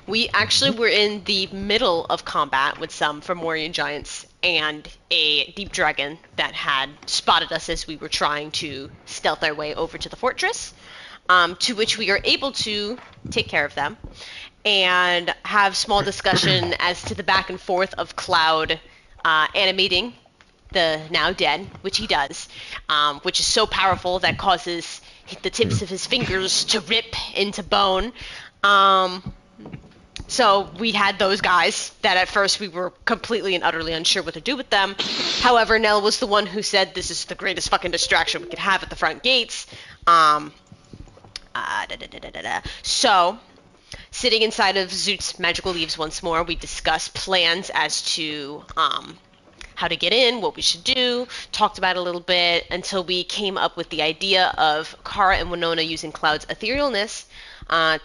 We actually were in the middle of combat with some Fomorian giants and a deep dragon that had spotted us as we were trying to stealth our way over to the fortress, to which we are able to take care of them and have small discussion as to the back and forth of Cloud animating the now dead, which he does, which is so powerful that causes the tips of his fingers to rip into bone. So we had those guys that at first we were completely and utterly unsure what to do with them. However, Nell was the one who said this is the greatest fucking distraction we could have at the front gates. So, sitting inside of Zoot's magical leaves once more, we discussed plans as to how to get in, what we should do, talked about it a little bit until we came up with the idea of Kara and Winona using Cloud's etherealness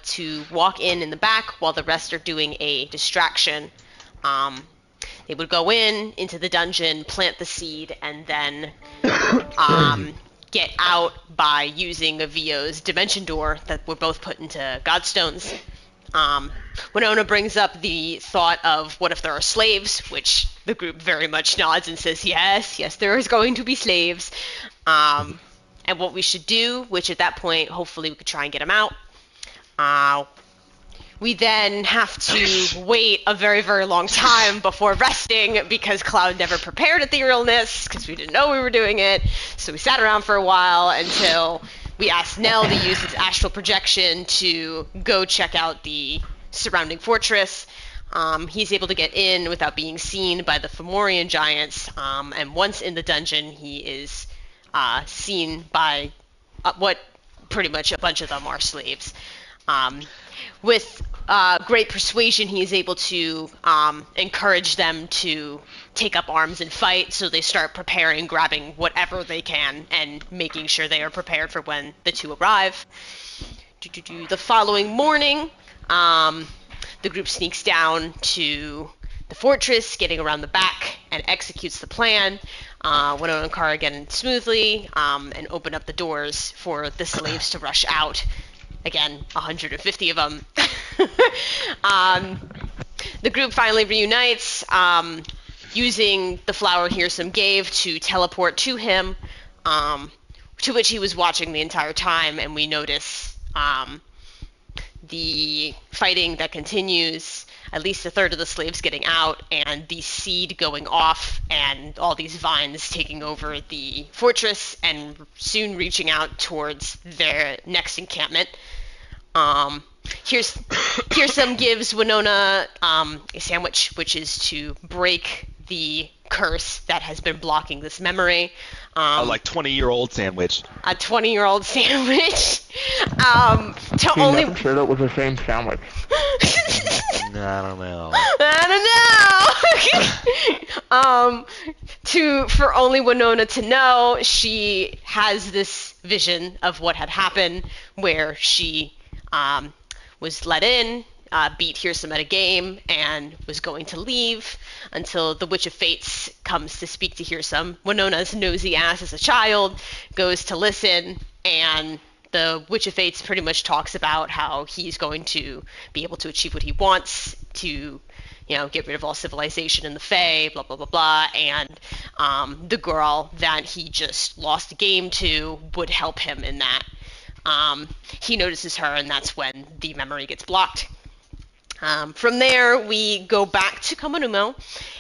to walk in the back while the rest are doing a distraction. They would go into the dungeon, plant the seed, and then get out by using a Vio's dimension door that were both put into Godstones. Winona brings up the thought of what if there are slaves, which the group very much nods and says, yes, there is going to be slaves. And what we should do, which at that point, hopefully we could try and get them out. We then have to wait a very, very long time before resting because Cloud never prepared etherealness because we didn't know we were doing it. So we sat around for a while until we asked Nell to use his astral projection to go check out the surrounding fortress. He's able to get in without being seen by the Fomorian giants, and once in the dungeon, he is seen by what pretty much a bunch of them are slaves. With great persuasion, he is able to encourage them to take up arms and fight, so they start preparing, grabbing whatever they can, and making sure they are prepared for when the two arrive. The following morning, the group sneaks down to the fortress, getting around the back, and executes the plan. Winona and Kara get in smoothly and open up the doors for the slaves to rush out. Again, 150 of them. The group finally reunites, using the flower Hearsome gave to teleport to him, to which he was watching the entire time, and we notice the fighting that continues, at least a third of the slaves getting out, and the seed going off, and all these vines taking over the fortress, and soon reaching out towards their next encampment. Hearsome gives Winona a sandwich, which is to break the curse that has been blocking this memory. A 20-year-old sandwich. A 20-year-old sandwich. To He only. never said it was the same sandwich. I don't know. For only Winona to know, she has this vision of what had happened, where she was let in, beat Hearsome at a game, and was going to leave until the Witch of Fates comes to speak to Hearsome. Winona's nosy ass as a child goes to listen, and the Witch of Fates pretty much talks about how he's going to be able to achieve what he wants to, get rid of all civilization in the Fae, blah, blah, blah, blah, and the girl that he just lost a game to would help him in that. He notices her, and that's when the memory gets blocked. From there, we go back to Komanumo,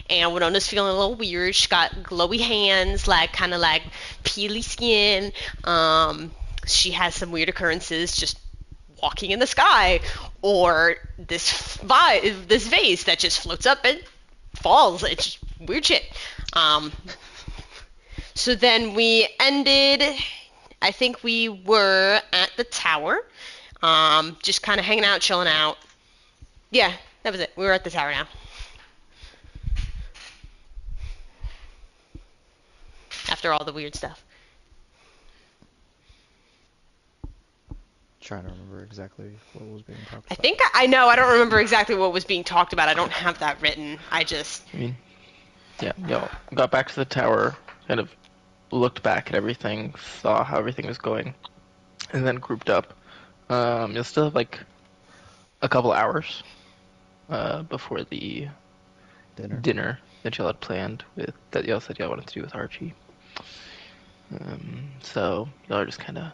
and Winona's feeling a little weird. She's got glowy hands, kind of like peely skin. She has some weird occurrences, just walking in the sky, or this vase that just floats up and falls. It's weird shit. So then we ended. I think we were at the tower, just kind of hanging out, chilling out. Yeah, that was it. We were at the tower now. After all the weird stuff. Trying to remember exactly what was being talked about. I think I know. I don't remember exactly what was being talked about. I don't have that written. Got back to the tower, kind of looked back at everything, saw how everything was going, and then grouped up. You'll still have a couple hours before the Dinner. dinner that y'all had planned with that y'all said y'all wanted to do with Archie. So y'all are just kind of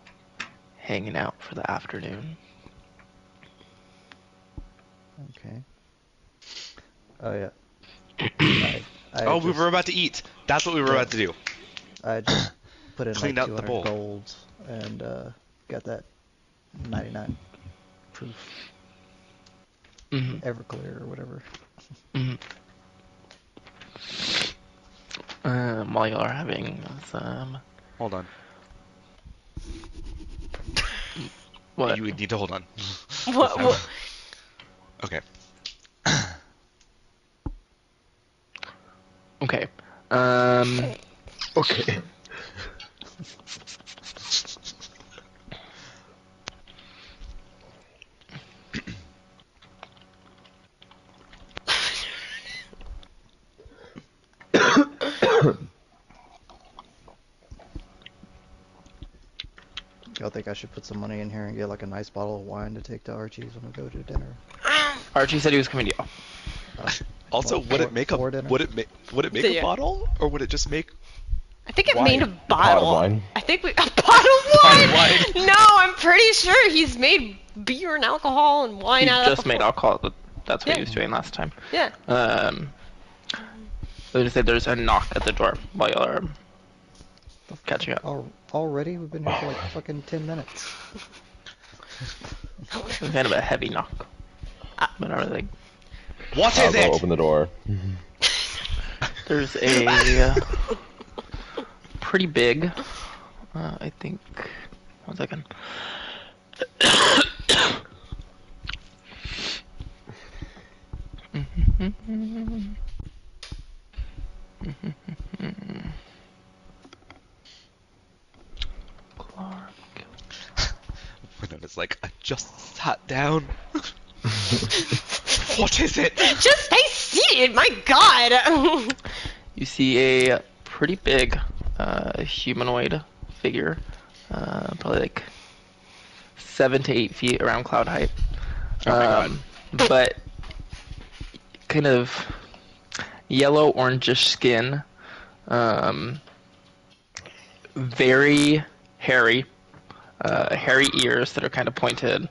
hanging out for the afternoon. Okay. Oh yeah. I Oh, we just, were about to eat. That's what we were Yeah. about to do. I just put in Cleaned like out the 200 bowl. gold and got that 99 proof Mm-hmm. Everclear or whatever. Mm-hmm. While y'all are having some Hold on. what? You would need to hold on. What? Okay. Okay. Okay. Y'all think I should put some money in here and get like a nice bottle of wine to take to Archie's when we go to dinner? Archie said he was coming to y'all. Also, What, would it make a for dinner? would it make So, a yeah. bottle, or would it just make? I think it Wine. made a Pot bottle. of wine. I think a bottle of wine. No, I'm pretty sure he's made beer and alcohol and wine He out of that just made before. alcohol. But that's what Yeah. he was doing last time. Yeah. Let me say there's a knock at the door while y'all are catching up. Already? We've been here for like fucking 10 minutes. It's kind of a heavy knock. But I really. What I'll is go it? open the door. There's a pretty big. I think. 1 second. Clark. When it's like, I just sat down. What is it? Just stay seated, my god! You see a pretty big humanoid figure, probably like 7 to 8 feet around cloud height. Oh my god. But kind of yellow orangish skin, very hairy, hairy ears that are kind of pointed,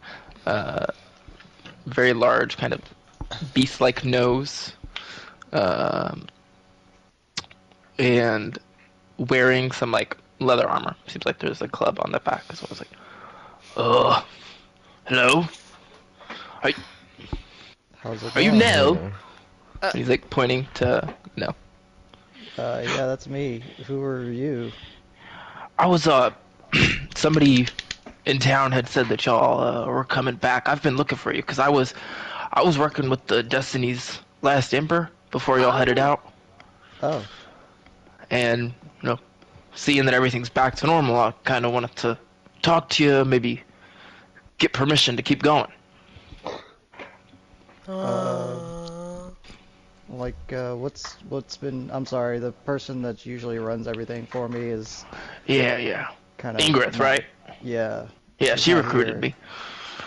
very large, kind of beast-like nose, and wearing some like leather armor. Seems like there's a club on the back as well. It's like, hello? How's it Are you going? Nell? And he's like pointing to no. Yeah, that's me. Who are you? I was somebody in town had said that y'all were coming back. I've been looking for you because I was working with the Destiny's last Emperor before y'all headed out, Oh, and seeing that everything's back to normal, I kind of wanted to talk to you, maybe get permission to keep going. what's been? I'm sorry. The person that usually runs everything for me is Yeah. kind of Ingrid, right? Yeah. Yeah, she's she not recruited here. me.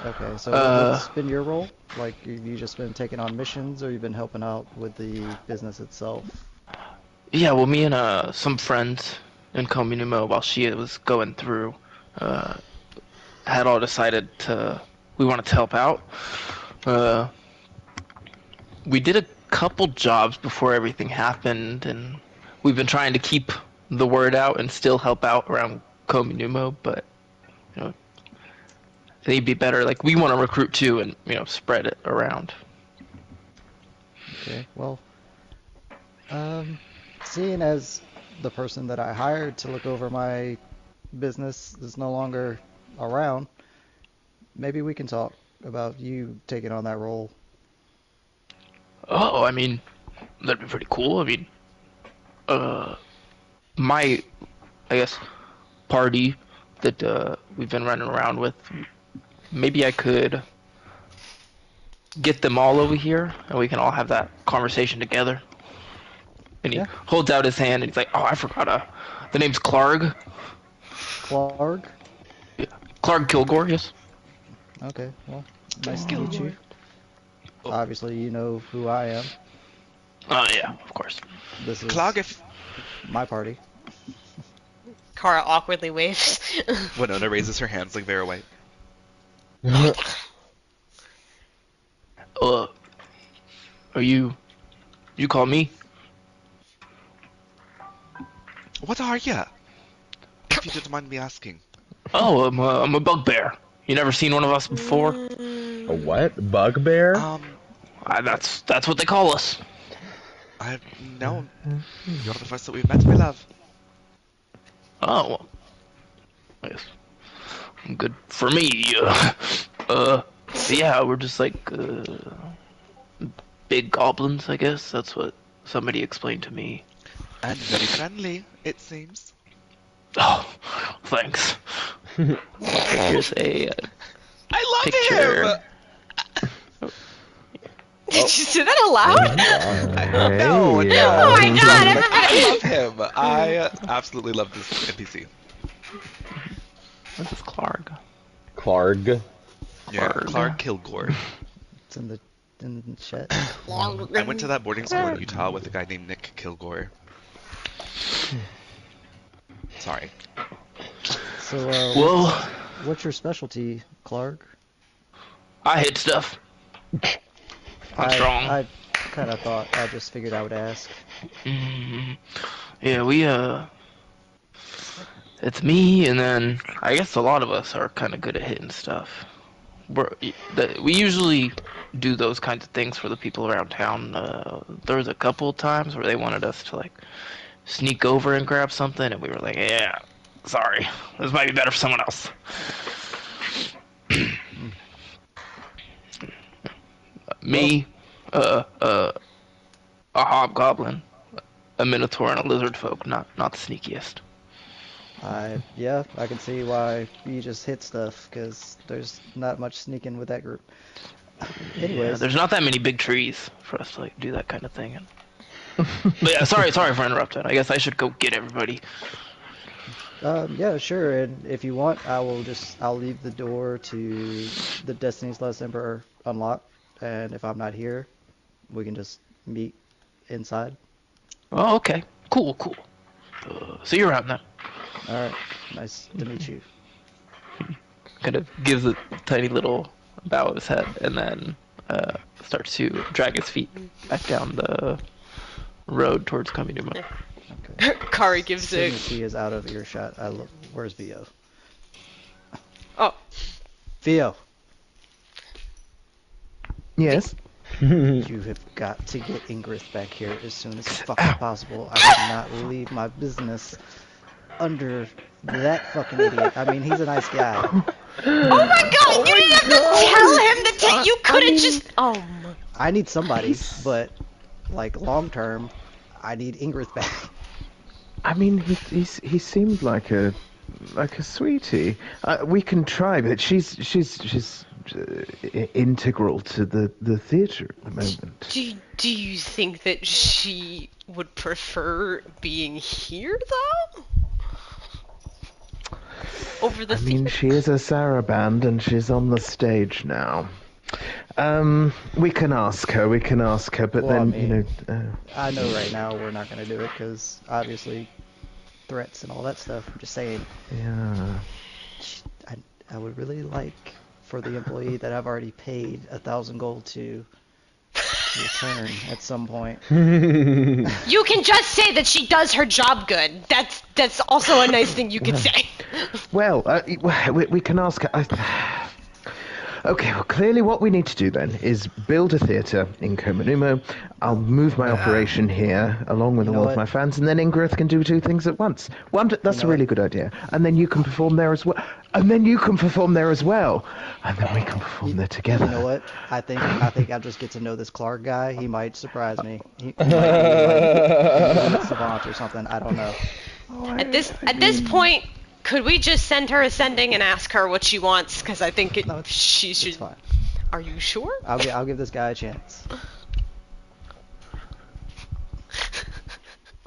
Okay, so Uh, what's been your role? Like, you just been taking on missions, or you've been helping out with the business itself? Yeah, well, me and some friends in Kominimo, while she was going through, had all decided we wanted to help out. We did a couple jobs before everything happened, and we've been trying to keep the word out and still help out around Kominimo, but they'd be better. Like, we want to recruit too, and spread it around. Okay, well, seeing as the person that I hired to look over my business is no longer around, maybe we can talk about you taking on that role. Oh, I mean, that'd be pretty cool. I mean, my, I guess, party that we've been running around with, maybe I could get them all over here, and we can all have that conversation together. And he Yeah. holds out his hand, and he's like, "Oh, I forgot. The name's Clarg. Clark? Clarg Kilgore. Yes." Okay, well, nice to meet you. obviously you know who I am. Oh yeah, of course. This is Clog, if my party. Kara awkwardly waves. Winona raises her hands like Vera White. Are you call me? What are ya? If you didn't mind me asking. Oh, I'm a bugbear. You never seen one of us before? A what? Bugbear? That's what they call us. No. You're the first that we've met, my love. Oh, well. I guess. Good for me. Yeah, we're just like, big goblins, I guess. That's what somebody explained to me. And very friendly, it seems. Oh, thanks. Here's a I love picture. him! Did you say that aloud? No. Oh my god, everybody! I love him. I absolutely love this NPC. This is Clark. Clarg. Yeah, Clark. Clark Kilgore. It's in the chat. I went to that boarding school in Utah with a guy named Nick Kilgore. Sorry. So, Well, what's your specialty, Clark? I hit stuff. I'm strong. I kind of thought. I just figured I would ask. Yeah, it's me, and then I guess a lot of us are kind of good at hitting stuff. We usually do those kinds of things for the people around town. There was a couple of times where they wanted us to like sneak over and grab something, and we were like, yeah, sorry, this might be better for someone else. Me, a hobgoblin, a minotaur, and a lizard folk, not the sneakiest. Yeah, I can see why you just hit stuff, because there's not much sneaking with that group. Yeah, Anyways, there's not that many big trees for us to like do that kind of thing. But yeah, sorry for interrupting. I guess I should go get everybody. yeah, sure. And if you want, I'll leave the door to the Destiny's Last Emperor unlocked. And if I'm not here, we can just meet inside. Oh, okay. Cool. See you around then. All right. Nice to meet you. Kind of gives a tiny little bow of his head, and then starts to drag his feet back down the road towards Kaminuma. Okay. Kari gives As soon a. as he is out of earshot, where's Vio? Oh, Vio, Yes? you have got to get Ingrith back here as soon as fucking possible. I cannot leave my business under that fucking idiot. I mean, he's a nice guy. oh my god! You didn't have to tell him that you could have just. Oh my. I need somebody, but like long term, I need Ingrith back. I mean, he seemed like a sweetie. We can try, but she's integral to the theatre at the moment. Do you think that she would prefer being here though? Over the. I mean, she is a Saraband, and she's on the stage now. We can ask her, but Well, then, I mean, I know right now we're not going to do it, because obviously threats and all that stuff. I'm just saying, yeah. I would really like for the employee that I've already paid 1,000 gold to return at some point. You can just say that she does her job good. That's also a nice thing you can say. Well, we can ask her. Okay, well, clearly what we need to do then is build a theatre in Komanumo. I'll move my operation here, along with You know all of what? my fans, and then Ingrith can do two things at once. That's a really good idea. And then you can perform there as well. And then we can perform there together. You know what? I think I'll just get to know this Clark guy. He might surprise me. He might be like a savant or something. I don't know. At this point, could we just send her ascending and ask her what she wants? Because I think No, she should. It's fine. Are you sure? I'll give this guy a chance.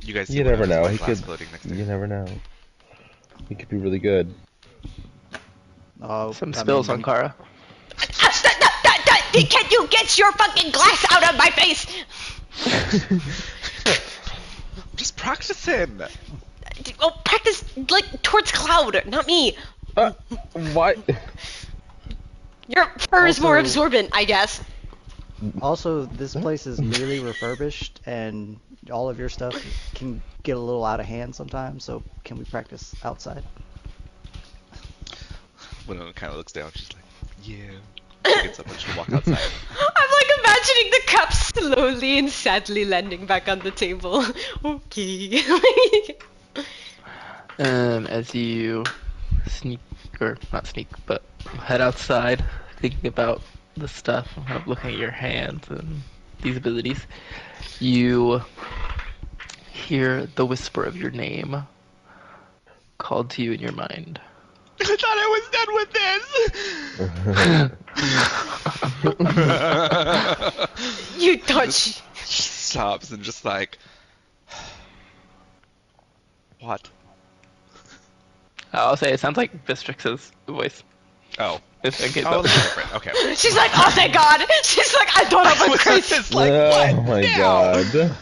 You guys see You never Winona's know. white He glass could. floating next to You him. never know. He could be really good. Oh, Some I spills mean, on Kara. Can you get your fucking glass out of my face? I'm just practicing. Oh, practice, like, towards Cloud, not me. What? Your fur is more Also- absorbent, I guess. Also, this place is newly refurbished, and all of your stuff can get a little out of hand sometimes. So, can we practice outside? Winona kind of looks down. She's like, yeah. She gets up and she'll walk outside. I'm like imagining the cup slowly and sadly landing back on the table. Okay. As you sneak, or not sneak, but head outside, thinking about the stuff, and kind of looking at your hands and these abilities, you hear the whisper of your name called to you in your mind. I thought I was done with this. You thought She stops and just like, what? I'll say it sounds like Bistrix's voice. Oh. If in case Oh, that- that's different. Okay. She's like, oh thank God. She's like, I thought I went crazy. It's like, Oh what my now? god.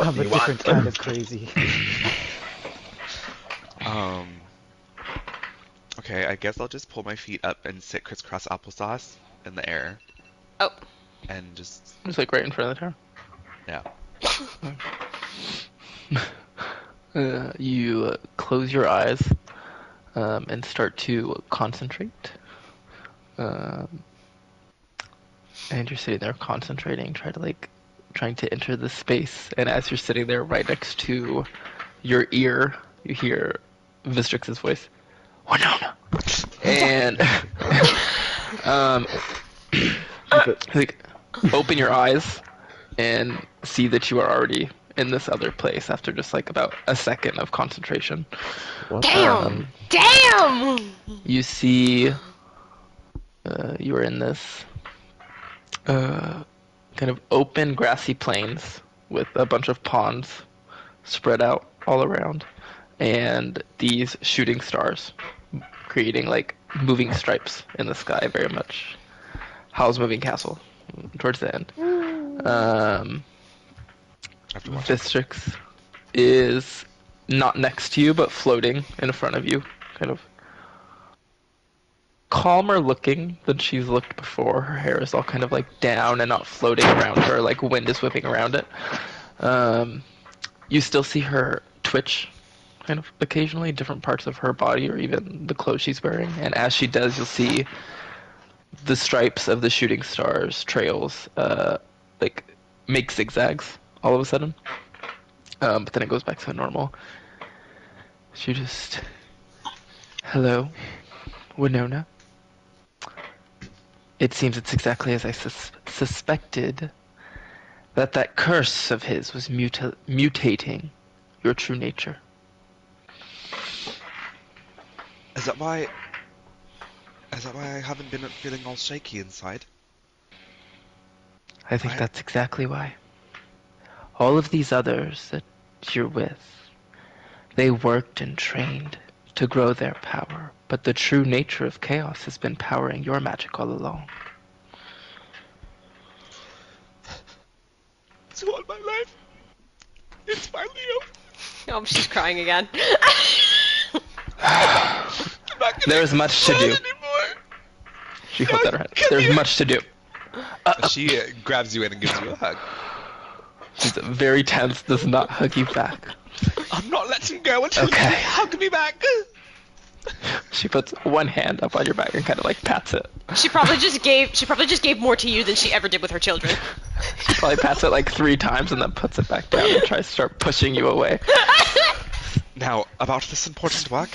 I'm a different kind of crazy. Okay, I guess I'll just pull my feet up and sit crisscross applesauce in the air Oh. and just, It's like right in front of the tower. yeah. You close your eyes and start to concentrate. And you're sitting there concentrating, trying to enter the space. And as you're sitting there right next to your ear, you hear Vistrix's voice. Winona! And like, open your eyes and see that you are already in this other place after just like about a second of concentration. What? Damn! Damn! You see you are in this kind of open grassy plains with a bunch of ponds spread out all around and these shooting stars creating like moving stripes in the sky, very much Howl's Moving Castle towards the end. After watching. Districts is not next to you, but floating in front of you, kind of calmer looking than she's looked before. Her hair is all kind of like down and not floating around her, like wind is whipping around it. You still see her twitch kind of occasionally, different parts of her body or even the clothes she's wearing. And as she does, you'll see the stripes of the shooting stars trails like make zigzags all of a sudden. But then it goes back to normal. She just... Hello, Winona. It seems it's exactly as I suspected. That curse of his was mutating your true nature. Is that why I haven't been feeling all shaky inside? I think Right. that's exactly why. All of these others that you're with, they worked and trained to grow their power, but the true nature of chaos has been powering your magic all along. So all my life, it's finally over. Oh, she's crying again. I'm not gonna There is much to cry do. anymore. She holds out her hand. Come There's here. much to do. She grabs you in and gives you a hug. She's very tense, does not hug you back. I'm not letting go until Okay. you hug me back. She puts one hand up on your back and kind of like pats it. She probably just gave more to you than she ever did with her children. She probably pats it like 3 times and then puts it back down and tries to start pushing you away. Now, about this important work.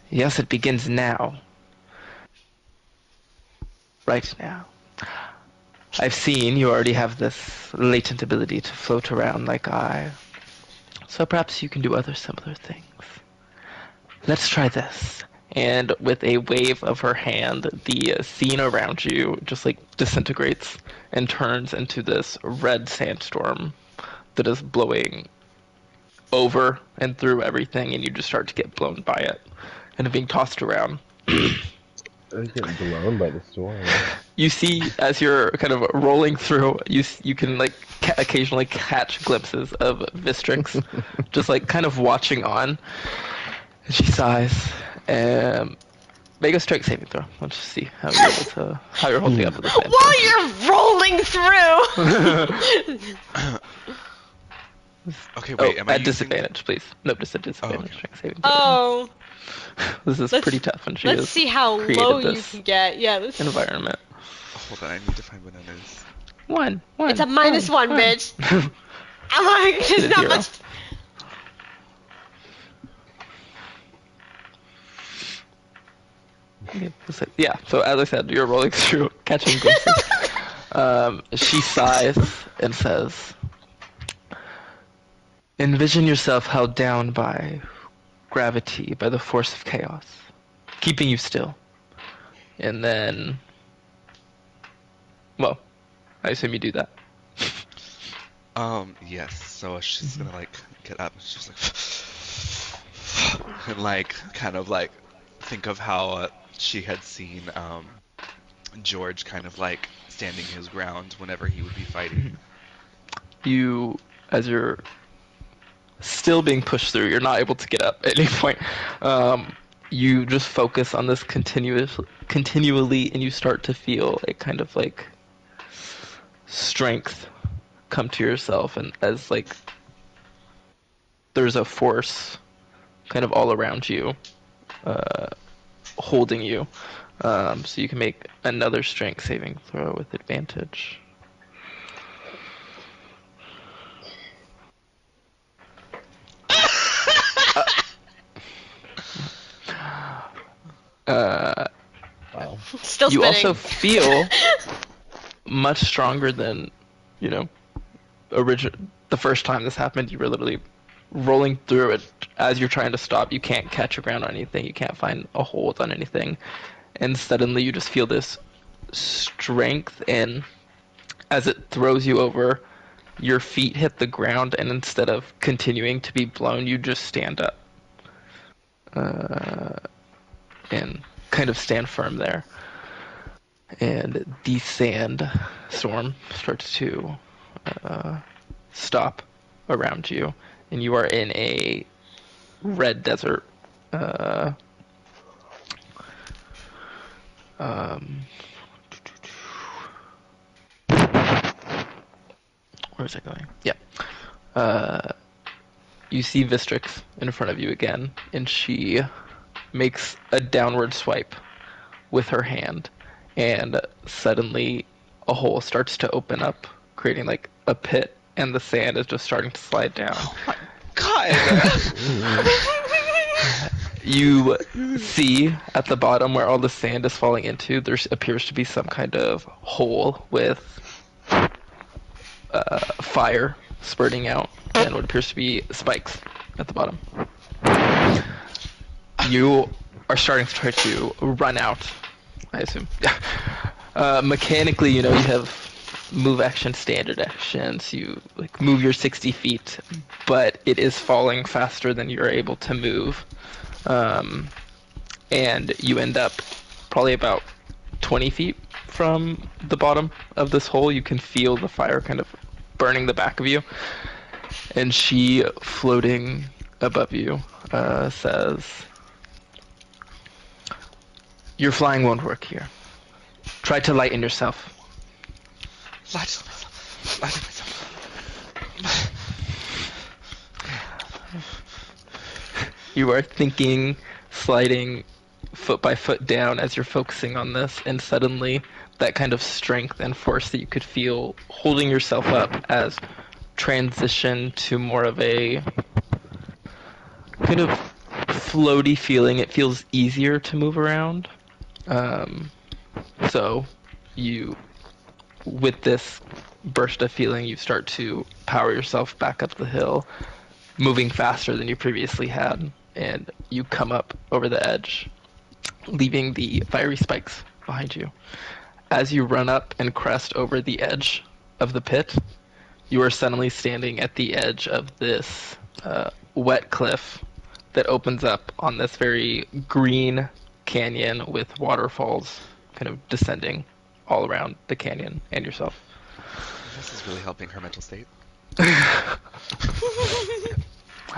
Yes, it begins now. Right now. I've seen you already have this latent ability to float around like I. So perhaps you can do other similar things. Let's try this. And with a wave of her hand, the scene around you just like disintegrates and turns into this red sandstorm that is blowing over and through everything, and you just start to get blown by it and being tossed around. I get blown by the storm. You see, as you're kind of rolling through, you can like occasionally catch glimpses of Vistrix, just like kind of watching on. And she sighs. Make a strength saving throw. Let's just see how you're able to holding up to this. While you're rolling through. Okay, wait. Am I At using- disadvantage, please. No, disadvantage. Oh, okay. Strength saving throw. Oh, This is pretty tough when she let's has see how created low you this can get. Yeah, let's. environment. Hold on, I need to find bananas. One. It's a -1, bitch. I'm like, there's not Zero. much. Yeah, so as I said, you're rolling through, catching glimpses. She sighs and says, envision yourself held down by gravity, by the force of chaos, keeping you still. And then, well, I assume you do that. Yes. So she's gonna like get up and she's like, and like kind of like think of how she had seen George kind of like standing his ground whenever he would be fighting. You, as you're still being pushed through, you're not able to get up at any point. You just focus on this continually, and you start to feel a kind of like strength come to yourself, and as like there's a force kind of all around you, holding you. So you can make another strength saving throw with advantage. Wow. Still You spinning. also feel much stronger than, you know, the first time this happened. You were literally rolling through it as you're trying to stop. You can't catch your ground on anything. You can't find a hold on anything. And suddenly you just feel this strength, and as it throws you over, your feet hit the ground, and instead of continuing to be blown, you just stand up. And kind of stand firm there. And the sand storm starts to stop around you, and you are in a red desert. Where is it going? Yeah. You see Vistrix in front of you again, and she makes a downward swipe with her hand, and suddenly a hole starts to open up, creating like a pit, and the sand is just starting to slide down. God! You see at the bottom where all the sand is falling into, there appears to be some kind of hole with fire spurting out, and what appears to be spikes at the bottom. You are starting to try to run out, I assume. Mechanically, you know, you have move action, standard actions. You like move your 60 feet, but it is falling faster than you're able to move. And you end up probably about 20 feet from the bottom of this hole. You can feel the fire kind of burning the back of you. And she, floating above you, says, your flying won't work here. Try to lighten yourself. Light myself. Light myself. You are thinking, sliding foot by foot down as you're focusing on this, and suddenly that kind of strength and force that you could feel holding yourself up as transition to more of a kind of floaty feeling. It feels easier to move around. So you, with this burst of feeling, you start to power yourself back up the hill, moving faster than you previously had, and you come up over the edge, leaving the fiery spikes behind you. As you run up and crest over the edge of the pit, you are suddenly standing at the edge of this wet cliff that opens up on this very green canyon with waterfalls kind of descending all around the canyon and yourself. This is really helping her mental state.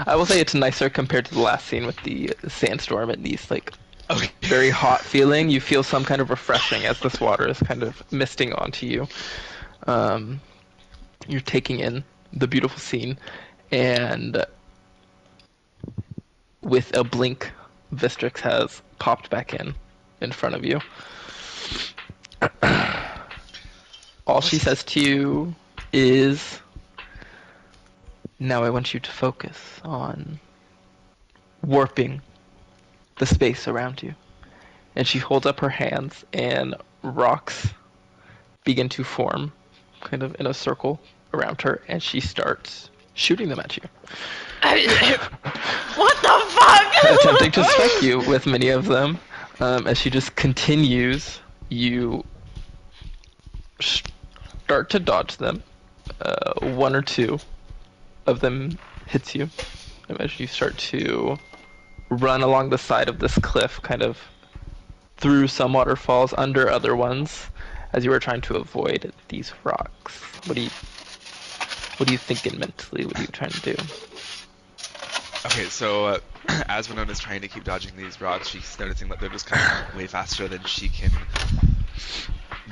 I will say it's nicer compared to the last scene with the sandstorm and these like Okay. very hot feeling. You feel some kind of refreshing as this water is kind of misting onto you. You're taking in the beautiful scene, and with a blink, Vistrix has popped back in front of you. All she says to you is, now I want you to focus on warping the space around you. And she holds up her hands, and rocks begin to form kind of in a circle around her, and she starts shooting them at you. What the fuck? Attempting to strike you with many of them. As she just continues, you start to dodge them. One or two of them hits you. And as you start to run along the side of this cliff, kind of through some waterfalls, under other ones, as you are trying to avoid these rocks. What are you thinking mentally? What are you trying to do? Okay, so as Winona is trying to keep dodging these rocks, she's noticing that they're just coming way faster than she can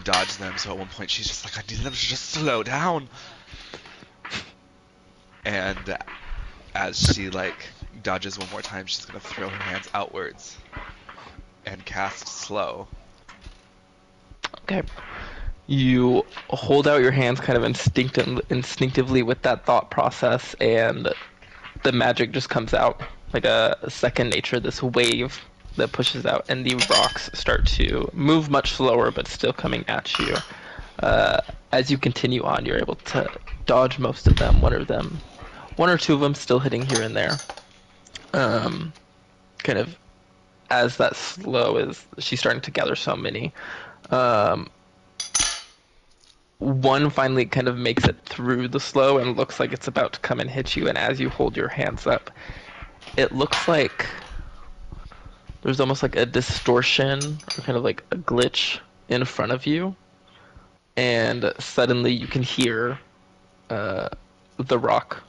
dodge them. So at one point she's just like, I need them to just slow down. And as she like dodges one more time, she's gonna throw her hands outwards and cast slow. Okay. You hold out your hands kind of instinctively with that thought process, and the magic just comes out like a second nature, this wave that pushes out, and the rocks start to move much slower but still coming at you. As you continue on, you're able to dodge most of them. One or two of them still hitting here and there. Kind of as that slow is, she's starting to gather so many. One finally kind of makes it through the slow and looks like it's about to come and hit you, and as you hold your hands up, it looks like there's almost like a distortion or kind of like a glitch in front of you, and suddenly you can hear the rock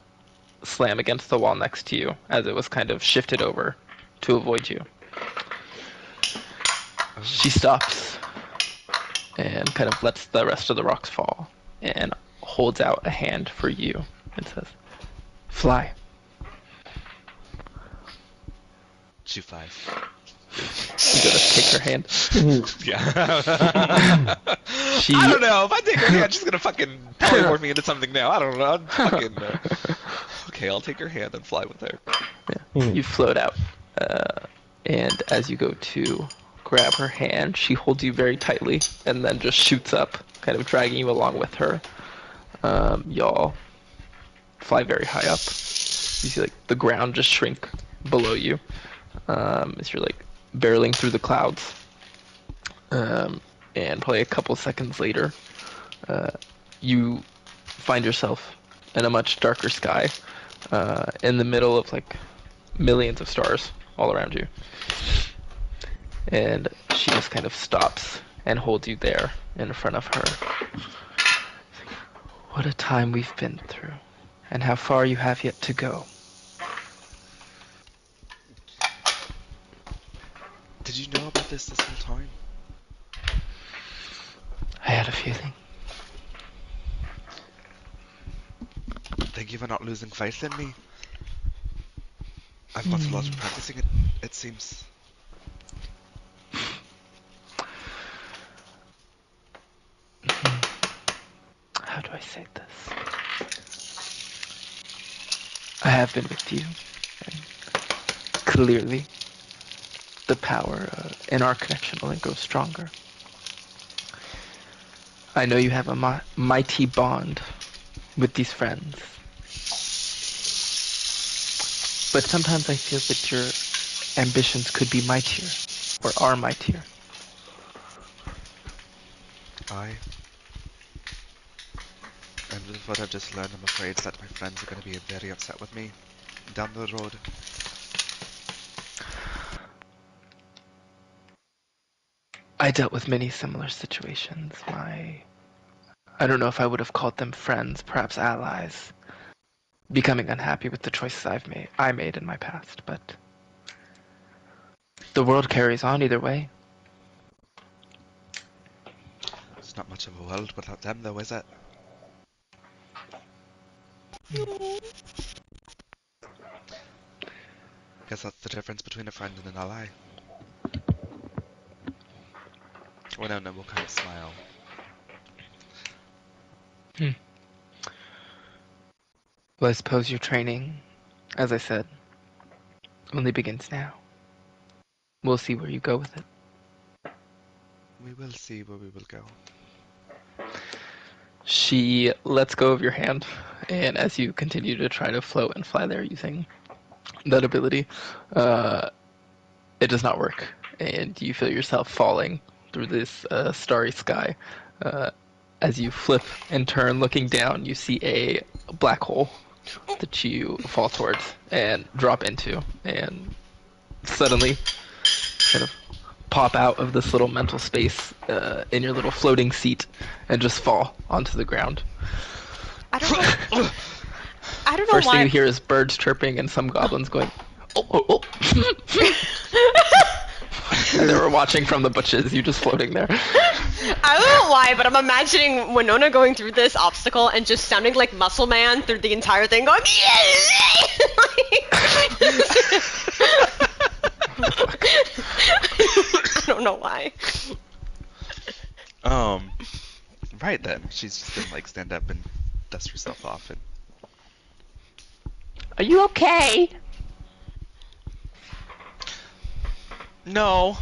slam against the wall next to you as it was kind of shifted over to avoid you. She stops and kind of lets the rest of the rocks fall and holds out a hand for you and says, fly. She flies. You gotta take her hand. Yeah. She, I don't know. If I take her hand, she's gonna fucking polymorph me into something now. I don't know. I'm fucking. Okay, I'll take her hand and fly with her. yeah, you float out. And as you go to grab her hand, she holds you very tightly and then just shoots up, kind of dragging you along with her. Y'all fly very high up. You see like the ground just shrink below you as you're like barreling through the clouds. And probably a couple seconds later, you find yourself in a much darker sky, in the middle of like millions of stars all around you. And she just kind of stops and holds you there in front of her. What a time we've been through, and how far you have yet to go. Did you know about this whole time? I had a feeling. Thank you for not losing faith in me. I've got a lot of practicing it, it seems. How do I say this? I have been with you, and clearly the power in our connection only grows stronger. I know you have a mighty bond with these friends, but sometimes I feel that your ambitions could be mightier, or are mightier. And with what I've just learned, I'm afraid that my friends are going to be very upset with me down the road. I dealt with many similar situations. I don't know if I would have called them friends, perhaps allies, becoming unhappy with the choices I made in my past, but the world carries on either way. It's not much of a world without them, though, is it? Guess that's the difference between a friend and an ally. Winona will kind of smile. Well, I suppose your training, as I said, only begins now. We'll see where you go with it. We will see where we will go. She lets go of your hand, and as you continue to try to float and fly there using that ability, it does not work, and you feel yourself falling through this starry sky. As you flip and turn, looking down, you see a black hole that you fall towards and drop into, and suddenly kind of pop out of this little mental space in your little floating seat and just fall onto the ground. I don't know. I don't know First why. thing you hear is birds chirping and some goblins going, oh, oh, oh. And they were watching from the bushes, you just floating there. I don't know why, but I'm imagining Winona going through this obstacle and just sounding like Muscle Man through the entire thing, going. I don't know why. Right then. She's just gonna like stand up and dust herself off and. Are you okay? No.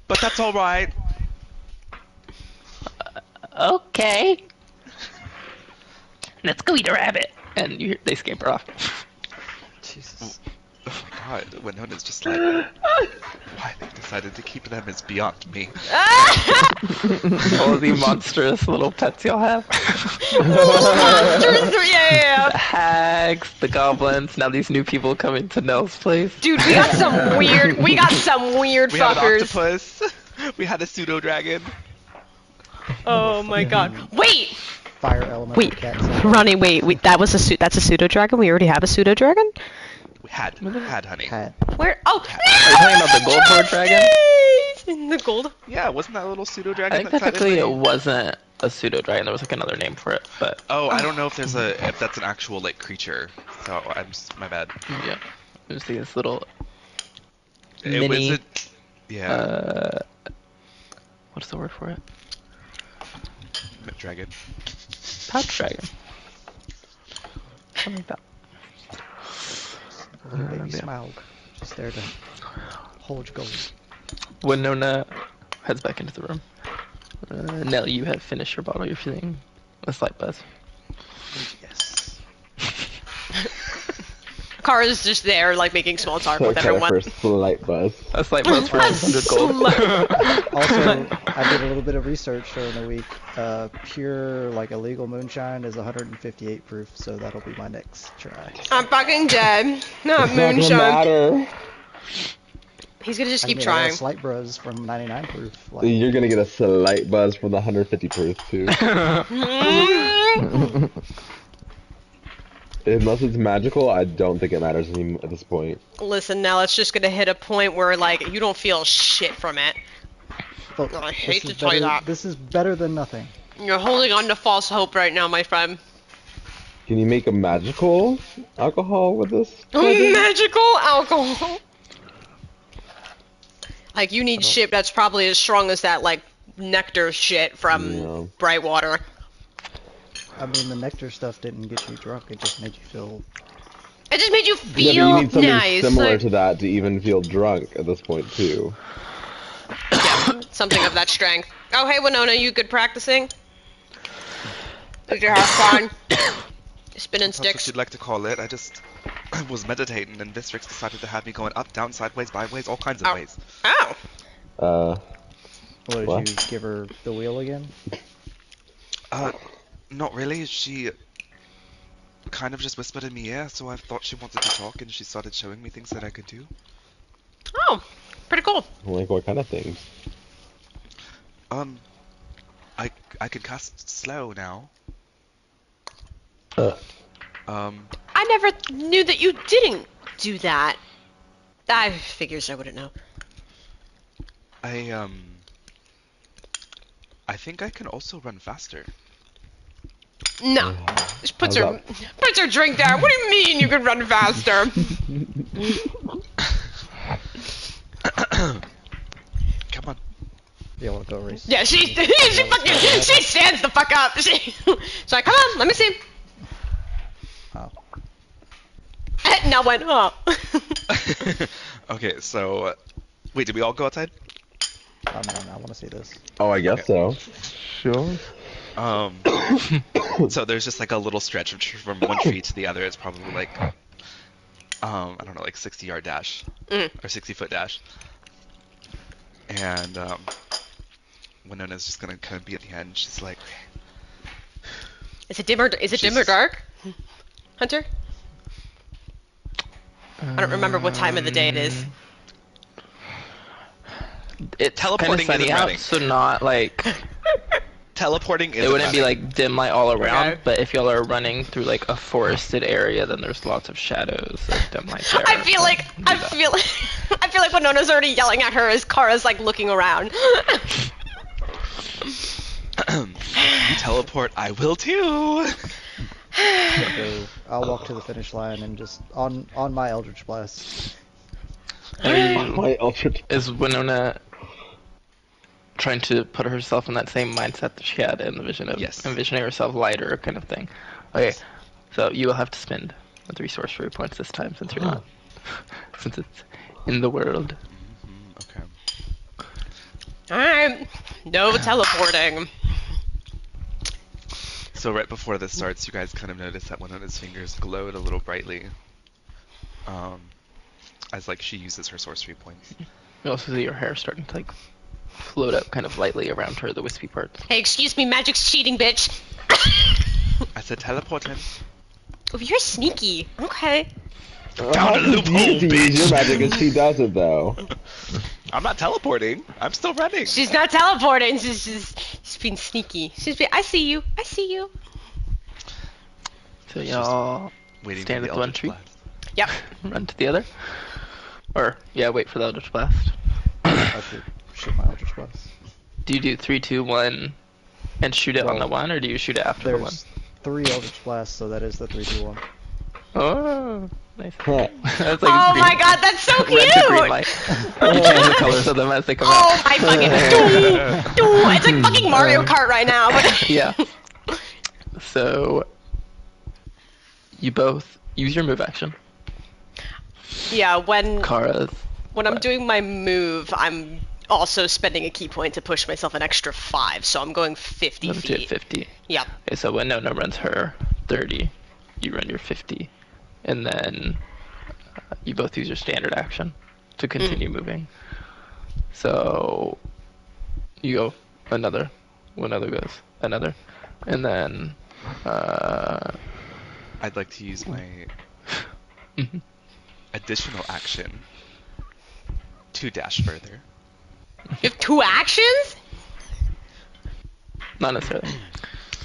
But that's all right. Okay. Let's go eat a rabbit. And they scamper off. Jesus. Oh my god, Winona's just like, why they decided to keep them is beyond me. All of the monstrous little pets y'all have. Monsters, yeah. The hags, the goblins, now these new people coming to Nell's place. Dude, we got some weird We had an fuckers. octopus. We had a pseudo dragon. Oh my god. Wait! Fire elemental Wait, cat. Ronnie, wait, that's a pseudo dragon? We already have a pseudo dragon? We had honey. Cat. Where? Oh! Are you talking about the gold horde dragon? In the gold. Yeah, wasn't that a little pseudo I dragon? think that technically it finally- wasn't a pseudo dragon. There was like another name for it, but Oh, I don't know if that's an actual like creature. So my bad. yeah, it was this little It mini. was yeah, What's the word for it? dragon. Pouch dragon. Something like that. Baby Smaug. Just there to hold your gold. Winona heads back into the room. Nell, you have finished your bottle. You're feeling a slight buzz. Yes. Kara's just there, like, making small talk with Okay, everyone. first slight buzz. A slight buzz for 100 gold. Also, I did a little bit of research during the week. Pure, like, illegal moonshine is 158 proof, so that'll be my next try. I'm fucking dead. Not It's not gonna moonshine. matter. He's gonna just I keep mean, I got trying. a slight buzz from 99 proof. Like, You're gonna get a slight buzz from the 150 proof too. Mm. Unless it's magical, I don't think it matters any at this point. Listen, now it's just gonna hit a point where, like, you don't feel shit from it. but I hate this to is tell you better- that. This is better than nothing. You're holding on to false hope right now, my friend. Can you make a magical alcohol with this? Magical alcohol. Like, you need shit that's probably as strong as that, like, nectar shit from Yeah. Brightwater. I mean, the nectar stuff didn't get you drunk. It just made you feel. It just made you Yeah, but feel you need something nice. similar like, to that to even feel drunk at this point too. something of that strength. Oh, hey, Winona, you good practicing? Did you have fun? Spinning That's what sticks. you'd like to call it. I was meditating and Vistrix decided to have me going up, down, sideways, byways, all kinds of Oh. ways. Oh. What did What? you give her the wheel again? Not really. She kind of just whispered in my ear, so I thought she wanted to talk, and she started showing me things that I could do. Oh, pretty cool. Like what kind of things? Um, I could cast slow now. Um, I never knew that you didn't do that. I figures I wouldn't know. I I think I can also run faster. No. Just puts How's her drink down. What do you mean you can run faster? Come on. Yeah, want to go race? Yeah, she stands the fuck up. She's like, come on, let me see. Oh. Now went, oh. Okay, so wait, did we all go outside? Oh man, I want to see this. Oh, I guess so. Sure. So there's just like a little stretch from one tree to the other. It's probably like, I don't know, like 60-yard dash or 60-foot dash. And Winona's just gonna kind of be at the end. She's like, Is it dim or dark, Hunter? I don't remember what time of the day it is. It's Teleporting kind of sunny isn't out, running. so not like teleporting is it wouldn't be like dim light all around. But if y'all are running through like a forested area, then there's lots of shadows of dim light there. I feel like Winona's already yelling at her as Kara's like looking around. You teleport, I will too. So I'll walk to the finish line and just on my Eldritch Blast. My ultra. Is Winona trying to put herself in that same mindset that she had in the vision of envisioning herself lighter kind of thing? Okay, so you will have to spend the resource for your points this time since you're not, since it's in the world. Okay. Alright, no teleporting. So right before this starts, you guys kind of notice that one of his fingers glowed a little brightly, as like she uses her sorcery points. You also see your hair starting to like float up kind of lightly around her, the wispy parts. Hey, excuse me, magic's cheating, bitch. I said teleport him. Oh, you're sneaky. Okay. Down the loophole, You to use your bitch. magic and she does it though. I'm not teleporting. I'm still running. She's not teleporting. She's being sneaky. I see you. I see you. So y'all Waiting stand for at the the one Eldritch tree, Blast. Yep. run to the other, or yeah, wait for the Eldritch Blast. I should shoot my Eldritch Blast. Do you do 3, 2, 1, and shoot it on the Well, one, or do you shoot it after the one? There's 3 Eldritch Blasts, so that is the 3, 2, 1. Oh, nice. Huh. That's like Oh green- my god, that's so cute! red to green light. You change the colors of them as they come Oh out. my fucking it's like fucking Mario Kart right now. But Yeah. So you both use your move action. yeah, when Kara's. I'm doing my move, I'm also spending a key point to push myself an extra 5, so I'm going 50 Move to feet. 50. Yep. Okay, so when Nona runs her 30, you run your 50, and then you both use your standard action to continue moving. So you go another, another goes another, and then I'd like to use my additional action to dash further. You have 2 actions? not necessarily.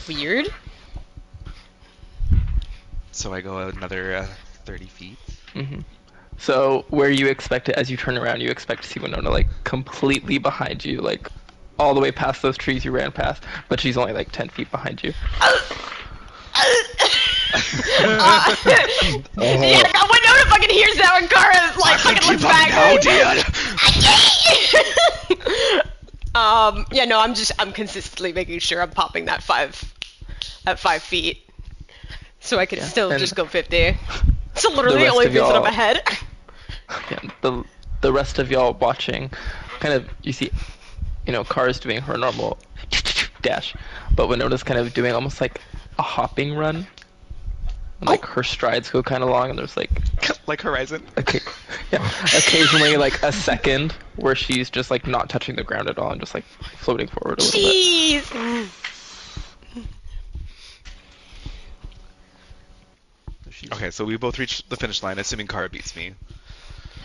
Weird. So I go another 30 feet. So where you expect it, as you turn around, you expect to see Winona like completely behind you, like all the way past those trees you ran past, but she's only like 10 feet behind you. Yeah, Winona fucking hears that when Kara like fucking looks back. Yeah, no, I'm consistently making sure I'm popping that 5 feet. So I can still and just go 50. So literally the the rest only of things that I'm y'all- ahead. Yeah, the rest of y'all watching, kind of, you see, Kara's doing her normal dash, but Winona's kind of doing almost like a hopping run. And, like her strides go kind of long, and there's like Like Horizon. occasionally like a second where she's just like not touching the ground at all and just like floating forward a little bit. Jeez. Okay, so we both reach the finish line, assuming Kara beats me.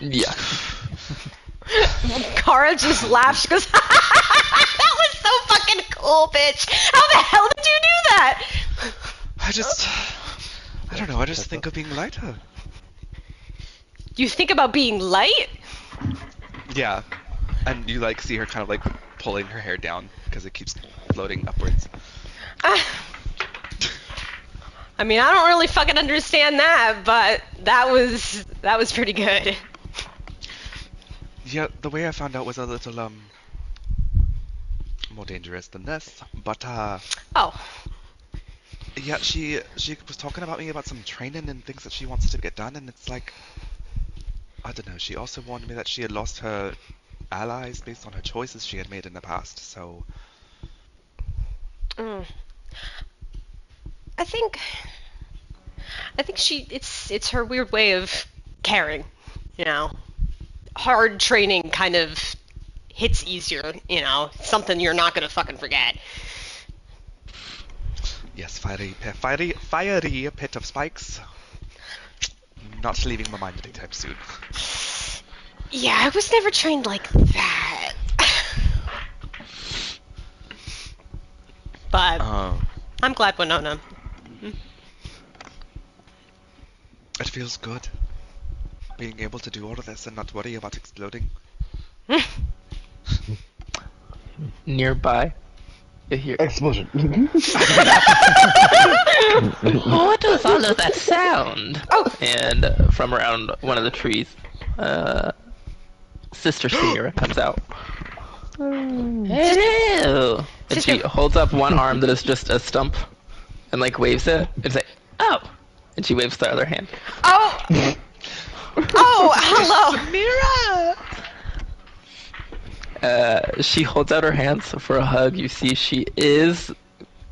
Yeah. Kara just laughs. She goes, "That was so little bitch. How the hell did you do that? I don't know, I just think of being lighter. You think about being light? Yeah. And you like see her kind of like pulling her hair down because it keeps floating upwards. I mean, I don't really fucking understand that, but that was pretty good. Yeah, the way I found out was a little more dangerous than this, but Oh. yeah, she was talking about me about some training and things that she wants to get done, and it's like, I don't know, she also warned me that she had lost her allies based on her choices she had made in the past, so... I think it's her weird way of caring, you know. Hard training kind of hits easier, you know, something you're not gonna fucking forget. Yes, fiery pit of spikes. Not leaving my mind anytime soon. Yeah, I was never trained like that. But I'm glad Winona. It feels good. Being able to do all of this and not worry about exploding. Nearby, you hear. Explosion. What was all of that sound? Oh. And from around one of the trees, Sister Sierra comes out. Hello! And she holds up one arm that is just a stump, and like waves it. It's like, oh! And she waves the other hand. Oh! Oh, hello! She holds out her hands for a hug. You see she is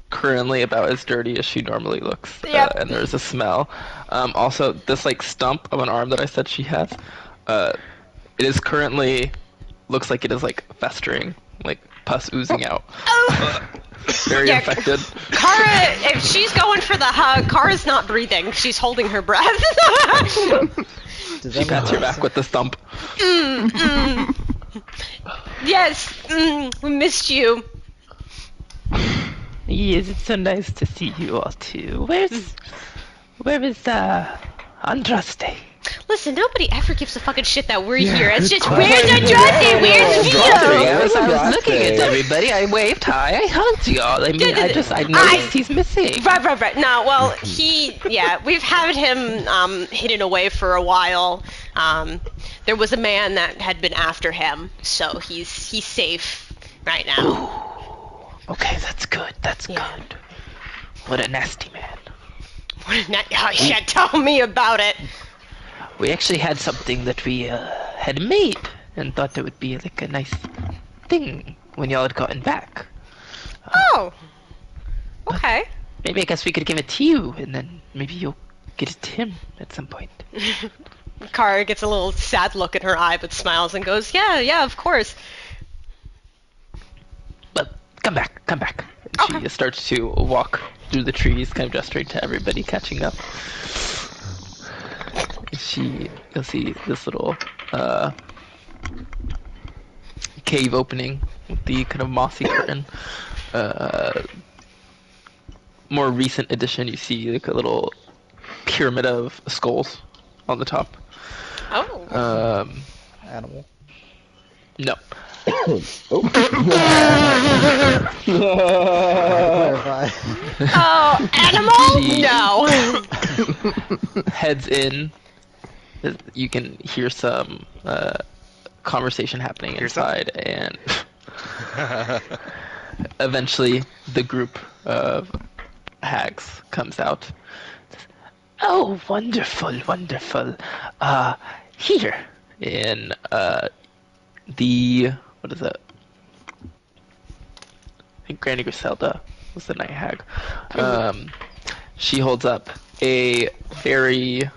currently about as dirty as she normally looks. Yep. And there's a smell. Also, this like stump of an arm that I said she has, it is currently, looks like it is like festering, like pus oozing out. Oh. Very Yeah. infected. Kara, if she's going for the hug, Kara's not breathing. She's holding her breath. She pats your back with the stump. Yes, we missed you. Yes, it's so nice to see you all too. Where is Andraste? Listen, nobody ever gives a fucking shit that we're here. It's just, where's Andraste? Where's Theo? I was looking at everybody. I waved hi. I hugged you all. I mean, I noticed he's missing. Right. No, well, we've had him hidden away for a while. There was a man that had been after him, so he's safe right now. Ooh. Okay, that's good. That's good. What a nasty man. Yeah, tell me about it. We actually had something that we had made and thought it would be like a nice thing when y'all had gotten back. Oh. Okay. Maybe I guess we could give it to you, and then maybe you'll get it to him at some point. Kara gets a little sad look in her eye, but smiles and goes, yeah, of course. But come back. And she starts to walk through the trees, kind of gesturing to everybody catching up. You'll see this little cave opening with the kind of mossy curtain. More recent addition, you see like a little pyramid of skulls on the top. Oh. Animal. No. Clarify. Oh, animal? She- No. Heads in. You can hear some conversation happening Hear some? inside, and eventually the group of hags comes out. Oh, wonderful. Here. In what is it? I think Granny Griselda was the night hag. She holds up a very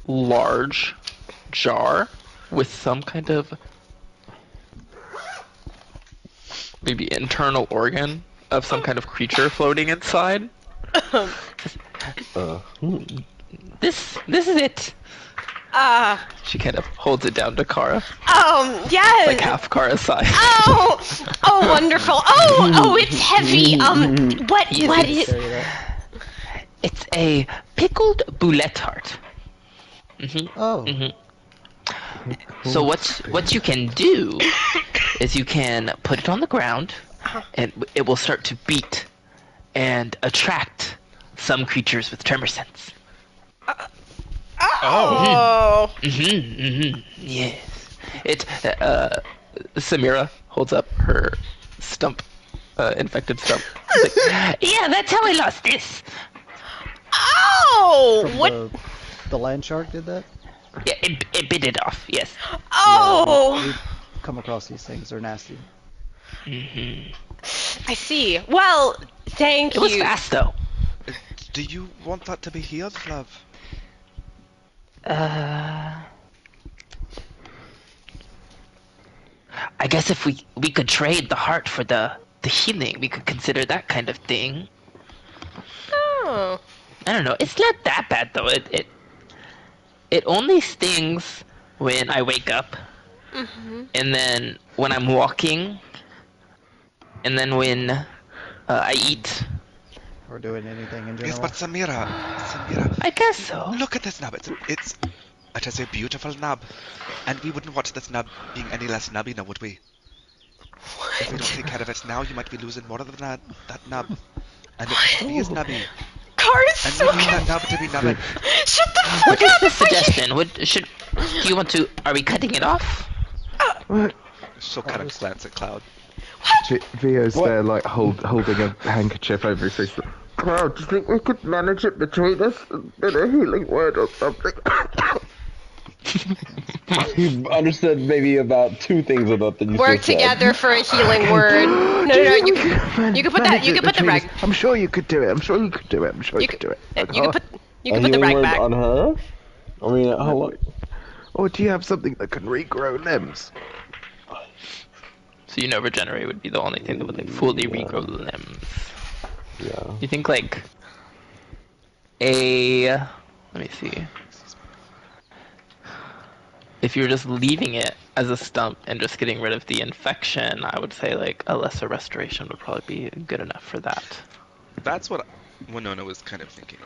large jar with some kind of maybe internal organ of some kind of creature floating inside. This is it. She kind of holds it down to Kara, Yes. like half Kara's size. Oh, wonderful. Oh, it's heavy. What is? Carry that. It's a pickled boulette heart. Oh, So what you can do is you can put it on the ground, and it will start to beat and attract some creatures with tremor sense. Oh. Yes. It. Samira holds up her stump, infected stump. She's like, Yeah, that's how I lost this. Oh. from What? the land shark did that? Yeah, it bit it off. Yes. Oh. We've come across these things. They're nasty. I see. Well, thank It was you. fast though. Do you want that to be healed, love? I guess if we could trade the heart for the healing, we could consider that kind of thing. Oh. I don't know. It's not that bad though. It only stings when I wake up, and then when I'm walking, and then when I eat. Or doing anything in Yes, general. but Samira, I guess so. look at this nub. It is a beautiful nub, and we wouldn't want this nub being any less nubby, now would we? If we don't take care of it now, you might be losing more of that nub, and it wouldn't be as nubby. Cars And so we need that nub to be nubbing. Shut the What fuck is up. the suggestion? Do you want to? Are we cutting it off? She'll kind of glance at Cloud. Vio's there, like holding a handkerchief over his face. Cloud, do you think we could manage it between us? Bit a healing word or something. You've understood maybe about 2 things about the Work together for a healing word. No. You can put that. You can put the rag. I'm sure you could do it. I'm sure you could do it. You can put the healing rag word back. on her? I mean, how long? Or do you have something that can regrow limbs? so regenerate would be the only thing that would like fully regrow the limbs. Yeah. You think like let me see. If you're just leaving it as a stump and just getting rid of the infection, I would say like a lesser restoration would probably be good enough for that. That's what Winona was kind of thinking.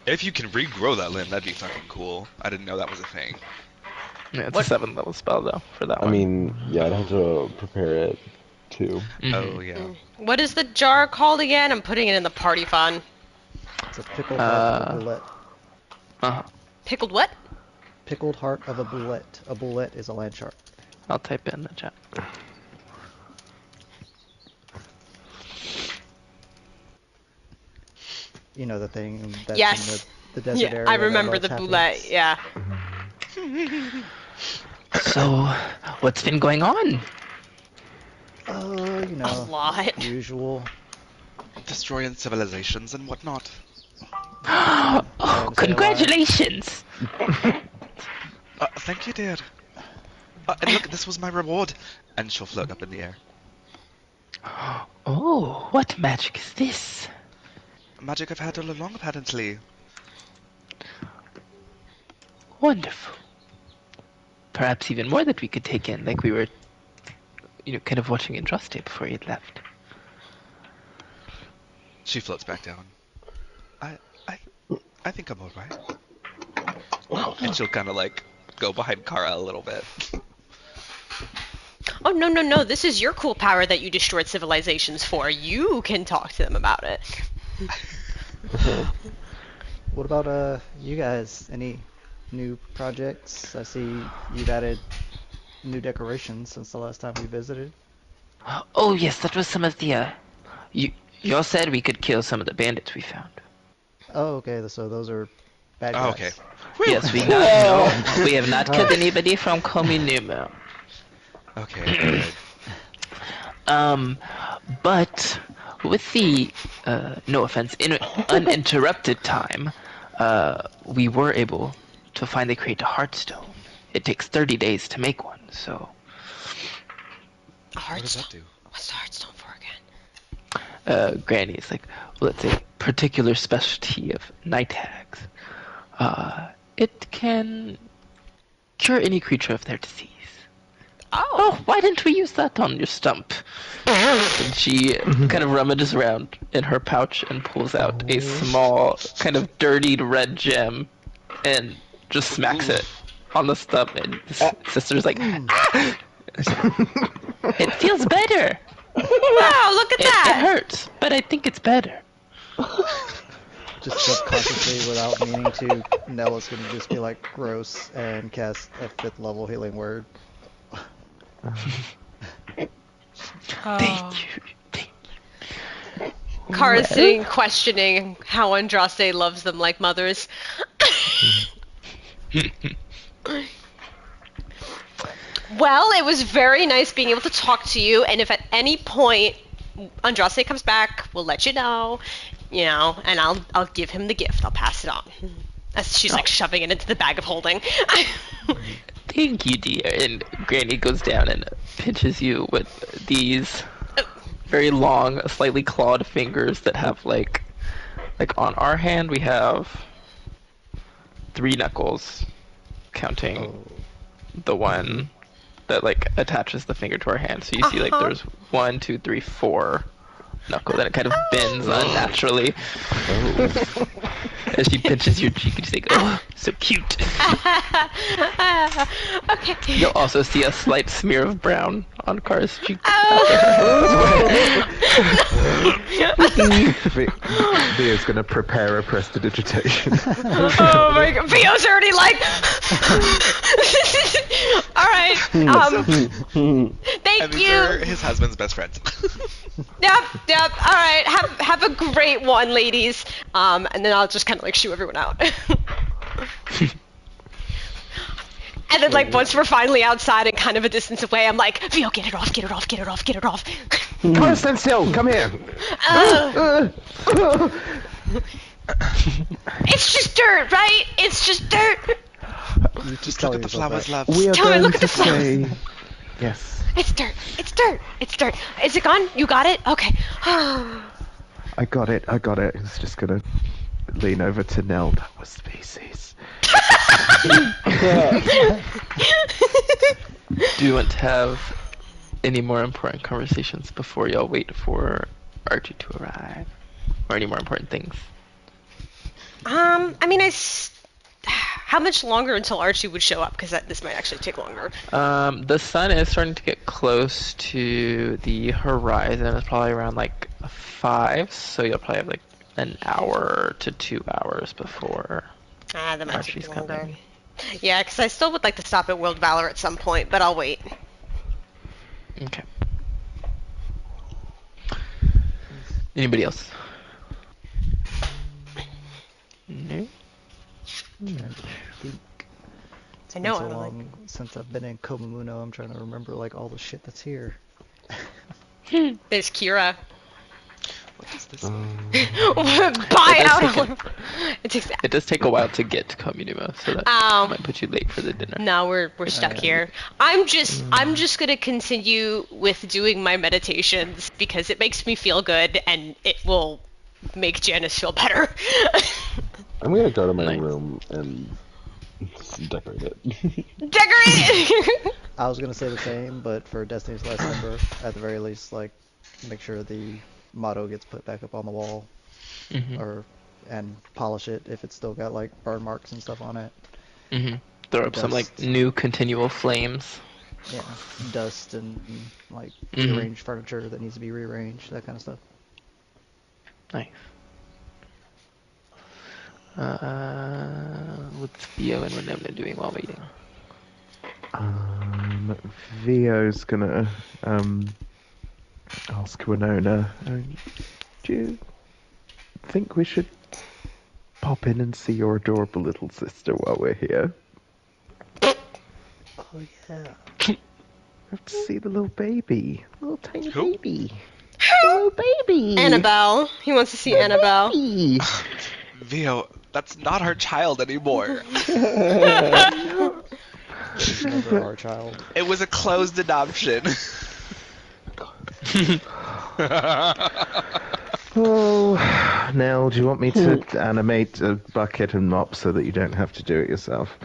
If you can regrow that limb, that'd be fucking cool. I didn't know that was a thing. Yeah, it's a 7th level spell though for that I one. mean, yeah, I'd have to prepare it too. Oh, yeah. What is the jar called again? I'm putting it in the party fund. It's a pickled heart of a boulette. Uh-huh. Pickled what? Pickled heart of a boulette. A boulette is a land shark. I'll type it in the chat. You know the thing that's Yes. in the desert area. I that remember always the happens. boulette. Yeah. So, what's been going on? You A know, lot. usual. Destroying civilizations and whatnot. Oh, congratulations! Thank you, dear. And look, this was my reward. And she'll float up in the air. Oh, what magic is this? Magic I've had all along, apparently. Wonderful. Perhaps even more that we could take in, like we were, kind of watching Andraste before he had left. She floats back down. I think I'm alright. And she'll kind of like go behind Kara a little bit. Oh no! This is your cool power that you destroyed civilizations for. You can talk to them about it. What about you guys? Any new projects? I see you've added new decorations since the last time we visited. Oh yes, that was some of the, you said we could kill some of the bandits we found. Oh, okay. So those are bad guys. Oh, okay. Yes, we have not killed anybody from Kominuma. Okay, good. But with the, no offense, uninterrupted time, we were able to finally create a heartstone. It takes 30 days to make one, so... A What does that heartstone. do? What's the heartstone for again? Granny's like, well, it's a particular specialty of night hags. it can cure any creature of their disease. Oh. Oh, why didn't we use that on your stump? And she kind of rummages around in her pouch and pulls out a small, kind of dirtied red gem and just smacks it on the stump. And the sister's like, ah! It feels better. Wow, look at It that. hurts, but I think it's better. Just subconsciously, without meaning to, Nella's gonna just be like gross and cast a 5th level healing word. Thank you. Kara's sitting questioning how Andraste loves them like mothers. Well, it was very nice being able to talk to you, and if at any point Andraste comes back, we'll let you know, and I'll give him the gift. I'll pass it on. As she's like shoving it into the bag of holding. Thank you, dear. And Granny goes down and pinches you with these very long, slightly clawed fingers that have like on our hand we have 3 knuckles, counting the one that like attaches the finger to our hand. So you see like there's 1, 2, 3, 4 knuckles, and it kind of bends unnaturally. As she pinches your cheek and she's like, oh, so cute. Okay. You'll also see a slight smear of brown on Kara's cheek. Via's gonna prepare a prestidigitation. Oh my god, Vio's already like. Alright, thank I mean, you. they're his husband's best friends. Yep, alright, have a great one, ladies. And then I'll just kind of like shoo everyone out. And then like once we're finally outside and kind of a distance away, I'm like, Vio, get it off. Kara, stand still, come here. It's just dirt, right? It's just dirt. Just look at the flowers, love. We are Tell me, going look at to the flowers. say... Yes. It's dirt. Is it gone? You got it? Okay. I got it. It's just gonna lean over to Nell. That was species. Do you want to have any more important conversations before y'all wait for Archie to arrive? Or any more important things? I mean, how much longer until Archie would show up? Because this might actually take longer. The sun is starting to get close to the horizon. It's probably around like 5, so you'll probably have like an hour to 2 hours before That might Archie's take longer. coming. Yeah, because I still would like to stop at World Valor at some point, but I'll wait. Okay. Anybody else? No? I know so I'm like. long since I've been in Komamuno, I'm trying to remember like all the shit that's here. There's Kira. What is this? Buy out. It does take a while to get to Komunuma, so that might put you late for the dinner. No, we're stuck here. I'm just gonna continue with doing my meditations because it makes me feel good and it will make Janice feel better. I'm gonna go to my Nice. room and decorate it. Decorate it. I was gonna say the same, but for Destiny's Last Ember, at the very least, like, make sure the motto gets put back up on the wall, and polish it if it's still got like burn marks and stuff on it. Throw up some like Dust. new continual flames. Yeah, dust and like rearranged furniture that needs to be rearranged, that kind of stuff. Nice. What's Theo and Winona doing while waiting? Vio's gonna ask Winona, do you think we should pop in and see your adorable little sister while we're here? Oh yeah. We have to see the little baby. Little tiny Who? baby. Little baby. Annabelle. He wants to see Annabelle. Baby. Vio, that's not our child anymore. Never our child. It was a closed adoption. Oh, Nell, do you want me to animate a bucket and mop so that you don't have to do it yourself?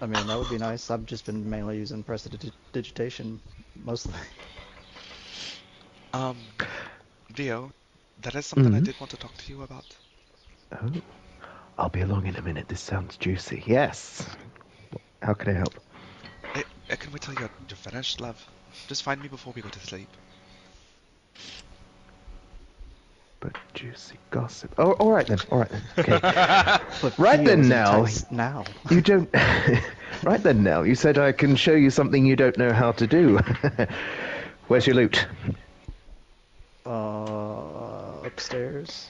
I mean, that would be nice. I've just been mainly using prestidigitation, mostly. Dio, that is something I Mhm. did want to talk to you about. Oh, I'll be along in a minute. This sounds juicy. Yes. How can I help? I can wait till you're finished, love. Just find me before we go to sleep. But juicy gossip. Oh, all right then. All right then. Okay. But Right then, feels Nell. intense now. You don't. Right then, Nell. You said I can show you something you don't know how to do. Where's your loot? Upstairs.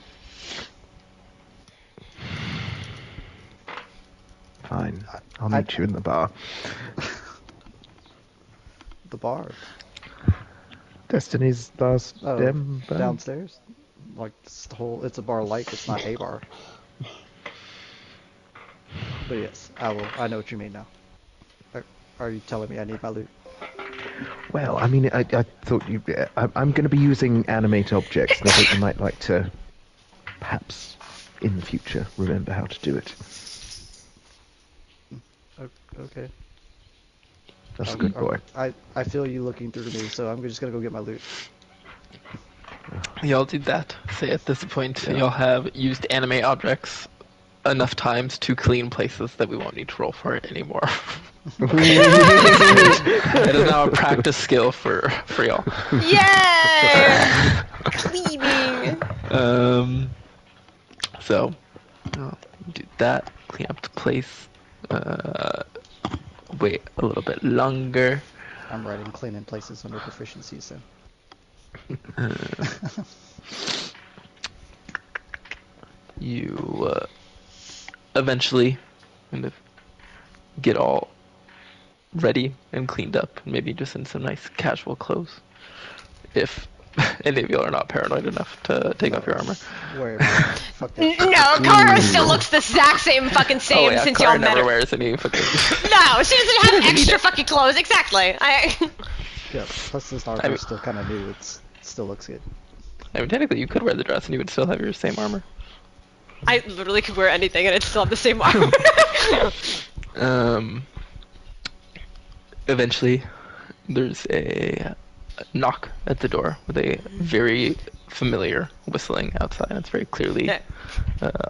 Fine. I'll I- meet you in the bar. The bar. Destiny's last Oh, dem. downstairs. Like it's the whole. It's a bar like it's not a bar. But yes, I will. I know what you mean now. Are you telling me I need my loot? Well, I mean, I thought you. I'm going to be using animate objects, and I thought you might like to, perhaps, in the future, remember how to do it. Okay. That's a good boy. I feel you looking through me, so I'm just gonna go get my loot. Y'all did that. Say at this point, y'all have used anime objects enough times to clean places that we won't need to roll for it anymore. It is now a practice skill for y'all. Yay! Cleaning. So, do that. Clean up the place. Wait a little bit longer. I'm writing cleaning places under proficiency, so. You eventually kind of get all ready and cleaned up, maybe just in some nice casual clothes. If any of you are not paranoid enough to take off your armor. Worry about it. Fuck that. No, Kara still looks the exact same fucking same Oh yeah, since Kara y'all met never her. wears any fucking... No, she doesn't have extra fucking clothes. Exactly. Yeah, plus this I armor mean- is still kind of new. It still looks good. I mean, technically you could wear the dress and you would still have your same armor. I literally could wear anything and I'd still have the same armor. Eventually, there's a knock at the door with a very familiar whistling outside. It's very clearly Yeah.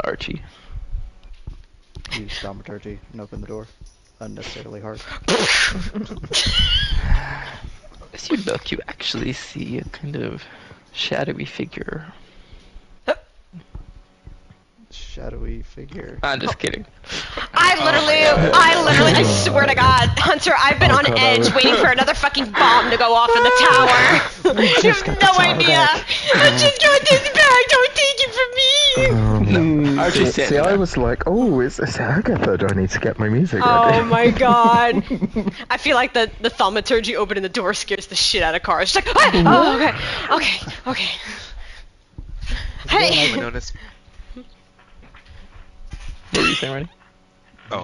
Archie. Use thaumaturgy and open the door. Unnecessarily hard. As you look, you actually see a kind of shadowy figure. Shadowy figure. I'm just kidding. I literally, I swear to God, Hunter, I've been on God, edge waiting for another fucking bomb to go off in the tower. You have no idea. I just got this back. Don't take it from me. Archie's See, standing I there. was like, oh, it's Agatha. Do I need to get my music Oh ready? my God. I feel like the thaumaturgy opening the door scares the shit out of Kara. She's like, ah! Oh, okay. Hey. Winona's, What were you saying, Randy?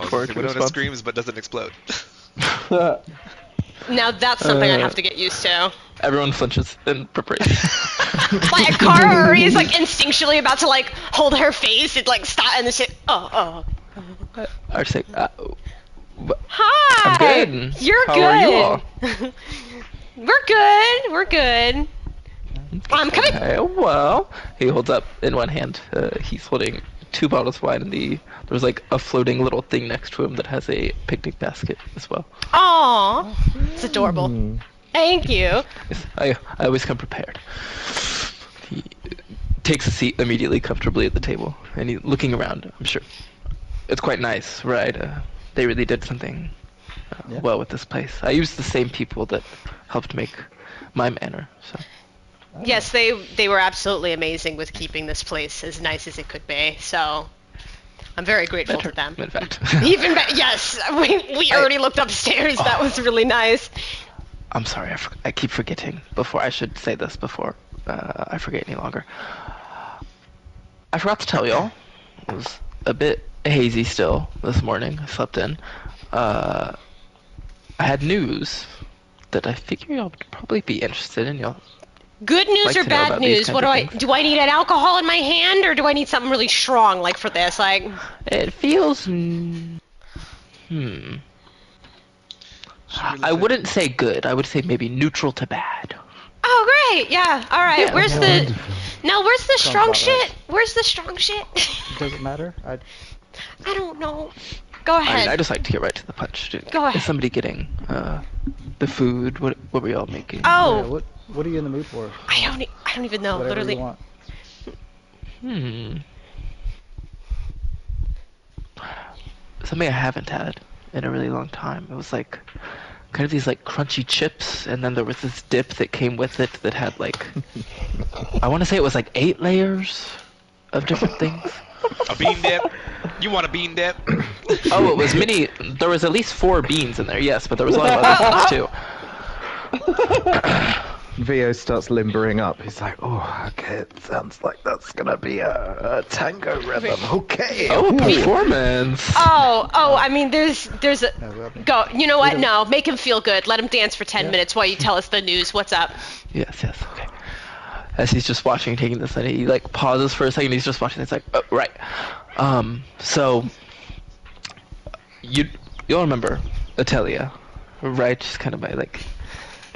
Forward to Winona response. screams but doesn't explode. Now that's something I have to get used to. Everyone flinches in preparation. Like Kara is like instinctually about to like hold her face and like stop and then she, oh. Archie's like, Hi. I'm good. You're How good. are you all? We're good. I'm coming. Okay, well, he holds up in one hand. He's holding 2 bottles of wine, and there's like a floating little thing next to him that has a picnic basket as well. Aw, it's adorable. Thank you. Yes, I always come prepared. He takes a seat immediately, comfortably at the table, and he's looking around. I'm sure it's quite nice, right? They really did something Yeah. well with this place. I used the same people that helped make my manor, so. Yes, they were absolutely amazing with keeping this place as nice as it could be. So I'm very grateful to them. In fact. Even yes, we already looked upstairs. That was really nice. I'm sorry, I keep forgetting. I should say this before I forget any longer. I forgot to tell y'all. It was a bit hazy still this morning. I slept in. I had news that I figure y'all would probably be interested in. Y'all Good news like or to know bad about these news? kinds What of things. do I need an alcohol in my hand, or do I need something really strong, like for this? Like, It feels. Should we I listen? wouldn't say good. I would say maybe neutral to bad. oh great, yeah, all right. Yeah. Where's the Wonderful. now? Where's the Sounds strong about shit? right. Where's the strong shit? Does it matter? I don't know. Go I ahead. mean, I just like to get right to the punch. Go ahead. Is somebody getting the food? What were y'all making? Oh, Yeah, what are you in the mood for? I don't even know. Whatever Literally. you want. Something I haven't had in a really long time. It was like kind of these like crunchy chips, and then there was this dip that came with it that had like I want to say it was like 8 layers of different things. A bean dip? You want a bean dip? Oh, it was mini. There was at least 4 beans in there, yes, but there was a lot of other things too. Vio starts limbering up. He's like, oh, okay, it sounds like that's gonna be a tango rhythm. Okay. Oh, ooh." performance! Oh, I mean, there's a No, we haven't. go. You know what? don't- No, make him feel good. Let him dance for 10 Yeah. minutes while you tell us the news. What's up? Yes, okay. As he's just watching, taking this, and he like pauses for a second. He's just watching. It's like, oh, right. So you'll remember Atelier, right? She's kind of my like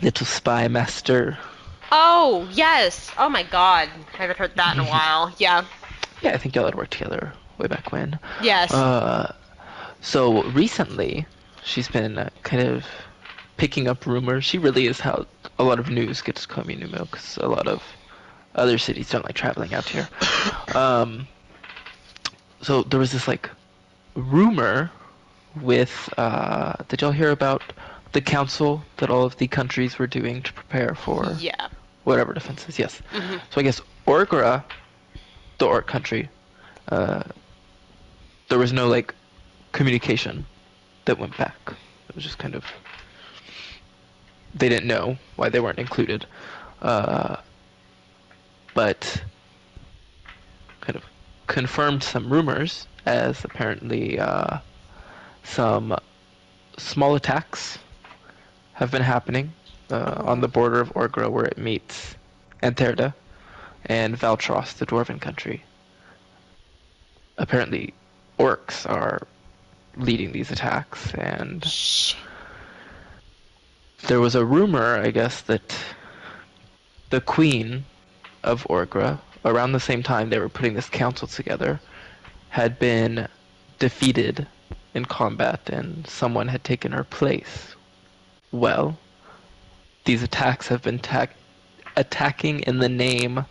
little spy master. Oh yes. Oh my God. I haven't heard that in a while. Yeah. Yeah, I think y'all had worked together way back when. Yes. So recently, she's been kind of picking up rumors. She really is how a lot of news gets to Kominuma, because a lot of other cities don't like traveling out here. So there was this like rumor with. Did y'all hear about the council that all of the countries were doing to prepare for yeah. whatever defenses? Yes. So I guess Orgra, the Orc country, there was no like communication that went back. It was just kind of they didn't know why they weren't included, but kind of confirmed some rumors as apparently some small attacks have been happening on the border of Orgra where it meets Anterda and Valtros, the dwarven country. Apparently, orcs are leading these attacks, and there was a rumor, I guess, that the queen of Orgra, around the same time they were putting this council together, had been defeated in combat and someone had taken her place. Well, these attacks have been attacking in the name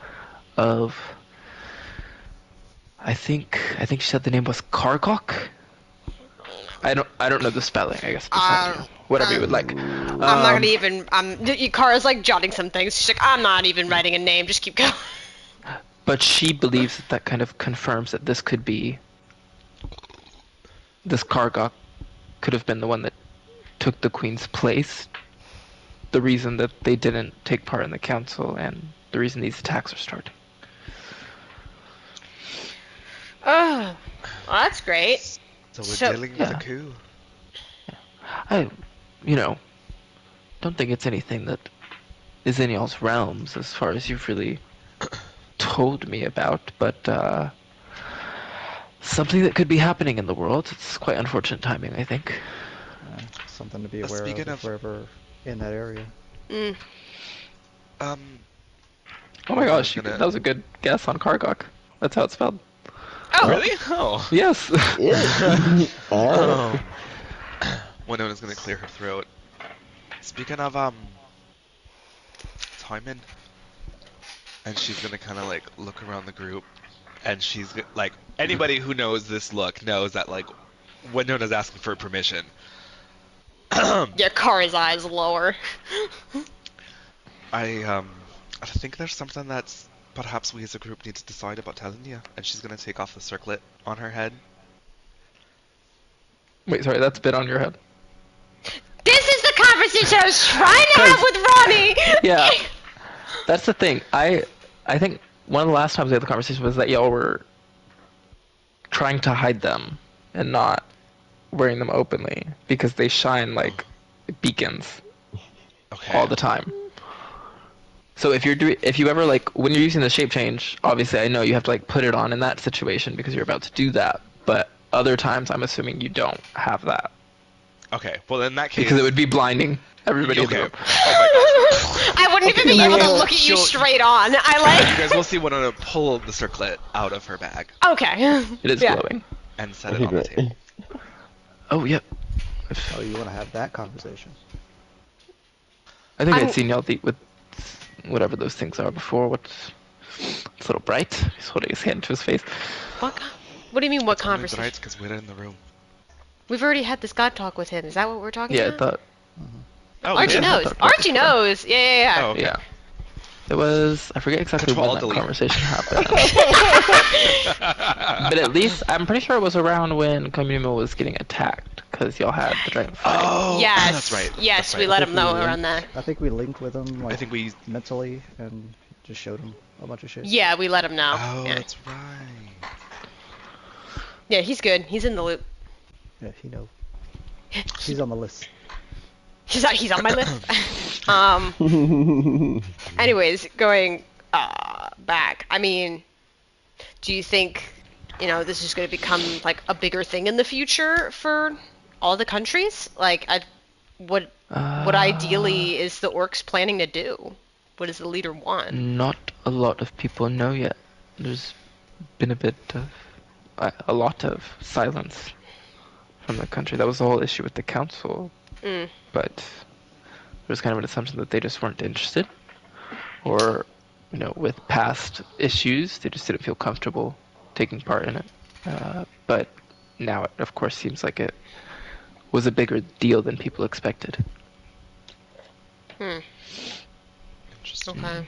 of I think she said the name was Kargok. I don't know the spelling. I guess whatever you would like. I'm not gonna even. Kara's like jotting some things. She's like, I'm not even writing a name. Just keep going. But she believes that kind of confirms that this Kargok could have been the one that took the queen's place. The reason that they didn't take part in the council and the reason these attacks are starting. Oh, well, that's great. So we're So- dealing with yeah. a coup. I don't think it's anything that is in y'all's realms as far as you've really told me about, but something that could be happening in the world. It's quite unfortunate timing, I think. Something to be aware Speaking of of- if we're ever in that area. Mm. Oh my I was gosh, gonna- that was a good guess on Kargok. That's how it's spelled. Oh, Really? Oh. Yes. Oh. Winona's gonna clear her throat. Speaking of Timon, and she's gonna kind of like look around the group, and she's like, anybody who knows this look knows that like Winona's asking for permission. Yeah, Kara's eyes lower. I think there's something that's perhaps we as a group need to decide about telling you, and she's gonna take off the circlet on her head. Wait, sorry, that's a bit on your head. This is the conversation I was trying to have with Ronnie. Yeah, that's the thing. I think one of the last times we had the conversation was that y'all were trying to hide them and not wearing them openly because they shine like beacons Okay. all the time. So if you ever like when you're using the shape change, obviously I know you have to like put it on in that situation because you're about to do that. But other times, I'm assuming you don't have that Okay, well in that case, because it would be blinding everybody in the okay. room. Oh I wouldn't even be able to look at you straight on. I my gosh. You like. guys will see when I pull the circlet out of her bag Okay. It is Yeah. glowing. and set it on the table. Oh yep. Oh, you want to have that conversation? I think I'm- I'd seen y'all with whatever those things are before. It's a little bright. He's holding his hand to his face. What do you mean? What It's only conversation? right because we're in the room. We've already had this God talk with him. Is that what we're talking Yeah, I about? thought. Oh, Archie yeah. knows. Archie knows. Yeah. Oh, okay. Yeah. It was. I forget exactly when that Control-Delete. conversation happened. But at least I'm pretty sure it was around when Kamimo was getting attacked because y'all had the dragon fight. Oh, Yes. that's right. Yes, That's we right. let I him think know we around linked- that. I think we linked with him, like, I think we. mentally, and just showed him a bunch of shit. Yeah, we let him know. Oh, yeah. that's right. Yeah, he's good. He's in the loop. Yeah, he knows. He's on the list. He's on my list. Anyways, going back. I mean, do you think this is going to become like a bigger thing in the future for all the countries? Like, what ideally is the orcs planning to do? What does the leader want? Not a lot of people know yet. There's been a lot of silence from the country. That was the whole issue with the council. But there was kind of an assumption that they just weren't interested, or with past issues, they just didn't feel comfortable taking part in it. But now it, of course, seems like it was a bigger deal than people expected. Interesting. Okay.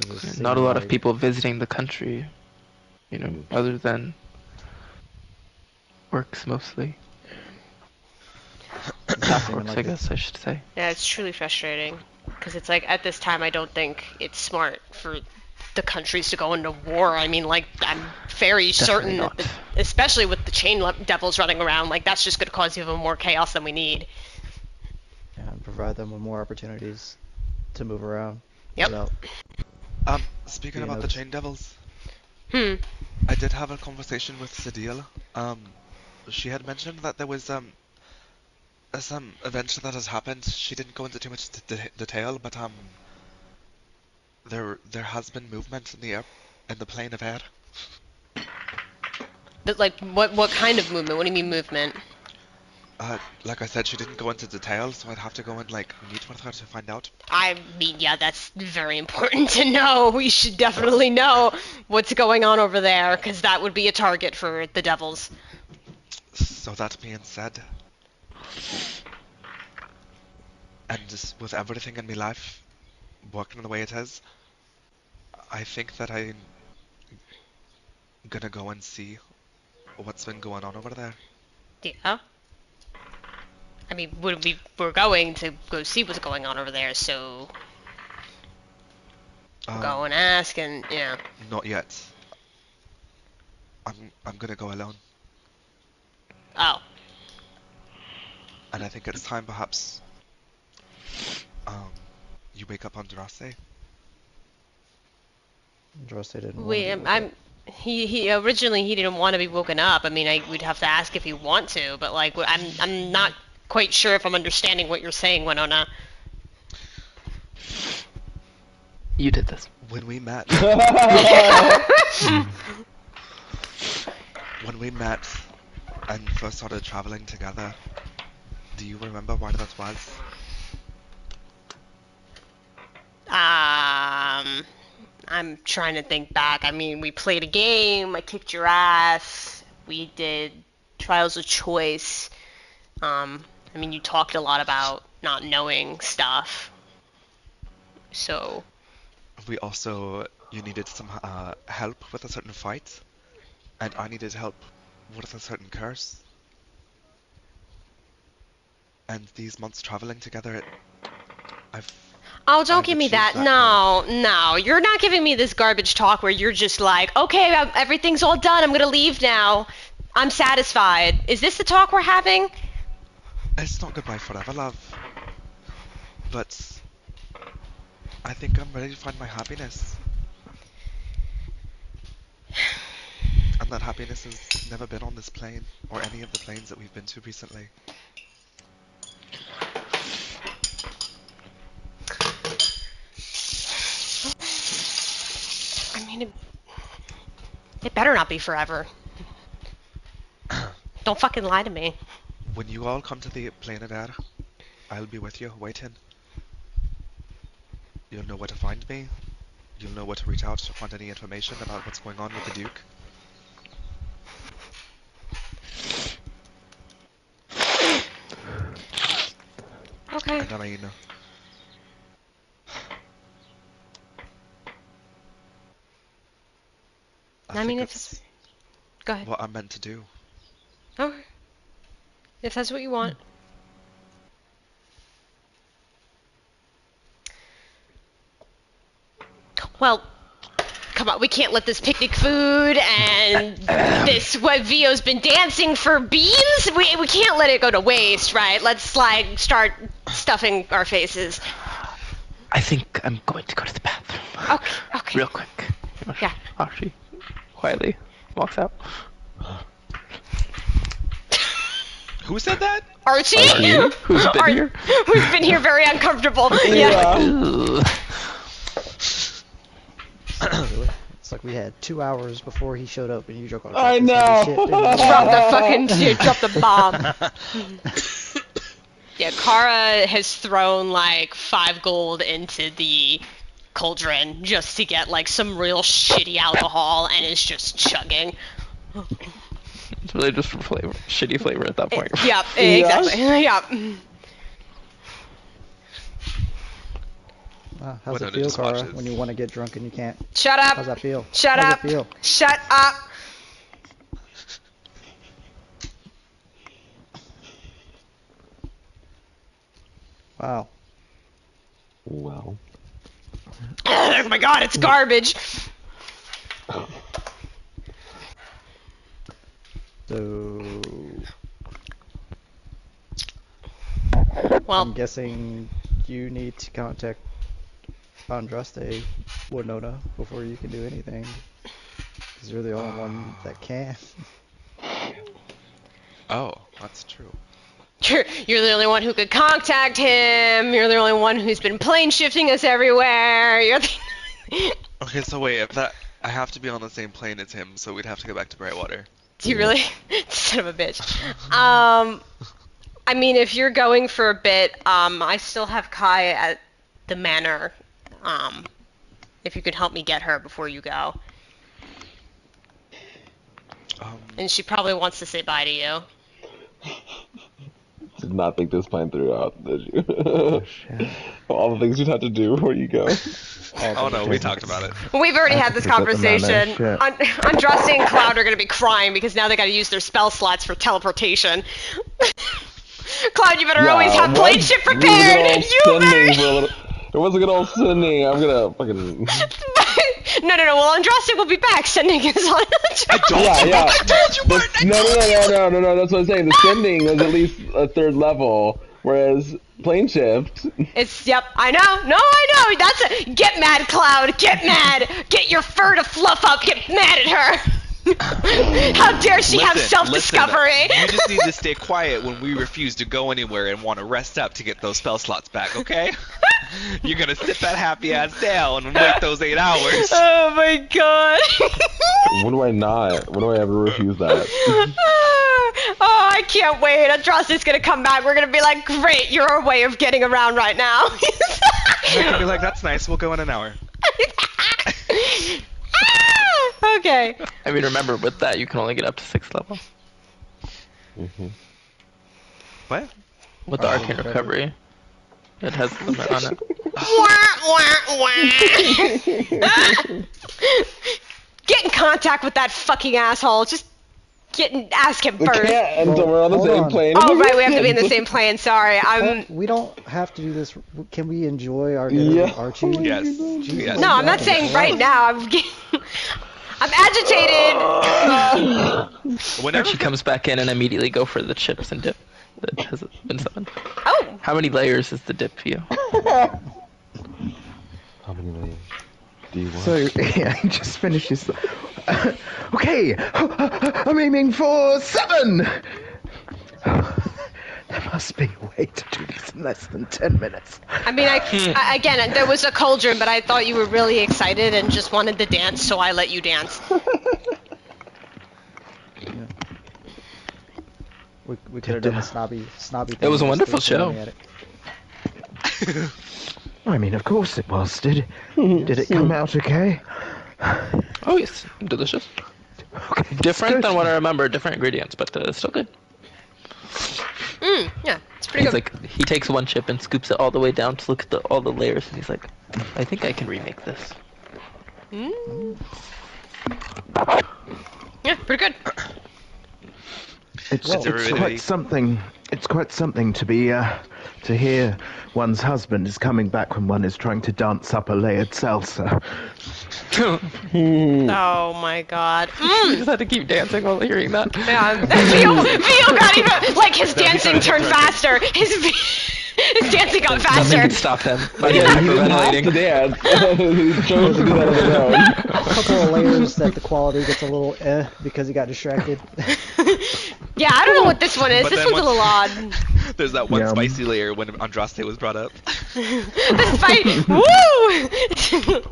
There's Not a lot of like- people visiting the country, other than orcs mostly. Half seeming orcs, like I it. guess I should say. Yeah, it's truly frustrating because it's like at this time I don't think it's smart for the countries to go into war. I mean, like I'm very certain that, not. especially with the chain devils running around, like that's just going to cause even more chaos than we need. and provide them with more opportunities to move around. Yep. Without, Speaking Yeah, about the notice. Chain Devils, Hmm. I did have a conversation with Sadil. She had mentioned that there was some event that has happened. She didn't go into too much detail, but there has been movement in the air, in the plane of air. But like, what kind of movement? What do you mean movement? Like I said, she didn't go into detail, so I'd have to go and like meet with her to find out. I mean, yeah, that's very important to know. We should definitely know what's going on over there, because that would be a target for the devils. So that being said, and just with everything in my life working the way it is, I think that I'm gonna go and see what's been going on over there. Yeah. I mean, we're going to go see what's going on over there, so go and ask, and Not yet. I'm gonna go alone, Oh, and I think it's time perhaps you wake up Andraste. Andraste didn't want wait, to be I'm. He originally he didn't want to be woken up. I mean, we'd have to ask if he want to, but like, I'm not quite sure if I'm understanding what you're saying, Winona. You did this. When we met, when we met and first started traveling together, do you remember why that was? I'm trying to think back. I mean, we played a game. I kicked your ass. We did trials of choice. I mean, you talked a lot about not knowing stuff. So, You needed some help with a certain fight, and I needed help with a certain curse. And these months traveling together, oh, don't I've give me achieved that. that No, you're not giving me this garbage talk where you're just like, okay, everything's all done. I'm gonna leave now. I'm satisfied. Is this the talk we're having? It's not goodbye forever, love. But I think I'm ready to find my happiness. And that happiness has never been on this plane, or any of the planes that we've been to recently. I mean, it better not be forever. Don't fucking lie to me. When you all come to the planet Air, I'll be with you, waiting. You'll know where to find me. You'll know where to reach out to find any information about what's going on with the Duke. Okay. And I mean... I mean, think if it's... Go ahead. what I'm meant to do. Okay. If that's what you want. Well, come on, we can't let this picnic food and this, what Vio's been dancing for beans? We can't let it go to waste, right? Let's, like, start stuffing our faces. I think I'm going to go to the bathroom. Okay. Real quick. Yeah. She quietly walks out. Who said that? Archie? Who's been here? Who's been here very uncomfortable. Yeah. Ugh. Really? It's like we had 2 hours before he showed up, and you joke on I know. Drop the bomb. Yeah, Kara has thrown like 5 gold into the cauldron just to get like some real shitty alcohol and is just chugging. It's really just flavor, shitty flavor at that point. Yep, exactly. Yep. How's Well, it no, feel, just Kara, watches. when you want to get drunk and you can't? Shut up. How's that feel? Shut How's up. it feel? Shut up. Wow. Well. Oh my god, it's garbage. So, Well, I'm guessing you need to contact Andraste, Winona, before you can do anything. Because you're the only one that can. Oh, that's true. you're the only one who could contact him. You're the only one who's been plane shifting us everywhere. You're the... Okay, so wait, if that... I have to be on the same plane as him, so we'd have to go back to Brightwater. Do you really? Son of a bitch. I mean, if you're going for a bit, I still have Kai at the manor. If you could help me get her before you go. And she probably wants to say bye to you. Did not think this plan through out, did you? All the things you'd have to do before you go. Oh no, we talked about it. We've already had this pick up the manor, conversation. shit. Andraste and Cloud are going to be crying because now they got to use their spell slots for teleportation. Cloud, you better always have plane shit prepared. You better. It wasn't good old sending. I'm gonna fucking. No. Well, Andraste will be back. Sending is on. I told you weren't. No. That's what I'm saying. The sending was at least a 3rd level, whereas plane shift. Yep. I know. No, I know. That's a get mad, Cloud. Get mad. Get your fur to fluff up. Get mad at her. How dare she have self-discovery? You just need to stay quiet when we refuse to go anywhere and want to rest up to get those spell slots back, okay? You're gonna sit that happy ass down and wait those 8 hours. Oh my god. When do I not? When do I ever refuse that? Oh, I can't wait. Andraste's gonna come back. We're gonna be like, great, you're our way of getting around right now. They're gonna be like, that's nice, we'll go in an hour. Okay. I mean, remember, with that, you can only get up to 6th level. What? With the Arcane Recovery. It has a limit on it. Get in contact with that fucking asshole. Just ask him We first. can't until we're on the Hold same on. plane. Oh, right, we have to be in the same plane. Sorry. We don't have to do this. Can we enjoy our Yeah. dinner with Archie? Yes. Jesus. Yes. No, I'm not saying right now. I'm agitated. Whenever She comes back in and immediately go for the chips and dip that has been summoned. Oh. How many layers is the dip for you? How many layers do you want? So, yeah, he just finishes. Okay, I'm aiming for 7! There must be a way to do this in less than 10 minutes. I mean, again, there was a cauldron, but I thought you were really excited and just wanted to dance, so I let you dance. Yeah. We could have done a snobby thing. It was a just wonderful staring show. at it. I mean, of course it was. Did it come out okay? Oh yes, delicious. Okay, Different good. than what I remember. Different ingredients, but still good. Yeah, it's pretty He's good. like, he takes one chip and scoops it all the way down to look at all the layers, and he's like, I think I can remake this. Yeah, pretty good. It's everybody- quite something. It's quite something to be to hear one's husband is coming back when one is trying to dance up a layered salsa. Oh my god. You just had to keep dancing while hearing that. Yeah, Vio got even, like, his dancing turned faster. His dancing got Nothing faster. can stop him. By Yeah, he didn't have hyperventilating. to dance. He chose to do that on his own. A couple of layers that the quality gets a little because he got distracted. Yeah, I don't know what this one is. But This then one's a little odd. There's that one Yeah. spicy layer when Andraste was brought up. This fight, woo!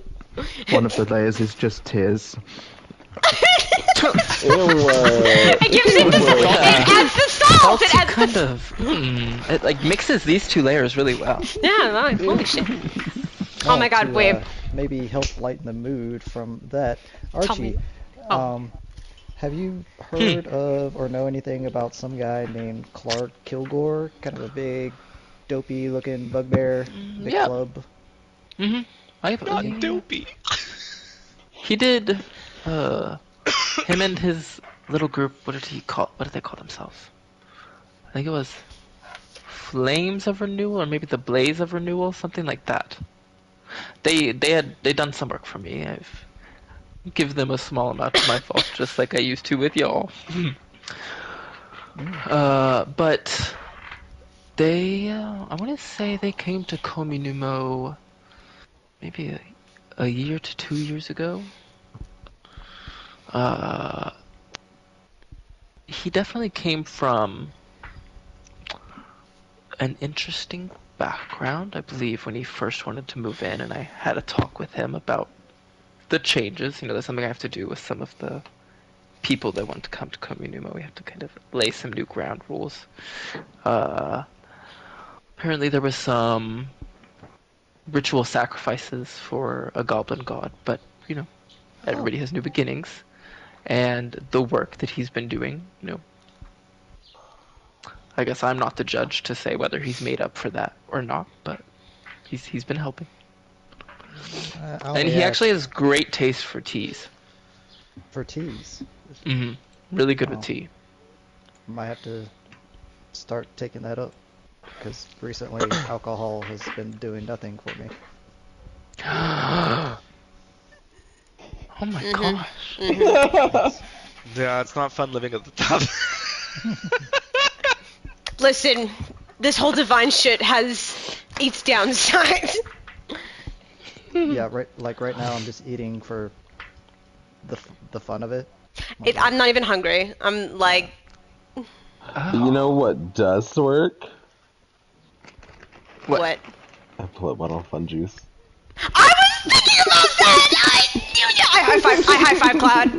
One of the layers is just tears. It gives it it adds the salt. It adds kind the of, it like mixes these two layers really well. yeah. Like, holy shit. Oh my god, to, wait. maybe help lighten the mood from that. Tell Archie, me. Oh. have you heard of or know anything about some guy named Clark Kilgore? Kind of a big, dopey-looking bugbear, big Yeah. club. Mm-hmm. Not dopey. He did, him and his little group, what did they call themselves? I think it was Flames of Renewal, or maybe the Blaze of Renewal, something like that. They done some work for me. I've given them a small amount of my fault, just like I used to with y'all. But they, I want to say they came to Kominumo maybe a year to 2 years ago. He definitely came from an interesting background, I believe, when he first wanted to move in, and I had a talk with him about the changes. You know, there's something I have to do with some of the people that want to come to Kominumo. We have to kind of lay some new ground rules. Apparently there was some ritual sacrifices for a goblin god, but, you know, everybody has new beginnings. And the work that he's been doing, you know, I guess I'm not the judge to say whether he's made up for that or not, but he's been helping. And he actually has great taste for teas. For teas. Mm-hmm. Really good with Oh. tea. Might have to start taking that up because recently alcohol has been doing nothing for me. Oh my gosh. Yeah, it's not fun living at the top. Listen, this whole divine shit has its downsides. Yeah, right now I'm just eating for the fun of it. I'm not even hungry. I'm like, You know what does work? what? I pull up bottle of fun juice. I was thinking about that! I high five Cloud. I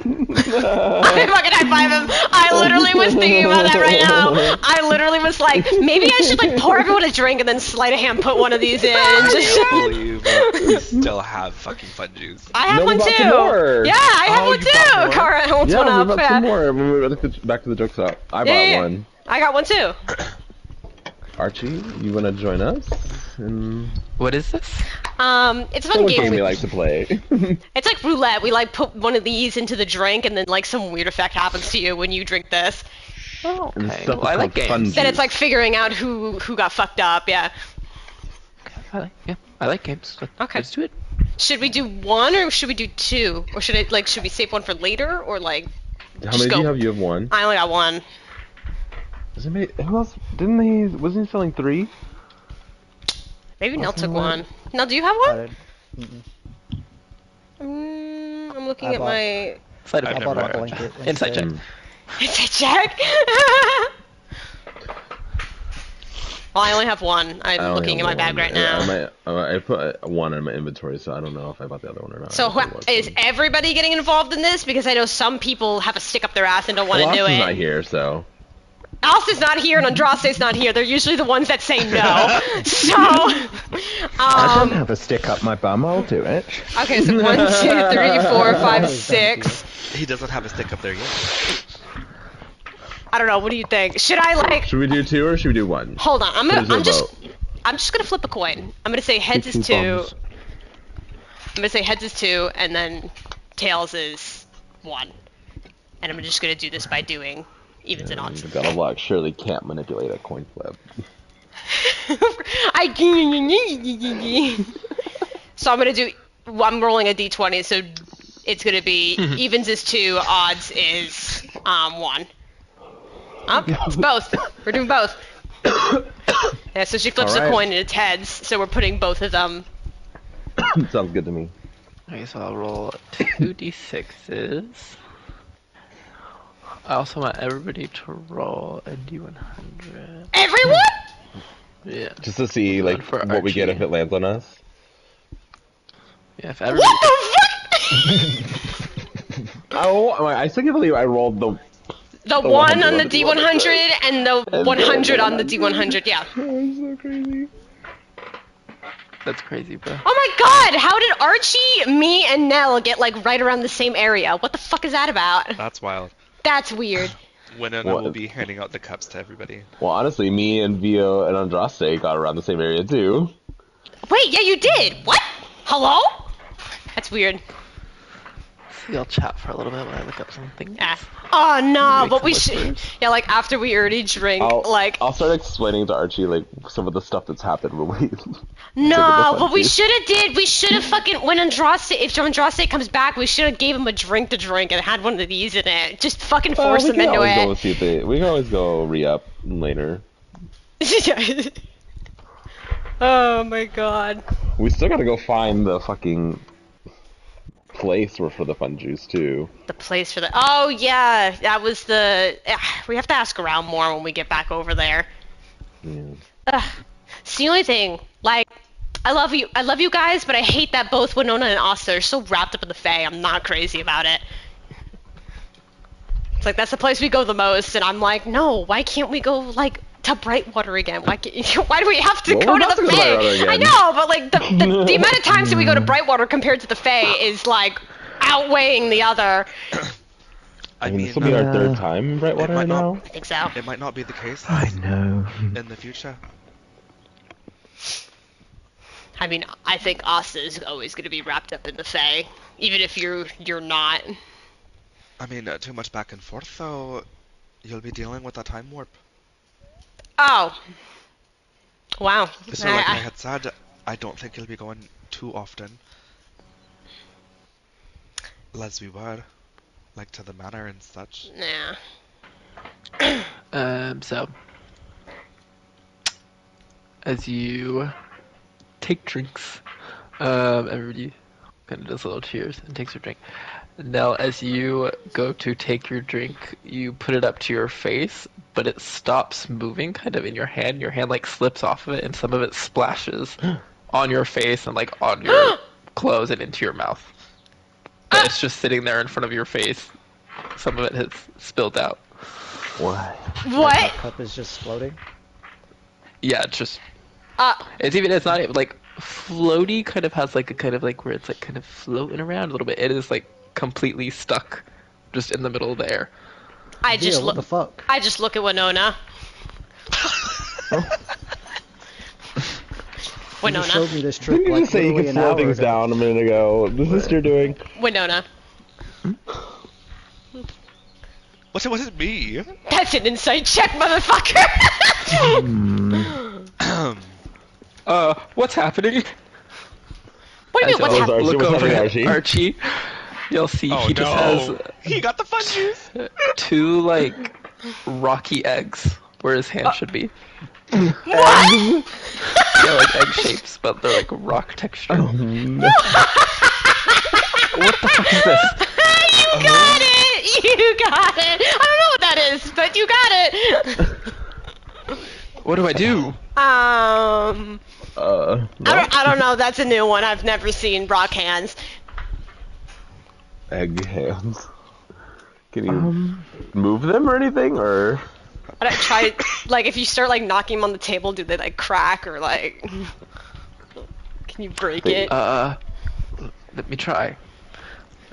fucking high five him. I literally was thinking about that right now. I literally was like, maybe I should like pour everyone a drink and then sleight of hand put one of these in. And I just... can't believe we still have fucking fun juice. I have No, we one bought too. some more. Yeah, I have Oh, one you bought too. more? Cara holds one Yeah, up. we bought Yeah. some more. When we went back to the joke shop, I bought one. I got one too. Archie, you want to join us? And What is this? It's a fun what game. game we like to play? It's like roulette. We like put one of these into the drink, and then like some weird effect happens to you when you drink this. Oh, And okay. stuff Well, I is like called fun games. Then it's like figuring out who got fucked up. Yeah. I like games. Okay. Let's do it. Should we do one or should we do two? Or should we save one for later or like? How just many do you go. have? You have one. I only got one. Does anybody, who else? Didn't he? Wasn't he selling 3? Maybe Nell took Wasn't one. Nell, do you have I one? did. I'm looking I at bought- my Sleight of I've I hand. never bought a watched blanket Inside check. It's a check. Well, I only have one. I'm only looking in have my bag one. right now. I put one in my inventory, so I don't know if I bought the other one or not. So I think it was is one. everybody getting involved in this? Because I know some people have a stick up their ass and don't want to Well, do Austin's it. not here, so. Alistair's not here and Andraste's not here. They're usually the ones that say no. So, I don't have a stick up my bum. I'll do it. okay, so 1, 2, 3, 4, 5, 6. He doesn't have a stick up there yet. I don't know. What do you think? Should I like? Should we do 2 or should we do 1? Hold on. What is your vote? I'm just gonna flip a coin. I'm gonna say heads is 2. Bums. I'm gonna say heads is 2, and then tails is 1. And I'm just gonna do this by doing evens and odds. The God of Luck surely can't manipulate a coin flip. So I'm gonna do. I'm rolling a d20, so it's gonna be evens is 2, odds is 1. It's both. We're doing both. Yeah, so she flips All right. a coin and it's heads, so we're putting both of them. Sounds good to me. Okay, so I'll roll 2d6s. I also want everybody to roll a d100. Everyone? Yeah. Just to see like For what we get Archie. if it lands on us. Yeah, if everybody. What the fuck? Oh, I still can't believe I rolled the. The The 1 on the 100, d100 and the 100 on the d100, yeah. That's so crazy. That's crazy, bro. Oh my god, how did Archie, me, and Nell get like right around the same area? What the fuck is that about? That's wild. That's weird. Winona What? will be handing out the cups to everybody. Well, honestly, me and Vio and Andraste got around the same area too. Wait, yeah, you did. What? Hello? That's weird. See, I'll chat for a little bit while I look up something. Ah. Oh no, Make but some we should. whispers. Yeah, like after we already drink, like. I'll start explaining to Archie like some of the stuff that's happened when we. No, fun what we too. should have did, we should have fucking, when Andraste, if Andraste comes back, we should have gave him a drink to drink and had one of these in it. Just fucking force him into it. See if we can always go re-up later. Oh my god. We still gotta go find the fucking place for the fun juice too. The place for the, oh yeah, that was the, we have to ask around more when we get back over there. Yeah. Ugh. It's the only thing, like, I love you guys, but I hate that both Winona and Asta are so wrapped up in the Fae. I'm not crazy about it. It's like, that's the place we go the most, and I'm like, no, why can't we go, like, to Brightwater again? Why do we have to Well, go we're to about the to go to Fae? Brightwater again. I know, but, like, the amount of times that we go to Brightwater compared to the Fae is, like, outweighing the other. I mean, this will be our third time in Brightwater might not- now. I think so. It might not be the case I know. in the future. I mean, I think Asta is always going to be wrapped up in the Fae, even if you're not. I mean, too much back and forth, though. You'll be dealing with a time warp. Oh. Wow. So, like I had said, I don't think you'll be going too often. As we were. Like, to the manor and such. Nah. So as you take drinks, everybody kind of does a little cheers and takes their drink. Now, as you go to take your drink, you put it up to your face, but it stops moving kind of in your hand. Your hand like slips off of it, and some of it splashes on your face and like on your clothes and into your mouth. But it's just sitting there in front of your face. Some of it has spilled out. What? What? That cup is just floating. Yeah, it's just Uh, it's not even like floaty, kind of has like a kind of like where it's like kind of floating around a little bit. It is like completely stuck just in the middle of the air. I Yeah, just what look. the fuck? I just look at Winona. You Winona. showed me this trick Didn't you like just say you literally can an slow hour things ago. down a minute ago? Is this what you're doing? Winona. What was it me? That's an insight check, motherfucker. What's happening? What do you As mean? What's I happening? Archie, look what's over happening, at Archie? Archie. You'll see Oh he just no! has He got the fun juice! 2 like rocky eggs where his hand should be. Eggs. They're like egg shapes, but they're like rock texture. Oh, no. What the fuck is this? You got it! You got it! I don't know what that is, but you got it! What do I do? I don't know. That's a new one. I've never seen rock hands. Egg hands. Can you move them or anything, or? I try, like, if you start, like, knocking them on the table, do they, like, crack, or, like, can you break it? Let me try.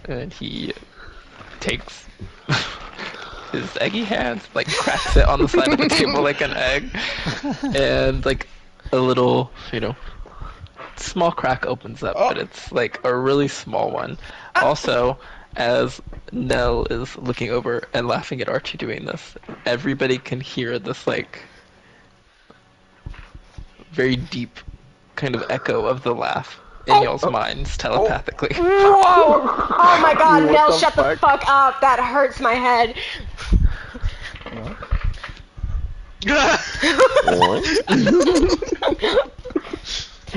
And he takes his eggy hands, like, cracks it on the side of the table like an egg, and, like, a little, small crack opens up, but it's, like, a really small one. Also, as Nell is looking over and laughing at Archie doing this, everybody can hear this, like, very deep kind of echo of the laugh in y'all's minds telepathically. Whoa! Oh my god, What Nell, the shut the fuck up. That hurts my head.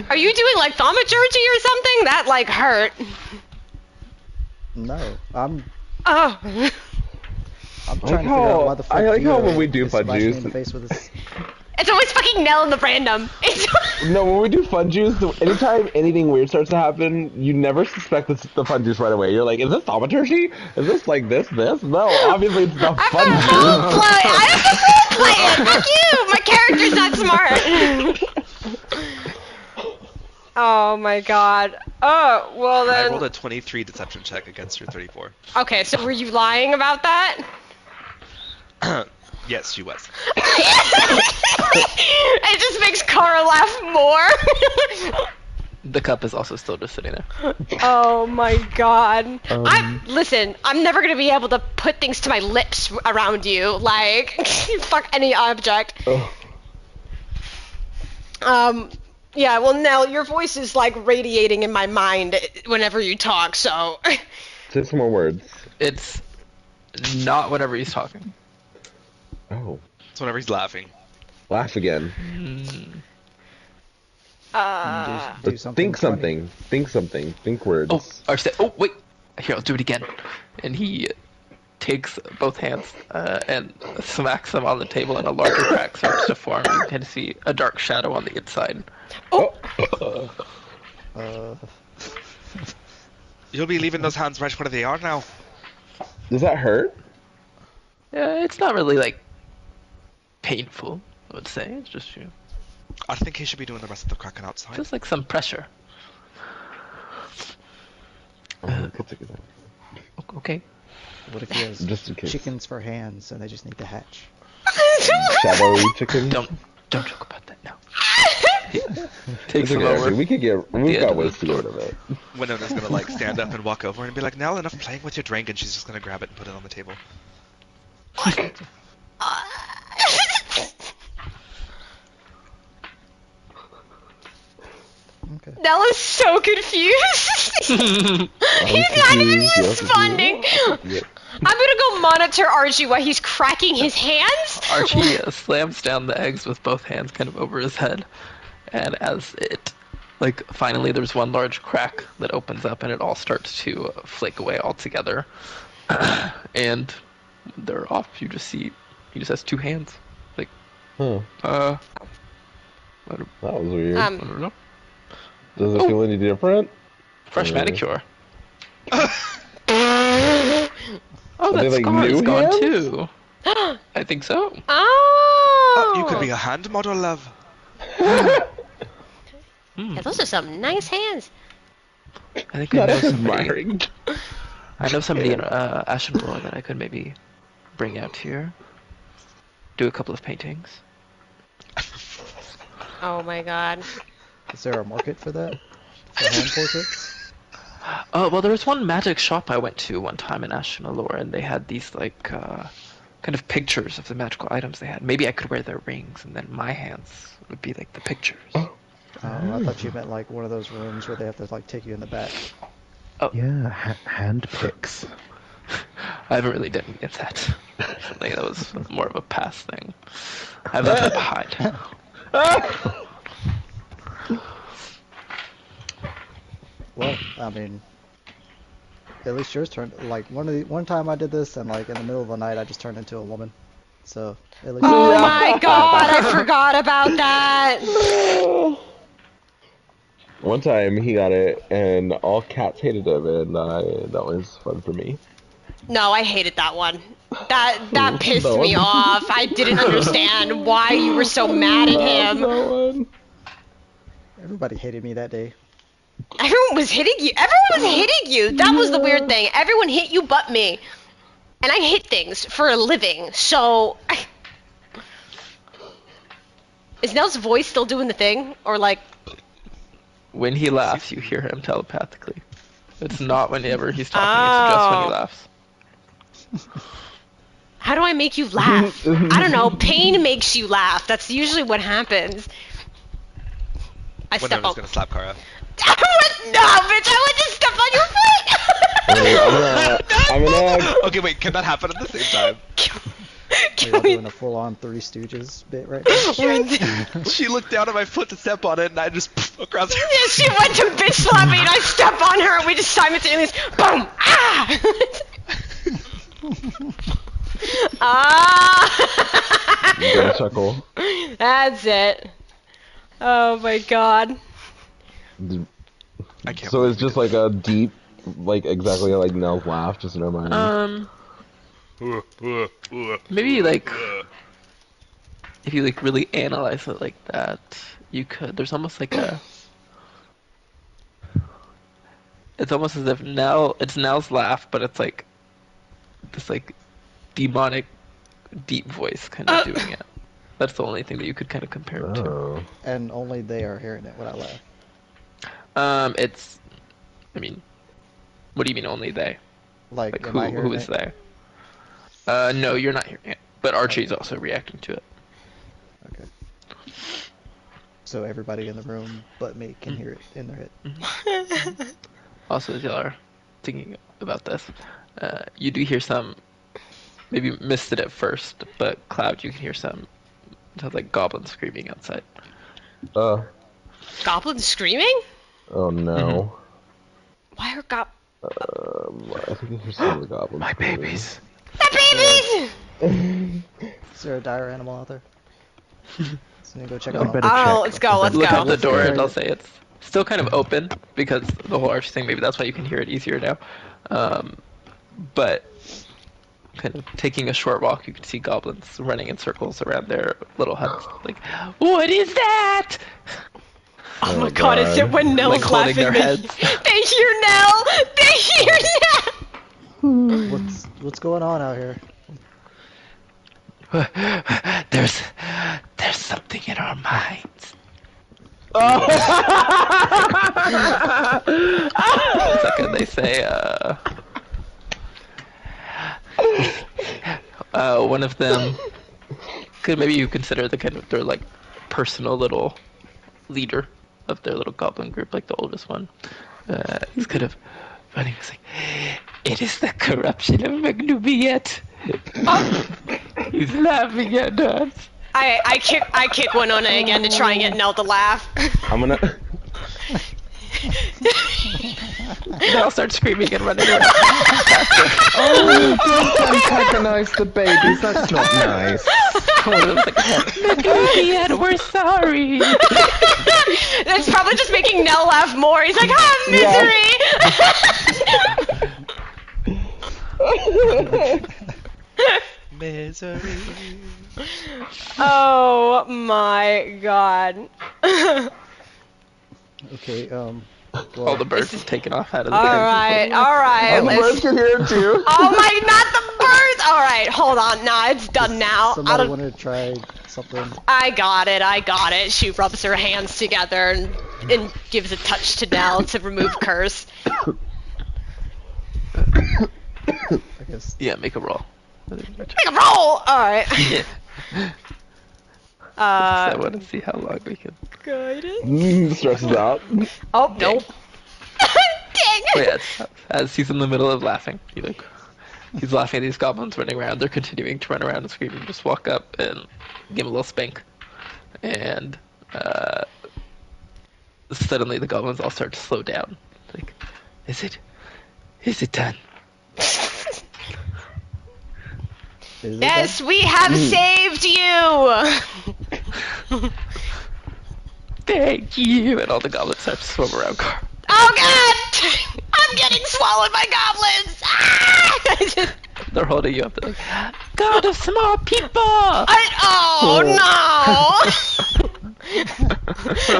Are you doing, like, thaumaturgy or something? That, like, hurt. No, I'm Oh. trying to figure out why the fuck I like how Vito when we do is fun smashing me juice- in the face with his... It's always fucking Nell in the random. It's No, when we do fun juice, anytime anything weird starts to happen, you never suspect it's the fun juice right away. You're like, is this thaumaturgy? Is this like this? No, obviously it's the I'm fun not juice. roleplay. I'm just roleplaying. Fuck you. My character's not smart. Oh my god. Oh, well I then. rolled a 23 deception check against your 34. Okay, so were you lying about that? Yes, she was. It just makes Kara laugh more. The cup is also still just sitting there. Oh my god. Listen, I'm never gonna be able to put things to my lips around you. Like, fuck any object. Yeah, well, Nell, your voice is, like, radiating in my mind whenever you talk, so... Say some more words. It's not whenever he's talking. Oh, It's whenever he's laughing. laugh again. do something Think funny. something. Think something. Think words. Oh, wait. Here, I'll do it again. And he takes both hands and smacks them on the table, and a larger crack starts to form. You can see a dark shadow on the inside. You'll be leaving those hands right where they are now. Does that hurt? Yeah, it's not really, like, painful, I would say. It's just, I think he should be doing the rest of the cracking outside. just like some pressure. Okay. What if he has Just in case. chickens for hands and they just need to hatch? Shadowy chicken. Don't joke about that now. Takes It's him okay, over. Archie. We've end got of ways the to get rid of it. Winona's gonna, like, stand up and walk over and be like, Nell, enough playing with your drink, and she's just gonna grab it and put it on the table. Okay. Nell is so confused. He's not even responding. I'm gonna go monitor Archie while he's cracking his hands. Archie slams down the eggs with both hands kind of over his head, and as it, like, finally there's one large crack that opens up and it all starts to flake away altogether. And they're off. You just see, he just has two hands. Like, Huh. I That was weird. don't know. Does it feel any different? Fresh manicure. Oh, Are they, that like, scar is new gone hands? too. I think so. Oh. You could be a hand model, love. Yeah, those are some nice hands. I think I Not know as somebody. admiring. I know somebody in Ashenborough that I could maybe bring out here. Do a couple of paintings. Oh my god. Is there a market for that? For hand portraits? Oh, well, there was one magic shop I went to one time in Ashenborough, and they had these, like, kind of pictures of the magical items they had. Maybe I could wear their rings, and then my hands would be, like, the pictures. Oh, I thought you meant like one of those rooms where they have to like take you in the back. Yeah, hand picks. I haven't really done any of that recently. That was more of a past thing. I've left that behind. Well, I mean, at least yours turned like one time I did this, and like in the middle of the night I just turned into a woman. So at least. Oh my god, I forgot about that. One time he got it, and all cats hated him, and that was fun for me. No, I hated that one. That pissed No. me off. I didn't understand why you were so mad at him. That one. Everybody hated me that day. Everyone was hitting you. Everyone was hitting you. That was the weird thing. Everyone hit you but me. And I hit things for a living, so... Is Nell's voice still doing the thing? Or like... When he laughs, you hear him telepathically. It's not whenever he's talking, it's just when he laughs. How do I make you laugh? I don't know. Pain makes you laugh. That's usually what happens. I When step I was on... gonna slap Kara. No, bitch! I want to step on your foot! I'm gonna. Okay, wait, can that happen at the same time? Are you doing a full-on Three Stooges bit right now? She looked down at my foot to step on it, and I just across her. Yeah, she went to bitch slap me, and I step on her, and we just simultaneously, boom, ah! Ah! You gotta chuckle. That's it. Oh my god. I can't. So it's just like a deep, like exactly like Nell's laugh, just in our mind. Maybe like if you like really analyze it like that, you could. There's almost like a. It's almost as if it's Nell's laugh, but it's like this like demonic, deep voice kind of doing it. That's the only thing that you could kind of compare it to. Oh. And only they are hearing it when I laugh. It's. I mean, what do you mean only they? Like, Like am I hearing who is it? they? No, you're not hearing it. But Archie's also reacting to it. Okay. So everybody in the room but me can hear it in their head. Also, as y'all are thinking about this, you do hear some. Maybe missed it at first, but Cloud, you can hear some. Sounds like goblins screaming outside. Goblins screaming? Oh no. Why are I think there's some of the goblins. My babies. the babies? Is there a dire animal out there? So we go check on better them. Oh, check. let's go, let's Look go. out the door Let's and go. I'll say it's still kind of open because the whole arch thing, maybe that's why you can hear it easier now. But kind of taking a short walk, you can see goblins running in circles around their little huts. Like, what is that? Oh my god, is it when Nell's Like holding laughing? their heads. They hear Nell! They hear Nell! What's going on out here? There's something in our minds. Second, they say, one of them could maybe you consider the kind of their like personal little leader of their little goblin group, like the oldest one. He's kind of running. He's like, "It is the corruption of Magnubiet." He's laughing at us. I kick Winona again to try and get Nell to laugh. I'm gonna. They all start screaming and running around. Oh, don't antagonize the babies. That's not nice. One of them's like, Magnubiet, we're sorry. That's probably just making Nell laugh more. He's like, misery! Misery. Oh my god. Okay, well, All the birds have taken off out of the Alright. The birds can hear it too. Oh my, not the birds! Alright, hold on. Nah, it's done now. somebody want to try something? I got it. She rubs her hands together and gives a touch to Nell to remove curse. I guess. Yeah, make a roll. Make a roll! Alright. I want to see how long we can. Stresses out. Oh, nope. Dang! Wait, as he's in the middle of laughing, he's laughing at these goblins running around. They're continuing to run around and scream. You just walk up and give him a little spank. and suddenly the goblins all start to slow down. Like, is it done? Is it Yes, done? we have saved you! Thank you! And all the goblins start to swarm around Carl. Oh god! I'm getting swallowed by goblins! Ah! They're holding you up. They're like, God of small people! Oh no!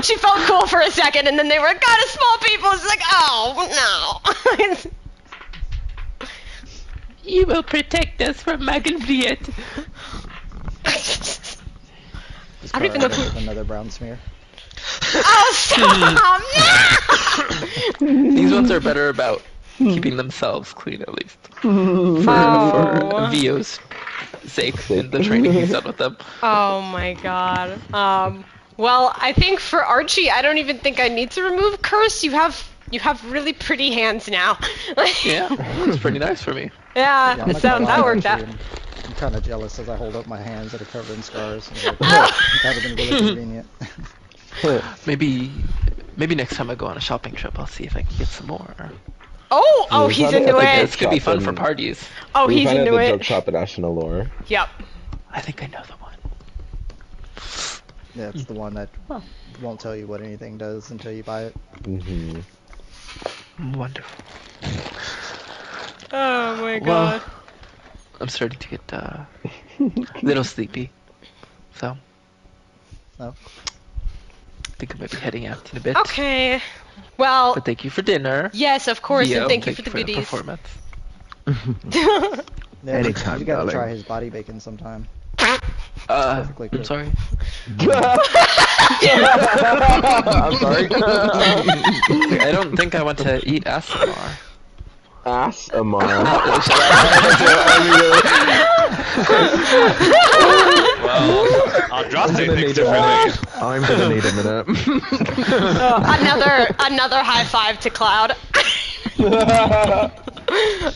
She felt cool for a second, and then they were God of small people. It's like, oh no! You will protect us from Magelbliet. Just I don't even know cover it who- with another brown smear. Oh stop! No! These ones are better about keeping themselves clean, at least. For Vio's sake and the training he's done with them. Oh my god. Well, I think for Archie, I don't even think I need to remove curse. You have really pretty hands now. Yeah, it's pretty nice for me. Yeah, Yeah, I'm not so gonna that lie, worked out. actually, I'm kind of jealous as I hold up my hands that are covered in scars. It's like, that would have been really convenient. Maybe next time I go on a shopping trip, I'll see if I can get some more. Oh, We've he's had it into at the it. This could be fun for Shopping. parties. Oh, We he's found it at into the joke it. shop at Ashnalore. Yep. I think I know the one. Yeah, it's the one that won't tell you what anything does until you buy it. Mm-hmm. Wonderful. Oh my Well, god. I'm starting to get a little sleepy, so No. I think I might be heading out in a bit. Okay. Well, But thank you for dinner. yes, of course, Vio, and thank you for the the goodies. performance. Yeah, Anytime, you gotta darling. try his body bacon sometime. I'm Perfectly good. sorry. I'm sorry. I don't think I want to eat ASMR. Ass Amar. Well, Andraste thinks differently. I'm gonna need a minute. Another high five to Cloud.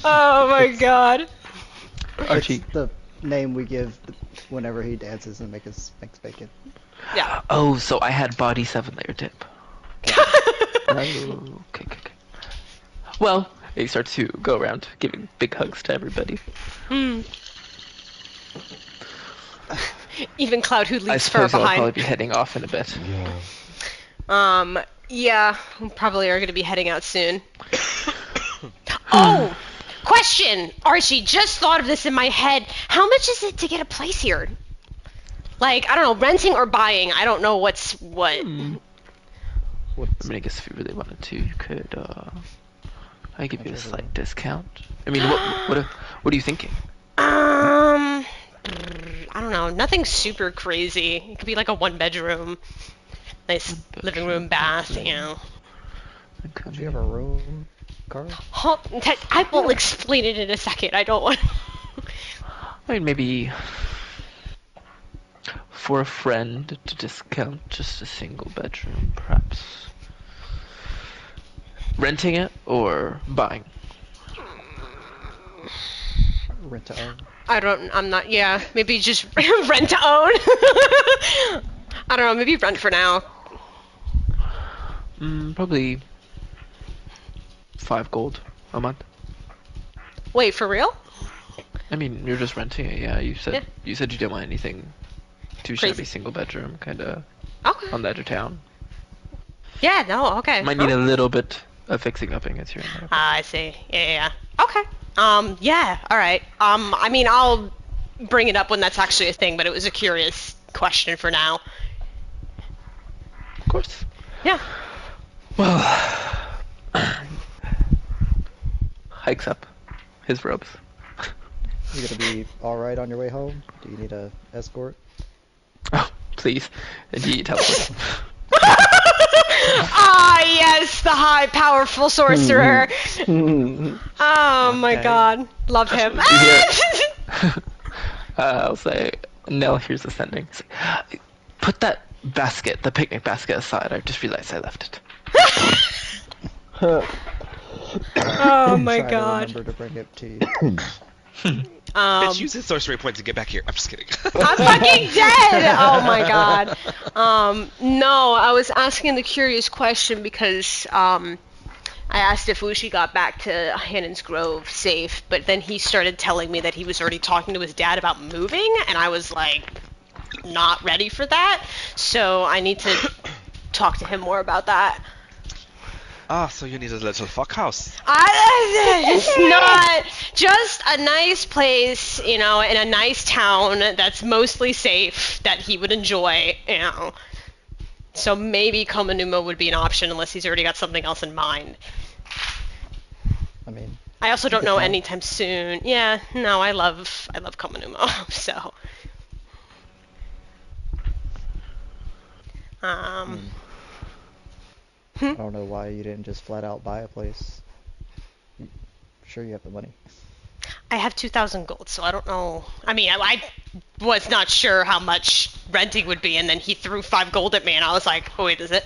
Oh my god. Archie. It's the name we give whenever he dances and makes bacon. Yeah. Oh, so I had body 7-layer dip. Okay. Well, he starts to go around giving big hugs to everybody. Even Cloud, who I leaves fur suppose I'll probably behind. be heading off in a bit. Yeah, we probably are going to be heading out soon. Oh, question, Archie. Just thought of this in my head. How much is it to get a place here? Like, I don't know, renting or buying. I don't know what's what. I mean, I guess if you really wanted to, you could. I give you a slight discount. I mean, what are you thinking? I don't know. Nothing super crazy. It could be like a 1-bedroom, nice living room, bath. You know. Okay. Do you have a room, Carl? I will explain it in a second. I don't want. I mean, maybe for a friend to discount just a single bedroom, perhaps. Renting it or buying? Rent to own. I'm not. Yeah, maybe just rent to own. I don't know. Maybe rent for now. Probably 5 gold a month. Wait, for real? I mean, you're just renting it. Yeah, you Yeah. said you didn't want anything too Crazy. shabby, single bedroom, kind of Okay. on the edge of town. Yeah. No. Okay. Might need a little bit of fixing up against here and there. I see. Yeah. Okay. Yeah. All right. I mean, I'll bring it up when that's actually a thing, but it was a curious question for now. Of course. Yeah. Well, hikes up his robes. You gonna be all right on your way home? Do you need a escort? Oh, please. And he teleports. Ah, yes, the high, powerful sorcerer. Oh my god, love him. I'll say, Nell, here's the sending. Put that basket, the picnic basket, aside. I just realized I left it. Oh my Try to god. remember to bring it to you. Bitch, use his sorcery point to get back here. I'm just kidding. I'm fucking dead! Oh my god. No, I was asking the curious question because, I asked if Wushi got back to Hannon's Grove safe, but then he started telling me that he was already talking to his dad about moving, and I was like, not ready for that. So I need to talk to him more about that. Ah, so you need a little fuck house. It's not just a nice place, in a nice town that's mostly safe that he would enjoy. So maybe Komanuma would be an option unless he's already got something else in mind. I mean, I also don't good know plan. anytime soon. Yeah, no, I love Komanuma, so. I don't know why you didn't just flat out buy a place. Sure, you have the money. I have 2,000 gold, so I don't know. I mean, I was not sure how much renting would be, and then he threw 5 gold at me, and I was like, oh, wait, is it?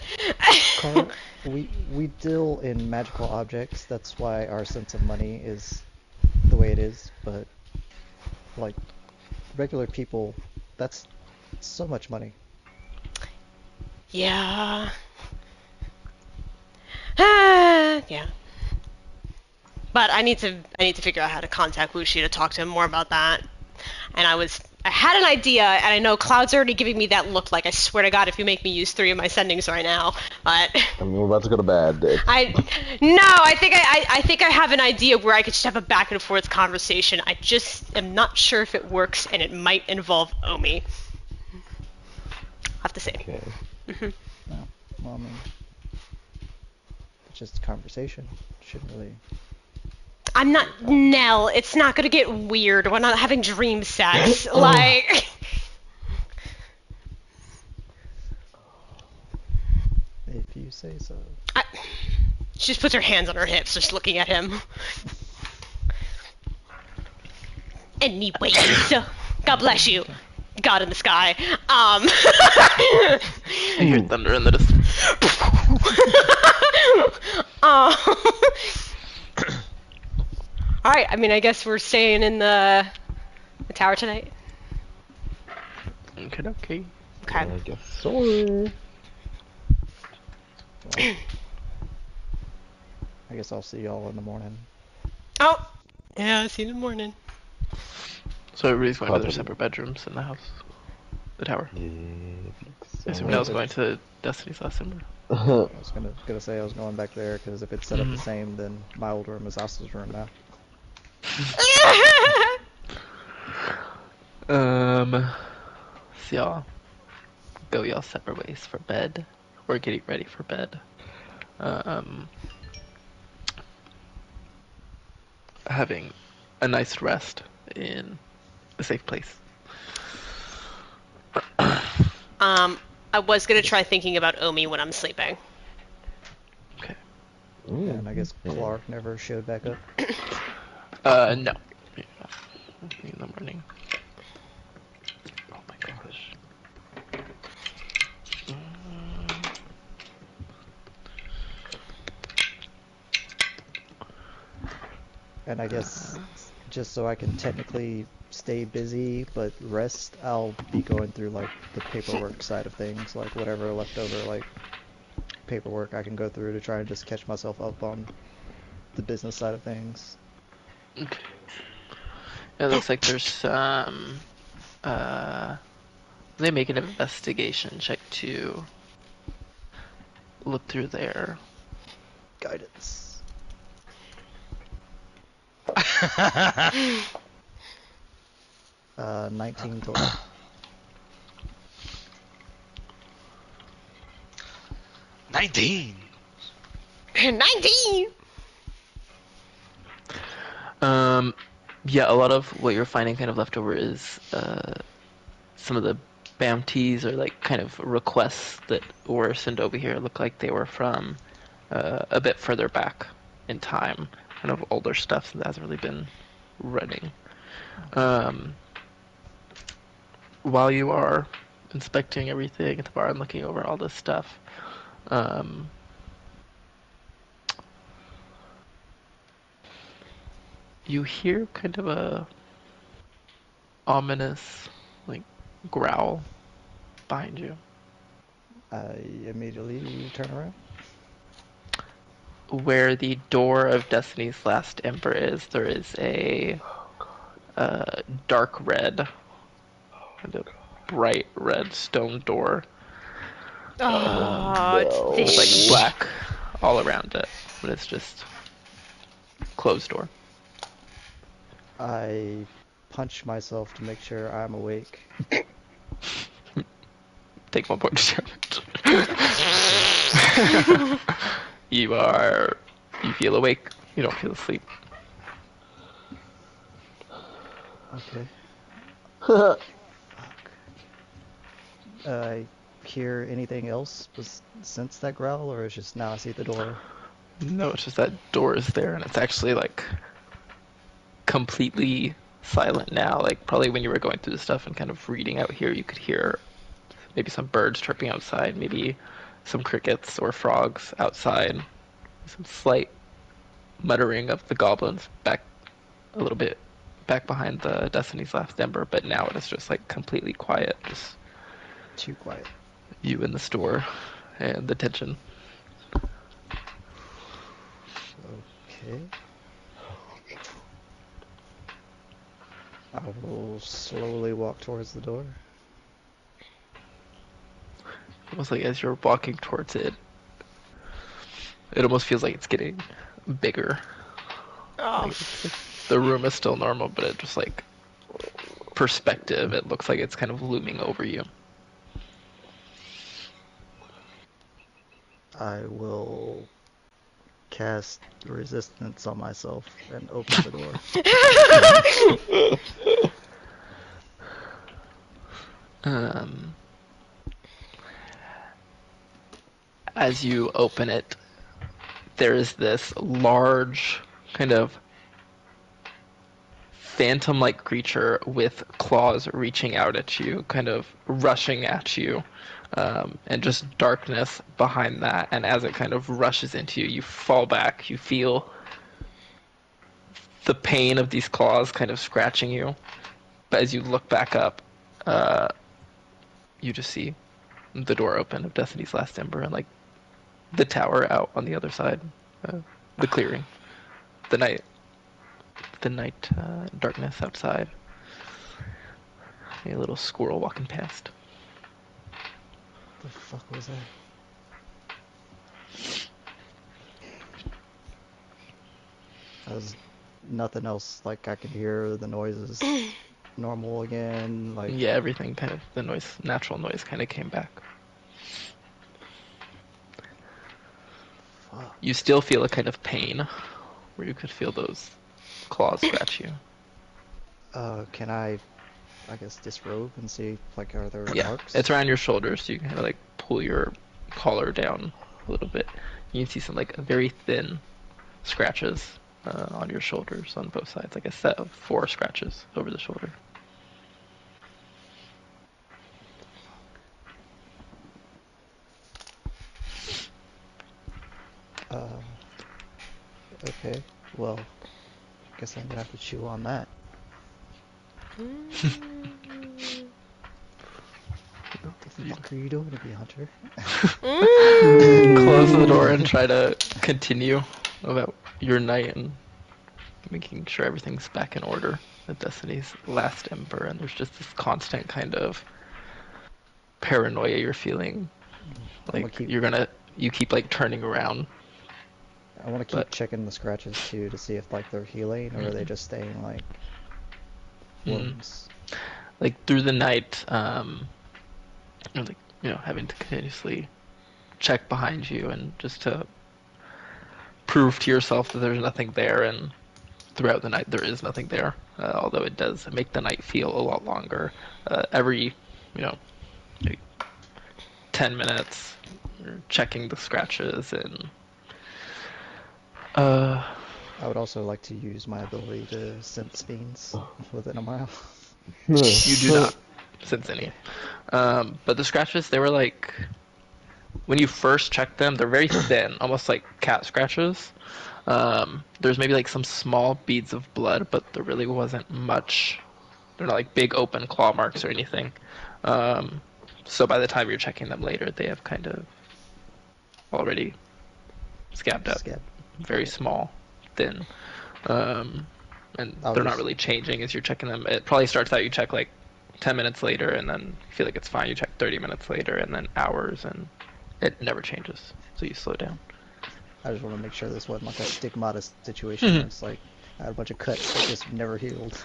Carl, we deal in magical objects. That's why our sense of money is the way it is. But like regular people, that's so much money. Yeah. Yeah. But I need to figure out how to contact Wushi to talk to him more about that. And I had an idea, and I know Cloud's already giving me that look like, I swear to God, if you make me use 3 of my sendings right now. But I mean, we're about to go to bed. I think I have an idea where I could just have a back and forth conversation. I just am not sure if it works, and it might involve Omi. I'll have to say. Okay. No, well, I mean, it's just a conversation. Shouldn't really. I'm not Nell. It's not gonna get weird. We're not having dream sex. Like. If you say so. She just puts her hands on her hips, just looking at him. Anyways, God bless you, God in the sky. I hear thunder in the distance. All right. I mean, I guess we're staying in the tower tonight. Okay. Okay. I guess so. I guess I'll see y'all in the morning. Oh. Yeah. See you in the morning. So everybody's going to their Probably. separate bedrooms in the house, the tower. Yeah, I assume Nell's going to Destiny's last number. I was gonna say I was going back there because if it's set up the same, then my old room is Asa's room now. So y'all go y'all separate ways for bed. We're getting ready for bed. Having a nice rest in a safe place. I was gonna try thinking about Omi when I'm sleeping. Okay. And I guess Clark never showed back up. No. Yeah. In the morning. Oh my gosh. And I guess just so I can technically stay busy but rest, I'll be going through like the paperwork side of things, like whatever leftover like paperwork I can go through to try and just catch myself up on the business side of things. Okay. It looks like there's some. They make an investigation check to look through their. Guidance. 19 total. 19. 19. Yeah, a lot of what you're finding kind of left over is some of the bounties or like kind of requests that were sent over here look like they were from a bit further back in time, kind of older stuff that hasn't really been running. While you are inspecting everything at the bar and looking over all this stuff, you hear kind of a ominous, like, growl behind you. I immediately turn around. Where the door of Destiny's Last Ember is, there is a dark red, kind of bright red stone door. Oh, it's no. It's like this. black all around it, but it's just closed door. I punch myself to make sure I'm awake. Take 1 point to damage. You feel awake. You don't feel asleep. Okay. I hear anything else since that growl, or is just now I see the door? No, it's just that door is there, and it's actually like completely silent now. Like probably when you were going through the stuff and kind of reading out here, you could hear maybe some birds chirping outside, maybe some crickets or frogs outside, some slight muttering of the goblins back a little bit back behind the Destiny's Last Ember, but now it is just like completely quiet, just Too quiet. you in the store and the tension. Okay. I will slowly walk towards the door. Almost like as you're walking towards it, it almost feels like it's getting bigger. Oh, Like the room is still normal, but it just like perspective, it looks like it's kind of looming over you. I will cast resistance on myself and open the door. As you open it, there is this large kind of phantom-like creature with claws reaching out at you, kind of rushing at you, and just darkness behind that. And as it kind of rushes into you, you fall back. You feel the pain of these claws kind of scratching you. But as you look back up, you just see the door open of Destiny's Last Ember and like the tower out on the other side, the clearing, the night darkness outside. A little squirrel walking past. The fuck was that? There's nothing else. Like I can hear the noises normal again. Like Yeah, everything kind of, the noise, natural noise kind of came back. fuck. You still feel a kind of pain where you could feel those claws scratch you. Can I guess disrobe and see like are there Yeah, marks? it's around your shoulders, so you can kind of like pull your collar down a little bit. You can see some like very thin scratches on your shoulders on both sides, like a set of 4 scratches over the shoulder. Okay. Well, guess I'm gonna have to chew on that. What the fuck are you doing to me, Hunter? Close the door and try to continue about your night and making sure everything's back in order at Destiny's Last Ember, and there's just this constant kind of paranoia you're feeling. I'm Like gonna keep- you keep like turning around. I want to keep But- checking the scratches too to see if like they're healing or are they just staying like wounds. Like through the night, you're like, having to continuously check behind you and just to prove to yourself that there's nothing there, and throughout the night there is nothing there, although it does make the night feel a lot longer. Every maybe 10 minutes you're checking the scratches, and I would also like to use my ability to sense fiends within a mile. you do not sense any. But the scratches, they were like, when you first check them, they're very thin, almost like cat scratches. There's maybe like some small beads of blood, but there really wasn't much they're not like big open claw marks or anything. So by the time you're checking them later, they have kind of already scabbed up. Very small, thin. And they're not really changing as you're checking them. It probably starts out you check like 10 minutes later, and then you feel like it's fine. You check 30 minutes later, and then hours, and it never changes. So you slow down. I just want to make sure this wasn't like a stigmata situation. Where it's like I had a bunch of cuts that just never healed.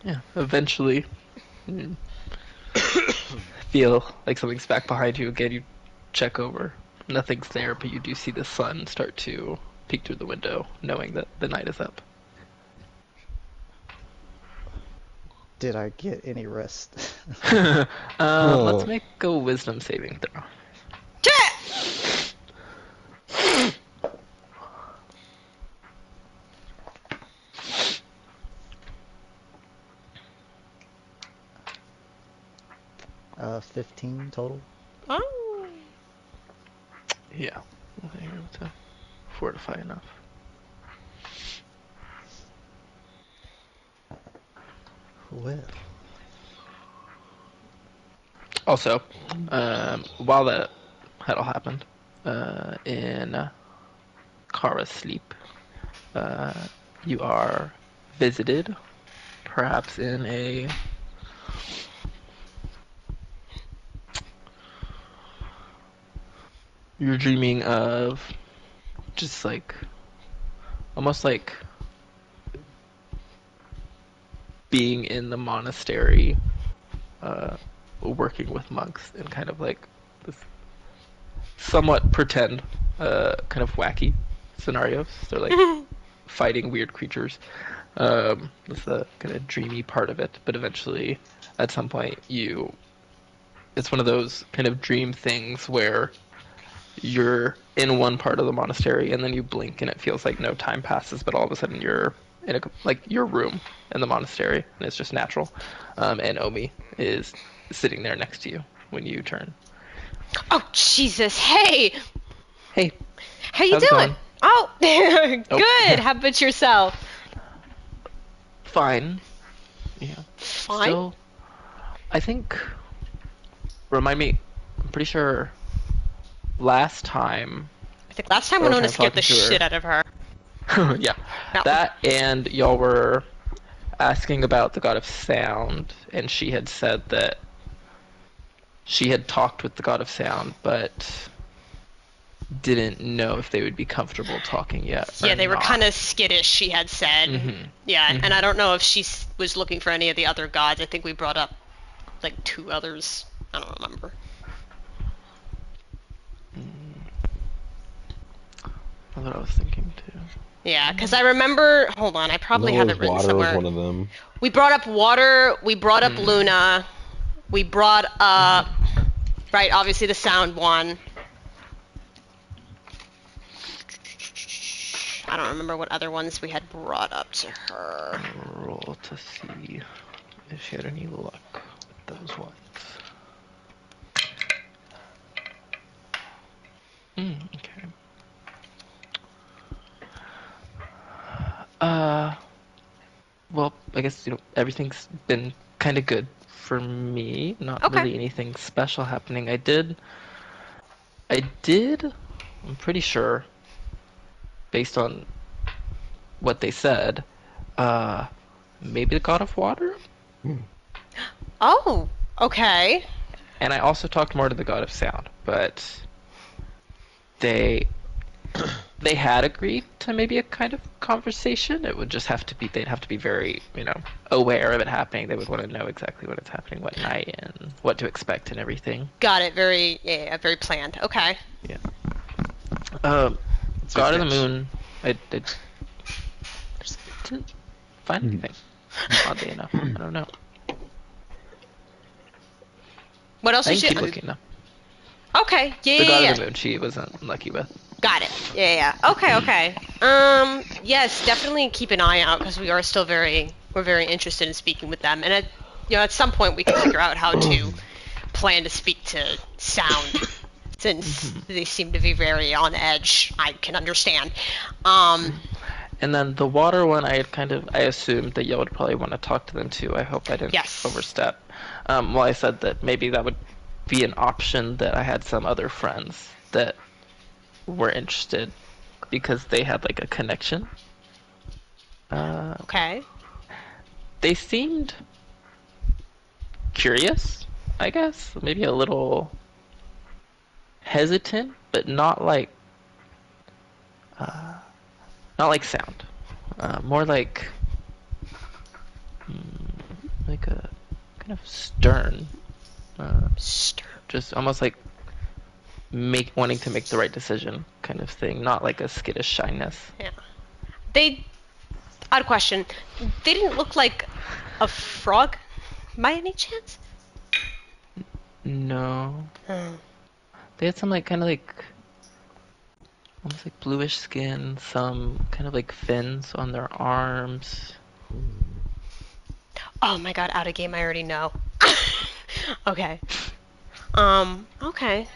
Yeah, eventually feel like something's back behind you again. You check over. Nothing's there, but you do see the sun start to peek through the window, knowing that the night is up. Did I get any rest? Let's make a wisdom saving throw. 15 total. Oh. Yeah, you're able to fortify enough. Well. Also, while that had all happened, in Kara's sleep, you are visited, perhaps in a you're dreaming of just like almost like being in the monastery, working with monks in kind of like this somewhat pretend, kind of wacky scenarios. They're like fighting weird creatures. That's the kind of dreamy part of it. But eventually, at some point, it's one of those kind of dream things where you're in one part of the monastery and then you blink and it feels like no time passes, but all of a sudden you're in your room in the monastery and it's just natural. And Omi is sitting there next to you when you turn. Oh Jesus! Hey, Hey, how you how's it doing? going? Oh, good. Oh. How about yourself? Fine. Yeah. Fine. Still, I think. Remind me. I'm pretty sure. Last time. I think last time Or Winona time scared the talking to her. shit out of her. Yeah. No. That and y'all were asking about the god of sound, and she had said that she had talked with the god of sound, but didn't know if they would be comfortable talking yet. Yeah, or they were not. kind of skittish, she had said. Mhm. Yeah, Mhm. and I don't know if she was looking for any of the other gods. I think we brought up like 2 others. I don't remember. That's what I was thinking too. Yeah, because I remember. Hold on, I probably have it written water somewhere. was one of them. We brought up water. We brought up Luna. We brought up, right? Obviously the sound one. I don't remember what other ones we had brought up to her. Roll to see if she had any luck with those ones. Okay. Well, I guess everything's been kind of good for me. Not Okay. really anything special happening. I did. I'm pretty sure, based on what they said, maybe the god of water. Oh, okay. And I also talked more to the god of sound, but they had agreed to maybe a kind of conversation. It would just have to be, they'd have to be very, aware of it happening. They would want to know exactly when it's happening, what night, and what to expect and everything. Got it. Very planned. Okay. Yeah. God of the Moon, I didn't find anything, oddly enough. I don't know. What else I did can you? keep looking though. Okay. The God of the Moon, she wasn't lucky with. Got it. Yeah. Okay. Yes, definitely keep an eye out because we are still we're very interested in speaking with them, and at some point we can figure out how to plan to speak to sound, since they seem to be very on edge. I can understand. And then the water one, I assumed that y'all would probably want to talk to them too. I hope I didn't Yes. overstep. Well, I said that maybe that would be an option, that I had some other friends that were interested because they had like a connection. Okay. They seemed curious, I guess. Maybe a little hesitant, but not like sound. More like a kind of stern. Just almost like wanting to make the right decision kind of thing, not like a skittish shyness. Yeah. Odd question. They didn't look like a frog, by any chance? No. They had some like kind of like almost like bluish skin, some kind of like fins on their arms. Oh my god, out of game, I already know. Okay. Okay.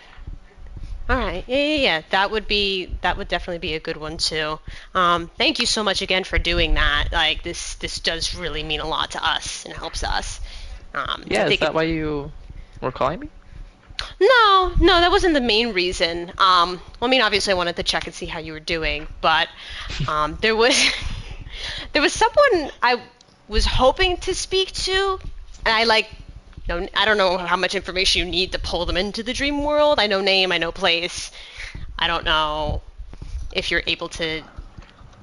Alright, yeah. That would definitely be a good one too. Thank you so much again for doing that. Like, this does really mean a lot to us and helps us. Yeah, is that why you were calling me? No, that wasn't the main reason. I mean, obviously I wanted to check and see how you were doing, but there was someone I was hoping to speak to, and I don't know how much information you need to pull them into the dream world. I know name, I know place. I don't know if you're able to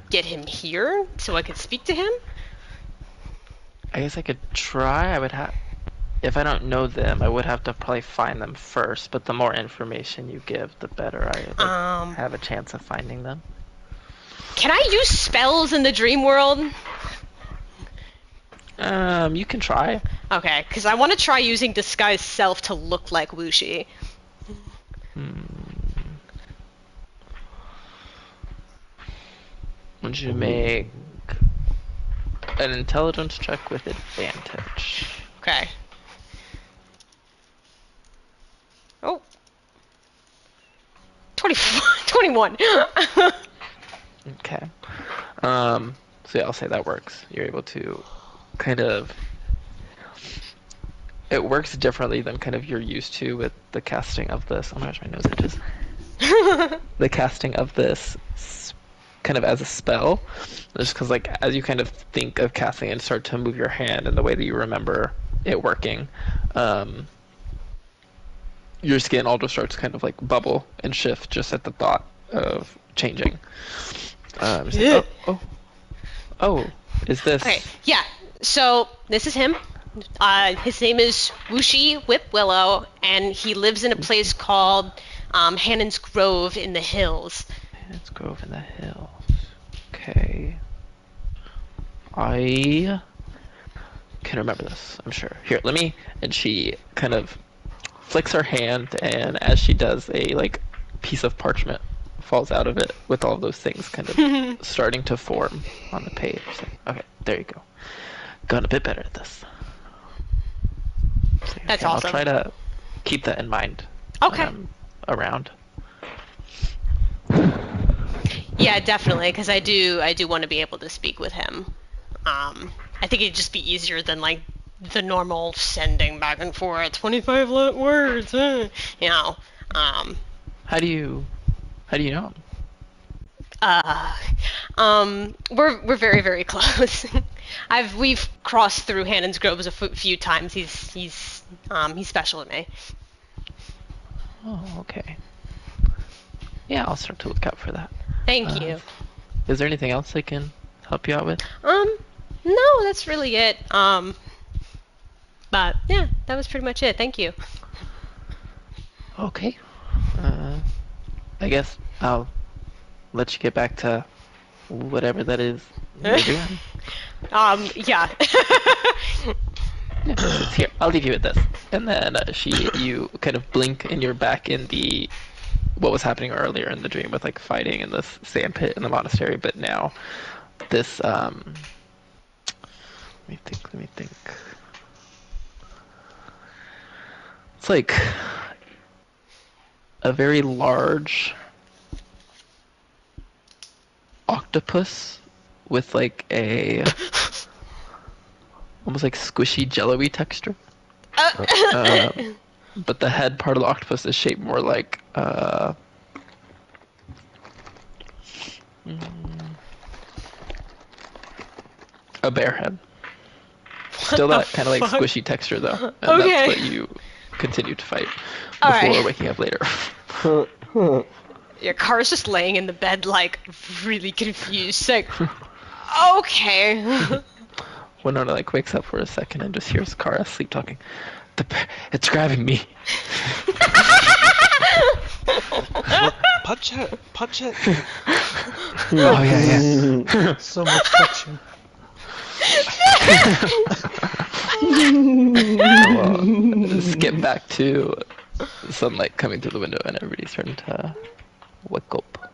get him here so I could speak to him. I guess I could try. If I don't know them, I would have to probably find them first, but the more information you give, the better I have a chance of finding them. Can I use spells in the dream world? You can try. Okay, because I want to try using disguise self to look like Wuxi. Would you make an intelligence check with advantage? Okay. Oh. 21. Okay. So yeah, I'll say that works. You're able to kind of... It works differently than kind of you're used to with the casting of this. Oh my gosh, my nose itches. The casting of this kind of as a spell. Just because, like, as you kind of think of casting and start to move your hand in the way that you remember it working, your skin all just starts to kind of like bubble and shift just at the thought of changing. Like, is this... Okay, yeah. So, this is him. His name is Wuxi Whip Willow, and he lives in a place called Hannon's Grove in the hills. Hannon's Grove in the hills. Okay. I can remember this, I'm sure. Here, let me... And she kind of flicks her hand, and as she does, a like piece of parchment falls out of it with all of those things kind of starting to form on the page. Okay, there you go. Got a bit better at this. So, That's okay, awesome. I'll try to keep that in mind. Okay. When I'm around. Yeah, definitely, because I do want to be able to speak with him. I think it'd just be easier than like the normal sending back and forth 25 words, you know. How do you know him? We're very, very close. We've crossed through Hannon's Groves a few times. He's special to me. Oh, okay. Yeah, I'll start to look out for that. Thank you. Is there anything else I can help you out with? No, that's really it. But yeah, that was pretty much it. Thank you. Okay. I guess I'll let you get back to whatever that is you're doing. Yeah. Yeah, here, I'll leave you with this. And then you kind of blink and you're back in what was happening earlier in the dream with like fighting in this sand pit in the monastery, but now this let me think. It's like a very large octopus with like a almost like squishy jello-y texture. But the head part of the octopus is shaped more like a bear head. Still that kind of like squishy texture though, and Okay. that's what you continue to fight All before right. waking up later. Your car's just laying in the bed, like really confused. Like, okay. Winona like wakes up for a second and just hears Kara sleep talking. It's grabbing me. Punch it! Punch it! Oh yeah. So much touching. Well, skip back to sunlight coming through the window and everybody's starting to wake up.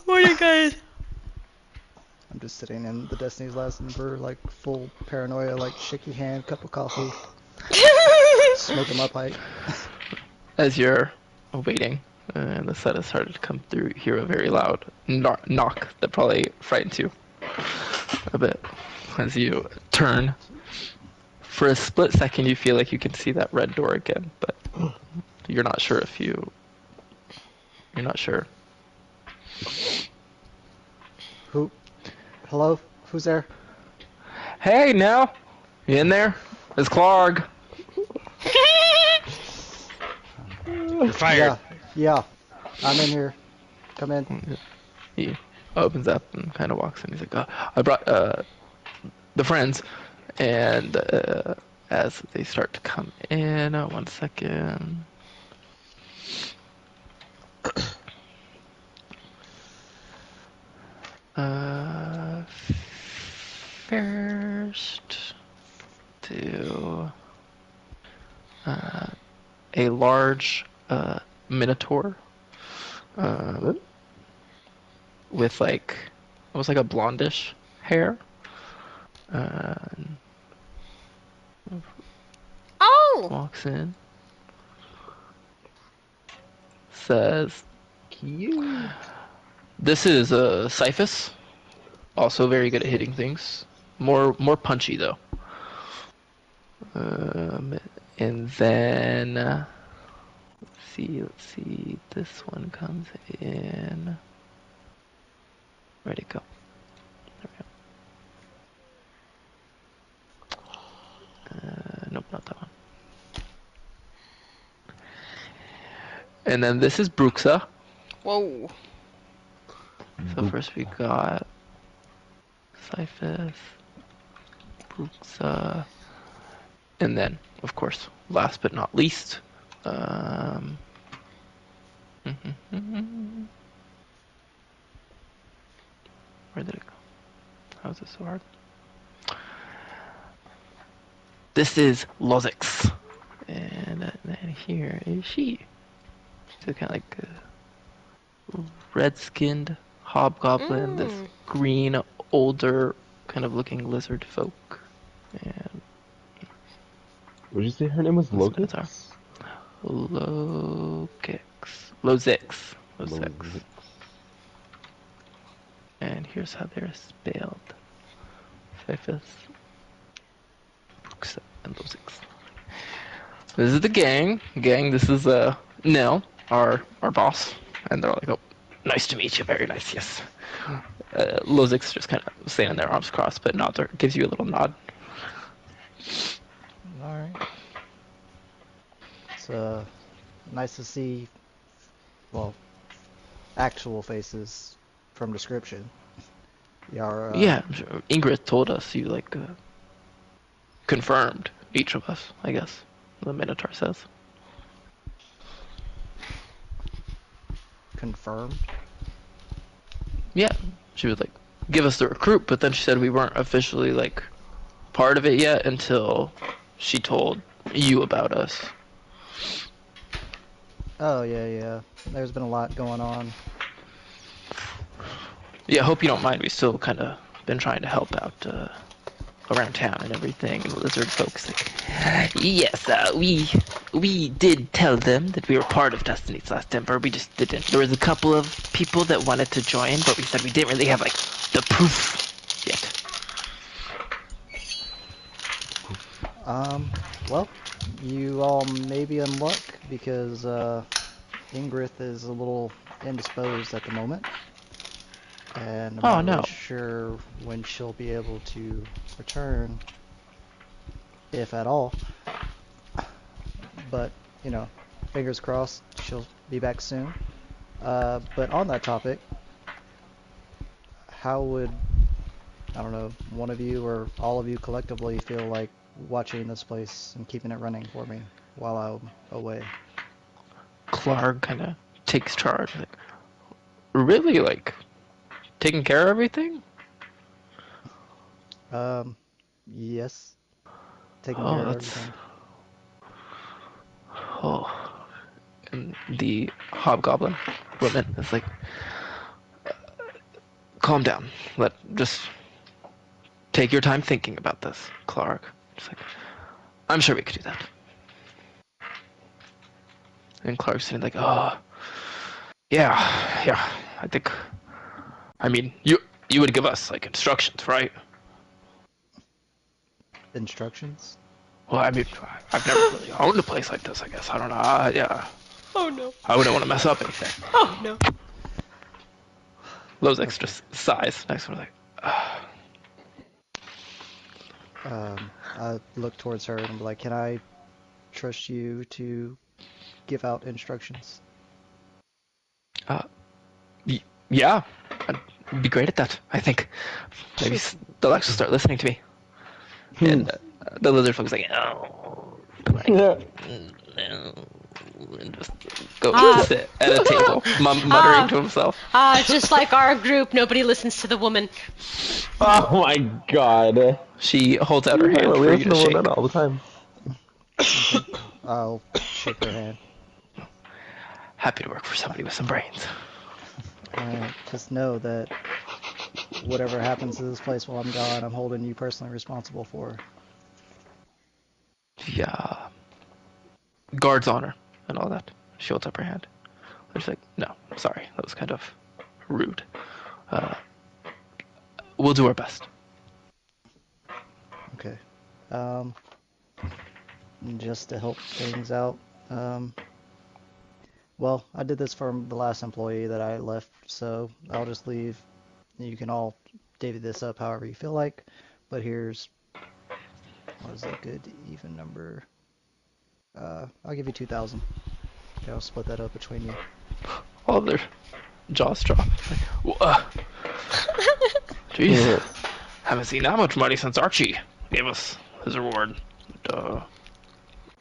Morning, guys. I'm just sitting in the Destiny's Last Emperor, like full paranoia, like shaky hand, cup of coffee, smoking my pipe. As you're waiting, and the set has started to come through, you hear a very loud knock that probably frightens you a bit. As you turn, for a split second you feel like you can see that red door again, but you're not sure if you're not sure. Who? Hello? Who's there? Hey, now, you in there? It's Clark. You're fired. Yeah. I'm in here. Come in. He opens up and kind of walks in. He's like, I brought the friends. And as they start to come in, 1 second. First to a large minotaur with like almost like a blondish hair. Oh. Walks in. Says, Cute. "This is Cyphus, also very good at hitting things. More punchy though." And then let's see. This one comes in. Where'd it go? There we go. Nope, not that one. And then this is Bruxa. Whoa. So first we got Cyphus, Bruxa, and then, of course, last but not least, where did it go? How is this so hard? This is Lozix, and then here is she. She's kind of like a red-skinned hobgoblin, this green, older, kind of looking lizard folk. And Would you say her name was Lozix. Locust? Lozix. And here's how they're spelled. Cyphus, Bruxa, and Lozix. This is the gang. This is Nell, our boss. And they're like, oh, nice to meet you. Very nice, yes. Lozix just kind of standing there, arms crossed, but nods or gives you a little nod. Alright. It's nice to see, well, actual faces from description. Yara. Yeah, I'm sure. Ingrid told us you like confirmed each of us, I guess. The Minotaur says. Confirmed. Yeah, she would like give us the recruit, but then she said we weren't officially like part of it yet until she told you about us. Oh, yeah. There's been a lot going on. Yeah, I hope you don't mind. We still kind of been trying to help out around town and everything, and lizard folks like, yes, we did tell them that we were part of Destiny's Last Emperor. We just didn't. There was a couple of people that wanted to join, but we said we didn't really have like the proof yet. Well, you all may be in luck because Ingrid is a little indisposed at the moment. And I'm not really sure when she'll be able to return, if at all. But, you know, fingers crossed she'll be back soon. But on that topic, how would, I don't know, one of you or all of you collectively feel like watching this place and keeping it running for me while I'm away? Clark kind of takes charge. Like, really, like, taking care of everything? Yes. Taking care of that's... everything. Oh. And the hobgoblin woman is like, calm down. Just take your time thinking about this, Clark. Just like, I'm sure we could do that. And Clark's sitting like, oh, yeah, I think, I mean, you would give us, like, instructions, right? Instructions? Well, I mean, I've never really owned a place like this, I guess. I don't know, yeah. Oh no. I wouldn't want to mess up anything. Oh no. Lozix just sighs. Next one, like, I look towards her and I'm like, can I trust you to give out instructions? yeah, I'd be great at that, I think. Maybe they'll actually start listening to me. And the lizard folk's like, oh, like, no, and just go sit at a table, muttering to himself. Just like our group, nobody listens to the woman. Oh my god. She holds out her hand we for you listen to to shake. women all the time. I'll shake her hand. Happy to work for somebody with some brains. Just know that whatever happens to this place while I'm gone, I'm holding you personally responsible for. Yeah. Guard's honor and all that. She holds up her hand. I'm just like, no, sorry, that was kind of rude. We'll do our best. Okay. Just to help things out. Well, I did this for the last employee that I left, so I'll just leave. You can all divvy this up however you feel like, but here's, what is a good even number? I'll give you 2,000. I'll split that up between you. All their jaws drop. Jeez, haven't seen that much money since Archie gave us his reward.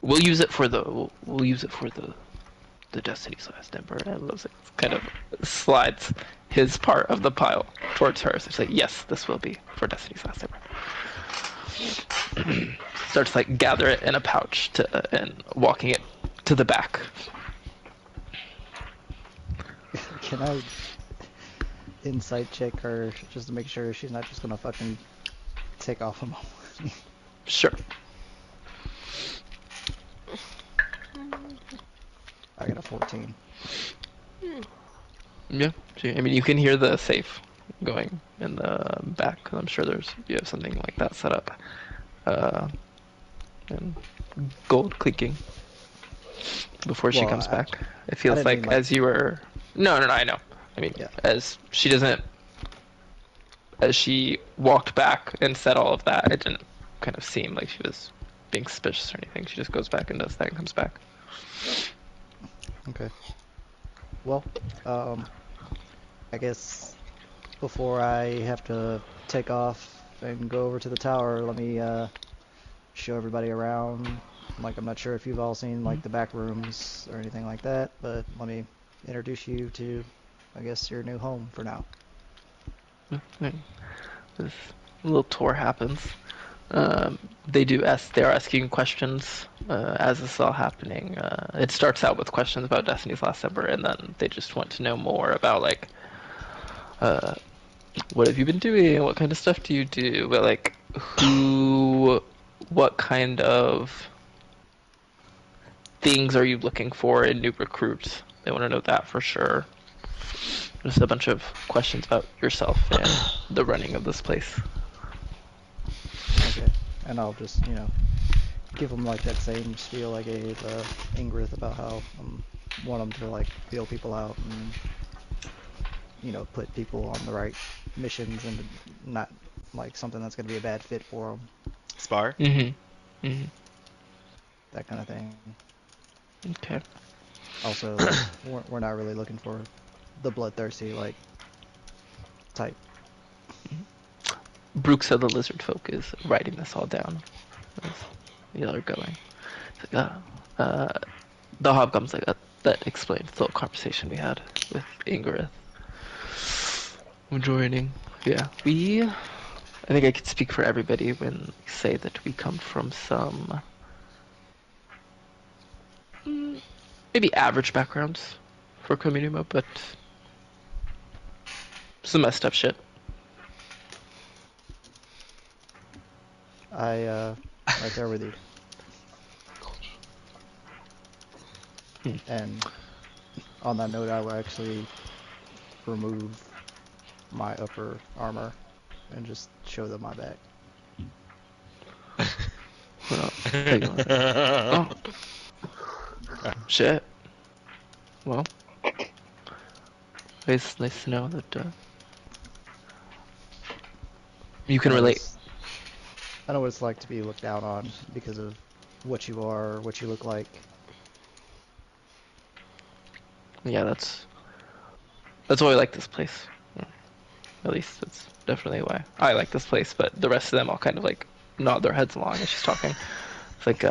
We'll use it for the Destiny's Last Emperor. And Lozix kind of slides his part of the pile towards her. So it's like, yes, this will be for Destiny's Last Emperor. Starts like gather it in a pouch and walking it to the back. Can I insight check her just to make sure she's not just gonna fucking take off them all? Sure. I got a 14. Yeah. I mean, you can hear the safe going in the back. I'm sure you have something like that set up. And gold clinking before she comes back. It feels like as you were... No, I know. I mean, yeah. As she walked back and said all of that, it didn't kind of seem like she was being suspicious or anything. She just goes back and does that and comes back. Okay. Well, I guess before I have to take off and go over to the tower, let me show everybody around. Like, I'm not sure if you've all seen like the back rooms or anything like that, but let me introduce you to, I guess, your new home for now. This little tour happens. They're asking questions as this is all happening. It starts out with questions about Destiny's Last Emperor, and then they just want to know more about like what have you been doing, what kind of stuff do you do, but like what kind of things are you looking for in new recruits? They want to know that for sure. Just a bunch of questions about yourself and the running of this place. Okay. And I'll just, give them like that same spiel I gave Ingrid about how I want them to like feel people out and put people on the right missions and not like something that's going to be a bad fit for them. Spar? That kind of thing. Okay. Also, we're not really looking for the bloodthirsty like type. Brooks of the lizard folk is writing this all down as the other going. It's like, the hobgoblin's like, that explains the little conversation we had with Ingrid. Joining. Yeah, I think I could speak for everybody when we say that we come from some maybe average backgrounds for Kominuma, but some messed up shit. Right there with you. And on that note, I will actually remove my upper armor and just show them my back. Well, oh. Shit. Well, it's nice to know that you can relate. I know what it's like to be looked down on because of what you are, what you look like. Yeah, that's why I like this place. At least that's definitely why I like this place, but the rest of them all kind of like nod their heads along as she's talking. It's like,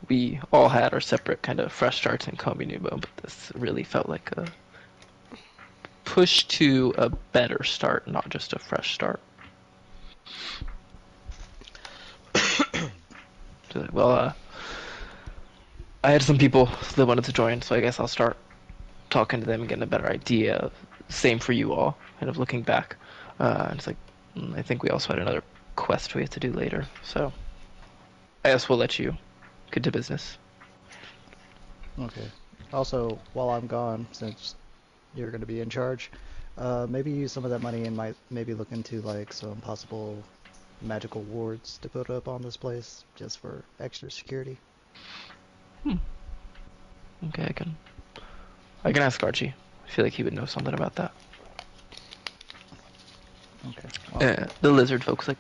we all had our separate kind of fresh starts in Kominuma, but this really felt like a push to a better start, not just a fresh start. Well, I had some people that wanted to join, so I guess I'll start talking to them and getting a better idea. Same for you all, kind of looking back. And it's like, I think we also had another quest we have to do later, so I guess we'll let you get to business. Okay. Also, while I'm gone, since you're going to be in charge, maybe use some of that money and might maybe look into like some possible magical wards to put up on this place just for extra security. Okay, I can ask Archie. I feel like he would know something about that. Okay. Well, The lizard folks like,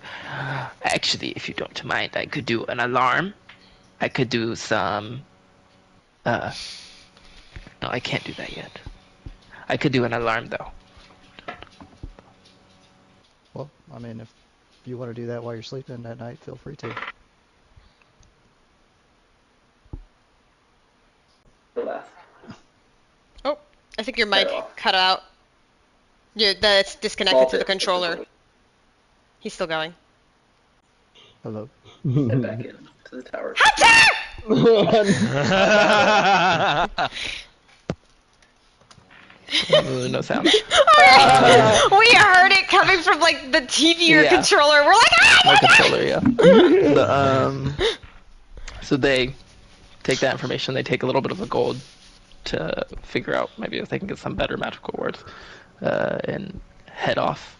actually, if you don't mind, I could do an alarm. I could do some. No, I can't do that yet. I could do an alarm though. well, I mean, if you want to do that while you're sleeping at night, feel free to. Oh, I think your mic cut out. Yeah, that's disconnected to the controller. He's still going. Hello. Head back in to the tower. No sound. We heard it coming from like the TV or Yeah. controller. We're like, ah! My controller, yeah. So they take that information. They take a little bit of the gold to figure out maybe if they can get some better magical words, and head off.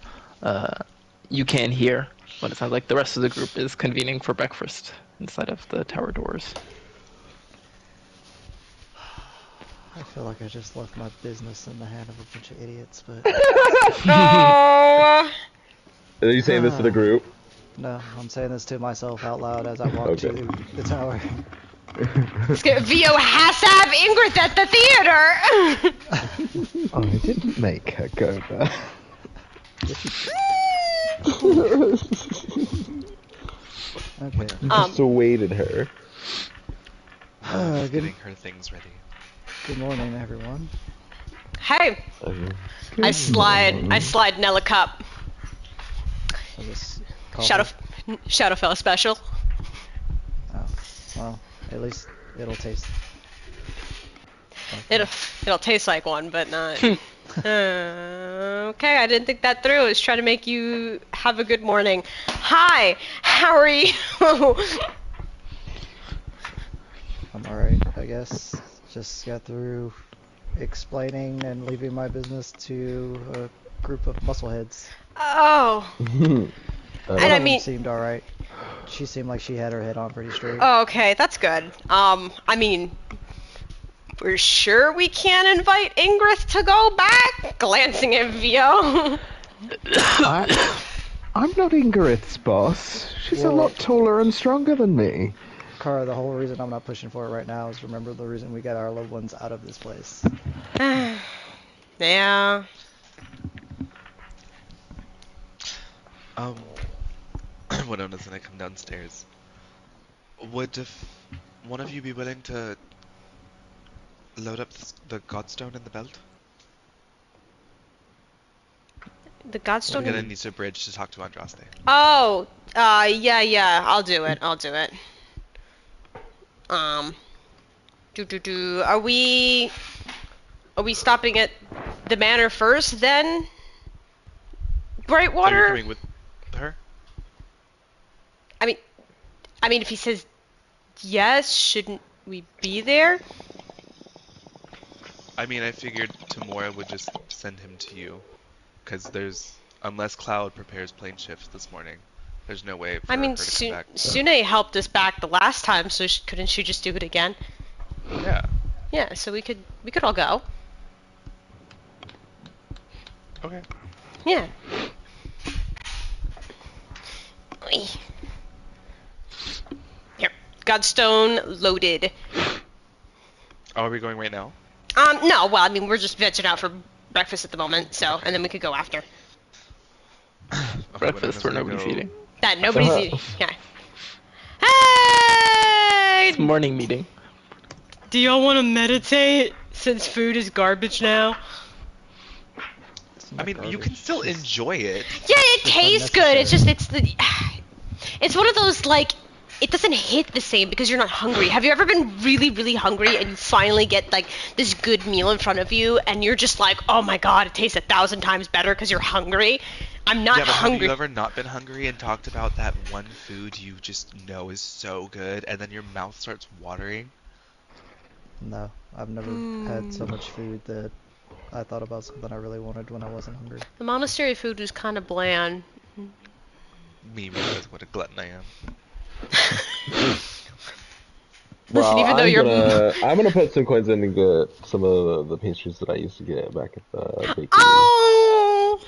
You can hear what it sounds like the rest of the group is convening for breakfast inside of the tower doors. I feel like I just left my business in the hand of a bunch of idiots, but Oh. Are you saying this to the group? no, I'm saying this to myself out loud as I walk Okay. to the tower. Vio has to have Ingrid at the theater. I didn't make her go there. Okay. Persuaded her. Good, Getting her things ready. good morning, everyone. Hey, I slide Nella cup. I just called Shadowfell special. Oh, well, at least it'll taste. It'll taste like one, but not. Okay, I didn't think that through. I was trying to make you have a good morning. Hi, how are you? I'm alright, I guess. Just got through explaining and leaving my business to a group of muscleheads. Oh, One and of I them mean, seemed alright. She seemed like she had her head on pretty straight. oh, okay, that's good. I mean, we're sure we can't invite Ingrid to go back? Glancing at Vio. I'm not Ingrid's boss. She's a Well- lot taller and stronger than me. Kara, the whole reason I'm not pushing for it right now is remember the reason we got our loved ones out of this place. Yeah. Winona's gonna come downstairs. Would one of you be willing to load up the Godstone in the belt? The We're Godstone. gonna need to bridge to talk to Andraste. Oh, yeah, I'll do it. Are we stopping at the manor first, then? So you're Brightwater? coming with her? I mean, if he says yes, shouldn't we be there? I mean, I figured Tamora would just send him to you. Because unless Cloud prepares plane shifts this morning, there's no way for I mean, her to come back. Sune helped us back the last time, so couldn't she just do it again? Yeah. Yeah, so we could all go. Okay. Yeah. Oy. Here, Godstone loaded. Oh, are we going right now? No, well, I mean, we're just venturing out for breakfast at the moment, so, and then we could go after. Okay, Breakfast for Winona's gonna nobody's go- eating. That nobody's eating. Yeah. Hey! It's morning meeting. Do y'all want to meditate since food is garbage now? It's not I mean, you garbage, can still it's just- enjoy it. Yeah, it It's tastes good. It's just unnecessary. it's one of those like it doesn't hit the same because you're not hungry. Have you ever been really, really hungry and you finally get like this good meal in front of you and you're just like, oh my god, it tastes 1,000 times better because you're hungry? I'm not Yeah, but hungry. have you ever not been hungry and talked about that one food you just know is so good and then your mouth starts watering? No, I've never had so much food that I thought about something I really wanted when I wasn't hungry. The monastery food was kind of bland. Me realize what a glutton I am. Listen, even though you're I'm gonna put some coins in and get some of the pastries that I used to get back at the bakery. Oh!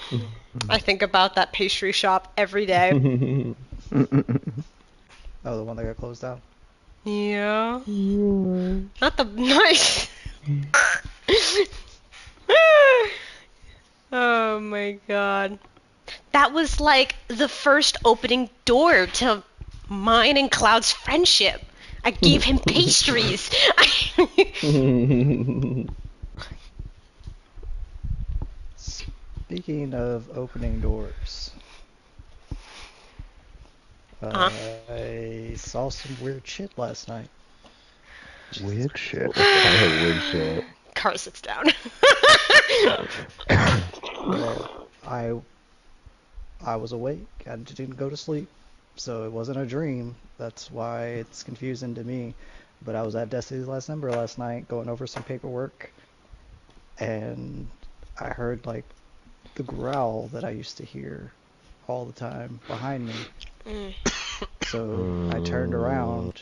I think about that pastry shop every day. Oh, the one that got closed down? Yeah. Not the nice. Oh my god. That was like the first opening door to mine and Cloud's friendship. I gave him pastries. Speaking of opening doors, I saw some weird shit last night. Weird shit. I heard weird shit. Car sits down. Well, I was awake. I didn't go to sleep, so it wasn't a dream. That's why it's confusing to me. But I was at Destiny's Last Number last night going over some paperwork, and I heard like the growl that I used to hear all the time behind me. So I turned around,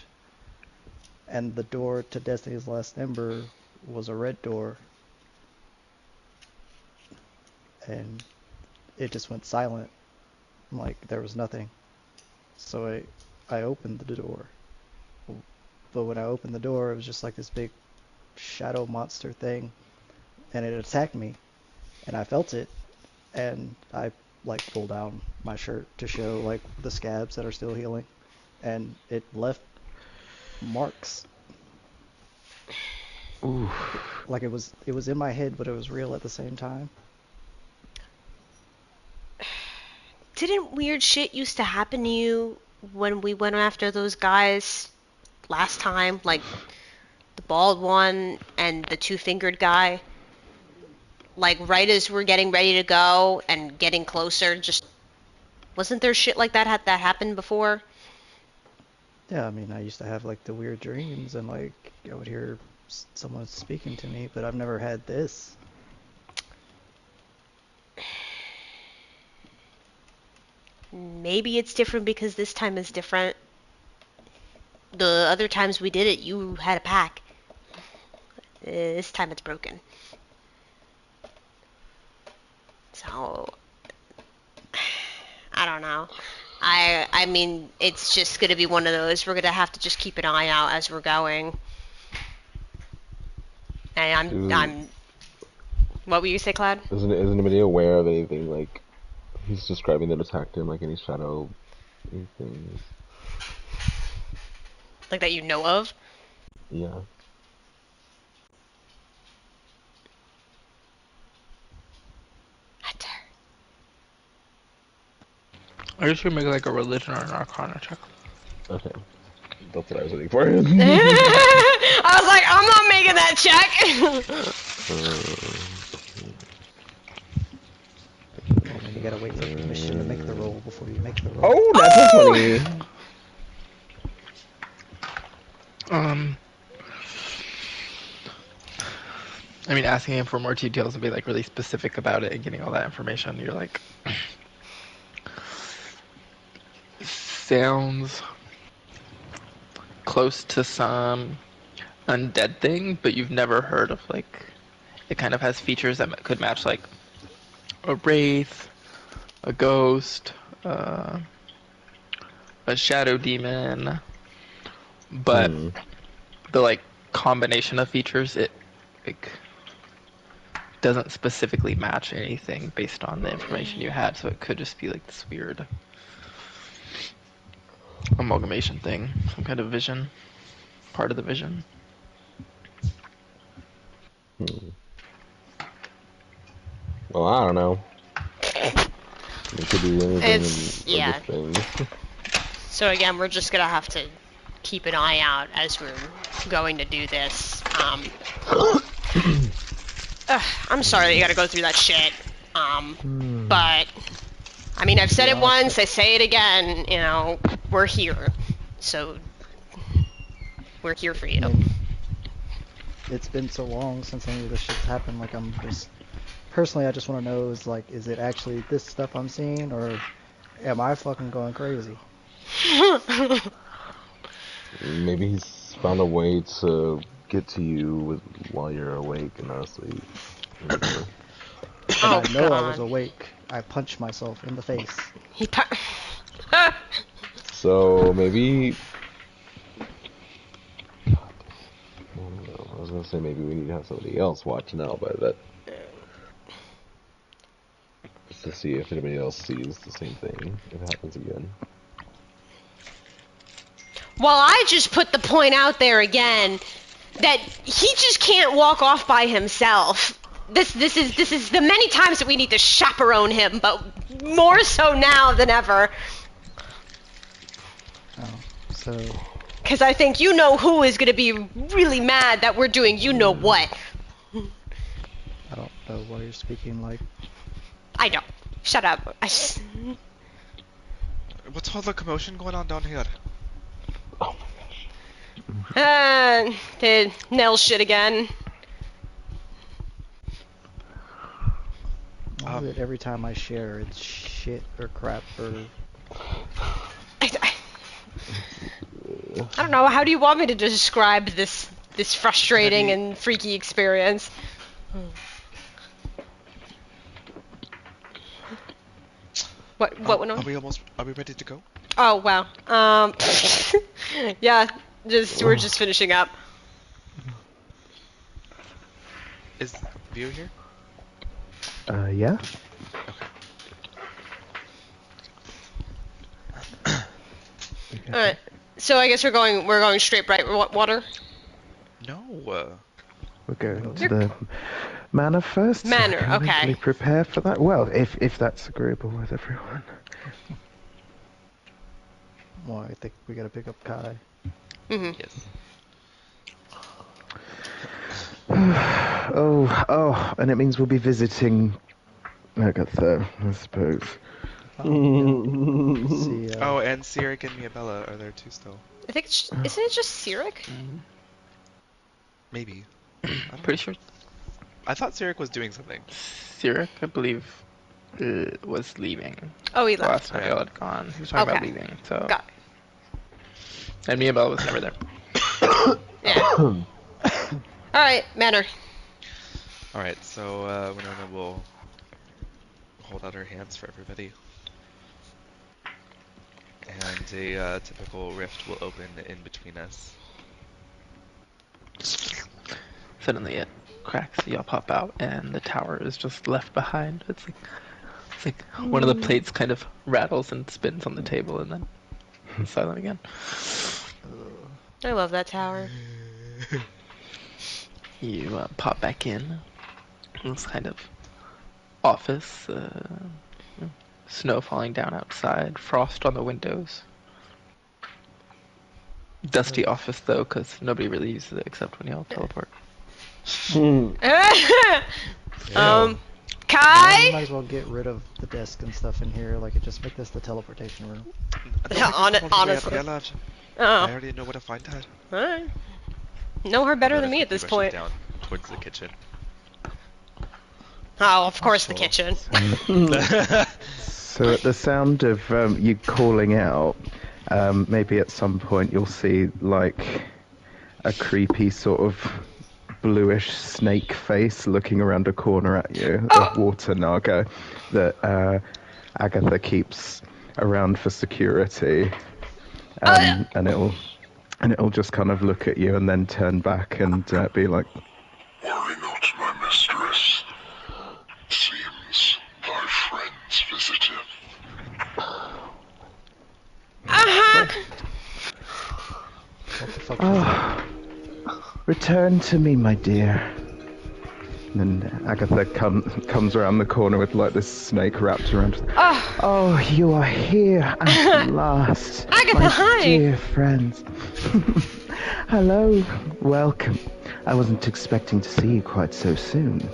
and the door to Destiny's Last Ember was a red door. And it just went silent. Like there was nothing. So I opened the door. But when I opened the door, it was just like this big shadow monster thing. And it attacked me. And I felt it. And I like pulled down my shirt to show like the scabs that are still healing. And it left marks. Ooh. Like it was in my head, but it was real at the same time. Didn't weird shit used to happen to you when we went after those guys last time? Like the bald one and the two-fingered guy? like right as we're getting ready to go and getting closer, just wasn't there shit like that happened before? Yeah, I mean, I used to have like the weird dreams and like I would hear someone speaking to me, but I've never had this. Maybe it's different because this time is different. The other times we did it, you had a pack. This time it's broken. So, I don't know. I mean, it's just gonna be one of those. We're gonna have to just keep an eye out as we're going. And I'm. What will you say, Cloud? Isn't anybody aware of anything like he's describing that attacked him, like any shadow things? Like that you know of? Yeah. Hunter. I guess you make like a religion or an arcana check. Okay. That's what I was waiting for. I was like, I'm not making that check. And then you gotta wait for permission to make the roll before you make the roll. Oh, that's funny. I mean, asking him for more details and be like really specific about it and getting all that information, you're like, sounds close to some undead thing, but you've never heard of like, it kind of has features that could match like a wraith, a ghost, a shadow demon, but the like combination of features, it like doesn't specifically match anything based on the information you had, so it could just be like this weird amalgamation thing, some kind of vision, part of the vision. Well, I don't know. It could be anything. Yeah. So again, we're just gonna have to keep an eye out as we're going to do this. I'm sorry that you gotta go through that shit. But I mean, I've said it once, I say it again, you know, we're here. So we're here for you. I mean, it's been so long since any of this shit's happened, like I'm just personally I just want to know is it actually this stuff I'm seeing or am I fucking going crazy? Maybe he's found a way to get to you while you're awake and not asleep. Oh, I know God. I was awake. I punched myself in the face. So maybe. I was gonna say maybe we need to have somebody else watch now, but that just to see if anybody else sees the same thing if it happens again. Well, I just put the point out there again that he just can't walk off by himself. This is the many times that we need to chaperone him, but more so now than ever. Oh, so Because I think you know who is going to be really mad that we're doing you know what. I don't know what you're speaking like. I don't. Shut up. What's all the commotion going on down here? The Nell shit again. Why is it every time I share it's shit or crap or I don't know. How do you want me to describe this frustrating and freaky experience? What went on? Are we ready to go? Oh wow. Yeah. We're just finishing up. Is View here? Yeah. okay. All right. So I guess we're going straight bright water. No. We're going to the manor first. so Manor, I can okay. mentally prepare for that. Well, if that's agreeable with everyone. Well, I think we gotta pick up Kai. Mm-hmm. Yes. Oh, and it means we'll be visiting Agatha, I suppose. See, Oh, and Cyric and Miabella are there too still. I think isn't it just Cyric? Maybe. I'm pretty sure I thought Cyric was doing something. Cyric, I believe, was leaving. Oh, he The left. last time y'all had gone, he was talking about Okay. leaving. So, Got and Miabella was never there. it. Yeah. All right, Manor. All right, so Winona will hold out her hands for everybody, and a typical rift will open in between us. Suddenly it cracks, y'all pop out, and the tower is just left behind. It's like one of the plates kind of rattles and spins on the table, and then silent again. I love that tower. You pop back in. This kind of office, snow falling down outside, frost on the windows. Dusty office though, because nobody really uses it except when y'all teleport. Kai. might as well get rid of the desk and stuff in here. Like, just make this the teleportation room. Yeah, honestly. I Oh. already know where to find her. Alright. Know her better than me at this point. Down towards the kitchen. Oh, of course the kitchen. So at the sound of you calling out, maybe at some point you'll see like a creepy sort of bluish snake face looking around a corner at you, a water naga that Agatha keeps around for security, and it'll just kind of look at you and then turn back and be like, "Worry not, my mistress. Seems thy friends visited." What the fuck is that? "Return to me, my dear." And then Agatha comes around the corner with like this snake wrapped around her. Oh, you are here at last. Agatha, my hi. dear friends. Hello, welcome. I wasn't expecting to see you quite so soon.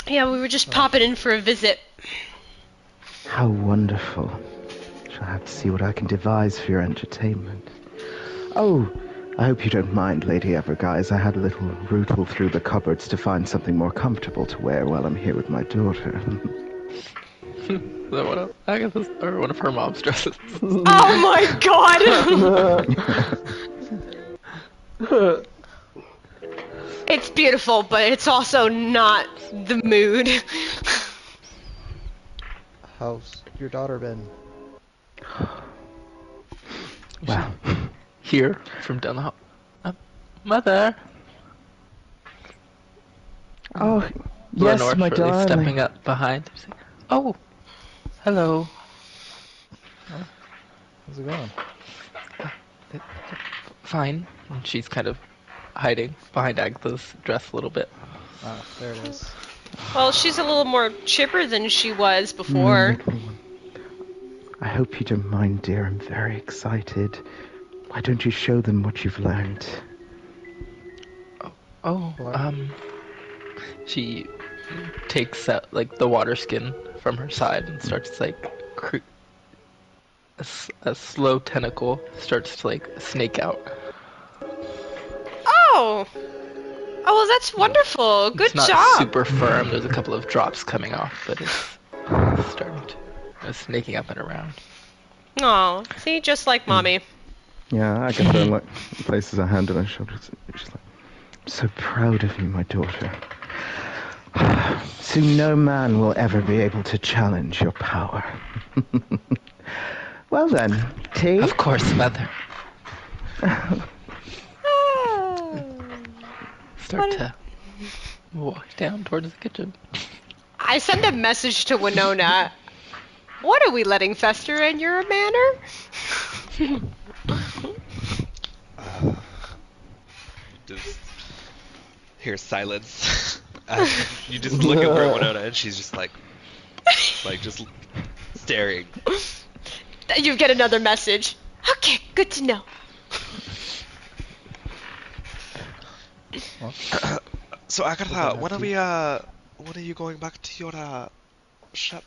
Yeah, we were just popping in for a visit. How wonderful. Shall have to see what I can devise for your entertainment. Oh, I hope you don't mind, Lady Everguise. I had a little rootle through the cupboards to find something more comfortable to wear while I'm here with my daughter. Is that one of Agatha's or one of her mom's dresses? Oh my god! It's beautiful, but it's also not the mood. How's your daughter been? Well, Here, from down the hall. Mother! oh, yes, Lenore my shortly darling. stepping up behind. She's like, oh, hello. How's it going? Fine. And she's kind of hiding behind Agatha's dress a little bit. Ah, there it is. Well, she's a little more chipper than she was before. I hope you don't mind, dear. I'm very excited. Why don't you show them what you've learned? She takes out, like, the water skin from her side and starts, like, a slow tentacle starts to, like, snake out. Oh! Oh, well, that's wonderful. Good It's not job. super firm. There's a couple of drops coming off, but it's starting to, it's snaking up and around. Aw, see, just like mommy. Yeah, Agatha like places her hand on her shoulder. She's like, "I'm so proud of you, my daughter. Soon no man will ever be able to challenge your power." Well then, tea? Of course, mother. Start to walk down towards the kitchen. I send a message to Winona. What are we letting fester in your manor? Just hear silence. You just look over at Winona, and she's just like just staring. You get another message. Okay, good to know. So What does Agatha, that when have are to- we when are you going back to your ship?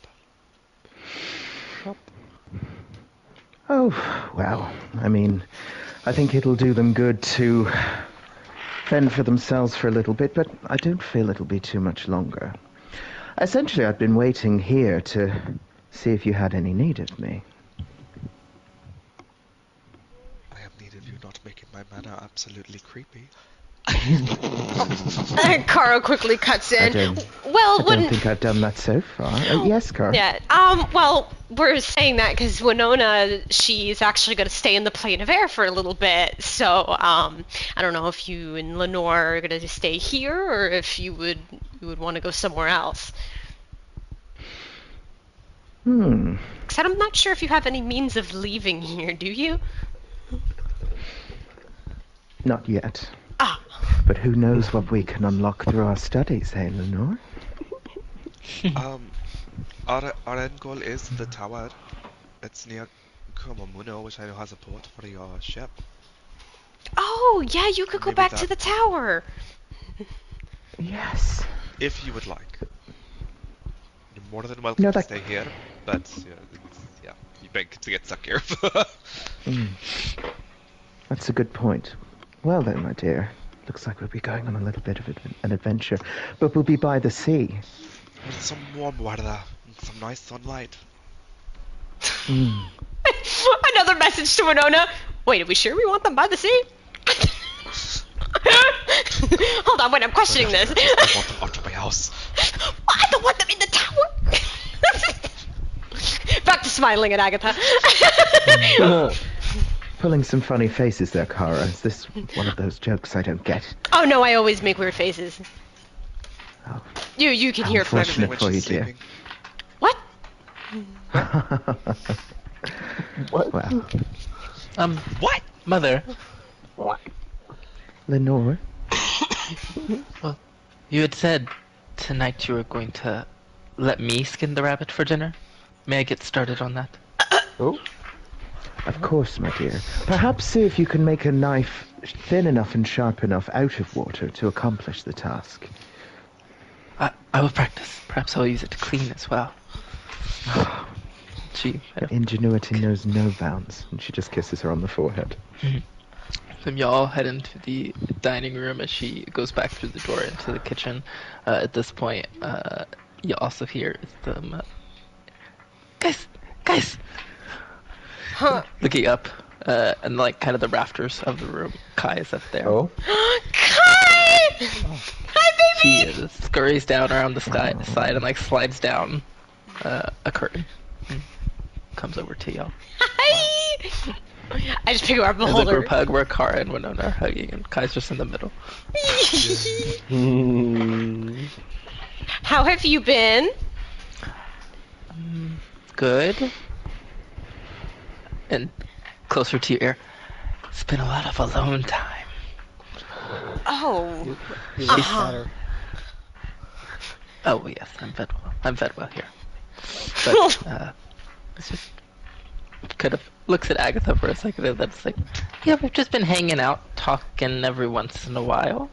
Oh, well, I mean, I think it'll do them good to fend for themselves for a little bit, but I don't feel it'll be too much longer. Essentially, I've been waiting here to see if you had any need of me. I have need of you not making my manner absolutely creepy. Kara quickly cuts in. I Well, don't think I've done that so far. Yes, Car. Yeah. Well, we're saying that because Winona, she's actually going to stay in the plane of air for a little bit. So, I don't know if you and Lenore are going to stay here or if you would want to go somewhere else. Because I'm not sure if you have any means of leaving here, do you? Not yet. Ah. But who knows what we can unlock through our studies, eh, Lenore? Our end goal is the tower. It's near Kumamuno, which I know has a port for your ship. Oh, yeah, you could go Maybe back that- to the tower. Yes. If you would like. You're more than welcome No, to that- stay here, but you beg to get stuck here. That's a good point. Well then, my dear, looks like we'll be going on a little bit of an adventure, but we'll be by the sea. With some warm weather and some nice sunlight. Another message to Winona. Wait, are we sure we want them by the sea? Hold on, wait, I'm questioning this. I want them out of my house. I don't want them in the tower. Back to smiling at Agatha. Pulling some funny faces there, Kara. Is this one of those jokes I don't get? Oh no, I always make weird faces. Oh. You can hear it from everybody. Unfortunate for you, she's dear. sleeping. What? What? Well, What? Mother, Lenore, you had said tonight you were going to let me skin the rabbit for dinner. May I get started on that? Oh. of course, my dear. Perhaps see if you can make a knife thin enough and sharp enough out of water to accomplish the task. I will practice. Perhaps I'll use it to clean as well. She. Ingenuity knows no bounds, and she just kisses her on the forehead. Then y'all head into the dining room as she goes back through the door into the kitchen. At this point, you also hear them. Guys! Huh. Looking up, and like kind of the rafters of the room. Kai is up there. Oh. Kai! Hi, She baby! scurries down around the side and like slides down a curtain. And comes over to y'all. Hi! I just pick her up and There's a hold her. group hug where Kara and Winona are hugging, and Kai's just in the middle. How have you been? Good. And closer to your ear. It's been a lot of alone time. Oh. You look Uh-huh. better. Oh yes, I'm fed well. I'm fed well here. But it's just kind of looks at Agatha for a second and then it's like, yeah, we've just been hanging out, talking every once in a while.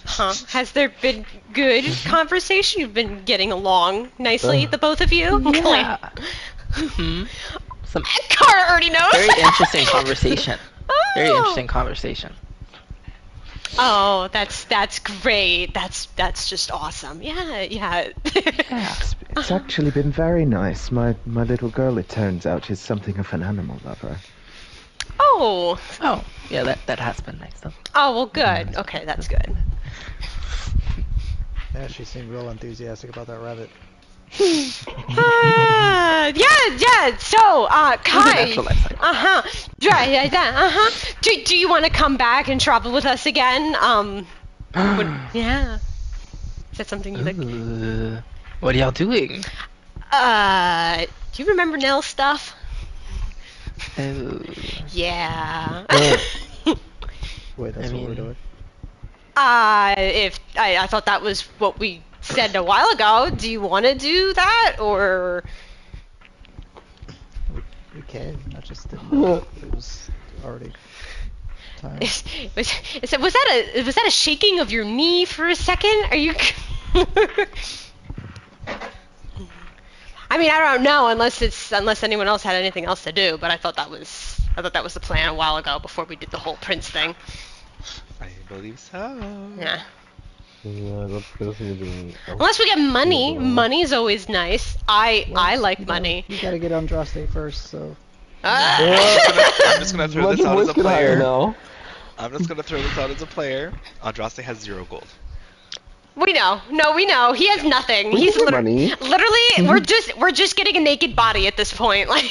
Huh? Has there been good conversation? You've been getting along nicely, the both of you? Yeah. Hmm. Some Kara already knows. very interesting conversation. Very Oh. interesting conversation. Oh, that's great. That's just awesome. Yeah. Yeah. It's actually been very nice. My little girl, it turns out, is something of an animal lover. Oh. Oh, yeah, that has been nice though. Oh, well, good. Okay, that's good. Yeah, she seemed real enthusiastic about that rabbit. Yeah. So, Kai. Natural life cycle. Yeah. Do you want to come back and travel with us again? Yeah. Is that something you like? What are y'all doing? Do you remember Nell's stuff? Oh, Yeah. Wait, that's I what we're mean- doing. If I thought that was what we said a while ago. Do you want to do that, or? We can. I just didn't know it was already. time. Was that a shaking of your knee for a second? Are you? I mean, I don't know unless anyone else had anything else to do, but I thought that was the plan a while ago before we did the whole prince thing. I believe so. Yeah. Yeah, that's good. Unless we get money. Money's always nice. I like You know, money. You gotta get Andraste first, so. I'm just gonna throw Let this your out as voice a get higher player. now. I'm just gonna throw this out as a player. Andraste has 0 gold. We know. No, we know. He has nothing. We He's can get money. literally we're just getting a naked body at this point. Like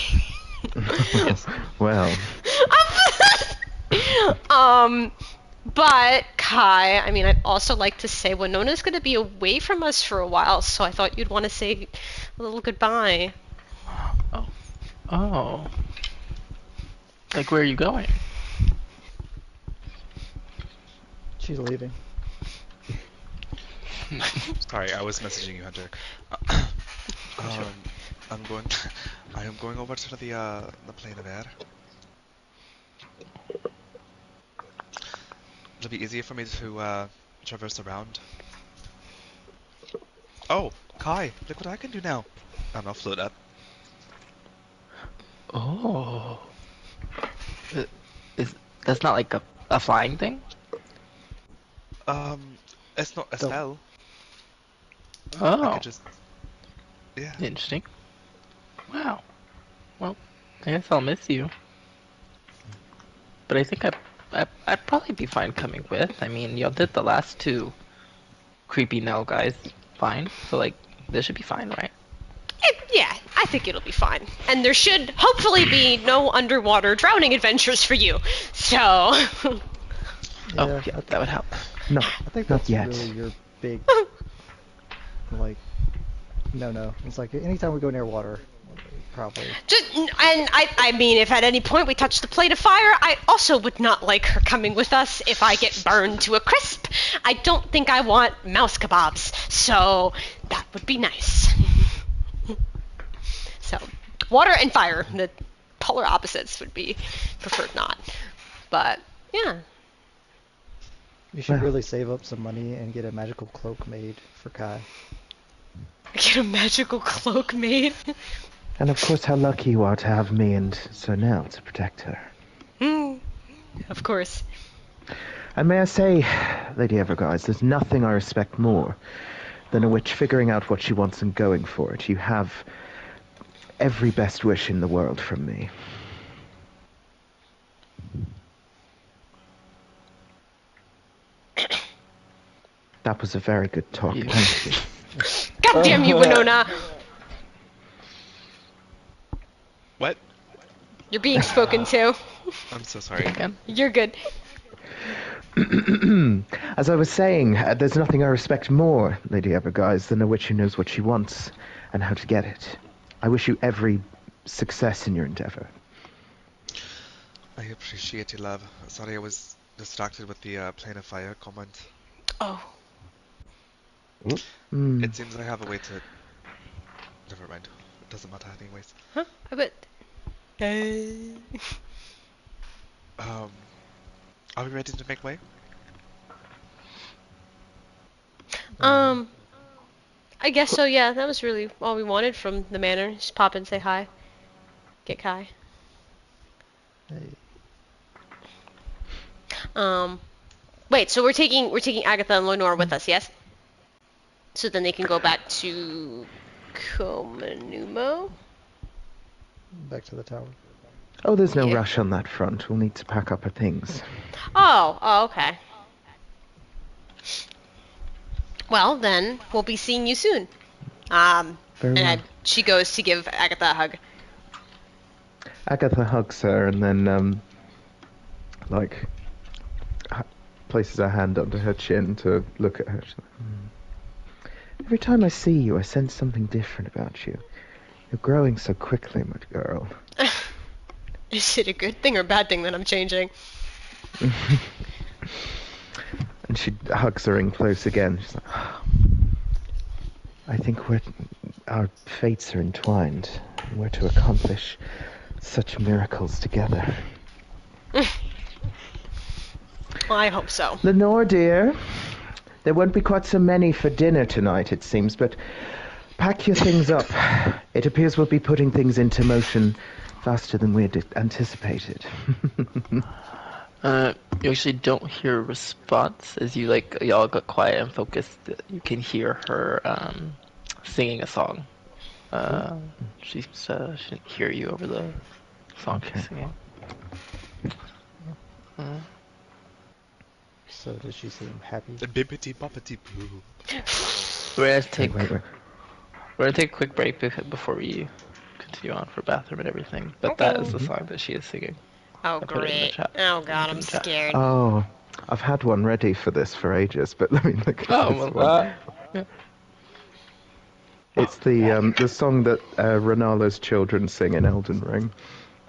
Well, but Kai, I mean, I'd also like to say Winona's going to be away from us for a while, so I thought you'd want to say a little goodbye. Oh. Like, where are you going? She's leaving. Sorry, I was messaging you, Hunter. I am going over to the plane of air. It'll be easier for me to traverse around. Oh, Kai, look what I can do now. I'll float up. Oh. That's not like a flying thing? It's not a spell. I Oh. could just... Yeah. Interesting. Wow. Well, I guess I'll miss you. But I think I'd probably be fine coming with. I mean, y'all did the last 2 creepy Nell guys fine. So, like, this should be fine, right? Yeah, I think it'll be fine. And there should hopefully be no underwater drowning adventures for you. So... Oh, yeah, that would help. no, I think not that's yet. really your big, like, no. It's like anytime we go near water, probably. I mean, if at any point we touch the plate of fire, I also would not like her coming with us if I get burned to a crisp. I don't think I want mouse kebabs, so that would be nice. So, water and fire, the polar opposites would be preferred not. But, yeah. You should really save up some money and get a magical cloak made for Kai. Get a magical cloak made. And of course, how lucky you are to have me and Sir Nell to protect her. Of course. And may I say, Lady Everguise, there's nothing I respect more than a witch figuring out what she wants and going for it. You have every best wish in the world from me. That was a very good talk, thank you. God damn you, Winona! What? You're being spoken to. I'm so sorry. You're good. As I was saying, there's nothing I respect more, Lady Everguise, than a witch who knows what she wants and how to get it. I wish you every success in your endeavor. I appreciate your love. Sorry I was distracted with the plane of fire comment. Oh. It seems I have a way to... Never mind. It doesn't matter anyways. Huh? I bet. Are we ready to make way? I guess so, yeah. That was really all we wanted from the manor. Just pop in, say hi. Get Kai. Hey. Wait, so we're taking Agatha and Lenore with us, yes? So then they can go back to Komanumo? Back to the tower. Oh, there's no Yeah. rush on that front. We'll need to pack up our things. Oh, okay. Well, then, we'll be seeing you soon. Very well. She goes to give Agatha a hug. Agatha hugs her and then, places her hand under her chin to look at her. She's like, Every time I see you, I sense something different about you. You're growing so quickly, my girl. Is it a good thing or bad thing that I'm changing? And she hugs her in close again. She's like, I think our fates are entwined. We're to accomplish such miracles together. Well, I hope so. Lenore, dear, there won't be quite so many for dinner tonight, it seems, but pack your things up. It appears we'll be putting things into motion faster than we had anticipated. You actually don't hear a response as you y'all got quiet and focused. You can hear her singing a song. She shouldn't hear you over the song she's singing. So does she seem happy? Bippity boppity boo. We're gonna Wait. take a quick break before we continue on for bathroom and everything. But that is the song that she is singing. Oh, I put it in the great. chat. Oh, God, I'm In the chat. scared. Oh, I've had one ready for this for ages, but let me look at this one. Yeah. It's the song that Renala's children sing in Elden Ring.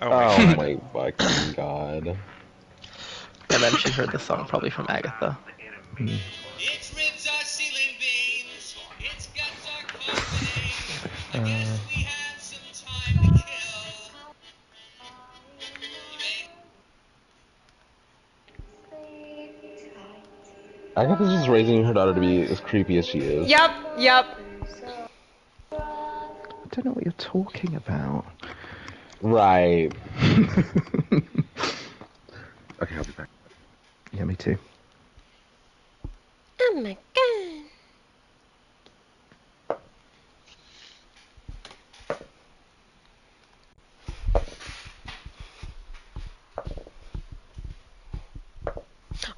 Oh Oh my god. my fucking god. And then she heard the song probably from Agatha. Its ribs are ceiling veins, its guts are coffin names. I guess we have some time to kill. Agatha's just raising her daughter to be as creepy as she is. Yep. I don't know what you're talking about. Right. Okay, I'll be back. Yeah, me too. Oh, my God.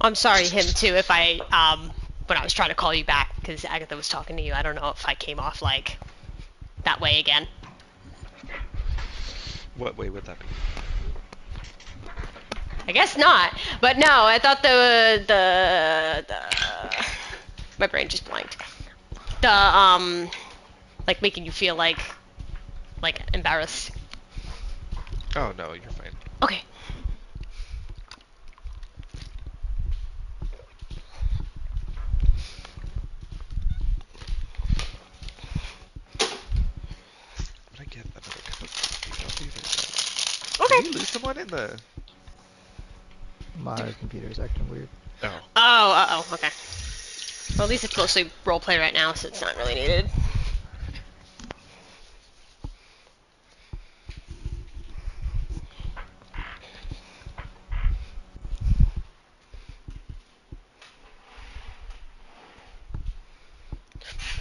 I'm sorry, him too, if I, when I was trying to call you back, because Agatha was talking to you, I don't know if I came off, like, that way again. What way would that be? I guess not, but no, I thought the my brain just blanked. The, like, making you feel, like, embarrassed. Oh no, you're fine. Okay. Would I get another cup of coffee? Okay. Did we lose someone in the... My computer's acting weird. Oh. Oh, okay. Well, at least it's mostly roleplay right now, so it's not really needed.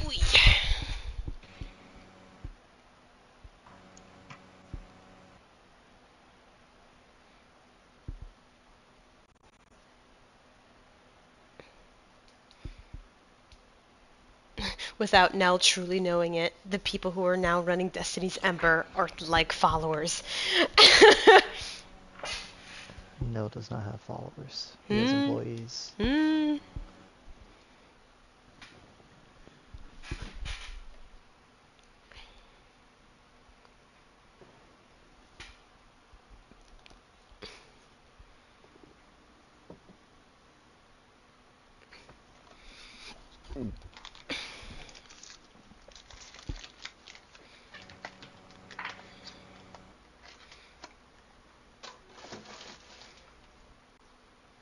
Ooh, yeah. Without Nell truly knowing it, the people who are now running Destiny's Ember are like followers. No, does not have followers. He has employees.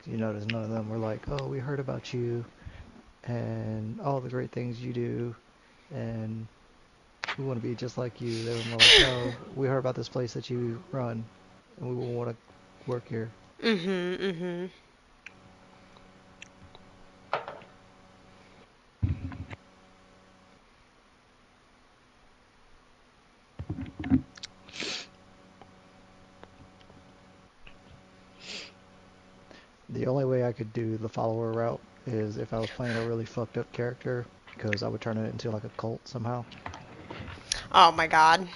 You notice none of them were like, oh, we heard about you and all the great things you do and we want to be just like you. They were more like, no, we heard about this place that you run and we want to work here. The only way I could do the follower route is if I was playing a really fucked up character, because I would turn it into like a cult somehow. Oh my god.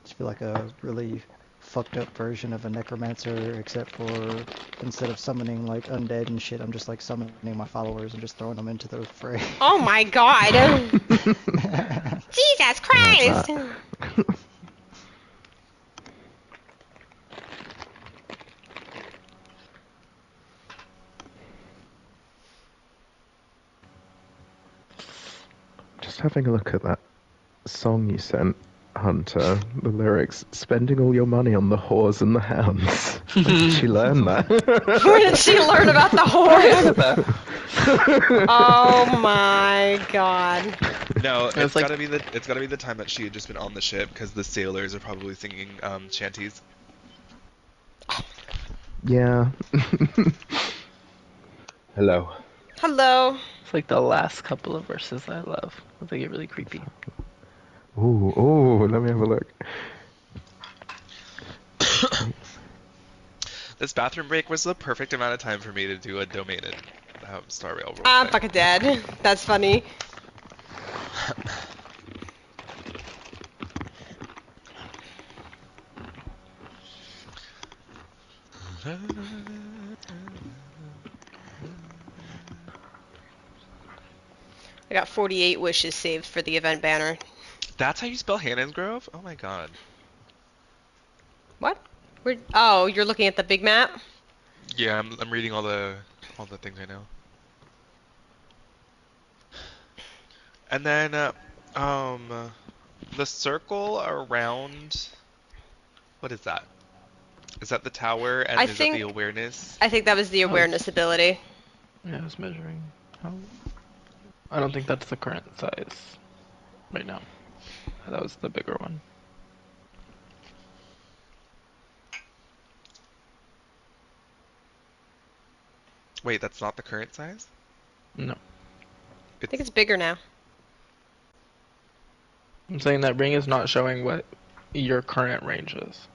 Just feel like a really fucked up version of a necromancer, except for instead of summoning like undead and shit, I'm just like summoning my followers and just throwing them into the fray. Oh my god. Jesus Christ. just having a look at that song you sent, Hunter. The lyrics: "Spending all your money on the whores and the hounds." Where did she learn that? Where did she learn about the horse? Oh my god. No, It's it's like- gotta be the time that she had just been on the ship because the sailors are probably singing shanties. Yeah. Hello. Hello. It's like the last couple of verses I love. They get really creepy. Ooh, let me have a look. This bathroom break was the perfect amount of time for me to do a domain and Star Railroad. I'm thing. fucking dead. That's funny. I got 48 wishes saved for the event banner. That's how you spell Hannon's Grove? Oh my god. What? Oh, you're looking at the big map? Yeah, I'm reading all the things I know. And then the circle around, what is that? Is that the tower and is that the awareness? I think that was the awareness ability. Yeah, I was measuring. I don't think that's the current size right now. That was the bigger one. Wait, that's not the current size? No. I think it's bigger now. I'm saying that ring is not showing what your current range is.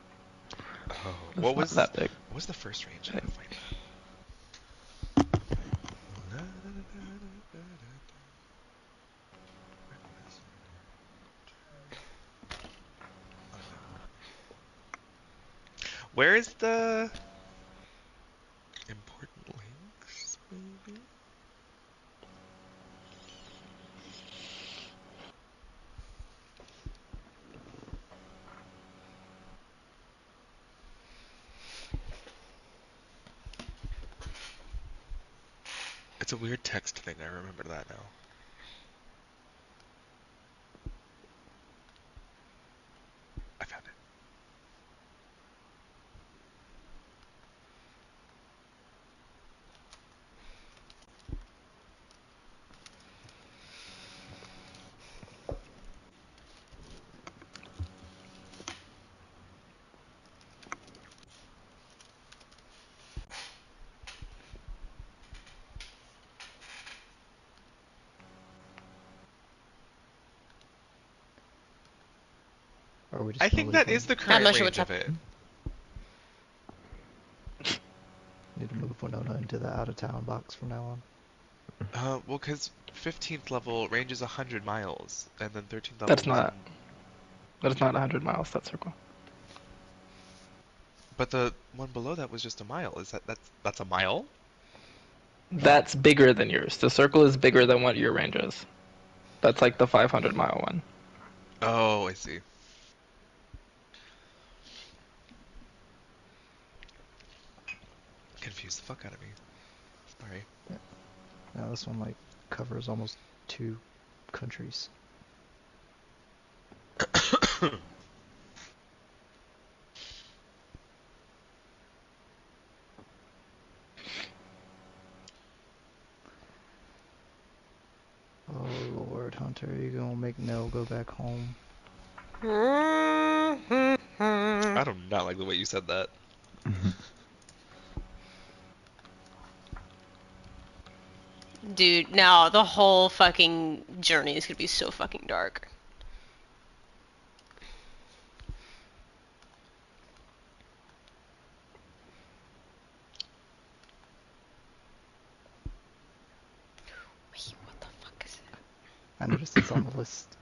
Oh, It's what not was that big? What was the first range? I gotta find that. Where is the important links, maybe? It's a weird text thing, I remember that now. I found it. Or are we just I gonna think leave that one? is the I'm current not sure range what's of it. Need to move Winona into the out of town box from now on. Well, because 15th level range is 100 miles, and then 13th level That's is not. That's not 100 miles. That circle. But the one below that was just a mile. That's a mile? That's bigger than yours. The circle is bigger than what your range is. That's like the 500-mile one. Oh, I see. Confused the fuck out of me. Sorry. Now this one like covers almost 2 countries. Oh Lord, Hunter, you gonna make Nell go back home? I do not like the way you said that. Dude, no, the whole fucking journey is gonna be so fucking dark. Wait, what the fuck is it? I noticed it's on the list.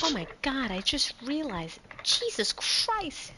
Oh my god, I just realized. Jesus Christ.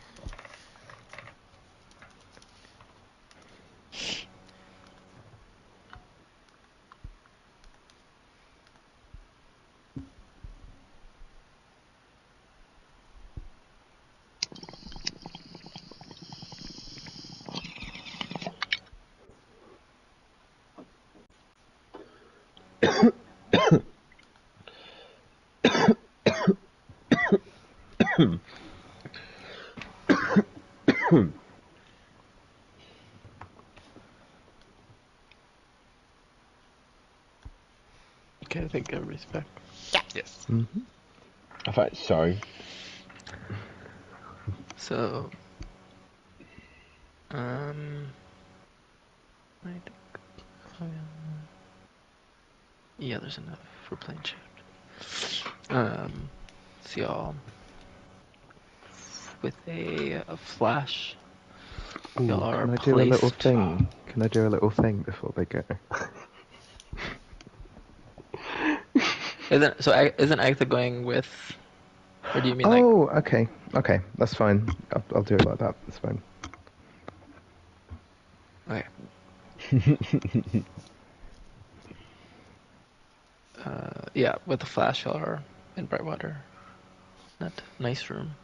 Okay, I think everybody's back. Yes. I thought, sorry. So, wait. Oh, yeah, there's enough for playing chapter. So y'all with a flash. Ooh, Y'all are can I do a little placed. thing? Can I do a little thing before they go? Isn't Agatha going with, or do you mean like? Oh, okay, okay, that's fine. I'll do it like that. That's fine. Okay. Yeah, with the flash, y'all are in Brightwater. That nice room.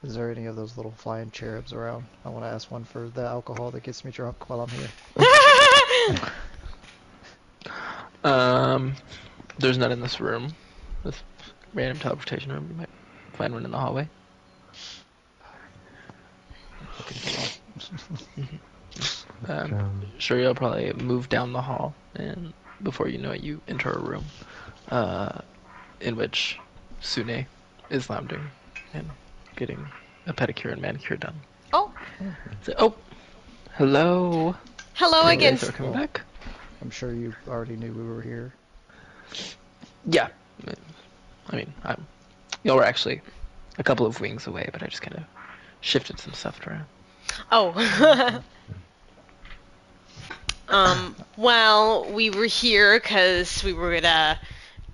Is there any of those little flying cherubs around? I want to ask one for the alcohol that gets me drunk while I'm here. There's none in this room. This random teleportation room. You might find one in the hallway. Sure, you'll probably move down the hall, and before you know it, you enter a room in which Sune is lounging and getting a pedicure and manicure done. Oh. So, hello. Hello You again. guys are coming back? I'm sure you already knew we were here. Yeah. I mean, y'all were actually a couple of wings away, but I just kind of shifted some stuff around. Oh. Well, we were here because we were gonna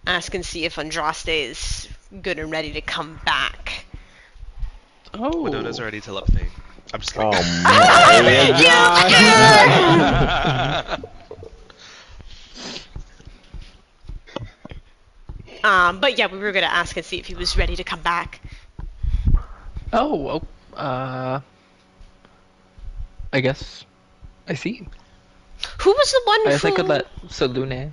ask and see if Andraste is good and ready to come back. Oh. Winona's already telepathy. I'm just kidding. Oh my god! But yeah, we were gonna ask and see if he was ready to come back. Oh, well, I guess I see. Who was the one I guess who... I could let Salune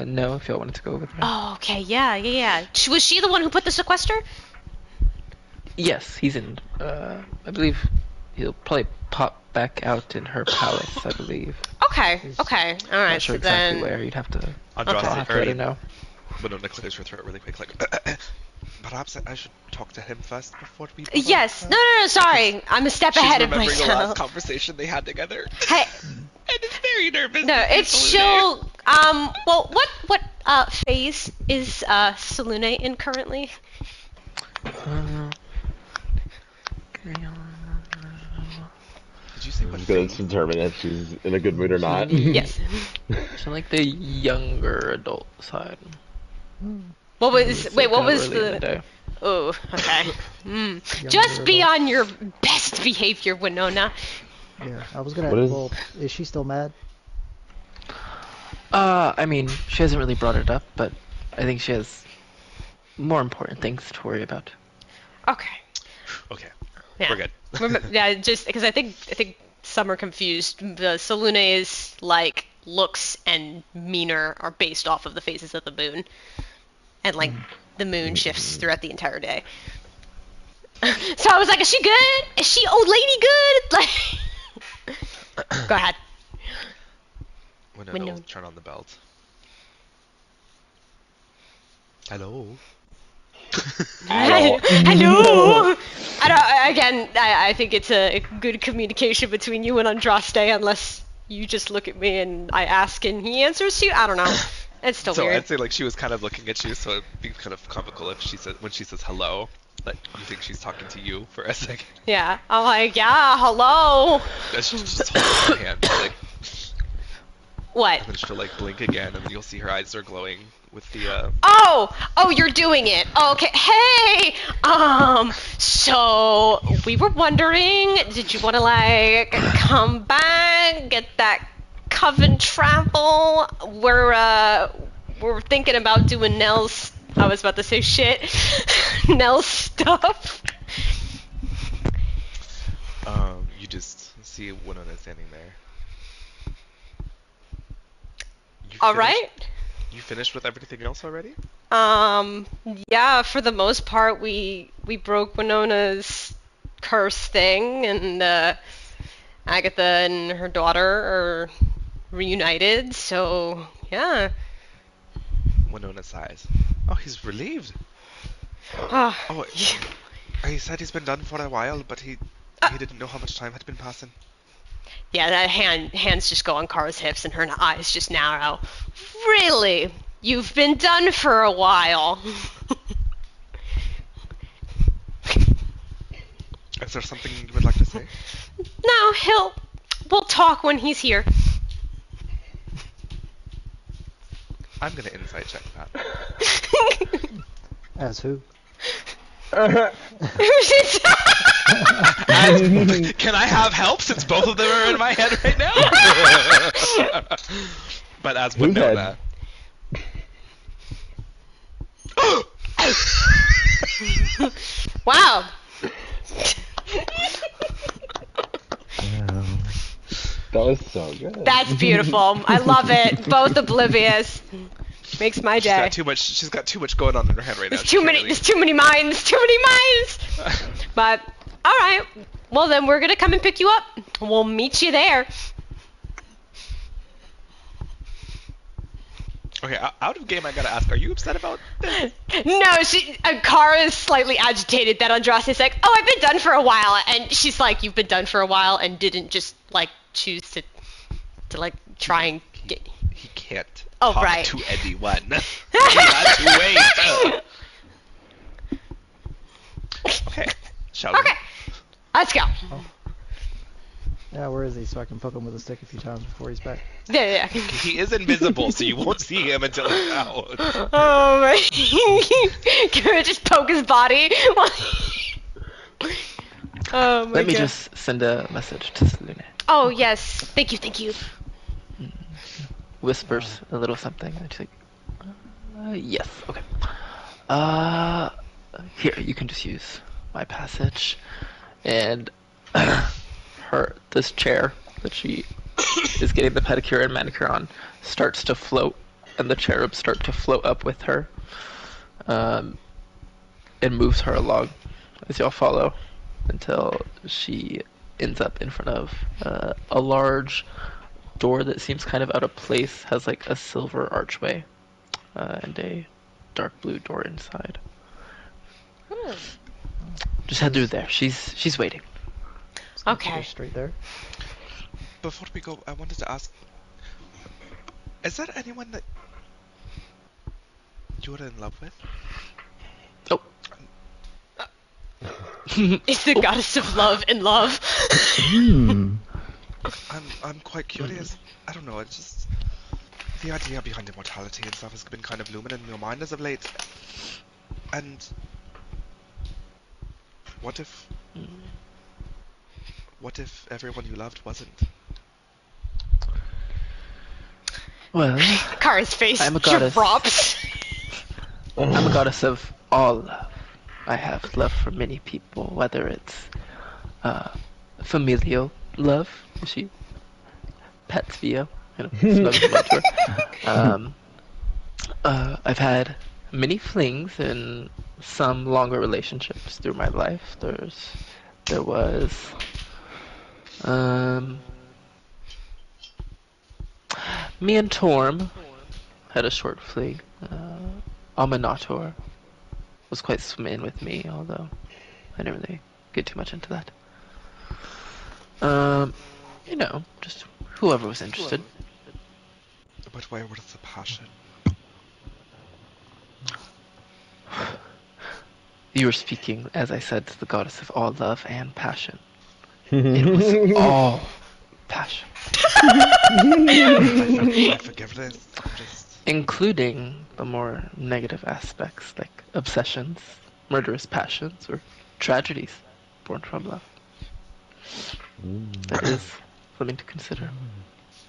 know if y'all wanted to go with her. Oh, okay, yeah. Was she the one who put the sequester? Yes, he's in. I believe he'll probably pop back out in her palace. I believe. Okay, all right. Not sure so exactly then... where. You'd have to. Andraste I'll have to let her know. Winona clears her throat really quick, like, perhaps I should talk to him first before we... Yes. No, sorry. I'm a step ahead of She's remembering the last myself. conversation they had together. Hey. And it's very nervous. No, it's still... Well, what phase is Salune in currently? Did you say what She's gonna determine if she's in a good mood or not. Yes. So like the younger adult side. What was... It's Wait, what kinda was early in the... the day. Oh, okay. Just be on your best behavior, Winona. Yeah, I was gonna. Well, is she still mad? I mean, she hasn't really brought it up, but I think she has more important things to worry about. Okay. Yeah. We're good. Yeah, just because I think some are confused. The Salune's like looks and meanor are based off of the phases of the moon, and like the moon shifts throughout the entire day. So I was like, is she good? Is she old lady good? Like, go ahead. Winona will turn on the belt. Hello. Hello. I think it's a good communication between you and Andraste, unless you just look at me and I ask and he answers you. I don't know. It's still So weird. I'd say like she was kind of looking at you, so it'd be kind of comical if when she says hello, that you think she's talking to you for a second. Yeah, I'm like, yeah, hello. She just holds her hand, like. What? And then she'll like blink again, and you'll see her eyes are glowing with the. Oh, you're doing it. Okay, hey. So we were wondering, did you want to like come back, get that coven travel? We're thinking about doing Nell's. I was about to say shit. Nell's stuff. You just see Winona standing there. All right. You finished with everything else already? Yeah, for the most part, we broke Winona's curse thing, and Agatha and her daughter are reunited. So yeah. Winona sighs. Oh, he's relieved. Ah, Oh, he said he's been done for a while, but he didn't know how much time had been passing. yeah, that hands just go on Kara's hips, and her eyes just narrow. Really? You've been done for a while. Is there something you would like to say? No, we'll talk when he's here. I'm gonna insight check that. As who? Can I have help since both of them are in my head right now? But as Who's Winona. Wow. That was so good. That's beautiful. I love it. Both oblivious. Makes my day. She's got too much going on in her head right now. There's too many minds. Too many minds. But all right. Well, then we're gonna come and pick you up. We'll meet you there. Okay, out of game, I gotta ask: are you upset about this? No, Kara is slightly agitated that Andraste is like, oh, I've been done for a while, and she's like, you've been done for a while, and didn't just like choose to like try and get. He can't. Oh, talk right. To anyone. He has to wait. Okay. Shall we? Okay. Let's go. Oh. Yeah, where is he? So I can poke him with a stick a few times before he's back. Yeah. He is invisible, so you won't see him until he's out. Oh my! Can we just poke his body? Oh my Let me God. just send a message to Selune. Oh yes, thank you. Whispers a little something. And she's like, yes, okay. Here, you can just use my passage. And this chair that she is getting the pedicure and manicure on starts to float, and the cherubs start to float up with her. And moves her along as y'all follow until she ends up in front of a large door that seems kind of out of place, has like a silver archway and a dark blue door inside. Just head through there. She's waiting. Okay. Go straight there. Before we go, I wanted to ask: is there anyone that you're in love with? Oh. Is the goddess of love in love? I'm quite curious. I don't know. It's just the idea behind immortality and stuff has been kind of looming in your mind as of late. And what if everyone you loved wasn't? Well, Kara's face I'm a goddess. drops. I'm a goddess of all love. I have love for many people, whether it's familial love. She pets Vio, snuggles him up to her. I've had many flings and some longer relationships through my life. There was me and Torm had a short fling. Almanator was quite smitten with me, although I didn't really get too much into that. Just whoever was interested. But where was the passion? You were speaking, as I said, to the goddess of all love and passion. It was all passion. I forgive this. I'm just... Including the more negative aspects, like obsessions, murderous passions, or tragedies born from love. That is something to consider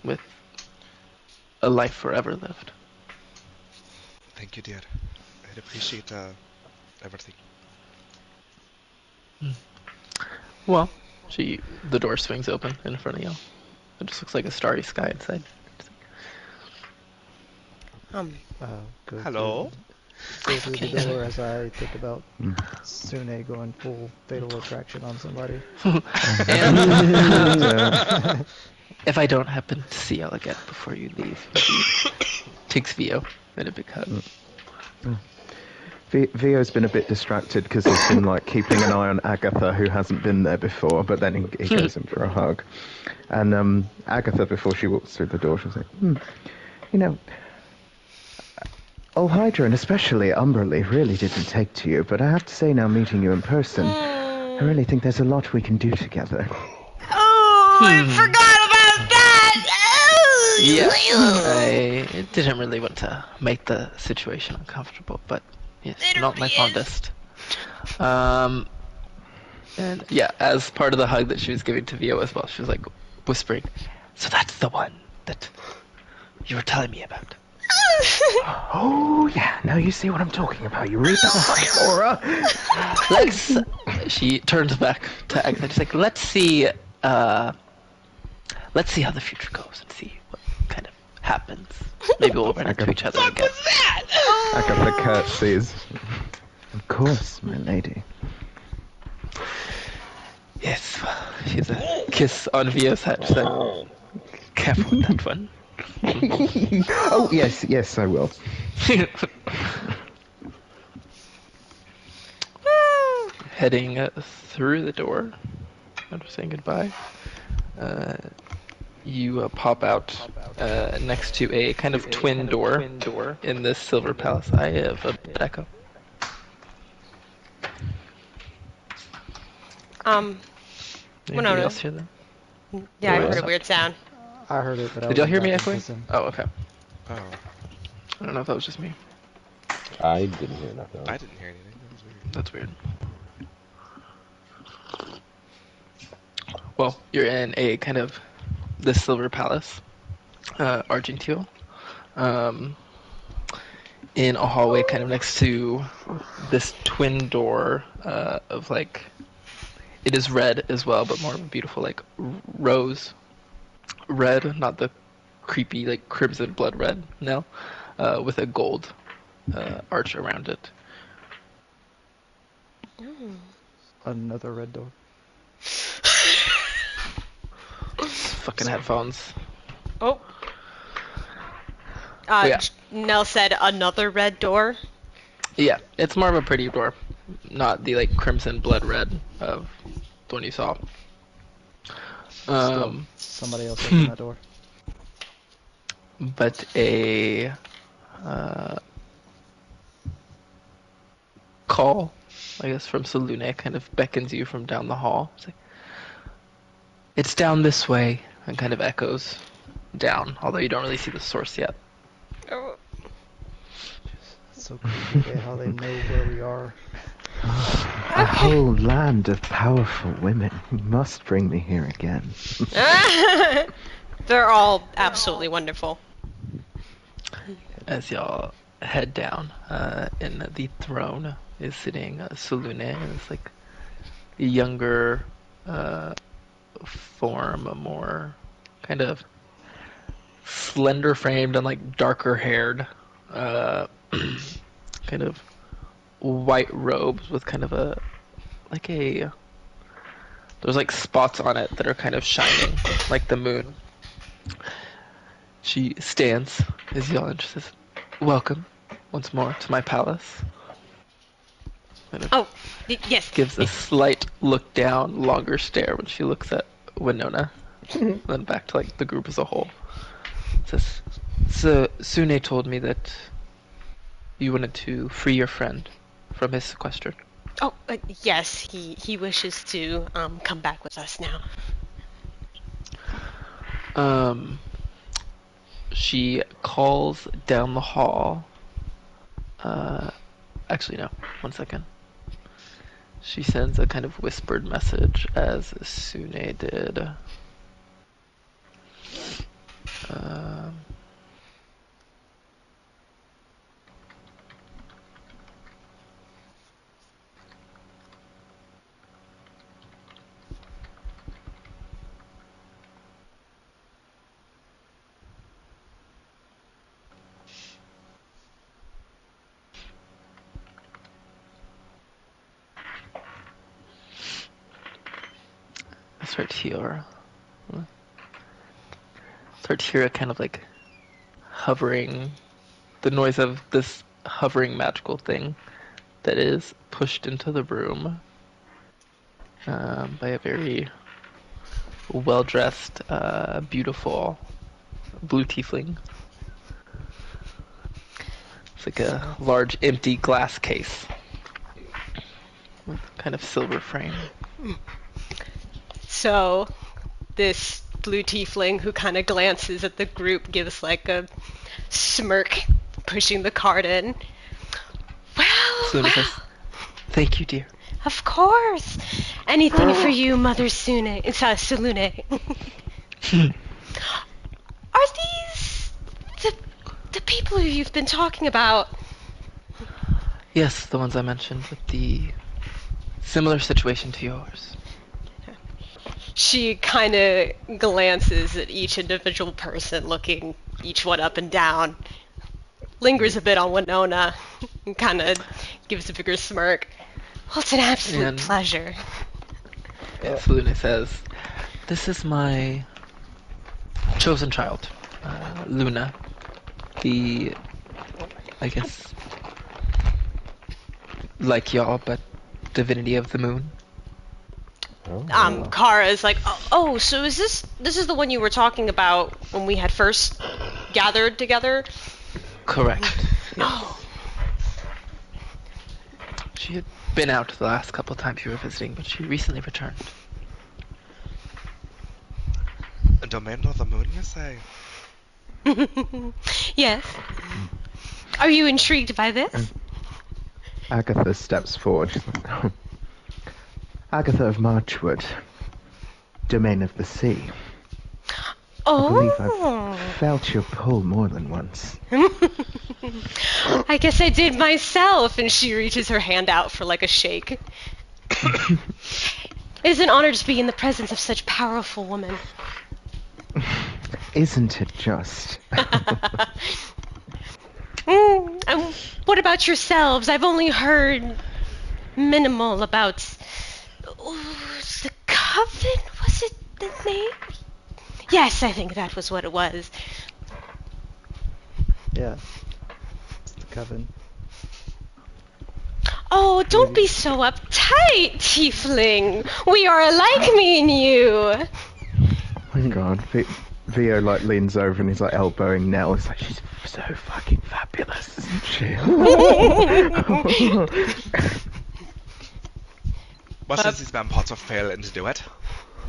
with a life forever lived. Thank you, dear. I'd appreciate everything. Well, the door swings open in front of you. It just looks like a starry sky inside. Go Hello? through the door as I think about Mm. Sune going full Fatal Attraction on somebody. And And, if I don't happen to see y'all again before you leave, he takes Vio in a big hug. Vio's been a bit distracted because he's been like keeping an eye on Agatha, who hasn't been there before. But then he goes in for a hug, and Agatha, before she walks through the door, she'll say, "You know, old Hydra and especially Umberly really didn't take to you. But I have to say, now meeting you in person, I really think there's a lot we can do together." Oh, I forgot about that. Oh, Yeah, I didn't really want to make the situation uncomfortable, but yes, It not my really is. fondest. And yeah, as part of the hug that she was giving to Vio as well, she was like whispering, "So that's the one that you were telling me about." Oh yeah, now you see what I'm talking about. You read that, Laura? She turns back to Agatha. She's like, let's see how the future goes and see what kind of happens. Maybe we'll run into each other again. Agatha curtsies. Of course, my lady. Yes, she has a kiss on Vio's head. She's like, careful with that one. Oh yes, I will. Heading through the door after saying goodbye, you pop out next to a kind of twin door in this silver palace. I have a bad echo. Anybody no. else hear that? Yeah, I Or heard is a that- weird sound. I heard it, but I Did y'all went hear me back and echoing? listened. Oh, okay. Oh, I don't know if that was just me. I didn't hear nothing. I didn't hear anything. That was weird. That's weird. Well, you're in a kind of the silver palace, Argenteel, in a hallway kind of next to this twin door of like, it is red as well, but more of a beautiful like rose red, not the creepy like crimson blood red, no, with a gold arch around it. Another red door. Fucking headphones. Oh. Yeah. Nell said another red door. Yeah, it's more of a pretty door, not the like crimson blood red of the one you saw. Still, somebody else opened that door. But a call, I guess, from Salune kind of beckons you from down the hall. It's like, it's down this way, and kind of echoes down, although you don't really see the source yet. Oh. So creepy how they know where we are. A whole land of powerful women. You must bring me here again. They're all absolutely wonderful. As y'all head down, in the throne is sitting Salune, and it's like a younger form, a more kind of slender framed and like darker haired, kind of white robes with kind of a there's like spots on it that are kind of shining like the moon. She stands as y'all enter, says, "Welcome once more to my palace." Kind of Oh, yes. gives a slight look down, longer stare when she looks at Winona, then back to like the group as a whole. Says, "So Sune told me that you wanted to free your friend from his sequester." Oh, yes. He wishes to come back with us now. She calls down the hall. Actually, no. 1 second. She sends a kind of whispered message as Sune did. start to hear a kind of like hovering, the noise of this hovering magical thing that is pushed into the room by a very well-dressed, beautiful blue tiefling. It's like a large empty glass case with kind of silver frame. So, this blue tiefling who kind of glances at the group gives like a smirk, pushing the cart in. Suna says, "Thank you, dear." Of course. Anything for you, Mother Sune. Salune. Are these the people who you've been talking about? Yes, the ones I mentioned with the similar situation to yours. She kind of glances at each individual person, looking each one up and down. Lingers a bit on Winona, and kind of gives a bigger smirk. Well, it's an absolute pleasure. Salune says, "This is my chosen child, Luna, the, I guess, like y'all, but divinity of the moon." Kara's like, oh, so is this is the one you were talking about when we had first gathered together? Correct. Yes. She had been out the last couple of times you were visiting, but she recently returned. A domain of the moon, you say? Yes. Are you intrigued by this? Agatha steps forward. Agatha of Marchwood, domain of the sea. I believe I've felt your pull more than once. I guess I did myself, and she reaches her hand out for like a shake. It is an honor to be in the presence of such powerful women. Isn't it just? What about yourselves? I've only heard minimal about the Coven, was it the name? Yes, I think that was what it was. Yeah. It's the Coven. Oh, don't be so uptight, Tiefling. We are alike, me and you. Oh my god. Vio like leans over and he's like elbowing Nell. He's like, she's so fucking fabulous, isn't she? What since he's been part of Pale into Duet?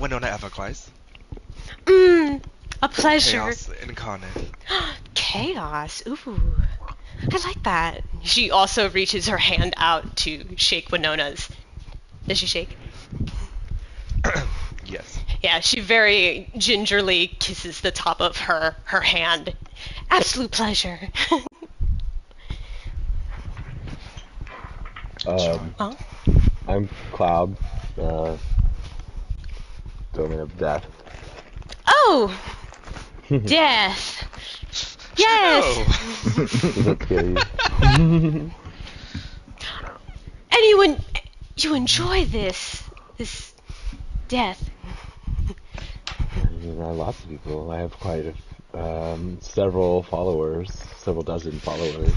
Winona Everglaze. A pleasure. Chaos incarnate. Chaos. Ooh. I like that. She also reaches her hand out to shake Winona's. Does she shake? Yes. Yeah, she very gingerly kisses the top of her hand. Absolute pleasure. I'm Cloud, domain of death. Oh! Death. Yes! And you enjoy this death. Lots of people. I have quite several followers, several dozen followers.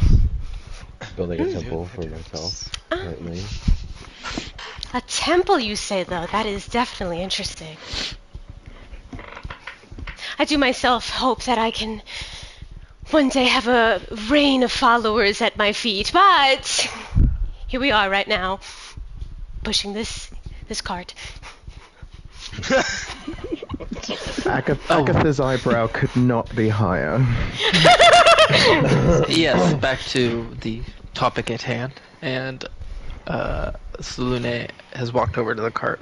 Building a temple for myself currently. A temple, you say, though? That is definitely interesting. I do myself hope that I can one day have a rain of followers at my feet, but here we are right now, pushing this cart. Agatha's eyebrow could not be higher. Yes, back to the topic at hand, and Salune has walked over to the cart,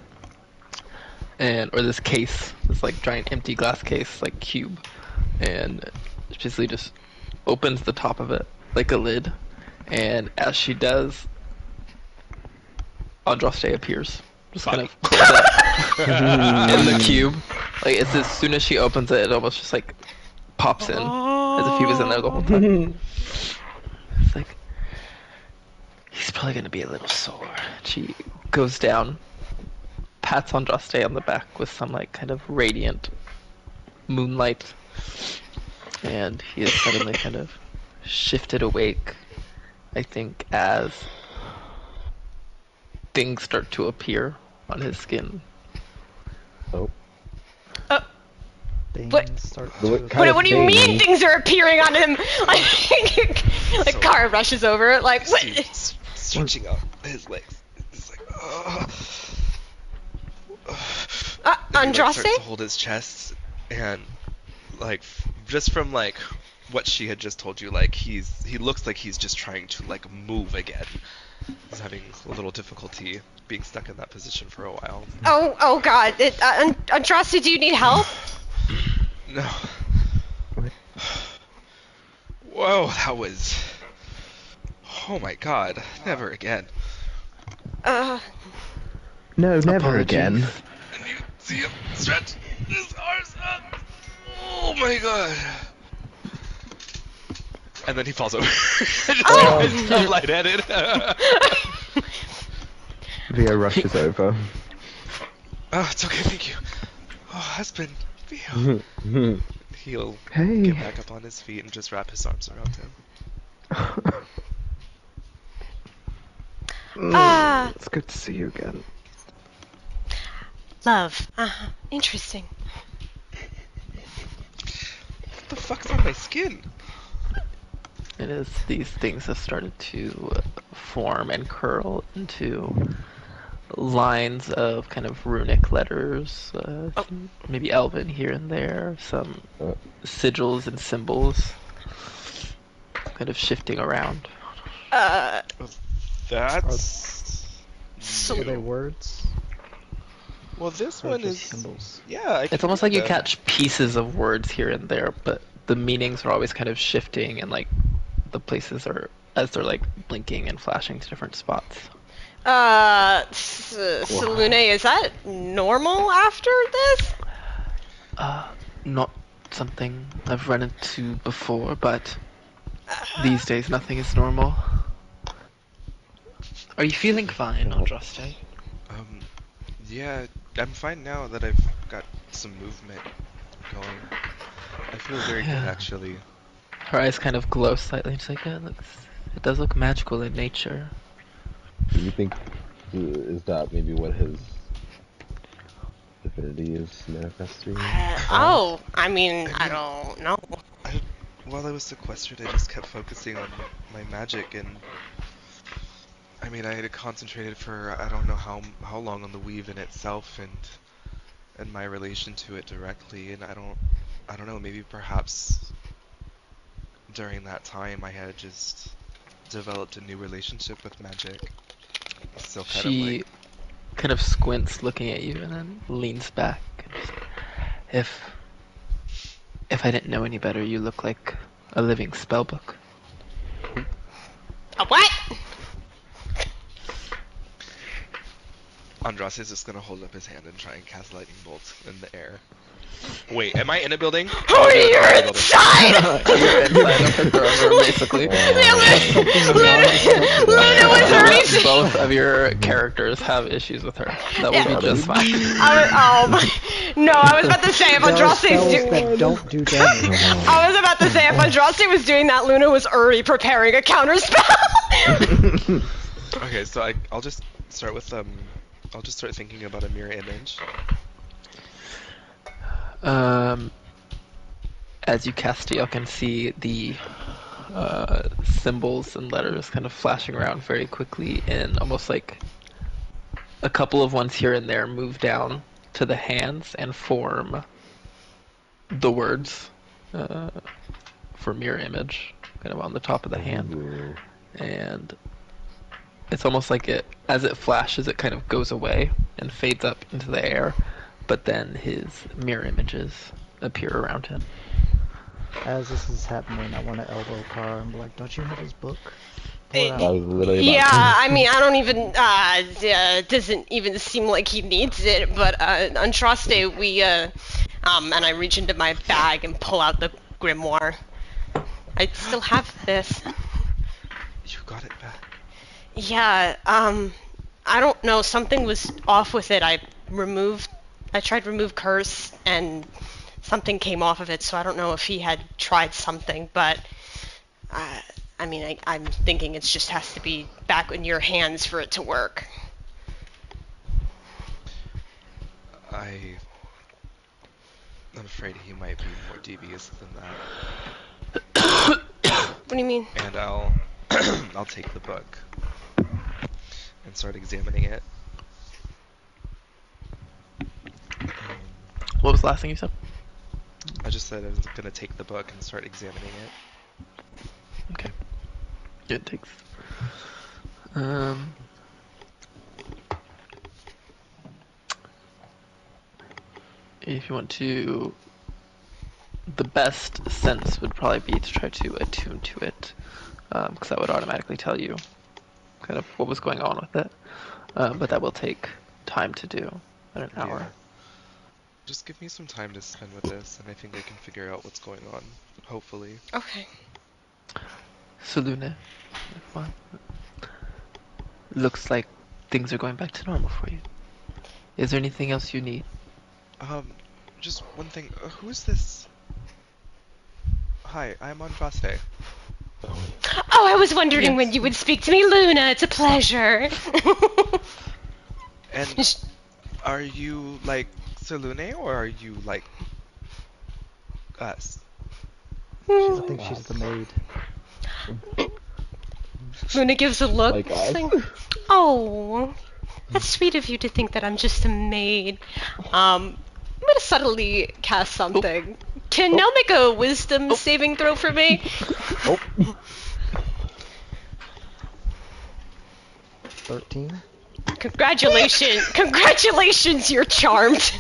or this case, this like giant empty glass case, like cube, and she basically just opens the top of it like a lid, and as she does, Andraste appears, just kind of in the cube. Like it's as soon as she opens it, it almost just like pops in, as if he was in there the whole time. It's like, he's probably gonna be a little sore. She goes down pats Andraste on the back with some like kind of radiant moonlight, and he is suddenly kind of shifted awake, I think, as things start to appear on his skin. Oh. Things What? start What to kind of What do you mean things? things are appearing on him? Like Kara rushes over it, like, what? He's stretching out his legs. It's like, and he, like, Andraste? starts to hold his chest, and like just from like what she had just told you, like he looks like he's just trying to like move again. He's having a little difficulty being stuck in that position for a while. Oh God. Andraste, do you need help? No. Whoa, that was. Oh my God! Never again. No, never Apologies. again. And you see him stretch his arms up. Oh my God! And then he falls over. Just so lightheaded. Via rushes over. Oh, it's okay, thank you. Oh, husband, Theo. He'll Hey. get back up on his feet and just wrap his arms around him. It's good to see you again. Love. Interesting. What the fuck's on my skin? It is these things have started to form and curl into lines of kind of runic letters, maybe Elven here and there, some sigils and symbols kind of shifting around. That's. Are they words? Well, this Or one just is. symbols? Yeah, I It's almost like you can- catch pieces of words here and there, but the meanings are always kind of shifting, and like the places are as they're like blinking and flashing to different spots. Salune, is that normal after this? Not something I've run into before, but these days nothing is normal. Are you feeling fine, Andraste? Yeah, I'm fine now that I've got some movement going. I feel very good, Yeah. actually. Her eyes kind of glow slightly. She's like, it does look magical in nature. Do you think is that maybe what his divinity is manifesting? I mean, I don't know. While I was sequestered, I just kept focusing on my magic, and I mean, I had concentrated for I don't know how long on the weave in itself, and my relation to it directly, and I don't know, maybe perhaps during that time I had just developed a new relationship with magic. Still kind She of like, kind of squints looking at you and then leans back. And just, if I didn't know any better, you look like a living spellbook. A what? Andraste is just gonna hold up his hand and try and cast lightning bolts in the air. Wait, am I in a building? You're inside! You're inside of her throne room, basically. Luna was already... Both of your characters have issues with her. That will be just fine. No, I was about to say, if There are Andraste spells is that don't do damage. I was about to say, if Andraste was doing that, Luna was already preparing a counter spell. Okay, so I'll just start with I'll just start thinking about a mirror image. As you cast it, you can see the symbols and letters kind of flashing around very quickly, and almost like a couple of ones here and there move down to the hands and form the words for mirror image, kind of on the top of the hand. Ooh. And it's almost like as it flashes, it kind of goes away and fades up into the air, but then his mirror images appear around him. As this is happening, I want to elbow Car and be like, "Don't you have his book? Pull it I out." was literally Yeah, about I mean, I don't even, doesn't even seem like he needs it, but, Andraste, and I reach into my bag and pull out the grimoire. I still have this. You got it back. Yeah, I don't know, something was off with it. I tried remove curse, and something came off of it, so I don't know if he had tried something, but I'm thinking it just has to be back in your hands for it to work. I'm afraid he might be more devious than that. What do you mean? And I'll I'll take the book and start examining it. What was the last thing you said? I just said I was gonna take the book and start examining it. Okay. It takes. If you want to, the best sense would probably be to try to attune to it, because that would automatically tell you kind of what was going on with it. But that will take time to do, about an hour. Yeah. Just give me some time to spend with this, and I think I can figure out what's going on. Hopefully. Okay. So Luna, well, looks like things are going back to normal for you. Is there anything else you need? Just one thing. Who is this? Hi, I'm Andraste. Oh, I was wondering when you would speak to me, Luna. It's a pleasure. And are you like Salune, or are you like us? I think she's the maid. Luna gives a look. Like us? Saying, oh, that's sweet of you to think that I'm just a maid. I'm gonna subtly cast something. Can y'all make a wisdom saving throw for me? Oh. 13. Congratulations, you're charmed.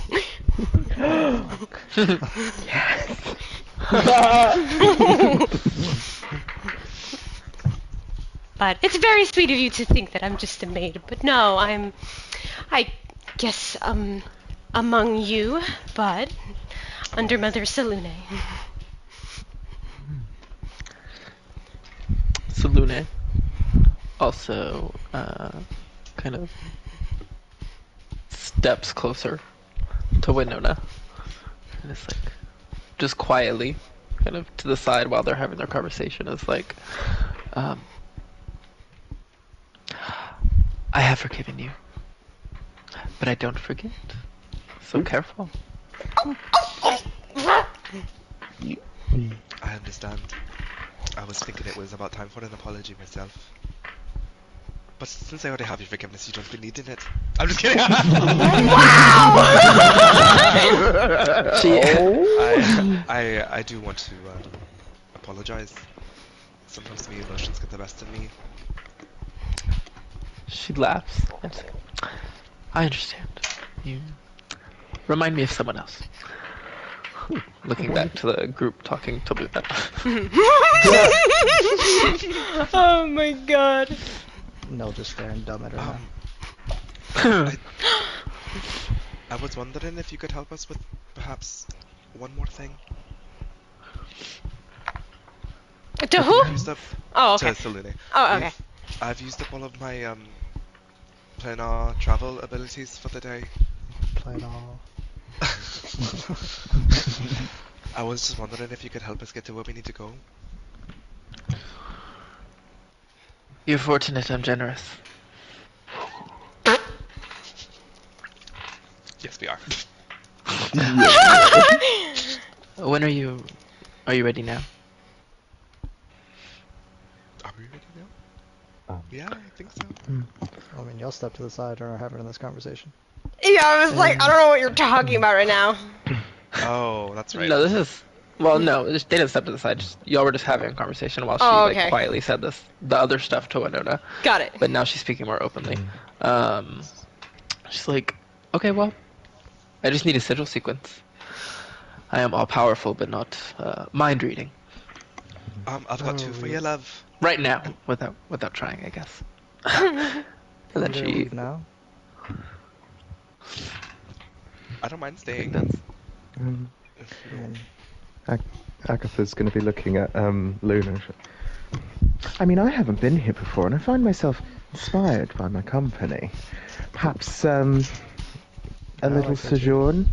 But it's very sweet of you to think that I'm just a maid. But no, I guess, among you, but under Mother Salune. Salune also kind of steps closer to Winona. And it's like, just quietly, kind of to the side while they're having their conversation, is like, I have forgiven you, but I don't forget. So careful. I understand. I was thinking it was about time for an apology myself. But since I already have your forgiveness, you don't be needing it. I'm just kidding. I do want to apologize. Sometimes me emotions get the best of me. She laughs and says, I understand. You remind me of someone else. Looking back to the group talking to Luna. Oh my god. No, just staring dumb at her now. I was wondering if you could help us with perhaps one more thing. To who? Oh, okay. To Salune. Oh, okay. I've used up all of my planar travel abilities for the day. Planar. I was just wondering if you could help us get to where we need to go. You're fortunate, I'm generous. Yes, we are. When are you ready now? Are we ready now? Yeah, I think so. I mean, y'all step to the side and are having this conversation. Yeah, I was like, I don't know what you're talking about right now. Oh, that's right. No, this is... Well, no, they didn't step to the side. Y'all were just having a conversation while she okay. quietly said the other stuff to Winona. Got it. But now she's speaking more openly. She's like, okay, well, I just need a sigil sequence. I am all-powerful, but not mind-reading. I've got two for you, love. Right now, without trying, I guess. And then Can we she... leave now? I don't mind staying. Agatha's going to be looking at Luna. I mean, I haven't been here before, and I find myself inspired by my company. Perhaps a I little like that. sojourn?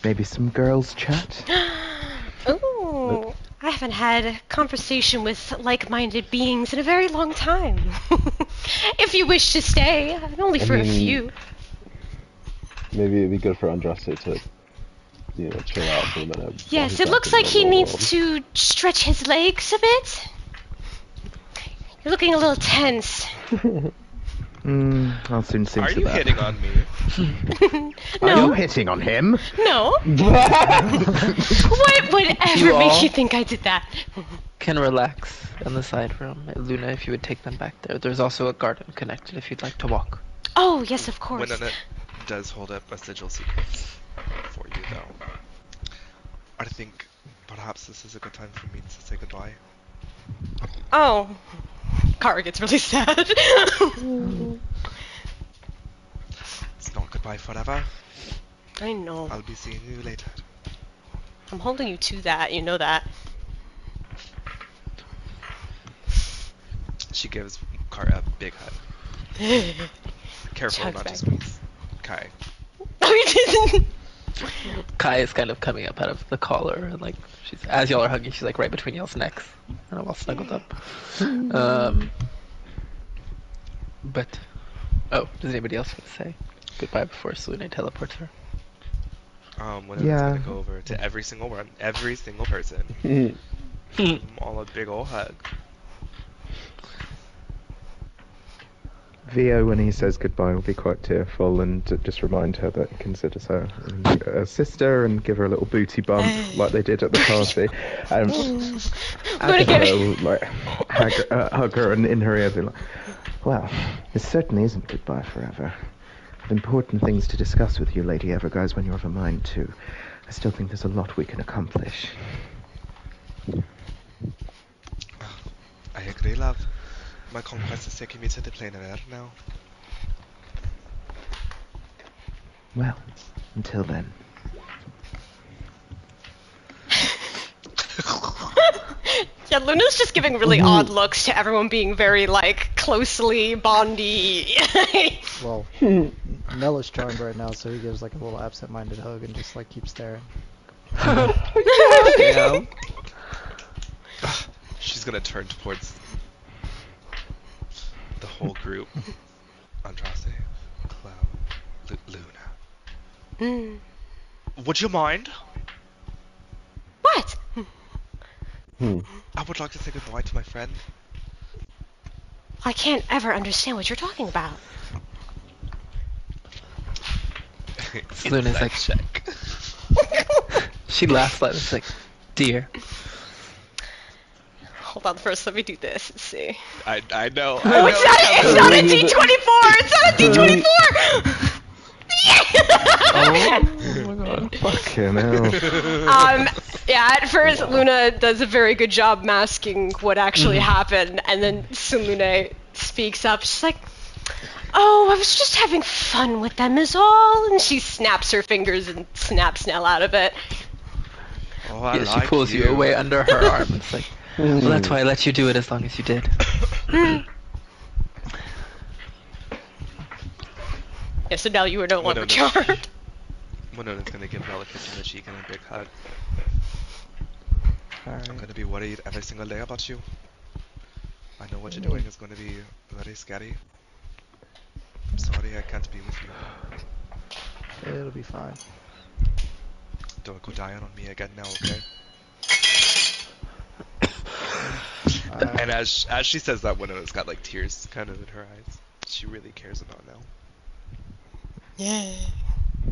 Maybe some girls' chat? Ooh, I haven't had a conversation with like-minded beings in a very long time. If you wish to stay, only for a few. Maybe it'd be good for Andraste to, chill out for a minute. Yes, it looks like he needs to stretch his legs a bit. You're looking a little tense. I'll soon see Are to you that. hitting on me? Are you No, hitting on him? no. What would ever You make all- you think I did that? Can relax in the side room. Luna, if you would take them back there. There's also a garden connected if you'd like to walk. Oh, yes, of course. Winona does hold up a sigil secret for you, though. I think perhaps this is a good time for me to say goodbye. Oh. Kara gets really sad. It's not goodbye forever. I know. I'll be seeing you later. I'm holding you to that, you know that. She gives Kara a big hug. Careful Chugs not back. to squeeze. Kai. Oh, you didn't. Kai is kind of coming up out of the collar, and she's as y'all are hugging, she's right between y'all's necks, and I'm all snuggled up. But does anybody else want to say goodbye before Selune teleports her? Winona's Yeah. gonna go over to every single person. All a big ol' hug. Vio, when he says goodbye, will be quite tearful and just remind her that he considers her a sister and give her a little booty bump like they did at the party. Agatha will hug her and in her ear be like, well, this certainly isn't goodbye forever. I have important things to discuss with you, Lady Everguys, when you're of a mind to. I still think there's a lot we can accomplish. I agree, love. My conquest is taking me to the plane of air now. Well, until then. Yeah, Luna's just giving really odd looks to everyone being very, closely bondy. Well, Nella's charmed right now, so he gives a little absent-minded hug and just keeps staring. Yeah. She's gonna turn towards the whole group. Andraste, Cloud, Luna. Would you mind? What? I would like to say goodbye to my friend. I can't ever understand what you're talking about. Luna's Insight like- check. She laughs like this, dear. Hold on, first let me do this and see. I know. Oh, it's not a D24! It's not a D24! Oh my god. Fucking hell. Yeah, at first Luna does a very good job masking what actually happened, and then Selune speaks up. She's like, oh, I was just having fun with them is all. And she snaps her fingers and snaps Nell out of it. Oh, I Yeah, like she pulls you away under her arm. It's like, well, that's why I let you do it as long as you did. Yeah, so now you are no longer Winona. charmed. Winona's gonna give Nell a kiss on the cheek and a big hug. Alright. I'm gonna be worried every single day about you. I know what you're doing is gonna be very scary. I'm sorry I can't be with you. It'll be fine. Don't go dying on me again now, okay? And as she says that, Winona's got tears kind of in her eyes. She really cares about Nell. Yeah.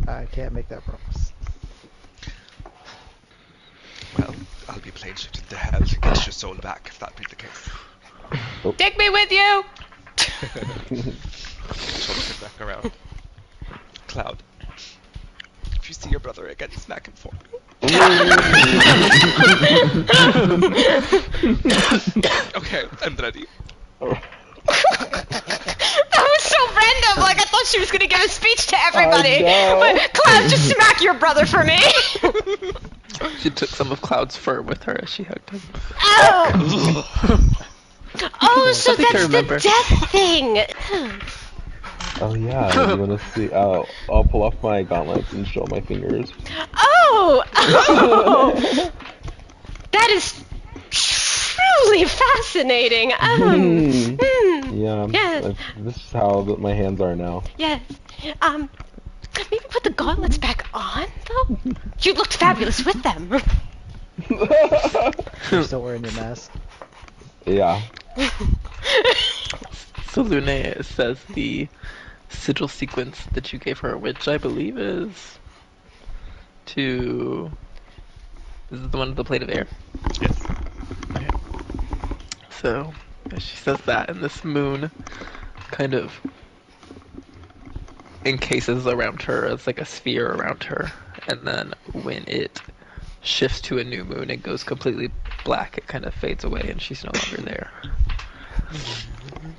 I can't make that promise. Well, I'll be plane shifted to hell to get your soul back if that be the case. Take me with you! She'll turn back around. Cloud, if you see your brother again, smack him for me. Okay, I'm ready. That was so random. I thought she was gonna give a speech to everybody. know. But Cloud, just smack your brother for me. She took some of Cloud's fur with her as she hugged him. Oh, so I think I that's the remember. death thing. Oh yeah, you want to see? I'll pull off my gauntlets and show my fingers. Oh! Oh! That is truly fascinating. Yeah, Yes. this is how my hands are now. Yes. Maybe put the gauntlets back on, though? You looked fabulous with them. You're still wearing your mask. Yeah. So Lune says the sigil sequence that you gave her, which I believe is to... Is it the one with the plate of air? Yes. Okay. So, she says that, and this moon kind of encases around her as like a sphere around her, and then when it shifts to a new moon, it goes completely black, it kind of fades away, and she's no longer there.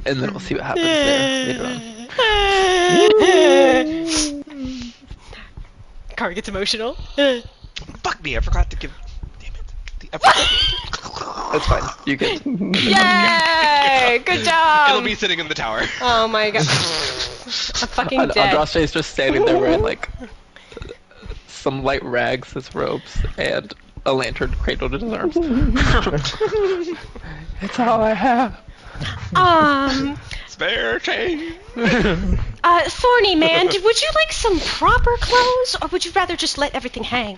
And then we'll see what happens there later on. Kara gets emotional. Fuck me, I forgot to give. Damn it. That's fine. You can. Yay! Good job! It'll be sitting in the tower. Oh my god. I'm fucking dead. Andraste is just standing there wearing like some light rags as robes and a lantern cradled in his arms. It's all I have. Spare change. Thorny man, would you like some proper clothes, or would you rather just let everything hang?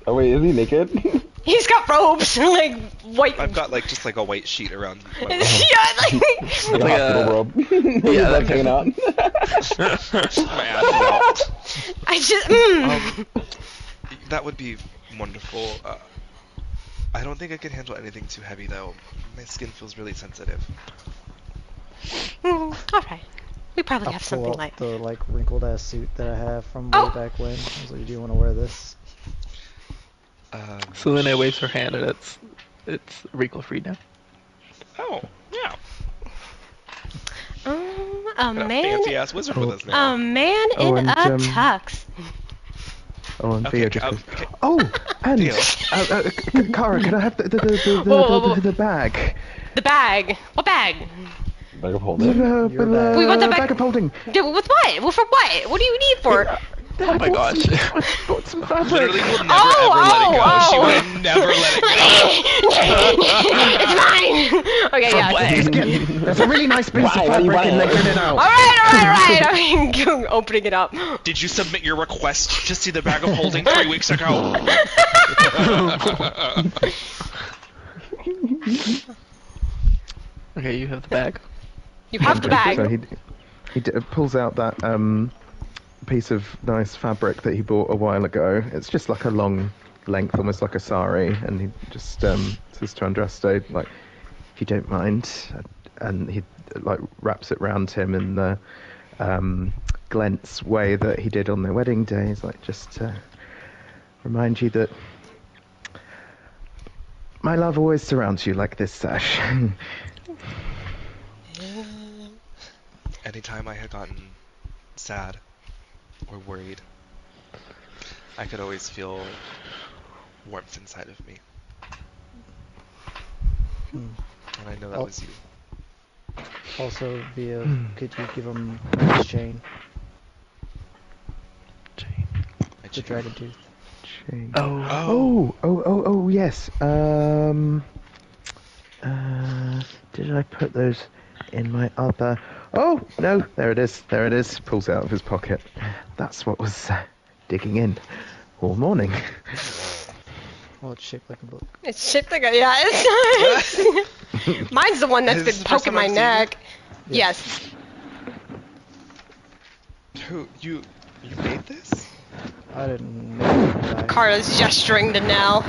Oh wait, is he naked? He's got robes, like white. I've got like just like a white sheet around. My Yeah, Like a hospital robe. Yeah, That's hanging out. My ass is out. I just. That would be wonderful. I don't think I could handle anything too heavy though. My skin feels really sensitive. All right. We probably I'll have pull something out like. the wrinkled ass suit that I have from Oh! way back when. I was like, do you want to wear this? So Lune waves her hand and it's wrinkle free now. Oh, yeah. A Got a man. fancy ass wizard with us now. A man Oh, in and, a tux. Oh, and Okay, Theo just goes, okay. oh, and Theo. Kara, can I have Whoa, whoa, whoa. the bag? The bag. What bag? Bag of holding. Your bag. We want the bag- bag of holding. Yeah, with what? Well, for what? What do you need for? Oh my gosh. Bought some fabric. Literally will never Oh, ever let it go. oh, She oh. would never let it It's mine. Okay, yeah. There's a really nice piece of Why? What do you fabric in want? there. Get it out. All right. I'm opening it up. go. Did you submit your request to see the bag of holding 3 weeks ago? Okay, you have the bag. You have the bag. So he pulls out that piece of nice fabric that he bought a while ago. It's just like a long length, almost like a sari, and he just says to Andraste, like, if you don't mind, and he like wraps it round him in the Glent's way that he did on their wedding day. He's like, just to remind you that my love always surrounds you like this sash. Anytime I had gotten sad or worried, I could always feel warmth inside of me. And I know that Oh. was you. Also, via, could you give him his chain? My The chain. dragon tooth. Chain. Oh. Oh, yes. Did I put those in my other... Oh, no, there it is. Pulls it out of his pocket. That's what was digging in all morning. Well, it's shaped like a book. It's shaped like a it's nice. Mine's the one that's This is been the first poking time my I've seen neck. Yeah. Yes. Who, you made this? I didn't make them. Kara's gesturing to Nell.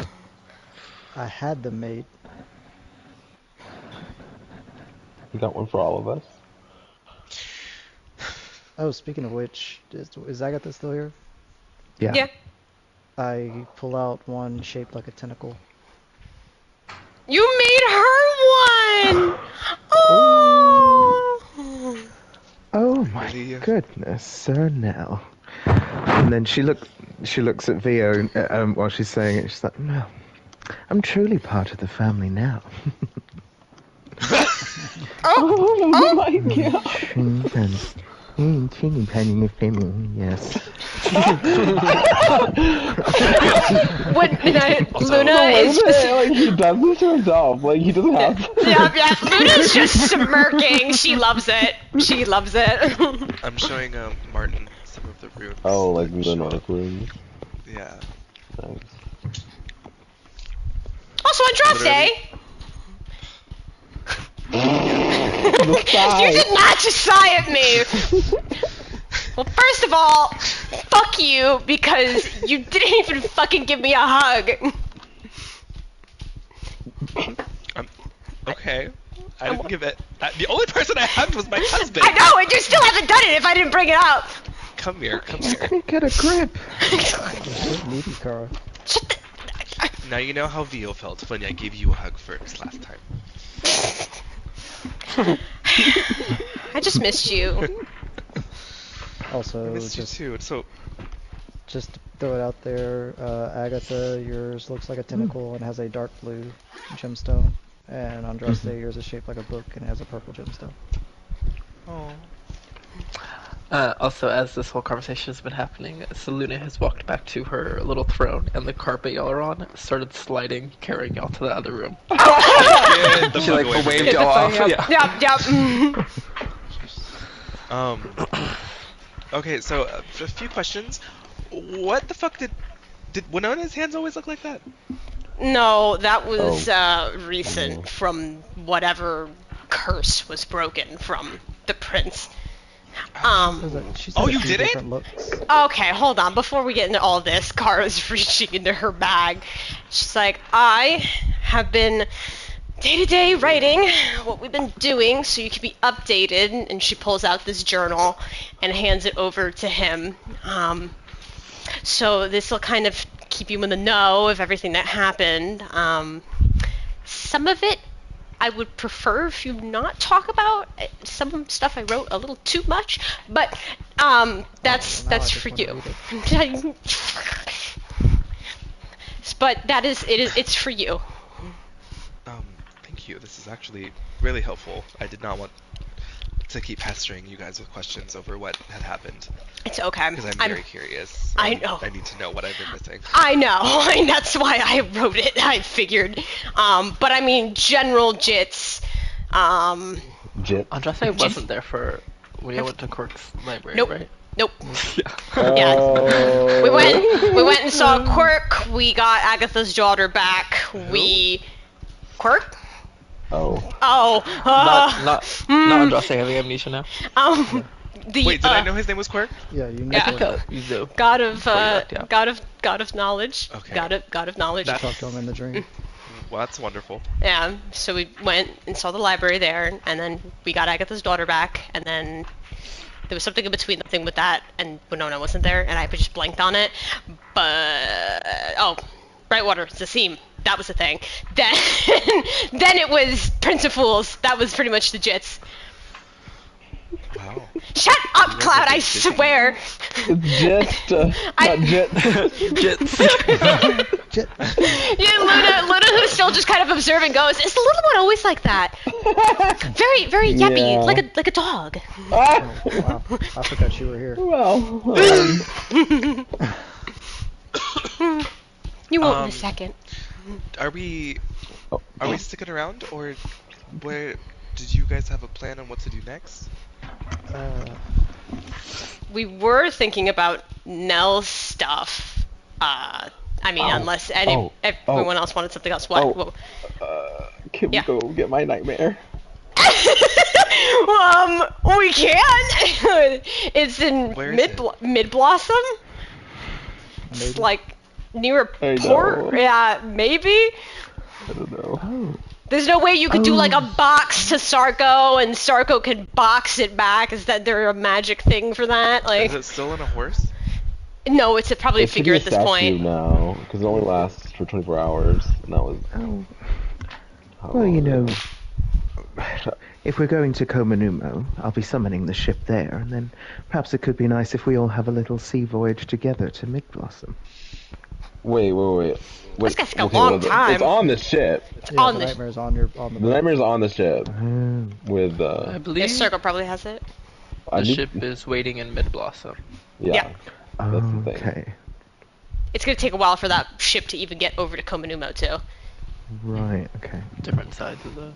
I had them made. You got one for all of us. Oh, speaking of which, is Agatha still here? Yeah. I pull out one shaped like a tentacle. You made her one. Oh. Oh my Really? goodness, Sir Nell. And then she looks at Vio while she's saying it. She's like, "Well, I'm truly part of the family now." Oh my god. Yes. When Luna is just Like he does this to himself. Like he doesn't have to. yeah. Luna's just smirking. She loves it. She loves it. I'm showing Martin some of the runes. Oh, like that the show Nordic up. runes. Yeah. Nice. Also, Andraste. You did not just sigh at me. Well, first of all, fuck you because you didn't even fucking give me a hug. Okay. I didn't give it. The only person I hugged was my husband. I know, and you still haven't done it if I didn't bring it up. Come here, come here. Get a grip. So needy, Kara. Now you know how Vio felt when I gave you a hug first last time. I just missed you. Also, I missed you just too. So, to throw it out there, Agatha, yours looks like a tentacle and has a dark blue gemstone, and Andraste, yours is shaped like a book and has a purple gemstone. oh. Also, as this whole conversation has been happening, Seluna has walked back to her little throne, and the carpet y'all are on started sliding, carrying y'all to the other room. She like waved y'all off. Yeah. Yep. Okay, so a few questions. What the fuck did Winona's hands always look like that? No, that was recent from whatever curse was broken from the prince. She's Oh, had a you few did it? different looks. Okay, hold on. Before we get into all this, Kara's reaching into her bag. She's like, I have been day-to-day writing what we've been doing so you can be updated. And she pulls out this journal and hands it over to him. So this will kind of keep you in the know of everything that happened. Some of it I would prefer if you not talk about. Some stuff I wrote a little too much, but that's for you. But it's for you. Thank you. This is actually really helpful. I did not want to keep pestering you guys with questions over what had happened. It's okay. Because I'm very curious. I know. I need to know what I've been missing. I know, and that's why I wrote it. I figured. But I mean, general jits. Jit. Andraste wasn't there for when you went to Quirk's library, Nope. right? Nope. Yeah. Yeah. Oh. We went and saw Quirk. We got Agatha's daughter back. Quirk? Oh. Not Andraste having amnesia now. Wait, did I know his name was Quirk? Yeah, you know. Yeah. You do. God of Before you left, yeah. God of knowledge. Okay. God of knowledge. That- Talk to him in the dream. Well, that's wonderful. Yeah. So we went and saw the library there, and then we got Agatha's daughter back, and then there was something in between the thing with that and Winona wasn't there, and I just blanked on it. But Brightwater, Zassim, that was the thing. Then then it was Prince of Fools. That was pretty much the jits. Wow. Shut up, You guys Cloud! have I been busy. swear. It's just, not jit. Jits. Yeah, Luna, who's still just kind of observing, goes, "Is the little one always like that? Very, very yappy, Yeah. like a dog." Ah! Oh, wow. I forgot you were here. Well, You won't in a second. Are we sticking around, or where? Did you guys have a plan on what to do next? We were thinking about Nell's stuff. I mean, unless everyone else wanted something else. What? Oh. Can we Yeah. go get my nightmare? We can. It's in Where is Mid Blossom. It's Maybe. like near a I port. know. Yeah, maybe. I don't know. There's no way you could do like a box to Sarko and Sarko can box it back. Is that there a magic thing for that? Like, Is it still on a horse? no, it's probably a It should figure be at this statue point. now, because it only lasts for 24 hours, and that was. Oh, how well, you long know, it if we're going to Komanumo, I'll be summoning the ship there, and then perhaps it could be nice if we all have a little sea voyage together to Mid-Blossom. Wait. This guy's got a Okay, long well, time. It's on the ship. Yeah, on the the- nightmare's on the The boat. nightmare's on the ship Um, with I believe This circle probably has it. the ship is waiting in Mid Blossom. Yeah. oh, That's the thing. okay. It's gonna take a while for that ship to even get over to Komanumo too. Right. Okay. Different sides of the.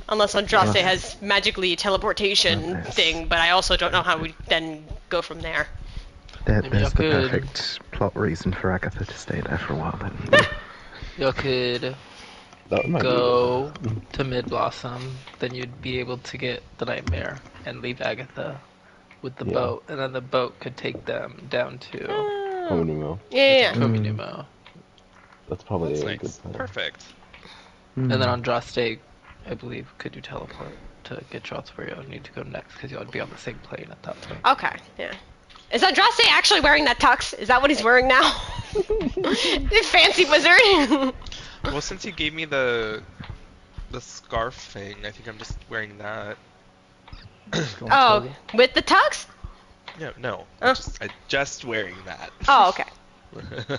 Unless Andraste has magically teleportation Goodness. thing, but I also don't know how we then go from there. Maybe There's y'all the could- perfect plot reason for Agatha to stay there for a while then. Y'all could That might be go to Mid Blossom, then you'd be able to get the nightmare and leave Agatha with the Yeah. boat, and then the boat could take them down to Komanumo. Yeah. Kominuma. That's probably That's a nice. good plan. Perfect. And then Andraste, I believe, could do teleport to get shots where you'll need to go next, because you'll be on the same plane at that point. Okay. Yeah. Is Andraste actually wearing that tux? Is that what he's wearing now? Fancy wizard. Well, since you gave me the scarf thing, I think I'm just wearing that. Going Oh, forward. with the tux? Yeah, no. Oh. I just wearing that. Oh, okay.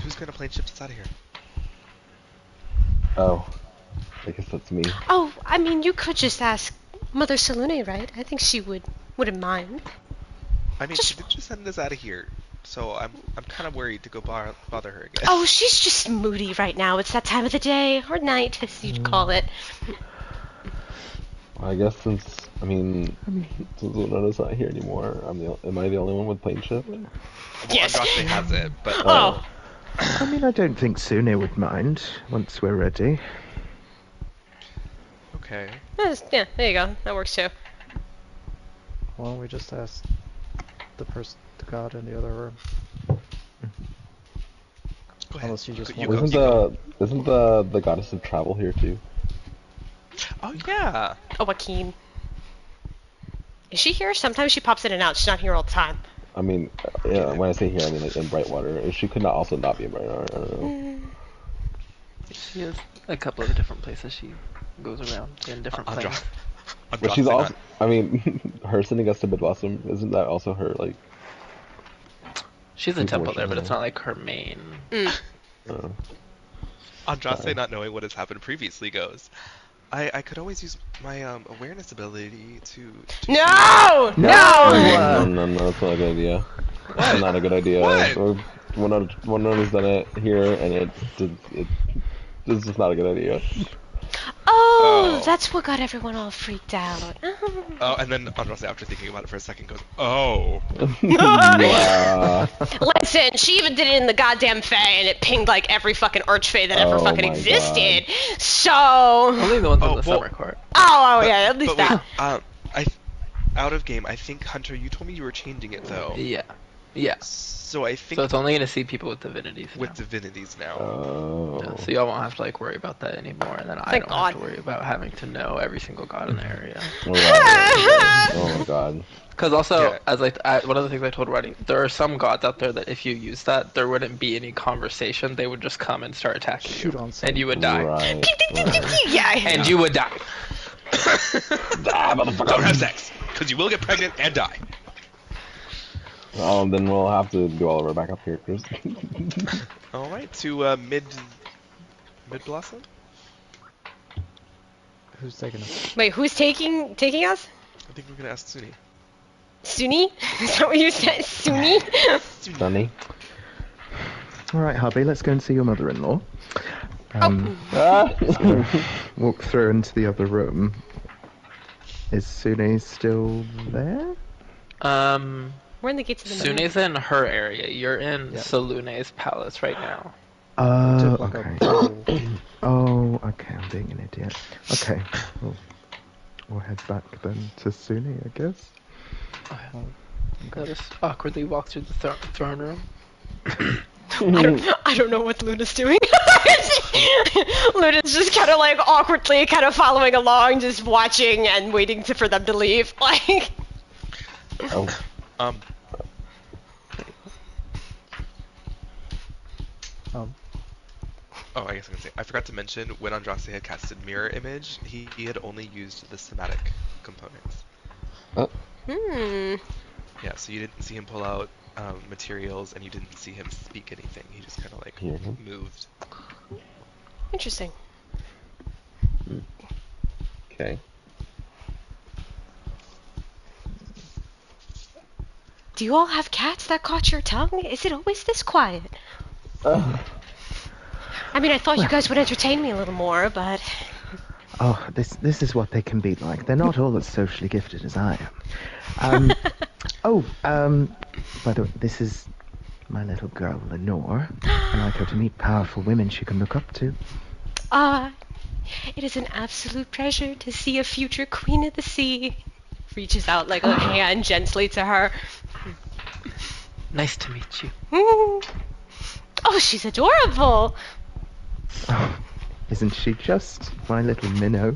Who's gonna plane ship us out of here? Oh. I guess that's me. Oh, I mean, you could just ask Mother Salune, right? I think she wouldn't mind. I mean, Just- she did just send us out of here, so I'm kind of worried to go bother her again. Oh, she's just moody right now. It's that time of the day or night, as you'd call it. I guess since Luna's not here anymore, am I the only one with plane ship? Well, Yes. Andraste has it, but Oh, I mean, I don't think Sune would mind once we're ready. okay. yeah, there you go. That works too. Why don't we just ask the god in the other room? Go ahead. Unless you just You want go, Isn't you go. the goddess of travel here too? Oh yeah. Oh, Joaquin. Is she here? Sometimes she pops in and out. She's not here all the time. I mean, yeah, when I say here, I mean like in Brightwater. She could not also not be in Brightwater. I don't know. She has a couple of different places she goes around in different Andra- planes. But she's Andraste also, I mean, her sending us to Mid Blossom, isn't that also her like? She's a People temple there, but worship it's her. not like her main. Andraste not knowing what has happened previously goes. I could always use my awareness ability to No! No! No, that's not a good idea. That's not a good idea. What? One has done it here, and it's just not a good idea. Oh, Oh. that's what got everyone all freaked out. Oh, and then Andraste, after thinking about it for a second, goes, "Oh, Yeah. Listen, she even did it in the goddamn Fae, and it pinged like every fucking Archfey that ever Oh fucking my existed. So, Only the ones Oh, in the well- summer court. oh yeah, at least but that. wait, out of game. I think Hunter, you told me you were changing it though. Yeah. Yeah. So I think So it's only gonna see people with divinities with now. divinities now. Oh. Yeah, so y'all won't have to like worry about that anymore, and then I Thank don't have to God. worry about having to know every single god in the area. Right. Oh my god. Because also, Yeah. as one of the things I told Roddy, there are some gods out there that if you use that, there wouldn't be any conversation. They would just come and start attacking Shoot you, on sight. and you would die, Right. right. Yeah. and you would die. Don't have sex, because you will get pregnant and die. Then we'll have to do all of our backup characters. All right, to mid blossom. Who's taking us? Wait, who's taking us? I think we're gonna ask Suni. Suni? Is that what you said? Suni? Sunny. All right, hubby, let's go and see your mother-in-law. Ah! Walk through into the other room. Is Sune still there? We're in the gates of the moon. Sune's in her area. You're in Yeah. Salune's palace right now. Oh, Took like a okay. double- Oh, okay, I'm being an idiot. Okay, we'll head back then to Sune, I guess. Let us awkwardly walk through the throne room. I don't know what Luna's doing. Luna's just kind of like awkwardly kind of following along, just watching and waiting for them to leave. Like, Oh. Oh, I guess I can say. I forgot to mention when Andraste had casted Mirror Image, he had only used the somatic components. Oh. Yeah, so you didn't see him pull out materials, and you didn't see him speak anything. He just kind of like moved. Interesting. Okay. Do you all have cats that caught your tongue? Is it always this quiet? I mean, I thought you guys would entertain me a little more, but... Oh, this is what they can be like. They're not all as socially gifted as I am. By the way, this is my little girl, Lenore. I like her to meet powerful women she can look up to. It is an absolute pleasure to see a future queen of the sea. Reaches out like a hand gently to her. Nice to meet you. Oh, she's adorable. Oh, isn't she just my little minnow?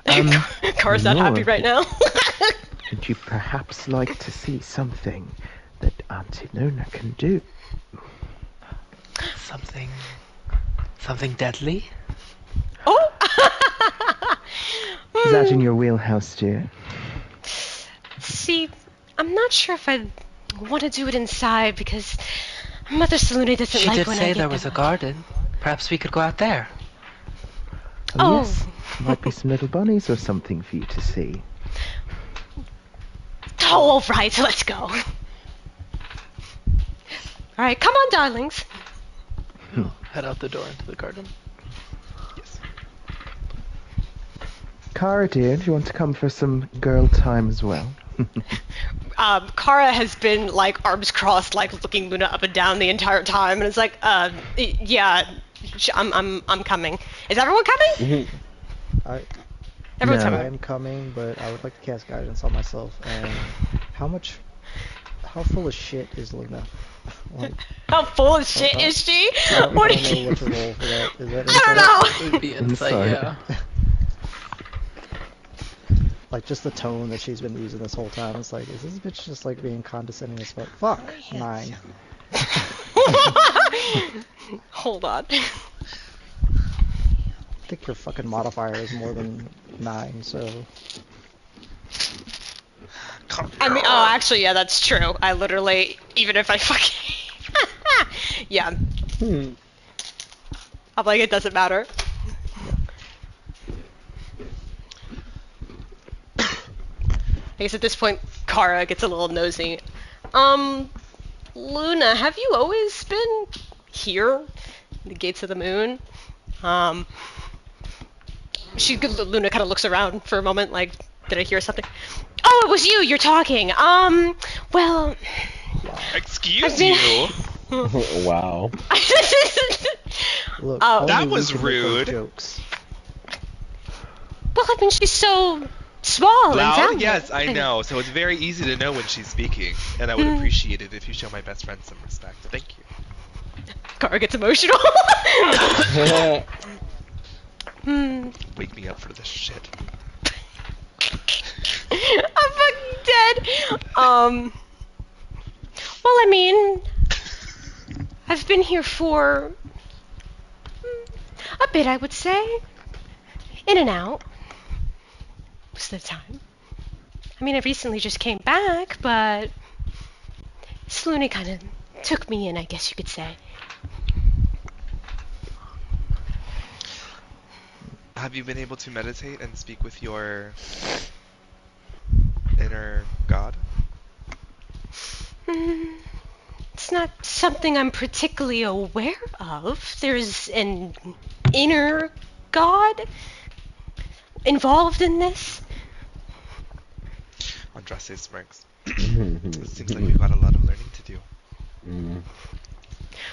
Cara's not happy right now. Would you perhaps like to see something that Auntie Luna can do? Something deadly? Oh! Is that in your wheelhouse, dear? See, I'm not sure if I want to do it inside because Mother Salune doesn't She like did when I say get there was a garden. Perhaps we could go out there. Oh. Yes. Might be some little bunnies or something for you to see. Oh, all right, let's go. All right, come on, darlings. Head out the door into the garden. Yes. Cara, dear, do you want to come for some girl time as well? Kara has been like arms crossed, like looking Luna up and down the entire time, and it's like, yeah, I'm coming. Is everyone coming? Everyone's No. I coming. am coming, but I would like to cast guidance on myself. And how full of shit is Luna? Like, How full of shit is she? I don't What know did you? what to roll for that. Is that I don't know. It would be insight, Insight. yeah. Like just the tone that she's been using this whole time. It's like, is this bitch just like being condescending as fuck? Fuck. 9. Hold on. I think your fucking modifier is more than 9, so. I mean, oh, actually, yeah, that's true. I literally, even if I fucking, yeah. I'm like, it doesn't matter. I guess at this point, Kara gets a little nosy. Luna, have you always been here? The gates of the moon? Luna kind of looks around for a moment, like, did I hear something? Oh, it was you! You're talking! Well... Excuse you? Wow. Look, Oh. only That we was can make those rude. Jokes. Well, I mean, she's so small and Loud? sounding. Yes, I know. So it's very easy to know when she's speaking, and I would appreciate it if you show my best friend some respect. Thank you. Kara gets emotional. Wake me up for this shit. I'm fucking dead. Well, I mean, I've been here for a bit, I would say. In and out. Most of the time. I mean, I recently just came back, but Salune kind of took me in, I guess you could say. Have you been able to meditate and speak with your inner god? It's not something I'm particularly aware of. There's an inner god involved in this. Andraste smirks. Seems like we've got a lot of learning to do.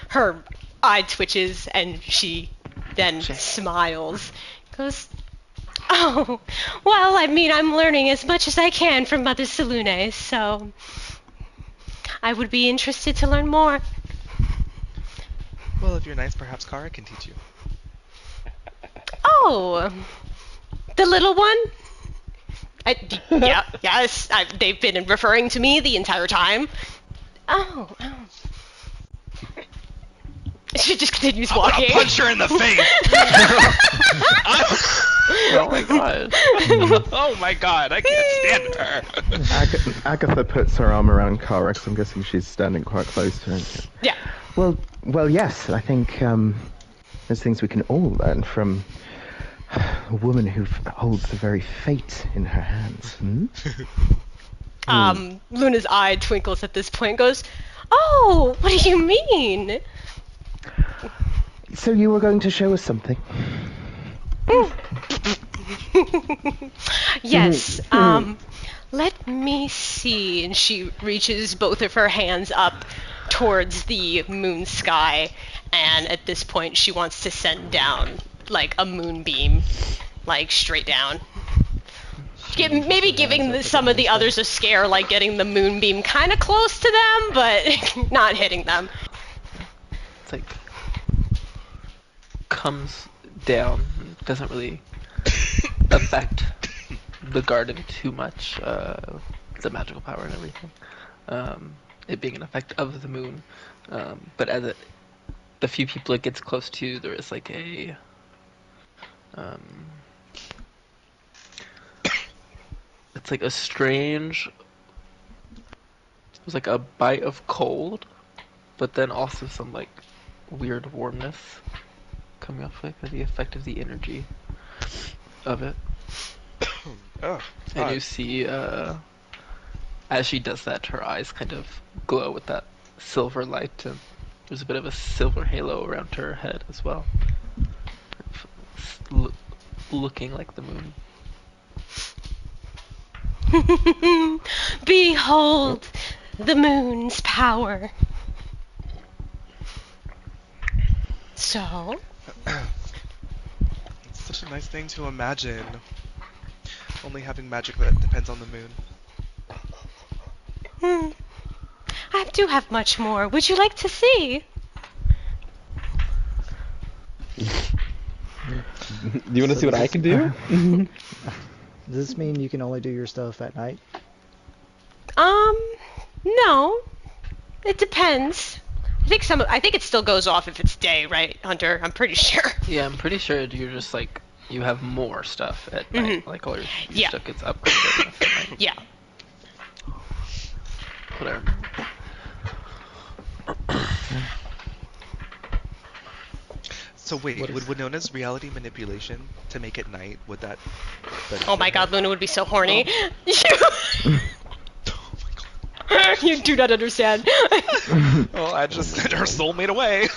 Her eye twitches and she then smiles. Goes, oh, well, I mean, I'm learning as much as I can from Mother Salune, so I would be interested to learn more. Well, if you're nice, perhaps Kara can teach you. Oh, the little one? Yes, they've been referring to me the entire time. Oh. She just continues walking. I'm gonna punch her in the face! Oh my god. Oh my god, I can't stand her. Agatha puts her arm around Kara, 'cause I'm guessing she's standing quite close to her. Yeah. Well, yes, I think there's things we can all learn from a woman who holds the very fate in her hands. Luna's eye twinkles at this point and goes, "Oh, what do you mean?" So you were going to show us something? Yes, let me see. And she reaches both of her hands up towards the moon sky, and at this point she wants to send down, like, a moonbeam, like, straight down. Maybe giving some of the others a scare, like getting the moonbeam kind of close to them, but not hitting them. It's like comes down, doesn't really affect the garden too much, the magical power and everything. It being an effect of the moon, but as the few people it gets close to, there is like a it's like a strange, it was like a bite of cold, but then also some like weird warmness coming off like the effect of the energy of it. Oh, And you see, as she does that, her eyes kind of glow with that silver light, and there's a bit of a silver halo around her head as well, looking like the moon. Behold the moon's power. So? it's such a nice thing to imagine. Only having magic that depends on the moon. I do have much more. Would you like to see? Do you want to see what I can do? Does this mean you can only do your stuff at night? No. It depends. I think it still goes off if it's day, right, Hunter? I'm pretty sure. Yeah, I'm pretty sure you're just like, you have more stuff at night, like all your stuff gets upgraded enough at night. Yeah. Whatever. So wait, would Winona's reality manipulation to make it night, would that... Oh my god, Luna would be so horny. Oh my god. You do not understand. Well, I just... her soul made away.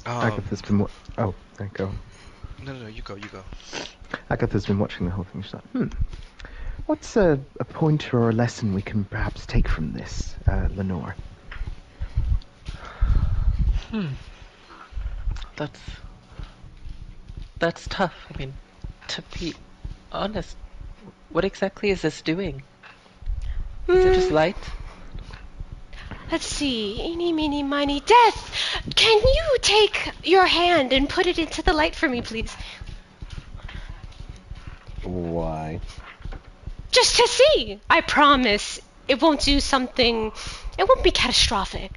Agatha's been oh, there you go. No, you go. Agatha's been watching the whole thing. She's like, what's a pointer or a lesson we can perhaps take from this, Lenore? That's tough. I mean, to be honest, what exactly is this doing? Is it just light? Let's see. Eeny, meeny, miny, death! Can you take your hand and put it into the light for me, please? Why? Just to see. I promise it won't do something... It won't be catastrophic.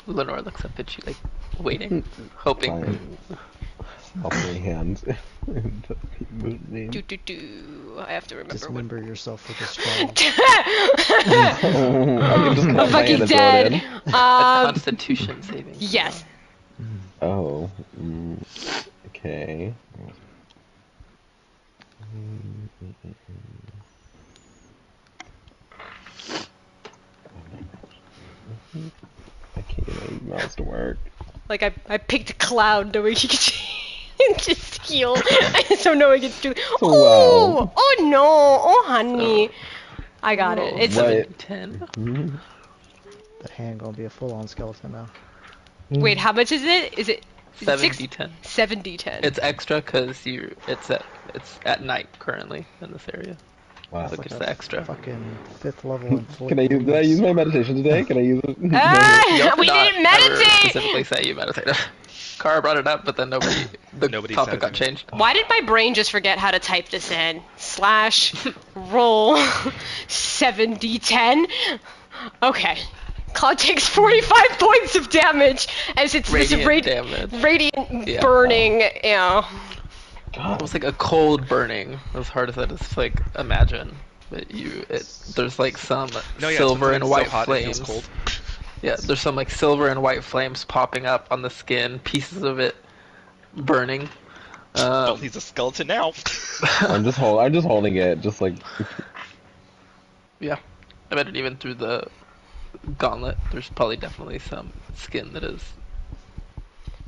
Lenore looks up at you, like, waiting, hoping. Fine. I'll put my hands into the moonbeam. I have to remember Dismember yourself with this child. I'm fucking dead. A Constitution saving. Yes. Oh. Okay. I can't get my mouse to work. Like, I picked Cloud knowing he could just heal. So knowing it's too... Wow. Oh no! Oh honey. I got it. It's... What? 10. The hand gonna be a full-on skeleton now. Wait, how much is it? Is it... 7d10. 7d10. It's extra because it's at night currently in this area. Wow. Look, it's the extra. Fucking 5th level and Did I use my meditation today? Can I use it? You We did not didn't ever meditate! specifically say you meditate. Kara brought it up, but then nobody Nobody topic said got anything. changed. Why did my brain just forget how to type this in? /roll 7d10? Okay. Cloud takes 45 points of damage as it's Radiant this damage. radiant Yeah. burning. Yeah. It was like a cold burning, as hard as that is to like imagine. But there's like some No, yeah, silver it's and white so hot, it feels flames. cold. Yeah, there's some like silver and white flames popping up on the skin, pieces of it burning. Well, he's a skeleton now. I'm just holding it, just like. Yeah, I bet even through the gauntlet, there's probably definitely some skin that is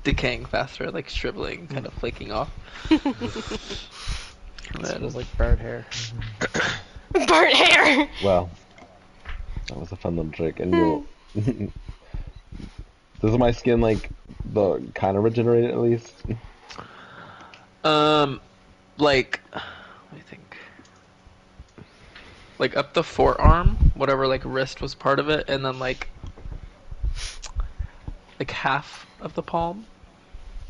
decaying faster, like shriveling, kind of flaking off. It smells like burnt hair. Burnt hair! Well, that was a fun little trick, and you'll. Does my skin like the kind of regenerate at least? Like, what do you think? Like up the forearm, whatever like wrist was part of it, and then like half of the palm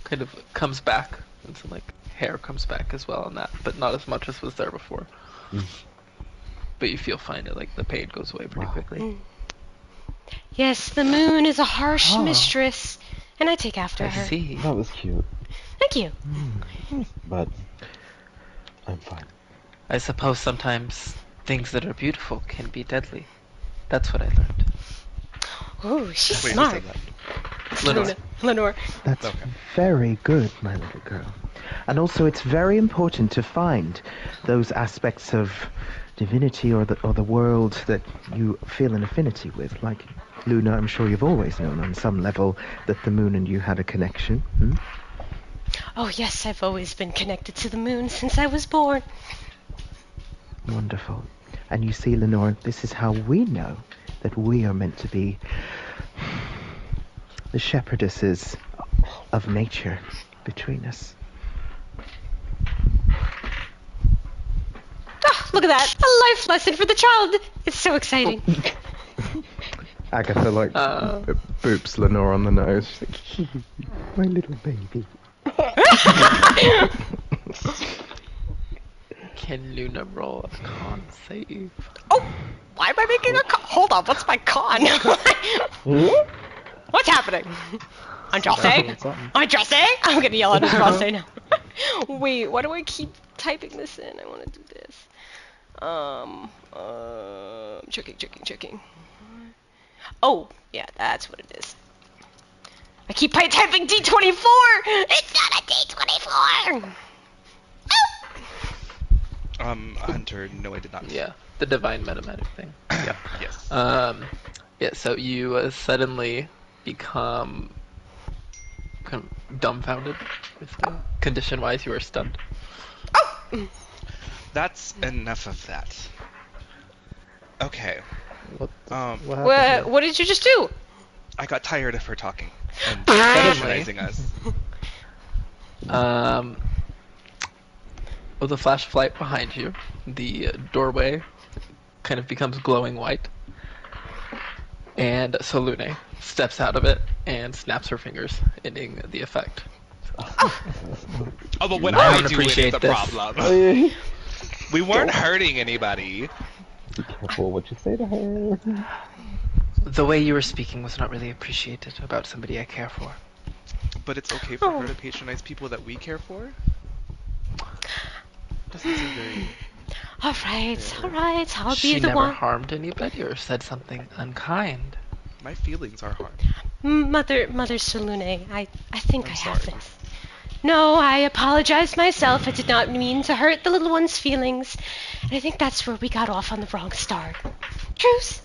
kind of comes back, and some like hair comes back as well on that, but not as much as was there before. But you feel fine, like the pain goes away pretty quickly. Yes, the moon is a harsh mistress, and I take after I her. see. That was cute, Thank you. but I'm fine. I suppose sometimes things that are beautiful can be deadly. That's what I learned. Ooh, she's Wait, who smart. said that? Lenore. Lenore. That's Okay. very good, my little girl. And also, it's very important to find those aspects of divinity or the world that you feel an affinity with. Like Luna, I'm sure you've always known on some level that the moon and you had a connection. Hmm? Oh yes, I've always been connected to the moon since I was born. Wonderful. And you see, Lenore, this is how we know that we are meant to be the shepherdesses of nature between us. Ah, look at that! A life lesson for the child! It's so exciting. Agatha, like, boops Lenore on the nose. She's like, my little baby. Can Luna roll a con save? Oh! Why am I making a con? Hold on, what's my con? What's happening? Andraste? Andraste? I'm gonna yell at Andraste now. Wait, why do I keep typing this in? I wanna do this. Checking. Oh, yeah, that's what it is. I keep typing D24! It's not a D24! Hunter, no, I did not. Yeah, the divine metamatic thing. Yeah. Yes. Yeah, so you suddenly become kind of dumbfounded. Condition-wise, you are stunned. That's enough of that. Okay. What happened? What did you just do? I got tired of her talking and Suddenly. patronizing us. With a flash of light behind you, the doorway kind of becomes glowing white. And Solune steps out of it and snaps her fingers, ending the effect. Oh, but when I I don't do appreciate it, it's a this. problem. We weren't hurting anybody. Be careful what you say to her. The way you were speaking was not really appreciated about somebody I care for. But it's okay for her to patronize people that we care for? Doesn't seem very... Alright, I'll She be the never one. harmed anybody or said something unkind. My feelings are harmed. Mother Solune, I think I'm I have sorry. this. No, I apologize myself. I did not mean to hurt the little one's feelings. And I think that's where we got off on the wrong start. Truce.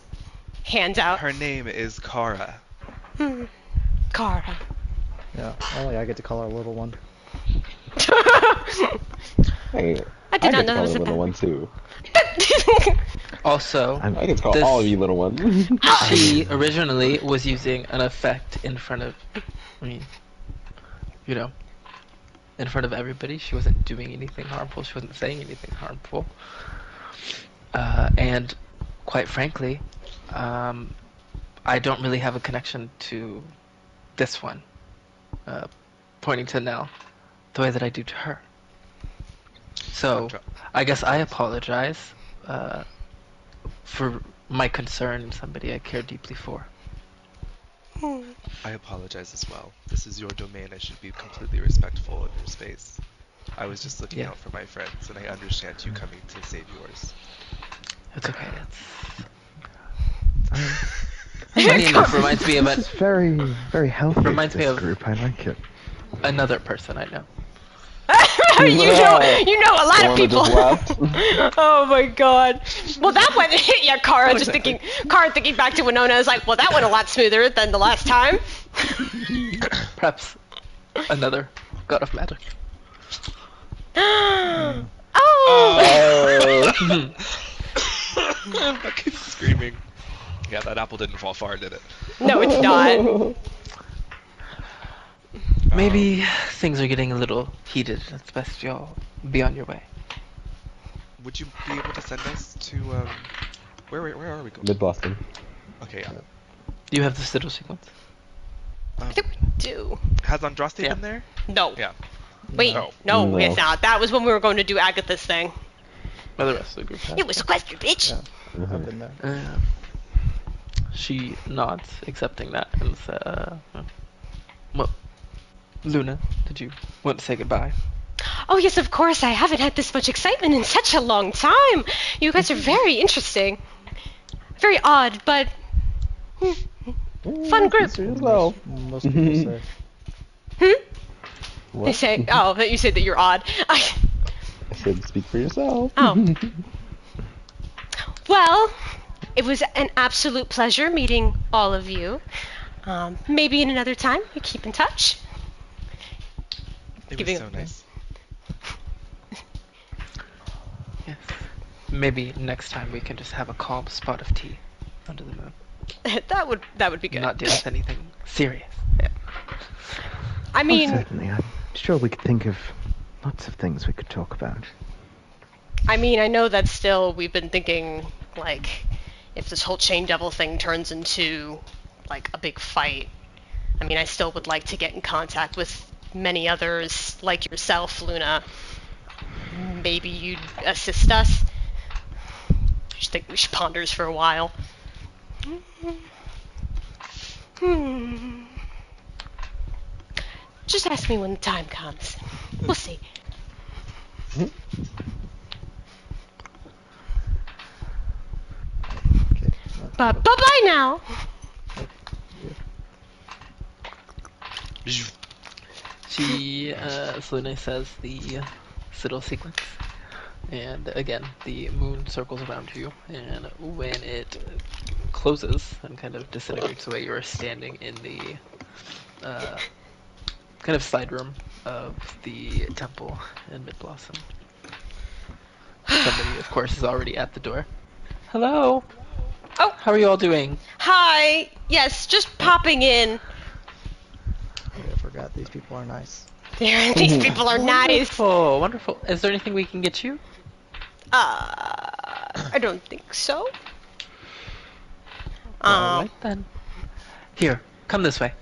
Hands out. Her name is Kara. Kara. Yeah, only I get to call her little one. Hey, I did not get to know that call was her a little bad- one too. Also, I get to call This- all of you little ones. she originally was using an effect in front of, in front of everybody. She wasn't doing anything harmful. She wasn't saying anything harmful. And quite frankly, I don't really have a connection to this one, pointing to Nell, the way that I do to her. So, I guess I apologize for my concern in somebody I care deeply for. I apologize as well. This is your domain. I should be completely respectful of your space. I was just looking Yeah. out for my friends, and I understand you coming to save yours. It's okay. Funny enough, reminds me of It's very, very healthy. Reminds me this of- group. I like it. another person I know. you know a lot of One that people. just left. Oh my god. Well, that went. Yeah, Kara just thinking back to Winona is like, well, that went a lot smoother than the last time. Perhaps another god of magic. Oh. I keep screaming. Yeah, that apple didn't fall far, did it? No, it's not. Maybe things are getting a little heated. It's best y'all be on your way. Would you be able to send us to where are we going? Mid Boston. Okay, yeah. Do you have the sigil sequence? I think we do. Has Andraste Yeah. been there? No. Yeah. Wait. No. No, No. it's not. That was when we were going to do Agatha's thing. Or the rest of the group has? It was sequestered, bitch. Yeah, I've been there. She nods, accepting that, and says, well, Luna, did you want to say goodbye? Oh yes, of course. I haven't had this much excitement in such a long time. You guys are very interesting. Very odd, but fun group. Well, Most people say. They say, oh, that you say that you're odd. I said speak for yourself. Oh. Well, it was an absolute pleasure meeting all of you. Maybe in another time we keep in touch. It Giving was so up. nice. Yes. Maybe next time we can just have a calm spot of tea under the moon. that would be good. Not deal with anything serious. Yeah. I mean, Certainly, I'm sure we could think of lots of things we could talk about. I know that still we've been thinking, like, if this whole Chain Devil thing turns into, like, a big fight, I still would like to get in contact with many others like yourself, Luna. Maybe you'd assist us? I just think we should ponder this for a while. Just ask me when the time comes. We'll see. Okay. But bye-bye now. She, Luna says the sigil sequence, and again, the moon circles around you, and when it closes and kind of disintegrates away, you are standing in the kind of side room of the temple in Mid Blossom. Somebody, of course, is already at the door. Hello. Oh. How are you all doing? Hi. Yes, just popping in. I forgot these people are nice. These people are nice. Wonderful, wonderful. Is there anything we can get you? I don't think so. Alright then. Here, come this way.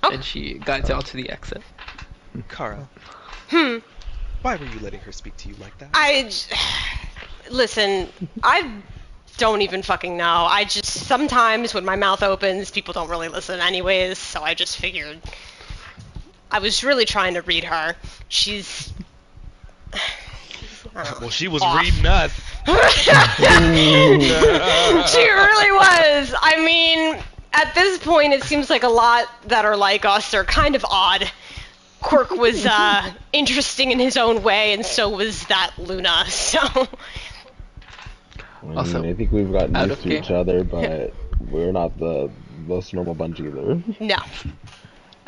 Oh. And she guides y'all to the exit. Kara, why were you letting her speak to you like that? Listen, I don't even fucking know. I just, sometimes when my mouth opens, people don't really listen anyways, so I just figured. I was really trying to read her. She's... Well, she was off. reading us. She really was. At this point, it seems like a lot that are like us are kind of odd. Quirk was interesting in his own way, and so was that Luna. So Also, I think we've gotten out used of to game. each other, but we're not the most normal bunch either. no.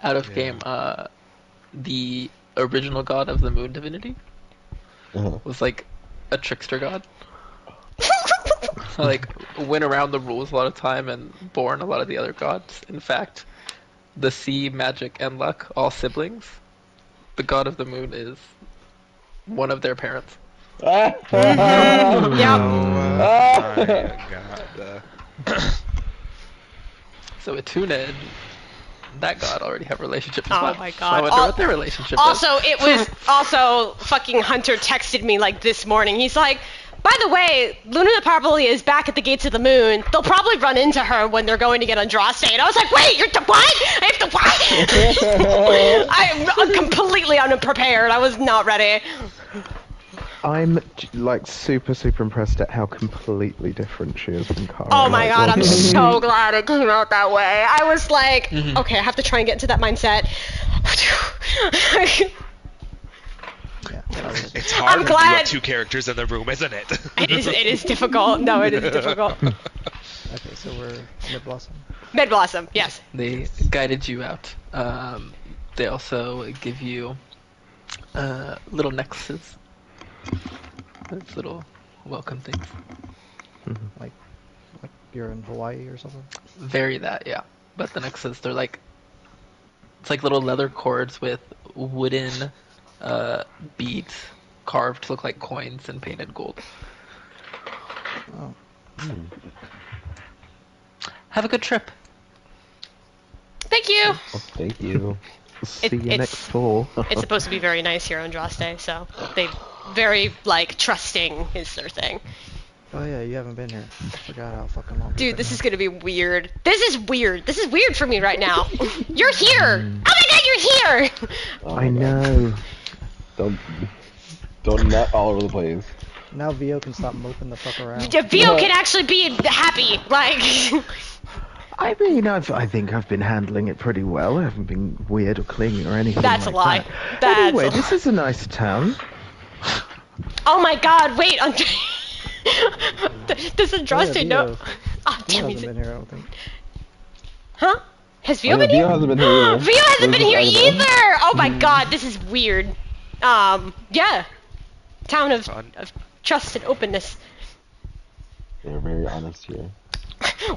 out of game, the original god of the moon divinity was like a trickster god. So, like, went around the rules a lot of time and born a lot of the other gods. In fact, the sea, magic, and luck, all siblings. The god of the moon is one of their parents. Yep. Oh my god. So Atuna and that god already have a relationship as Oh well. my So god. I wonder what their relationship is. Also, it was also fucking Hunter texted me like this morning. He's like, By the way, Luna the Probably is back at the gates of the moon. They'll probably run into her when they're going to get Andraste. And I was like, wait, you're what? I have to what? I'm completely unprepared. I was not ready. I'm like super impressed at how completely different she is from Kara. Oh my Like, god, I'm watching- so glad it came out that way. I was like, okay, I have to try and get into that mindset. Yeah. That was, It's hard I'm when you glad- have 2 characters in the room, isn't it? It is difficult. No, it is difficult. okay, so we're Mid Blossom. Mid Blossom, yes. They guided you out. They also give you little necklaces. Those little welcome things. Like you're in Hawaii or something. Very that, yeah. But the necklaces, they're like, it's like little leather cords with wooden beads carved to look like coins and painted gold. Oh. Have a good trip. Thank you. Oh, thank you. See you it's- next fall. It's supposed to be very nice here on Andraste, so they very like trusting is their thing. Oh yeah, you haven't been here. I forgot how fucking long. Dude, this is gonna be weird. This is weird. This is weird for me right now. You're here. Oh my god, you're here. Oh I my know. God. Don't nut all over the place. Now Vio can stop moping the fuck around. Vio can actually be happy. Like, I mean, I think I've been handling it pretty well. I haven't been weird or clingy or anything That's a like lie. that. That's Anyway, a this is a nice town. oh my god, wait. Does Oh, Andraste yeah, know? Vio. Oh, Vio damn hasn't it. been here, I don't think. Huh? Has Vio Oh, yeah, been Vio here? hasn't been here either. Vio hasn't been here This is Ivan. either. Oh my god, this is weird. Yeah. Town of trust and openness. They're very honest here.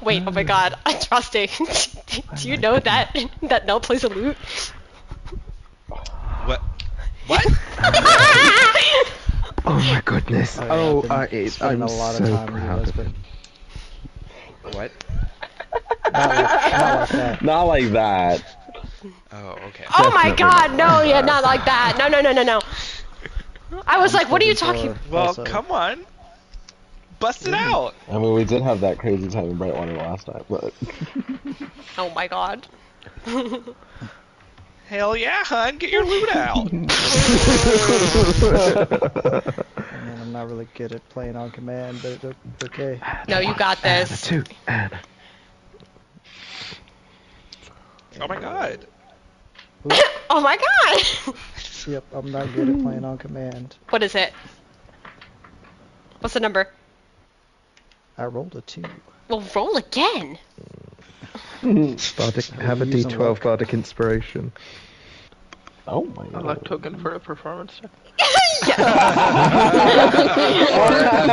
Wait, oh my god, Andraste, do you know that Nell plays a lute? What? What? Oh my goodness. Oh, yeah, I've been I'm spending a lot of so time with you, proud that's of him. What? Not like that. Not like that. Oh, okay. Oh my Definitely god, not no, like yeah, that. not like that. No. I was like, what are you talking? Well, Also, come on. Bust it out. I mean, we did have that crazy time in Brightwater last time, but Oh my god. Hell yeah, hun. Get your loot out. I mean, I'm not really good at playing on command, but it's okay. No, you got this. Two, Anna. Oh my god. Oh my god. Yep, I'm not good at playing on command. What is it? What's the number? I rolled a 2. Well, roll again. Bardic, have a Use some D12 luck. Bardic Inspiration. oh my A god. luck token for a performance check.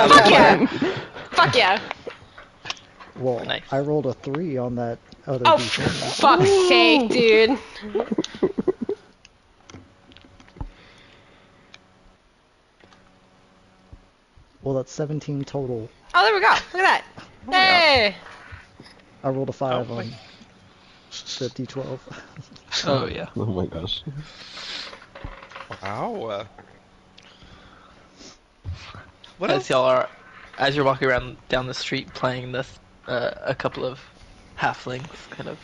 Fuck yeah. Fuck yeah. Well, Nice. I rolled a 3 on that other Oh, D20. for fuck's sake, dude. Well, that's 17 total. Oh, there we go. Look at that. Hey. I rolled a 5 Oh my- on the D12. Oh yeah. Oh my gosh. Wow. What As else? y'all are, as you're walking around down the street playing this, a couple of halflings kind of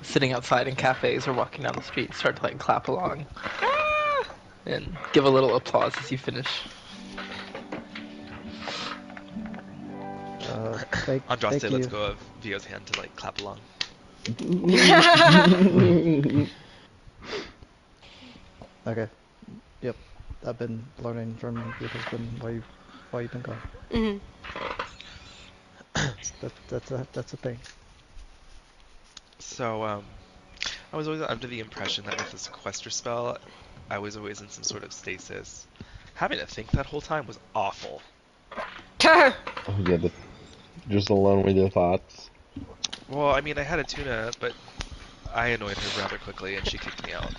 sitting outside in cafes or walking down the street start to like clap along and give a little applause as you finish. Thank Andraste you. lets go of Vio's hand to like clap along. Okay. Yep. I've been learning from your husband while you've been gone. Mhm. That's a thing. So, I was always under the impression that with the sequester spell, I was always in some sort of stasis. Having to think that whole time was awful. Oh yeah, but just alone with your thoughts. Well, I mean, I had a tuna, but I annoyed her rather quickly, and she kicked me out.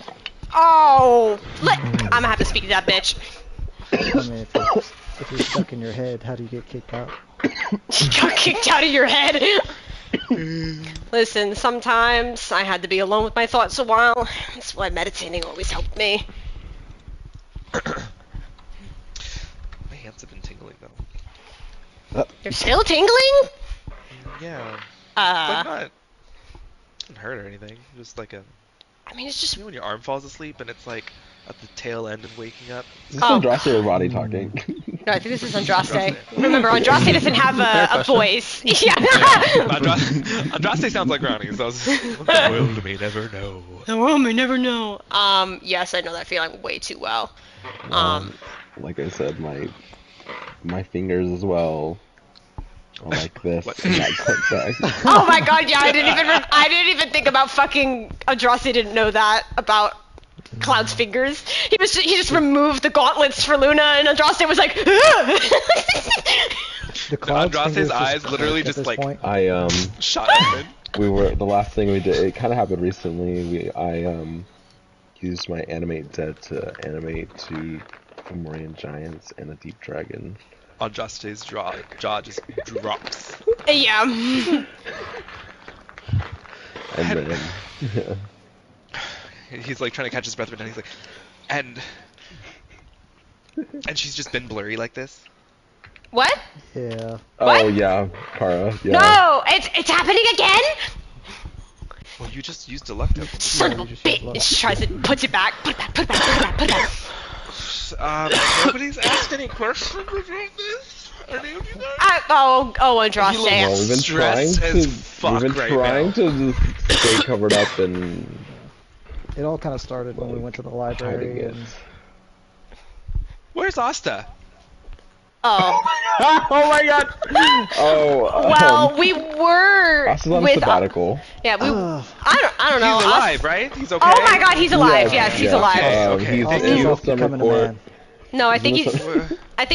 Oh, I'm gonna have to speak to that bitch. I mean, if you're stuck in your head, how do you get kicked out? She got kicked out of your head. Listen, sometimes I had to be alone with my thoughts a while. That's why meditating always helped me. My hands have been tingling though. You're still tingling? Yeah. It's like not doesn't hurt or anything. Just like a. I mean, it's just. You know when your arm falls asleep and it's like at the tail end of waking up. Is this Andraste or Roddy talking? No, I think this is Andraste. Remember, Andraste doesn't have a voice. Yeah. Andraste sounds like Ronnie, so the world may never know. The world may never know. Yes, I know that feeling way too well. Like I said, my fingers as well are like this in that context. Oh my god, yeah, I didn't even think about fucking Andraste didn't know that about Cloud's fingers. He just removed the gauntlets for Luna, and Andraste was like, Andraste's eyes literally just like I shot open. The last thing we did, it kind of happened recently. I used my animate dead to animate two Fomorian giants and a deep dragon. Andraste's jaw just drops. Yeah. And then he's like trying to catch his breath, but then he's like, and she's just been blurry like this. What? Yeah. Oh What? yeah, Kara. Yeah. No, it's happening again. Well, you just used a luck token. Son of a bitch! She tries it, puts it back, put it back, put it back, put it back, put it back. Nobody's asked any questions about this. Are any of you guys? Andraste. Well, we've been Stressed trying as to fuck right to just stay covered up and It all kind of started when we went to the library. hiding it. And Where's Asta? Oh. Oh my god! Oh. Well, we were Asta's on with. sabbatical. Yeah, we. I don't know. He's alive, right? He's okay. Oh my god, he's alive. Yes, he's alive. Okay. He's Also, in the off summer becoming a court. man. No, I think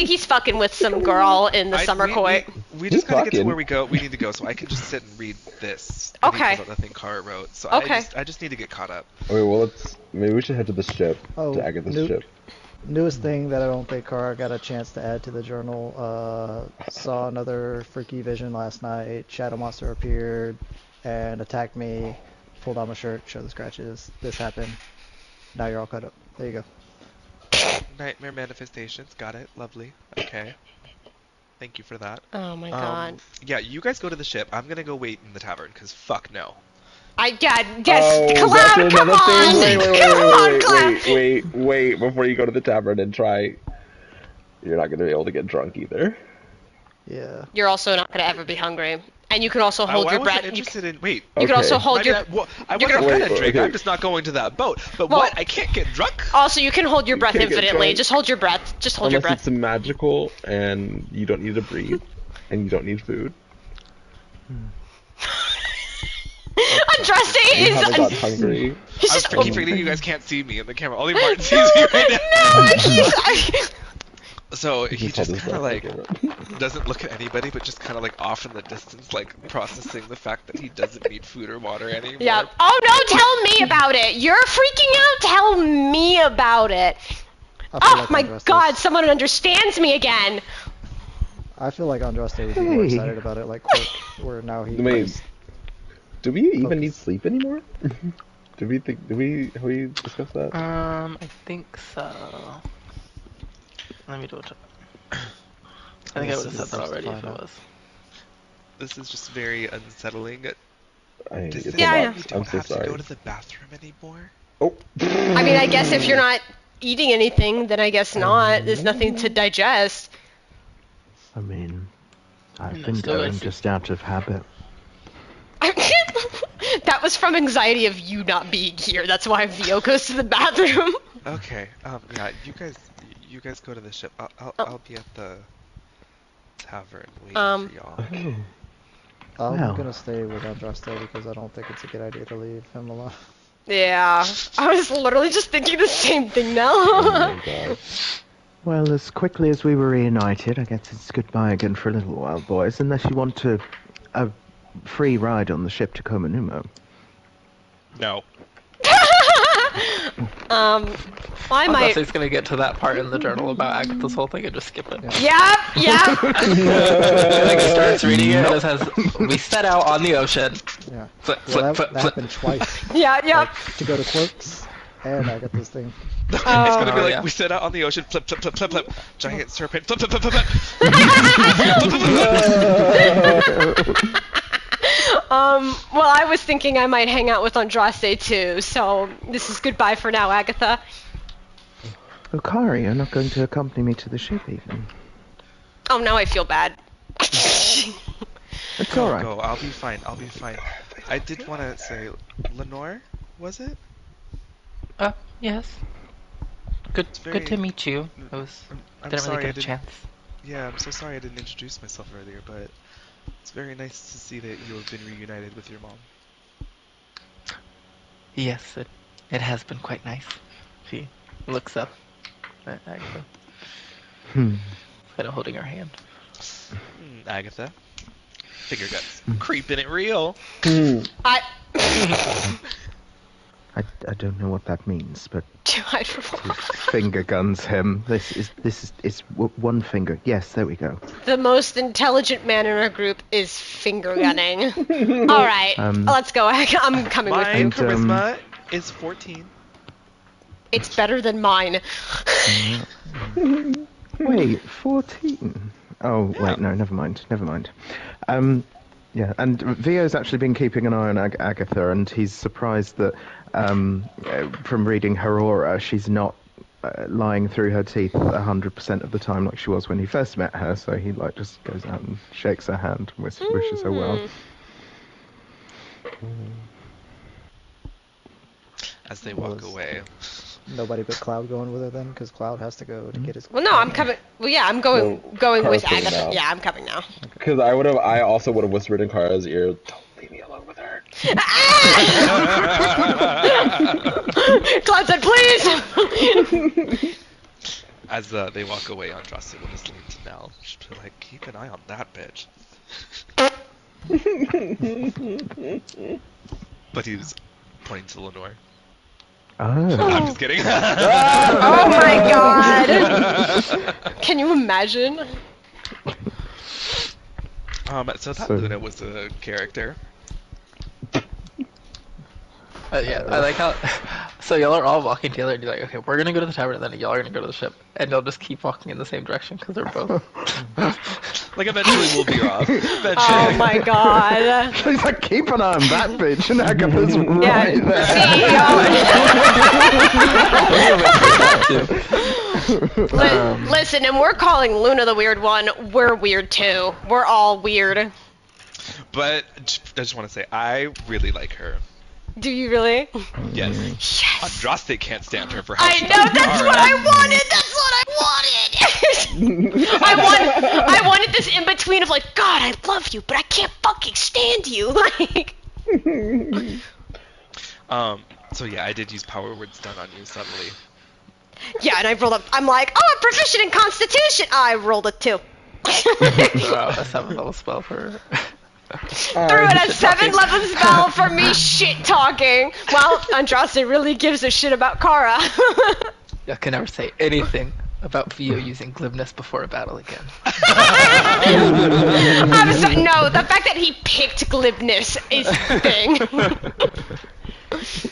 he's fucking with some girl in the summer court. We just He's gotta get to fucking. where we need to go, so I can just sit and read this. Okay. The thing Kara wrote. So Okay. I just need to get caught up. Okay, well maybe we should head to the ship Oh, to Agatha's ship. Newest thing that I don't think Kara got a chance to add to the journal. Saw another freaky vision last night. Shadow monster appeared and attacked me. Pulled on my shirt, showed the scratches. This happened. Now you're all cut up. There you go. Nightmare manifestations. Got it. Lovely. Okay. Thank you for that. Oh my god. Yeah, you guys go to the ship. I'm gonna go wait in the tavern, cause fuck no. Yes, Oh, that's Cloud, come another on! thing. Come on, Cloud! Wait, before you go to the tavern and try. You're not gonna be able to get drunk either. Yeah. You're also not gonna ever be hungry, and you can also hold I your wasn't breath. interested in. Wait. You can also Okay. hold your. I You wasn't can- gonna Wait, drink. okay. I'm just not going to that boat. But Well- what? I can't get drunk. Also, you can hold your breath can't get infinitely. drunk. Just hold your breath. Just hold your Unless breath. it's magical and you don't need to breathe and you don't need food. Andraste You haven't got is. hungry. He's I'm just. freaking forgetting you guys can't see me in the camera. Only Martin sees me right now. No, he's. So he Just hold just his kind of breath, like okay. doesn't look at anybody, but just kind of like off in the distance, like processing the fact that he doesn't need food or water anymore. Yeah. Oh no! Tell me about it. You're freaking out. Tell me about it. I feel Oh like my Andraste- god! Someone understands me again. I feel like Andraste would be more excited about it, like Quirk, where now he. Wait, do we even Focus. need sleep anymore? Have we discussed that? I think so. Let me double check. I think I would have said that already if it was. This is just very unsettling. Does It's it a Yeah, I lot. know. we I'm don't so have to sorry. go to the bathroom anymore? Oh. I mean, I guess if you're not eating anything, then I guess not. There's nothing to digest. I mean, I've No, been still going is. just out of habit. That was from anxiety of you not being here. That's why Vio goes to the bathroom. Okay. Yeah. You guys go to the ship. Oh. I'll be at the tavern waiting for y'all. I'm Well. gonna stay with Andraste because I don't think it's a good idea to leave him alone. Yeah, I was literally just thinking the same thing now. Oh my god. Well, as quickly as we were reunited, I guess it's goodbye again for a little while, boys, unless you want a free ride on the ship to Komanuma. No. I might. Andraste's gonna get to that part in the journal about Agatha's whole thing and just skip it. Yep. Like starts reading it and it says, "We set out on the ocean." Yeah. Flip, Well, flip, that flip, flip. happened twice. Yeah, yep. Like, to go to Quirk's, And I got this thing. It's gonna be Oh, like yeah. we set out on the ocean, flip, flip, flip, flip, flip, giant serpent, flip, flip, flip, flip, flip. Well, I was thinking I might hang out with Andraste too, so this is goodbye for now, Agatha. Okari, you're not going to accompany me to the ship even. Oh, now I feel bad. It's Go, alright. go. I'll be fine. I'll be fine. I did want to say, Lenore, was it? Yes. Good very- good to meet you. It was I'm didn't sorry really I get a didn't. chance. Yeah, I'm so sorry I didn't introduce myself earlier, but it's very nice to see that you have been reunited with your mom. Yes, it has been quite nice. She looks up at Agatha, Hmm. kind of holding her hand. Agatha, finger guts, creeping it real. I I don't know what that means, but I finger guns him. This is one finger. Yes, there we go. The most intelligent man in our group is finger gunning. All right, let's go. I'm coming with My you. charisma is 14. It's better than mine. Wait, 14? Oh, wait, no, never mind. Yeah, and Vio's actually been keeping an eye on Agatha, and he's surprised that from reading her aura, she's not lying through her teeth 100% of the time like she was when he first met her, so he just goes out and shakes her hand and wishes her well. As they walk away. Nobody but Cloud going with her then, because Cloud has to go to get his. Well, no, I'm coming. Well, yeah, I'm going with Kara's Agatha. now. Yeah, I'm coming now. Because I also would have whispered in Kara's ear, "Don't leave me alone with her." Cloud said, please. As they walk away, Andraste will just lean to Nell. She'll be like, keep an eye on that bitch. But he's pointing to Lenore. Oh. I'm just kidding. Oh my god. Can you imagine? So that So- Luna was a character. Yeah, I like how. So y'all are all walking together, and you're like, okay, we're gonna go to the tavern, and then y'all are gonna go to the ship, and you'll just keep walking in the same direction because they're both. Like, eventually we'll veer off. Eventually. Oh my god. He's like, keep an eye on that bitch, and Agatha's Yeah, right there. Listen, and we're calling Luna the weird one. We're weird too. We're all weird. But I just want to say, I really like her. Do you really? Yes. Yes. Andraste can't stand her for how I she know. talks to That's Kara. what I wanted. That's what I wanted. I wanted this in between of like, God, I love you, but I can't fucking stand you. Like. So yeah, I did use power words done on you subtly. Yeah, and I rolled up. I'm like, oh, I'm proficient in Constitution. I rolled a 2. Wow, a 7th level spell for. Threw in a 7-level spell for me shit talking. Well, Andraste really gives a shit about Kara. Y'all can never say anything about Vio using glibness before a battle again. No, the fact that he picked glibness is the thing. It's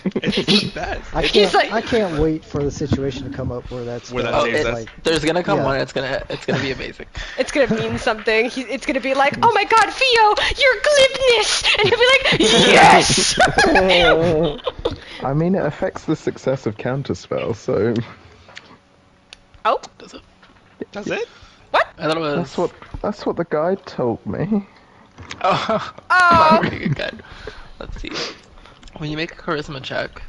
the best. He's like- I can't wait for the situation to come up where that's Where that gonna, saves us. like, There's gonna come Yeah. one. It's gonna be amazing. It's gonna mean something. It's gonna be like, oh my god, Theo, your glibness! And he'll be like, yes! I mean, it affects the success of counterspell, so Oh, Does it? Does it? I thought it was. that's what the guide told me. Oh. Oh. Reading a guide. Let's see. When you make a charisma check,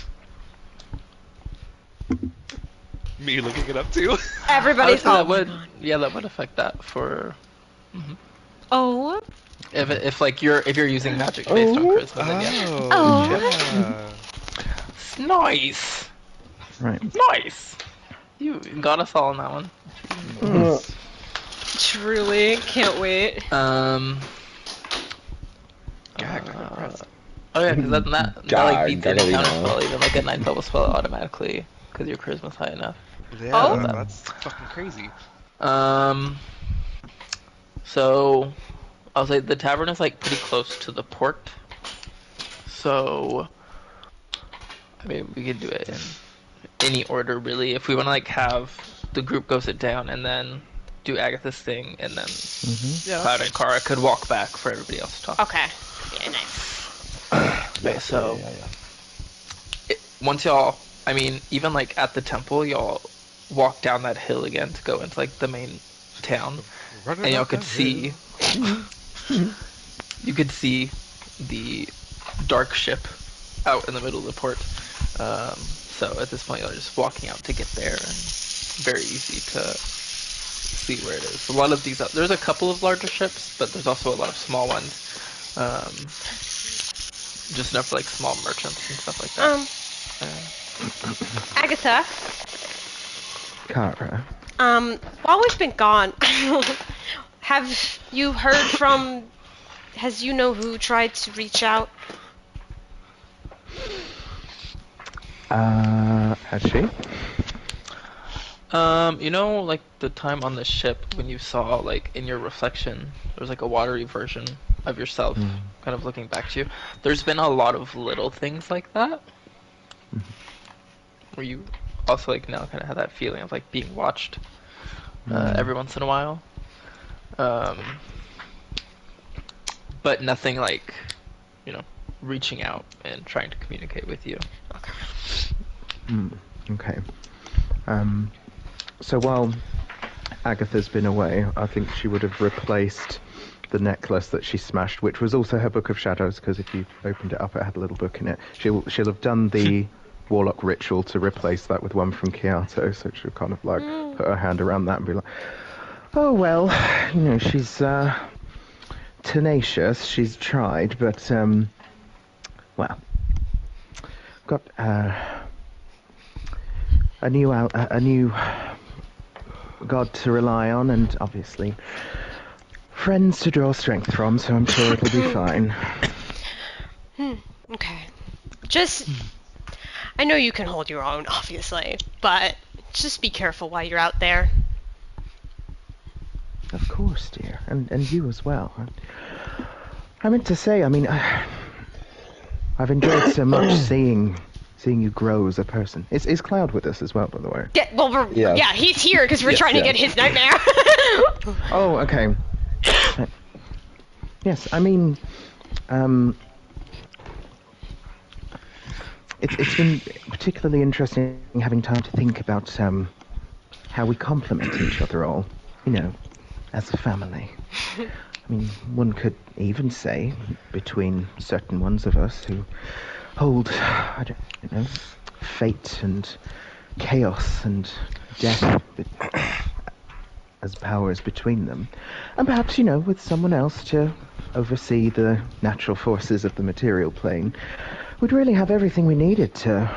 Me looking it up too. everybody's that oh. would affect that for Oh. if you're using magic based on charisma, then yeah. Oh. Yeah. Nice. Right. Nice. You got us all on that one. Truly, can't wait. Oh yeah, because that like God, beats any Gargalino. counter spell, even like a 9th level spell automatically, because your charisma's high enough. Yeah, Oh. that's fucking crazy. So I'll say the tavern is like pretty close to the port. So I mean we could do it in any order really. If we want to like have the group go sit down and then do Agatha's thing, and then Yeah, Cloud and Kara could walk back for everybody else to talk. Okay. Yeah, nice. Okay, so once y'all, I mean, even like at the temple, y'all walk down that hill again to go into like the main town, Running and y'all up could that see, you could see the dark ship out in the middle of the port. So at this point, y'all are just walking out to get there, and very easy to see where it is. A lot of these, there's a couple of larger ships, but there's also a lot of small ones. Just enough for like small merchants and stuff like that. Agatha, Kara. while we've been gone, have you heard from, has you know who tried to reach out? Has she? You know, like the time on the ship when you saw, like, in your reflection, there was like a watery version of yourself kind of looking back to you. There's been a lot of little things like that. Where you also, like, now kind of have that feeling of, like, being watched every once in a while. But nothing like, you know, reaching out and trying to communicate with you. Okay. So while Agatha's been away, I think she would have replaced the necklace that she smashed, which was also her Book of Shadows, because if you opened it up, it had a little book in it. She'll have done the Warlock ritual to replace that with one from Kyoto, so she'll kind of like put her hand around that and be like, oh well, you know, she's tenacious, she's tried, but well, got a new god to rely on, and obviously friends to draw strength from, so I'm sure it'll be fine. Okay. Just, I know you can hold your own, obviously, but just be careful while you're out there. Of course, dear, and you as well. I meant to say, I mean, I've enjoyed so much seeing you grow as a person. Is Cloud with us as well, by the way? Yeah, well, yeah, he's here because we're trying to get his nightmare. Oh, okay. Yes, I mean, it's been particularly interesting having time to think about how we complement each other all, you know, as a family. I mean, one could even say, between certain ones of us who hold, I don't know, fate and chaos and death as powers between them, and perhaps, you know, with someone else to oversee the natural forces of the material plane, we'd really have everything we needed to,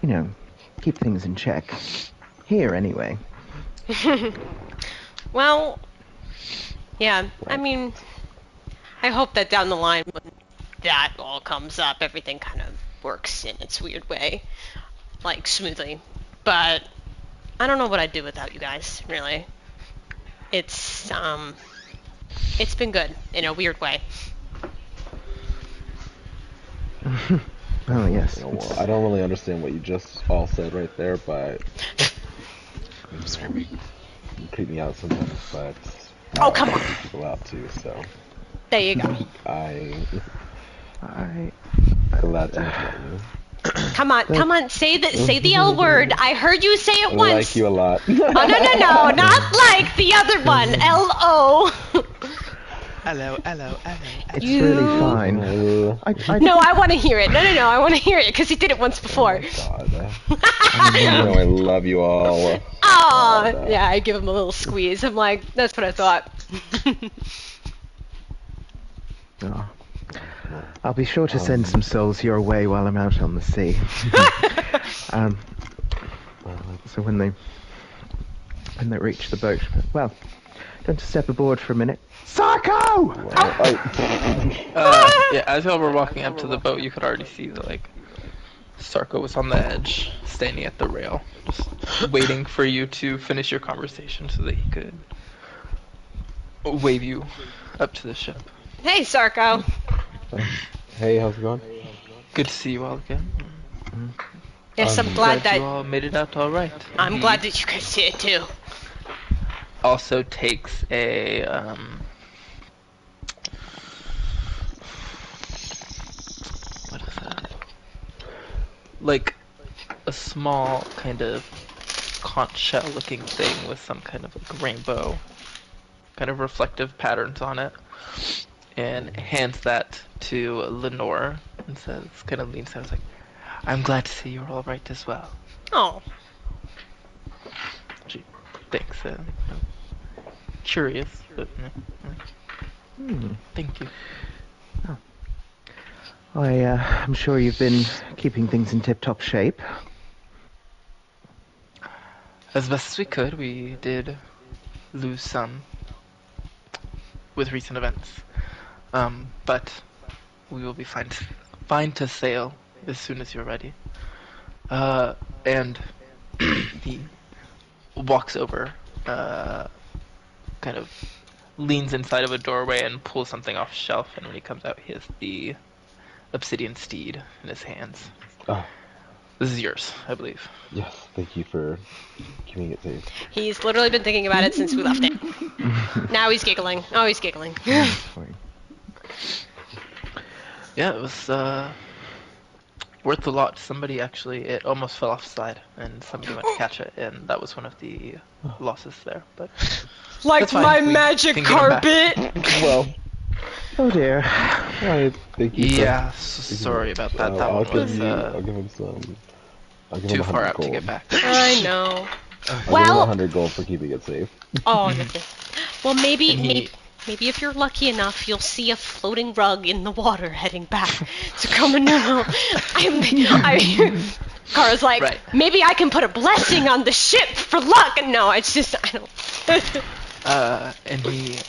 you know, keep things in check. Here, anyway. Well, yeah, I mean, I hope that down the line, when that all comes up, everything kind of works in its weird way, like, smoothly. But I don't know what I'd do without you guys, really. It's been good, in a weird way. Oh, yes. You know, well, I don't really understand what you just all said right there, but I'm screaming. you creep me out sometimes. But Oh, come on. creep people out too, so There you go. I I glad to meet you. Come on, say the L word. I heard you say it I once. like you a lot. Oh, no, not like the other one. L-O. Hello. It's You- really fine. No, I want to hear it. No, I want to hear it, because he did it once before. God. You know I love you all. Aw, yeah, I give him a little squeeze. I'm like, that's what I thought. Oh. I'll be sure to send some souls your way while I'm out on the sea. So when they reach the boat, well, going to step aboard for a minute. Sarko! Yeah, as y'all were walking up to the boat, you could already see that, like, Sarko was on the edge, standing at the rail, just waiting for you to finish your conversation so that he could wave you up to the ship. Hey, Sarko. Hey, how's it going? Good to see you all again. Yes, I'm glad that you all made it out all right. I'm He glad that you guys did too. also takes a what is that? Like a small kind of conch shell looking thing with some kind of like rainbow kind of reflective patterns on it, and hands that to Lenore and says, kind of leans down, like, I'm glad to see you're all right as well. Oh. She thinks, curious, but thank you. I'm sure you've been keeping things in tip-top shape. As best as we could, we did lose some with recent events. But we will be fine to sail as soon as you're ready. And he walks over, kind of leans inside of a doorway and pulls something off a shelf, and when he comes out, he has the obsidian steed in his hands. Oh, This is yours, I believe. yes, thank you for keeping it safe. He's literally been thinking about it since we left it. Now he's giggling. Oh, he's giggling. Yeah, it was worth a lot. Somebody actually, it almost fell off the side, and somebody went to catch it, and that was one of the losses there. But Like that's fine. my We magic can get him back. carpet. Well, Oh dear. alright, thank you. Yeah, sorry about that. That I'll one was I'll give him some. I'll give him too 100 far out gold. to get back. I know. I'll give him Well, 100 gold for keeping it safe. oh, nothing. Well, maybe, And he- maybe if you're lucky enough, you'll see a floating rug in the water heading back to Komanuma. Kara's like, Right. maybe I can put a blessing on the ship for luck. And no, it's just, I don't. And he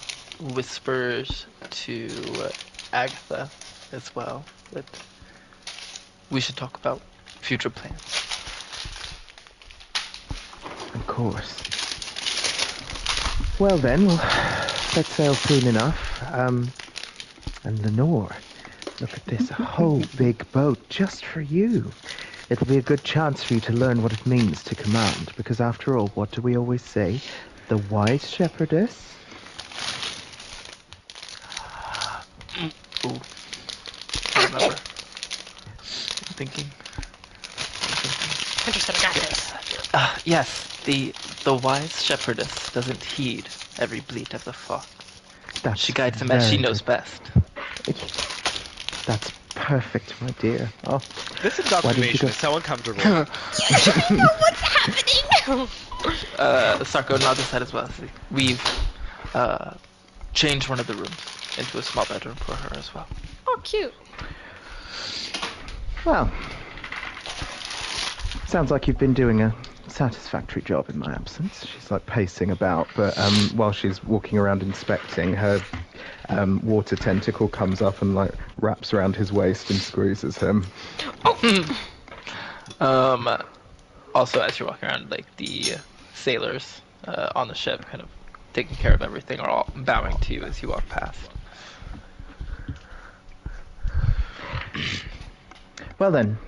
whispers to Agatha as well that we should talk about future plans. Of course. Well then, we'll set sail soon enough. And Lenore, look at this, a whole big boat just for you. It'll be a good chance for you to learn what it means to command, because after all, what do we always say? The wise shepherdess? Ooh. I remember. Thinking. Interested, I got this. Yes, the wise shepherdess doesn't heed every bleat of the flock. That's She guides them as she very knows good. best. That's perfect, my dear. Oh, This Why did you indoctrination go- is so uncomfortable. What's happening? Sarko nods his head as well. We've changed one of the rooms into a small bedroom for her as well. Oh, cute. well. Sounds like you've been doing a satisfactory job in my absence. She's like pacing about, but while she's walking around inspecting, her water tentacle comes up and like wraps around his waist and squeezes him. Also, as you're walking around, like the sailors on the ship, kind of taking care of everything, are all bowing to you as you walk past. Well then,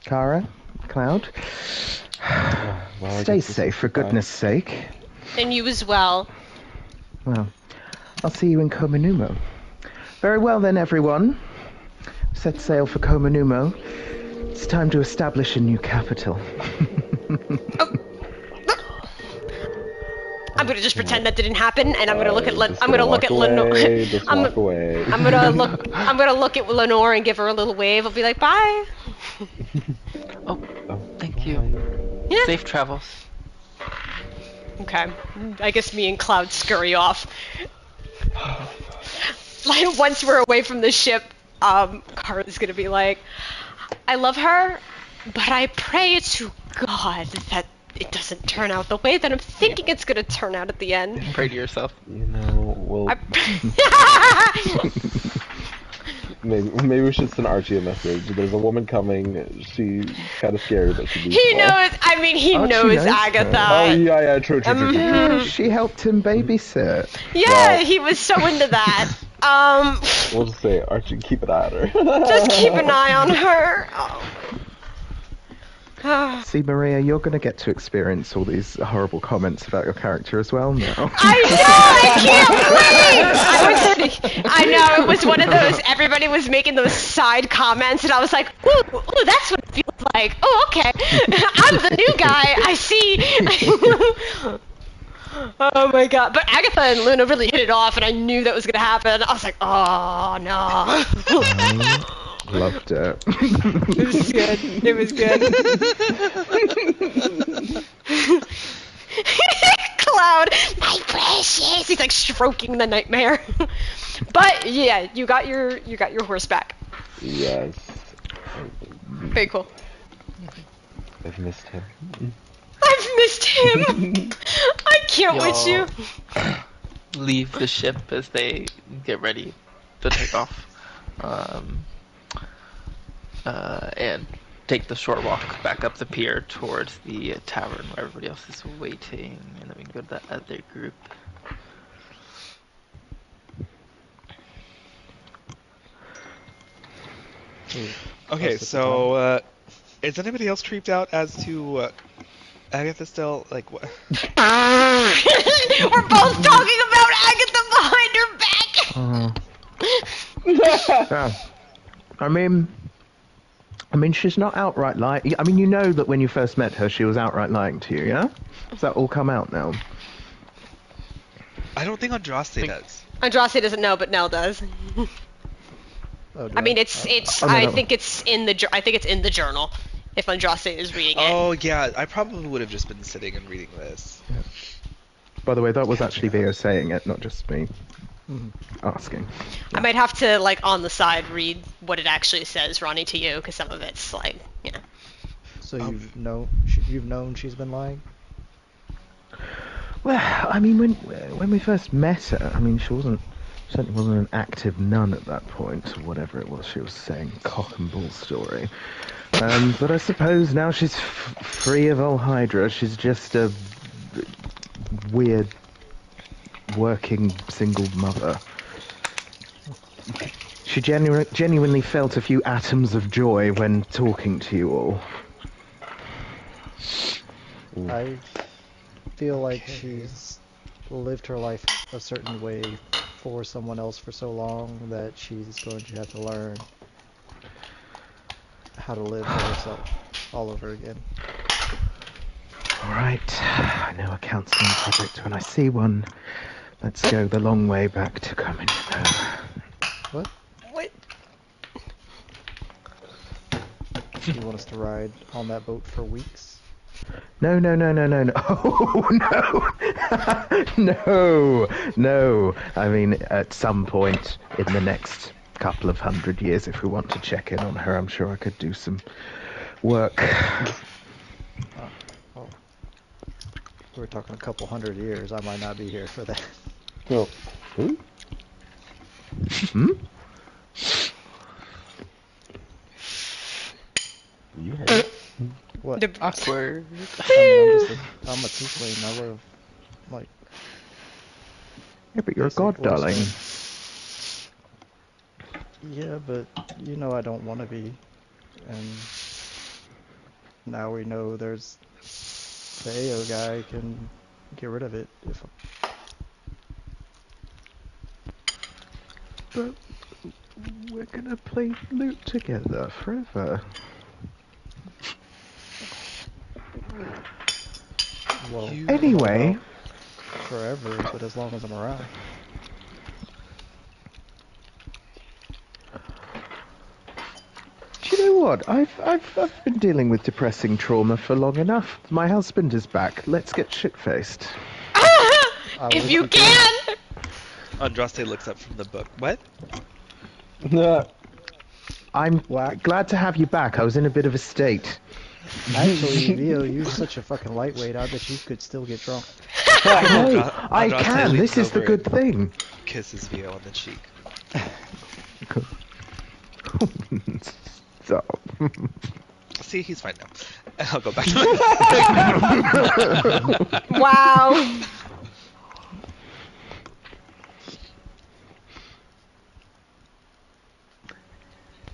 Kara, Cloud, Well, I stay guess this safe is for goodbye. goodness sake. And you as well. Well, I'll see you in Komanumo. Very well then, everyone. Set sail for Komanumo. It's time to establish a new capital. I'm gonna just pretend that didn't happen, and I'm gonna look at Just I'm gonna look at Lenore. Just I'm, walk away. I'm gonna look at Lenore and give her a little wave. I'll be like, bye. Oh, thank you. Yeah. Safe travels. Okay. I guess me and Cloud scurry off. Like once we're away from the ship, Kara's gonna be like, I love her, but I pray to God that it doesn't turn out the way that I'm thinking it's gonna turn out at the end. Pray to yourself. You know, well, I- maybe we should send Archie a message. There's a woman coming. She's kind of scary, but she needs He help. knows. I mean, he Archie knows knows her. Agatha. Oh yeah, true. She helped him babysit. Yeah, Well- he was so into that. We'll just say, Archie, keep an eye on her. Just keep an eye on her. Oh. See, Maria, you're going to get to experience all these horrible comments about your character as well now. I know, I can't wait! I know, it was one of those, everybody was making those side comments, and I was like, ooh, that's what it feels like. Oh, okay. I'm the new guy, I see. Oh my god. But Agatha and Luna really hit it off, and I knew that was going to happen. I was like, oh, no. Loved it. It was good. It was good. Cloud, my precious. He's like stroking the nightmare. But yeah, you got your horse back. Yes. Very cool. I've missed him. I've missed him. I can't with you. Leave the ship as they get ready to take off. And take the short walk back up the pier towards the tavern where everybody else is waiting, and then we can go to that other group. Okay, so is anybody else creeped out as to Agatha still like what? We're both talking about Agatha behind her back. Yeah. I mean, she's not outright lying. I mean, you know that when you first met her, she was outright lying to you, yeah? Does that all come out now? I don't think Andraste does. Andraste doesn't know, but Nell does. Oh, I mean, I think it's in the journal. If Andraste is reading it. Oh yeah, I probably would have just been sitting and reading this. Yeah. By the way, that was actually Vio saying it, not just me asking. I might have to, like, on the side read what it actually says, Ronnie, to you, because some of it's like, yeah. So you've known she's been lying? Well, I mean, when we first met her, I mean, she certainly wasn't an active nun at that point, or whatever it was she was saying, cock and bull story. But I suppose now she's free of old Hydra, she's just a weird working single mother. She genuinely felt a few atoms of joy when talking to you all. I feel like she's lived her life a certain way for someone else for so long that she's going to have to learn how to live for herself all over again. Alright, I know a counselling project when I see one. Let's go the long way back to coming with her. What? What? You want us to ride on that boat for weeks? No. Oh, no. No. I mean, at some point in the next couple of 100 years, if we want to check in on her, I'm sure I could do some work. Well, we're talking a couple 100 years. I might not be here for that. No. Hmm? You had it. What? Awkward. I mean, I'm a tiefling. I live, like... Yeah, but you're a god, basic darling. lifestyle. Yeah, but you know I don't want to be. And now we know there's... The AO guy can get rid of it if... But we're gonna play loot together forever. Well, Anyway, forever, but as long as I'm around. do you know what? I've been dealing with depressing trauma for long enough. My husband is back. Let's get shit-faced. If you can! Andraste looks up from the book. What? I'm glad to have you back. I was in a bit of a state. Actually, Leo, you're such a fucking lightweight. I bet you could still get drunk. No, I Andraste can. leans This is the over good and thing. Kisses Vio on the cheek. Stop. See, he's fine now. I'll go back to my... Wow.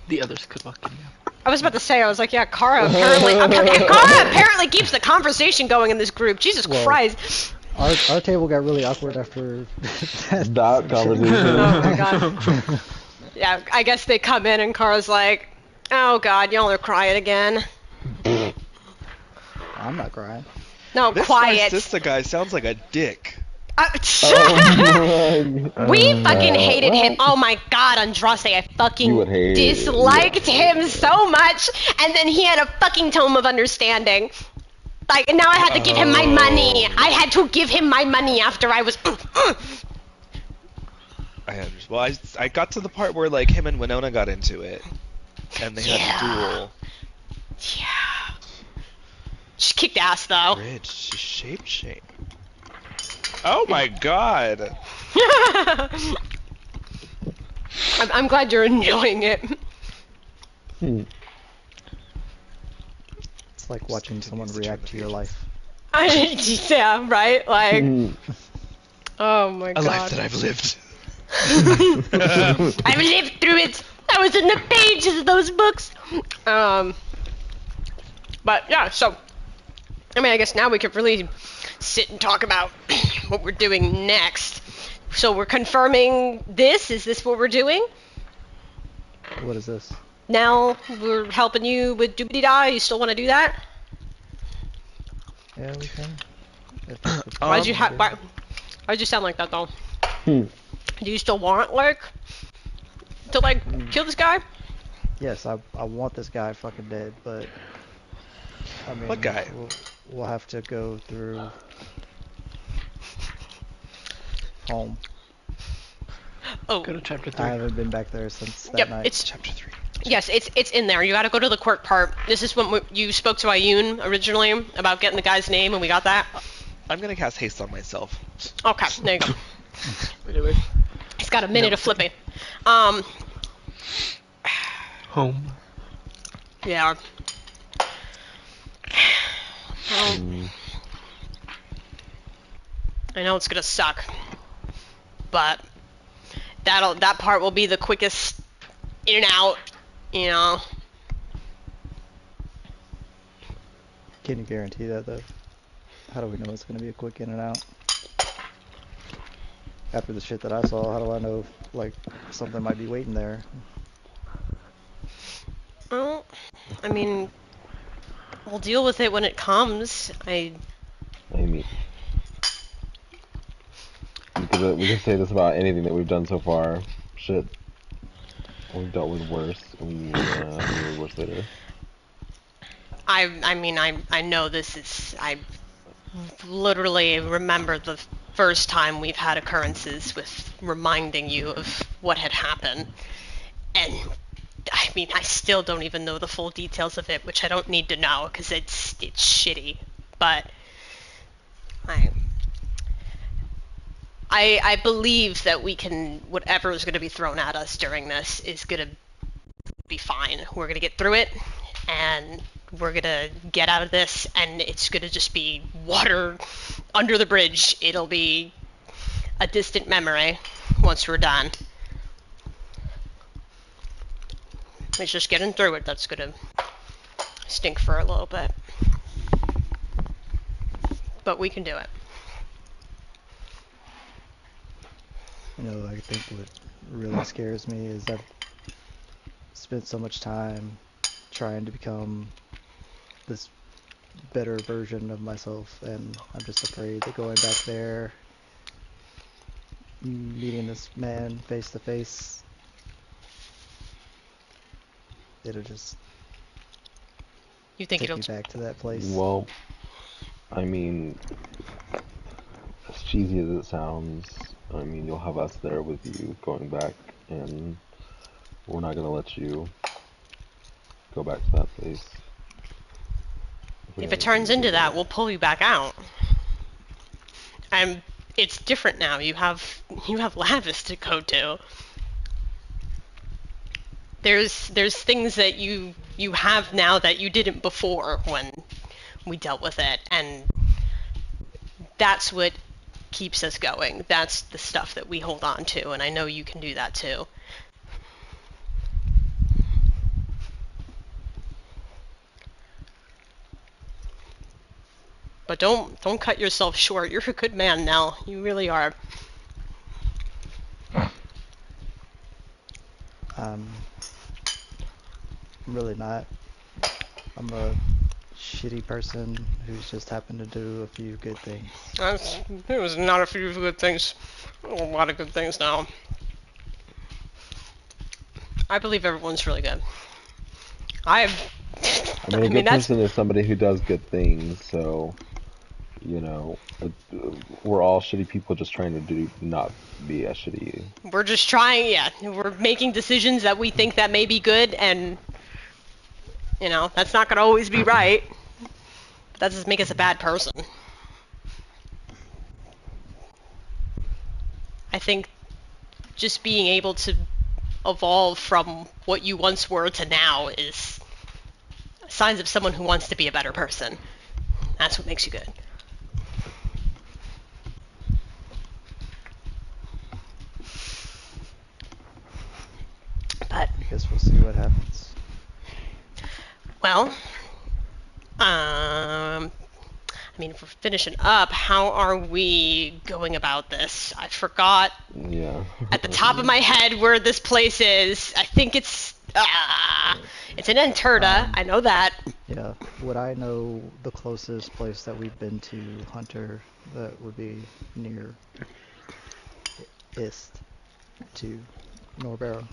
The others could walk in now. I was about to say, I was like, yeah, Kara apparently keeps the conversation going in this group. Jesus Well, Christ. Our table got really awkward after That conversation. Oh my god. Yeah, I guess they come in and Kara's like, oh god, y'all are crying again. I'm not crying. No, This quiet. sister guy sounds like a dick. We fucking hated him. Oh my god, Andraste, I You would fucking hate- disliked him so much. And then he had a fucking tome of understanding. Like, now I had to give him my money. I had to give him my money after I was... I understand. Well, I got to the part where like him and Winona got into it, and they had a duel. Yeah. She kicked ass, though. Bridge, she shape. Oh my god. I'm glad you're enjoying it. It's like watching someone react to your life. Yeah, right? Like... Oh my A god. life that I've lived. I've lived through it. I was in the pages of those books. But yeah, so I mean, I guess now we could really sit and talk about what we're doing next. So we're confirming this. Is this what we're doing? What is this? Now we're helping you with doobity da. You still want to do that? Yeah, we can. Why'd you sound like that though? Do you still want like to like kill this guy? Yes, I want this guy fucking dead, but I mean, What guy? We'll have to go through home. Oh, Go to chapter 3. I haven't been back there since that yep. night. It's Chapter 3. yes, it's in there. You got to go to the quirk part. This is when you spoke to Ayun originally about getting the guy's name, and we got that. I'm gonna cast haste on myself. Okay, there you go. He's got a minute of flipping. Home. Yeah. Well, I know it's gonna suck, but that part will be the quickest in and out, you know. Can you guarantee that though? How do we know it's gonna be a quick in and out? After the shit that I saw, how do I know if, like, something might be waiting there? Well, I mean, we'll deal with it when it comes. Amy. Because we can say this about anything that we've done so far. Shit. We've dealt with worse. We deal with worse later. I mean, I know this is... I literally remember the first time we've had occurrences with reminding you of what had happened. And, I mean, I still don't even know the full details of it, which I don't need to know, because it's shitty. But... I believe that we can... Whatever is going to be thrown at us during this is going to be fine. We're going to get through it, and... we're gonna get out of this, and it's gonna just be water under the bridge. It'll be a distant memory once we're done. It's just getting through it that's gonna stink for a little bit. But we can do it. You know, I think what really scares me is I've spent so much time trying to become this better version of myself, and I'm just afraid that going back there, meeting this man face to face, it'll just You think take it'll... me back to that place. Well, I mean, as cheesy as it sounds, I mean, you'll have us there with you going back, and we're not gonna let you go back to that place. If it turns into that, we'll pull you back out. And it's different now. You have Lavis to go to. There's things that you have now that you didn't before when we dealt with it, and that's what keeps us going. That's the stuff that we hold on to, and I know you can do that too. But don't cut yourself short. You're a good man now. You really are. I'm really not. I'm a shitty person who's just happened to do a few good things. It was not a few good things. A lot of good things now. I believe everyone's really good. I mean, a good that's person is somebody who does good things, so, you know, we're all shitty people just trying to not be as shitty. we're just trying. Yeah, we're making decisions that we think that may be good, and that's not gonna always be right. But that doesn't make us a bad person. I think just being able to evolve from what you once were to now is signs of someone who wants to be a better person. That's what makes you good. But, I guess we'll see what happens. well, I mean, if we're finishing up, how are we going about this? I forgot Yeah. at the top of my head where this place is. I think it's in Anterda. I know that. Yeah, would I know the closest place that we've been to Hunter that would be near Ist to Norbero?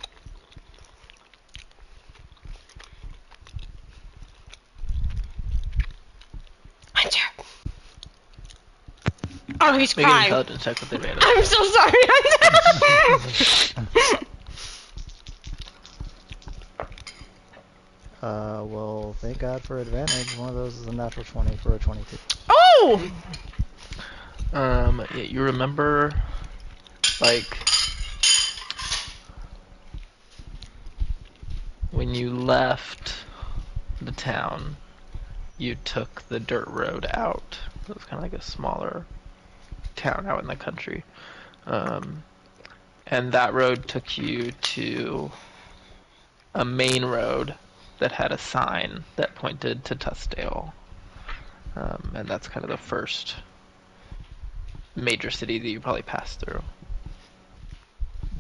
Hunter. Oh, he's Make an crying. intelligence check with advantage. I'm so sorry. Well, thank God for advantage. One of those is a natural 20 for a 22. Oh! Yeah, you remember, like, when you left the town, you took the dirt road out. It was kind of like a smaller town out in the country. And that road took you to a main road that had a sign that pointed to Tussdale. And that's kind of the first major city that you probably passed through.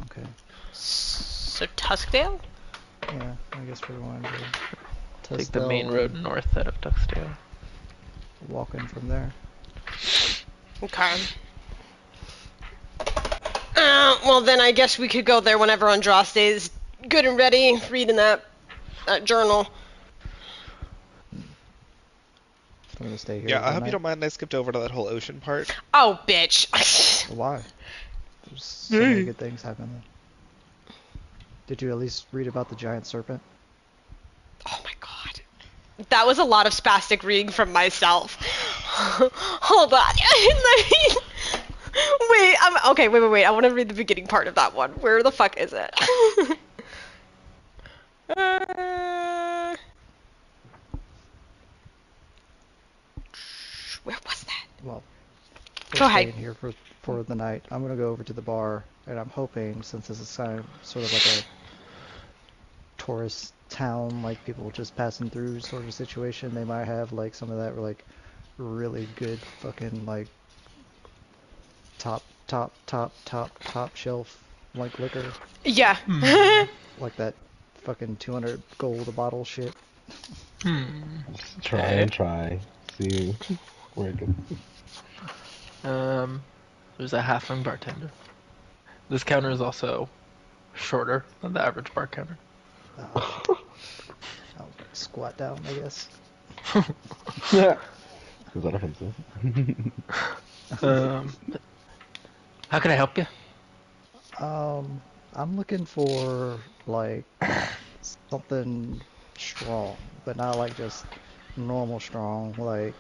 Okay. So Tuskdale? Yeah, I guess we're going to Take the main Tuskdale, road north out of Tuxdale. walking from there. Okay. Well then I guess we could go there whenever Andraste is good and ready, reading that journal. I'm gonna stay here. Yeah, I hope you overnight. don't mind I skipped over to that whole ocean part. Oh, bitch. Why? There's so many good things happening. Did you at least read about the giant serpent? Oh my god. That was a lot of spastic reading from myself. Hold on. Wait. I want to read the beginning part of that one. Where the fuck is it? Where was that? Well, Go we're ahead. staying here for the night. I'm gonna go over to the bar, and I'm hoping, since this is kind of sort of like a tourist town, like people just passing through sort of situation, they might have like some of that like really good fucking like top shelf like liquor, Yeah. like that fucking 200 gold a bottle shit. Just try and try. See where it goes. There's a halfling bartender. This counter is also shorter than the average bar counter. I'll squat down, I guess. Is that offensive? How can I help you? I'm looking for like something strong, but not like just normal strong, like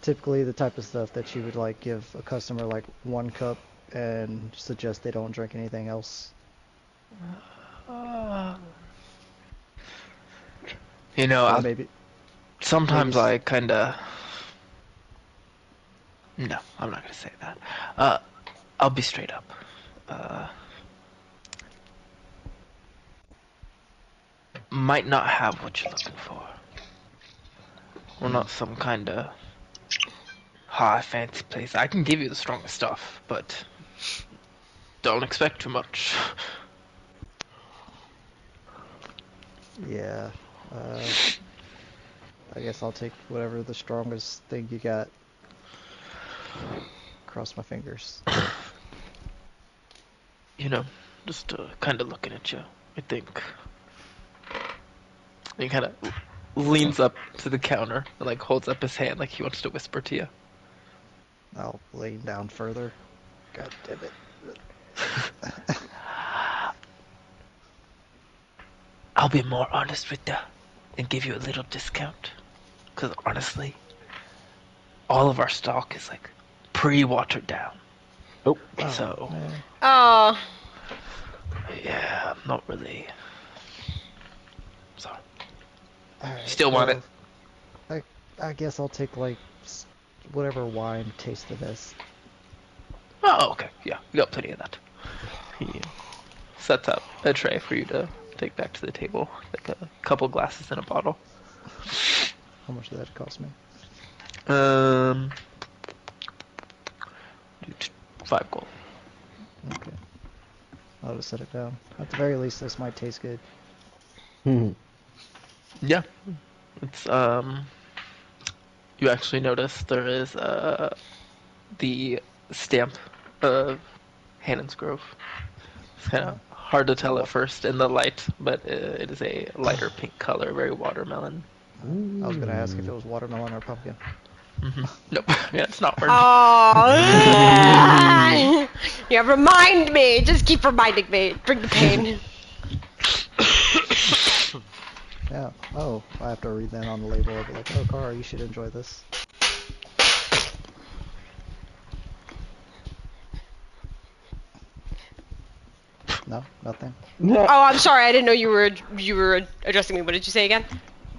typically the type of stuff that you would like give a customer like 1 cup and suggest they don't drink anything else. You know, Or I, maybe sometimes maybe I kinda... No, I'm not gonna say that. I'll be straight up. Might not have what you're looking for. We're not some kinda fancy place. I can give you the strongest stuff, but don't expect too much. Yeah. I guess I'll take whatever the strongest thing you got. Cross my fingers. You know, just kind of looking at you, I think. He kind of leans up to the counter and like holds up his hand like he wants to whisper to you. I'll lean down further. God damn it. I'll be more honest with you and give you a little discount. Because honestly, all of our stock is like pre-watered down. Oh. So, Oh. yeah, not really. So, Alright, still want it? I guess I'll take like whatever wine tastes the best. Oh, okay. Yeah, we got plenty of that. He sets up a tray for you to take back to the table, like a couple glasses and a bottle. How much did that cost me? 5 gold. Okay. I'll just set it down. At the very least, this might taste good. Yeah. It's, you actually notice there is, the stamp of Hannon's Grove. It's kind of hard to tell at first in the light, but it is a lighter pink color, very watermelon. I was gonna ask if it was watermelon or pumpkin. Nope. Yeah, it's not orange. Oh. Yeah, remind me. Just keep reminding me. Bring the pain. Yeah. Oh, I have to read that on the label. I'll be like, oh, Cara, you should enjoy this. No, nothing. Oh, I'm sorry. I didn't know you were addressing me. What did you say again?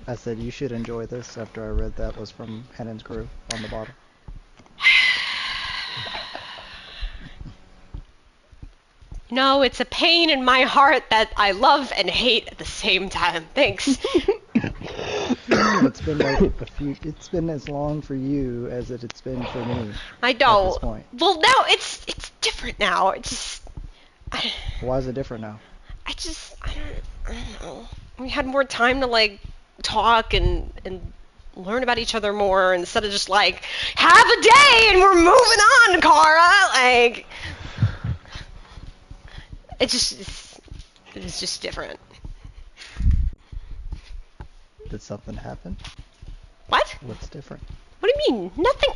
I said you should enjoy this after I read that was from Hannon's Grove on the bottle. No, it's a pain in my heart that I love and hate at the same time. Thanks. It's been like it's been as long for you as it's been for me. I At know. this point. Well, now it's different now. Why is it different now? I don't know. We had more time to like talk and learn about each other more instead of just like have a day and we're moving on, Cara. Like it's just different. Did something happen? What? What's different? What do you mean? Nothing.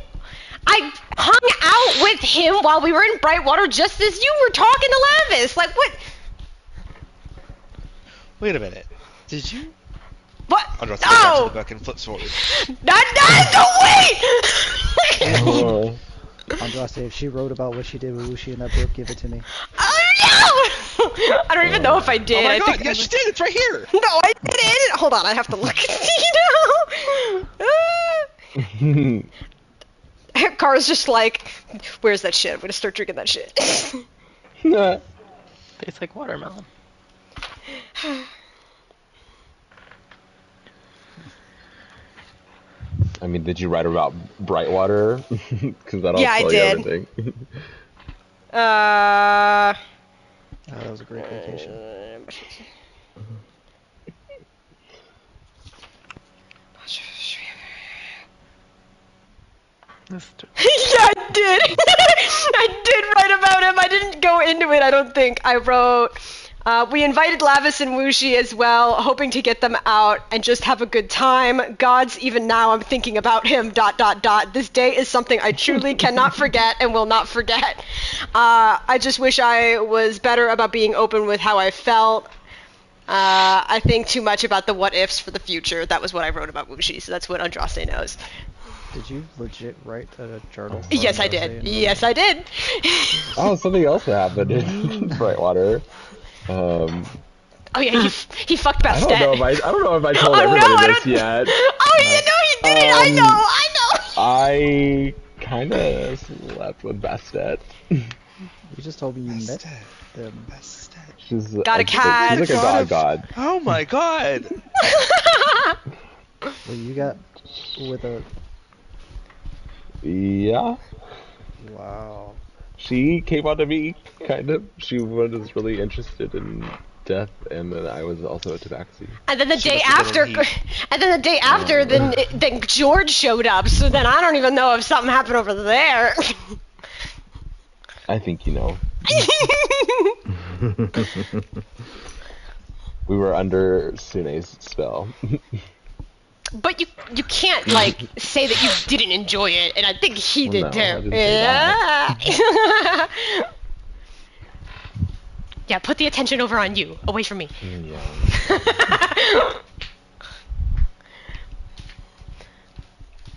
I hung out with him while we were in Brightwater just as you were talking to Lavis. Like, what? Wait a minute. Did you? What? Andraste goes back to Oh! the book and flips forward. Wait! Andraste, if she wrote about what she did with Wuxi in that book, give it to me. Oh, no! I don't even know if I did. Oh my I god, think yes you did, it's right here! No, I didn't! Hold on, I have to look and see now. Cara's just like, where's that shit? I'm gonna start drinking that shit. Tastes like watermelon. I mean, did you write about Brightwater? Because that'll Yeah, I tell you did. everything. Oh, that was a great vacation. Yeah, I did. I did write about him. I didn't go into it, I don't think. I wrote, we invited Lavis and Wuxi as well, hoping to get them out and just have a good time. Gods, even now I'm thinking about him, ... This day is something I truly cannot forget and will not forget. I just wish I was better about being open with how I felt. I think too much about the what ifs for the future. That was what I wrote about Wuxi, so that's what Andraste knows. Did you legit write a journal? for Yes, I Andraste did. and- Yes, I did. Oh, something else that happened in Brightwater. Oh yeah, he fucked I don't know if Bastet. I don't know if I told Oh, no, everybody I this don't- yet. Oh, you know he did it. I know. I kind of slept with Bastet. You just told me you met them. She's Got a cat. She's like a god. Oh my god! Well, you got with a Yeah. Wow. She came on to me, kind of. She was really interested in death, and then I was also a tabaxi. And then the She day must have after, been in heat. and then the day after, then George showed up. So then I don't even know if something happened over there. I think you know. We were under Sune's spell. But you can't like say that you didn't enjoy it, and I think he did No, I too. didn't say that. Yeah. Yeah, put the attention over on you, away from me. Yeah.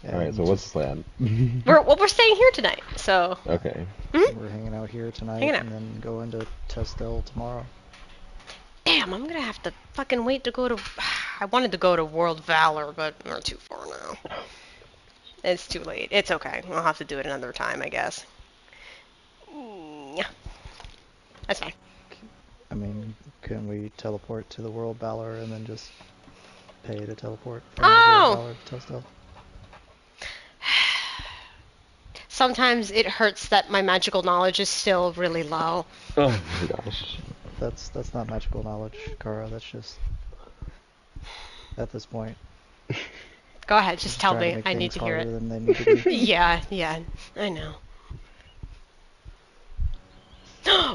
Alright, so what's the plan? We're staying here tonight, so. Okay. We're hanging out here tonight Hanging out. and then going to Testel tomorrow. Damn, I'm gonna have to fucking wait to go to. I wanted to go to World Valor, but we're too far now. It's too late. It's okay. I'll have to do it another time, I guess. Yeah. That's fine. I mean, can we teleport to the World Valor and then just pay to teleport from the Oh! World Valor to Testel? Sometimes it hurts that my magical knowledge is still really low. Oh my gosh. That's not magical knowledge, Kara. That's just at this point. Go ahead, just tell trying me. make I need things to hear harder it. than they need to be. Yeah, I know.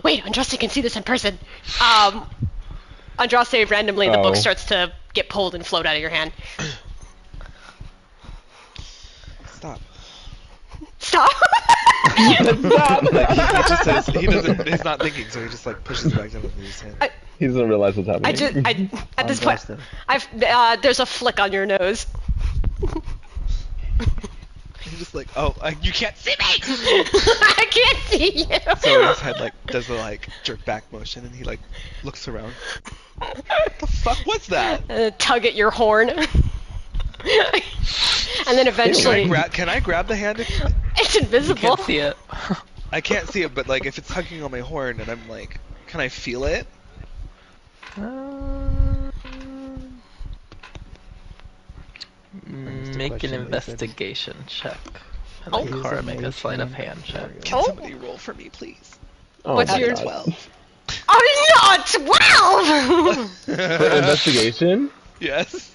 Wait, Andraste can see this in person. Andraste, randomly the book Oh. starts to get pulled and float out of your hand. Stop. Stop! Like, he just says he's not thinking, so he just like pushes it back down with his hand. He doesn't realize what's happening. At this point, there's a flick on your nose. He's just like, oh, you can't see me. I can't see you. So his head like does the like jerk back motion, and he like looks around. What the fuck was that? Tug at your horn. And then eventually, Can I grab the hand? it's You invisible. can't see it. I can't see it, but like if it's tugging on my horn, and I'm like, can I feel it? Make an question, investigation check. And Oh. then Kara make a sleight of hand check. Can Oh. somebody roll for me, please? Oh What's my your- God. 12. Oh no, 12! For investigation? Yes.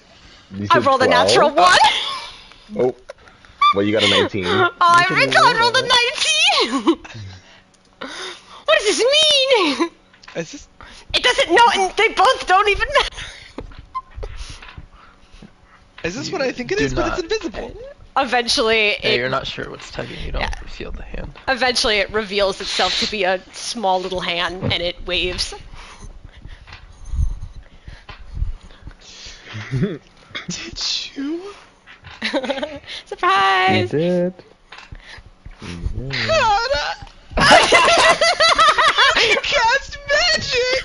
You I said rolled a 12? natural 1. Oh. Well, you got a 19. Oh, I rolled a 19! What does this mean? Is this? It doesn't, no, and they both don't even matter. Is this what I think it do is? But not. it's invisible. Eventually, Yeah, you're not sure what's tugging. You don't Yeah. feel the hand. Eventually, it reveals itself to be a small little hand, and it waves. Did you? Surprise! did. You cast magic!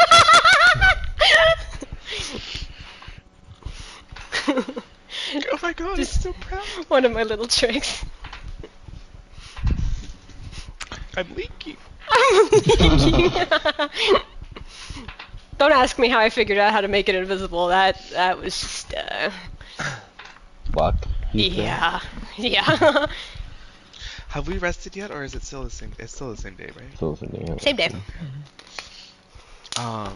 Oh my god, I'm so proud. One of my little tricks. I'm leaking. Don't ask me how I figured out how to make it invisible. That was just, Luck. yeah. Have we rested yet, or is it still the same? It's still the same day, right? So listen to me. Same day. Well,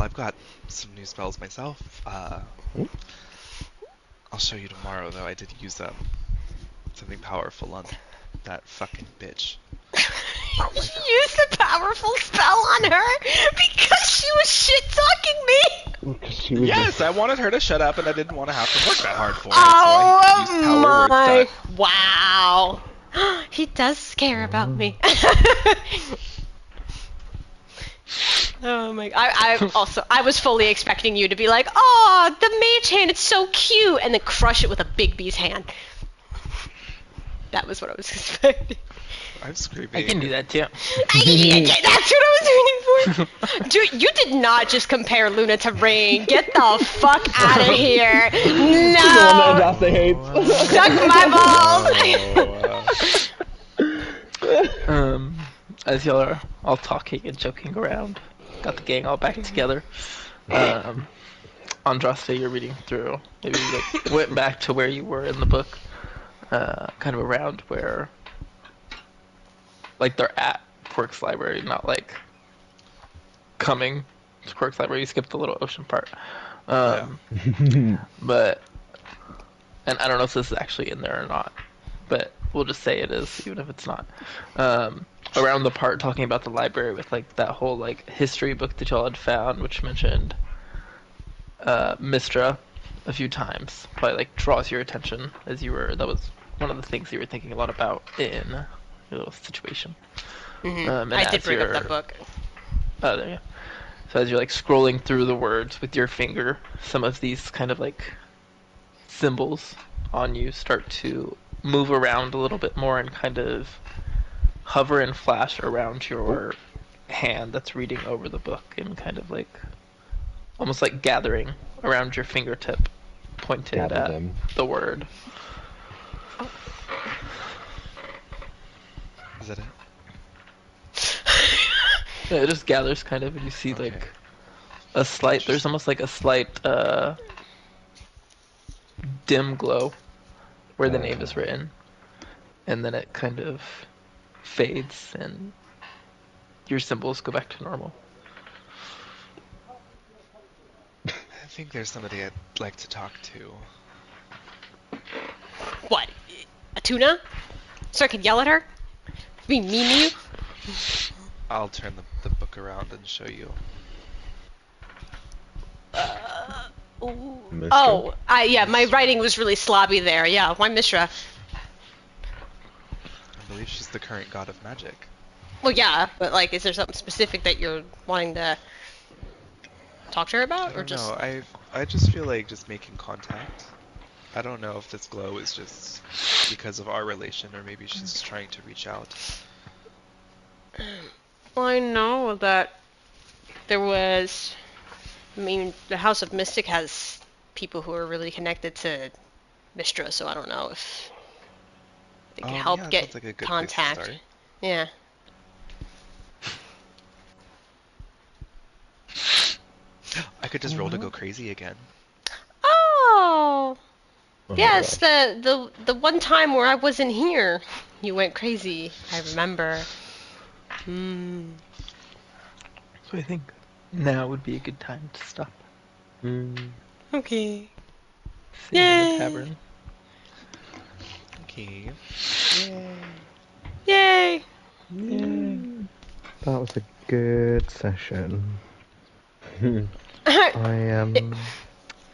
I've got some new spells myself. I'll show you tomorrow, though. I did use something powerful on that fucking bitch. You used a powerful spell on her because she was shit-talking me. She was Yes, I wanted her to shut up, and I didn't want to have to work that hard for it. Oh so I used power word my! stuff. Wow. He does care about me. Oh my! I was fully expecting you to be like, "Oh, the mage hand, it's so cute," and then crush it with a big bee's hand. That was what I was expecting. I'm screaming. I can do that too. That's what I was waiting for. Dude, you did not just compare Luna to Rain. Get the fuck out of here. the one that No. Andraste hates. Suck my balls. As y'all are all talking and joking around, got the gang all back together. Andraste, you're reading through. Maybe you went back to where you were in the book. kind of around where, like, they're at Quirk's library, not like coming to Quirk's library. You skipped the little ocean part. But, and I don't know if this is actually in there or not, but we'll just say it is, even if it's not. Around the part talking about the library with like that whole like history book that y'all had found, which mentioned Mistra a few times, probably like draws your attention as you were. That was one of the things you were thinking a lot about in your little situation. Mm-hmm. I did bring up that book. Oh, there you go. So as you're like scrolling through the words with your finger, some of these kind of like symbols on you start to move around a little bit more and kind of hover and flash around your hand that's reading over the book and kind of like almost like gathering around your fingertip pointed at the word. Is that it? Yeah, it just gathers kind of, and you see like a slight, there's almost like a slight dim glow where the name is written, and then it kind of fades and your symbols go back to normal. I think there's somebody I'd like to talk to. What? A tuna? So I could yell at her? Be mean to you? I'll turn the book around and show you. Oh, yeah, my writing was really slobby there. Yeah, why Mishra? I believe she's the current god of magic. Well, yeah, but like, is there something specific that you're wanting to talk to her about, or just? No, I just feel like just making contact. I don't know if this glow is just because of our relation, or maybe she's just trying to reach out. Well, I know that there was. I mean, the House of Mystic has people who are really connected to Mistra, so I don't know if they can help yeah, get sounds like a good contact. place to start. Yeah. I could just roll to go crazy again. Oh. Yes, the one time where I wasn't here, you went crazy. I remember. So I think now would be a good time to stop. Okay. Sitting in the tavern. Okay. Yay! That was a good session.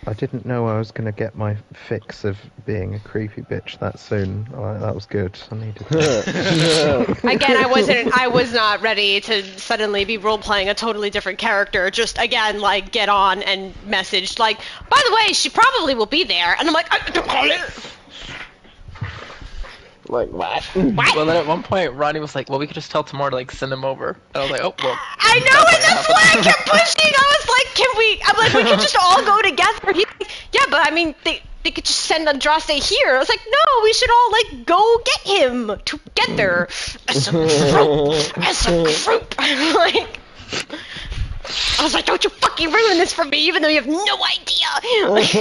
I didn't know I was going to get my fix of being a creepy bitch that soon. That was good. I needed that. Again, I was not ready to suddenly be role-playing a totally different character. Just, again, like, get on and message, like, by the way, she probably will be there. And I'm like, Like, what? what? Well, then at one point, Ronnie was like, well, we could just tell Tamar to, like, send him over. And I was like, oh, well. I know, and that's why I kept pushing. I was like, I'm like, we could just all go together. He's like, yeah, but I mean, they could just send Andraste here. I was like, no, we should all, like, go get him together as a group. Like, I was like, don't you fucking ruin this for me, even though you have no idea. Like,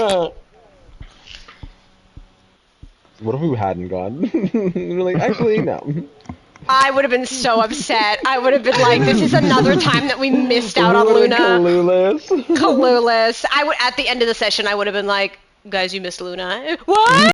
What if we hadn't gone? We're like, actually, no. I would have been so upset. I would have been like, this is another time that we missed out on Luna. Clueless. Clueless. At the end of the session, I would have been like, guys, you missed Luna. What?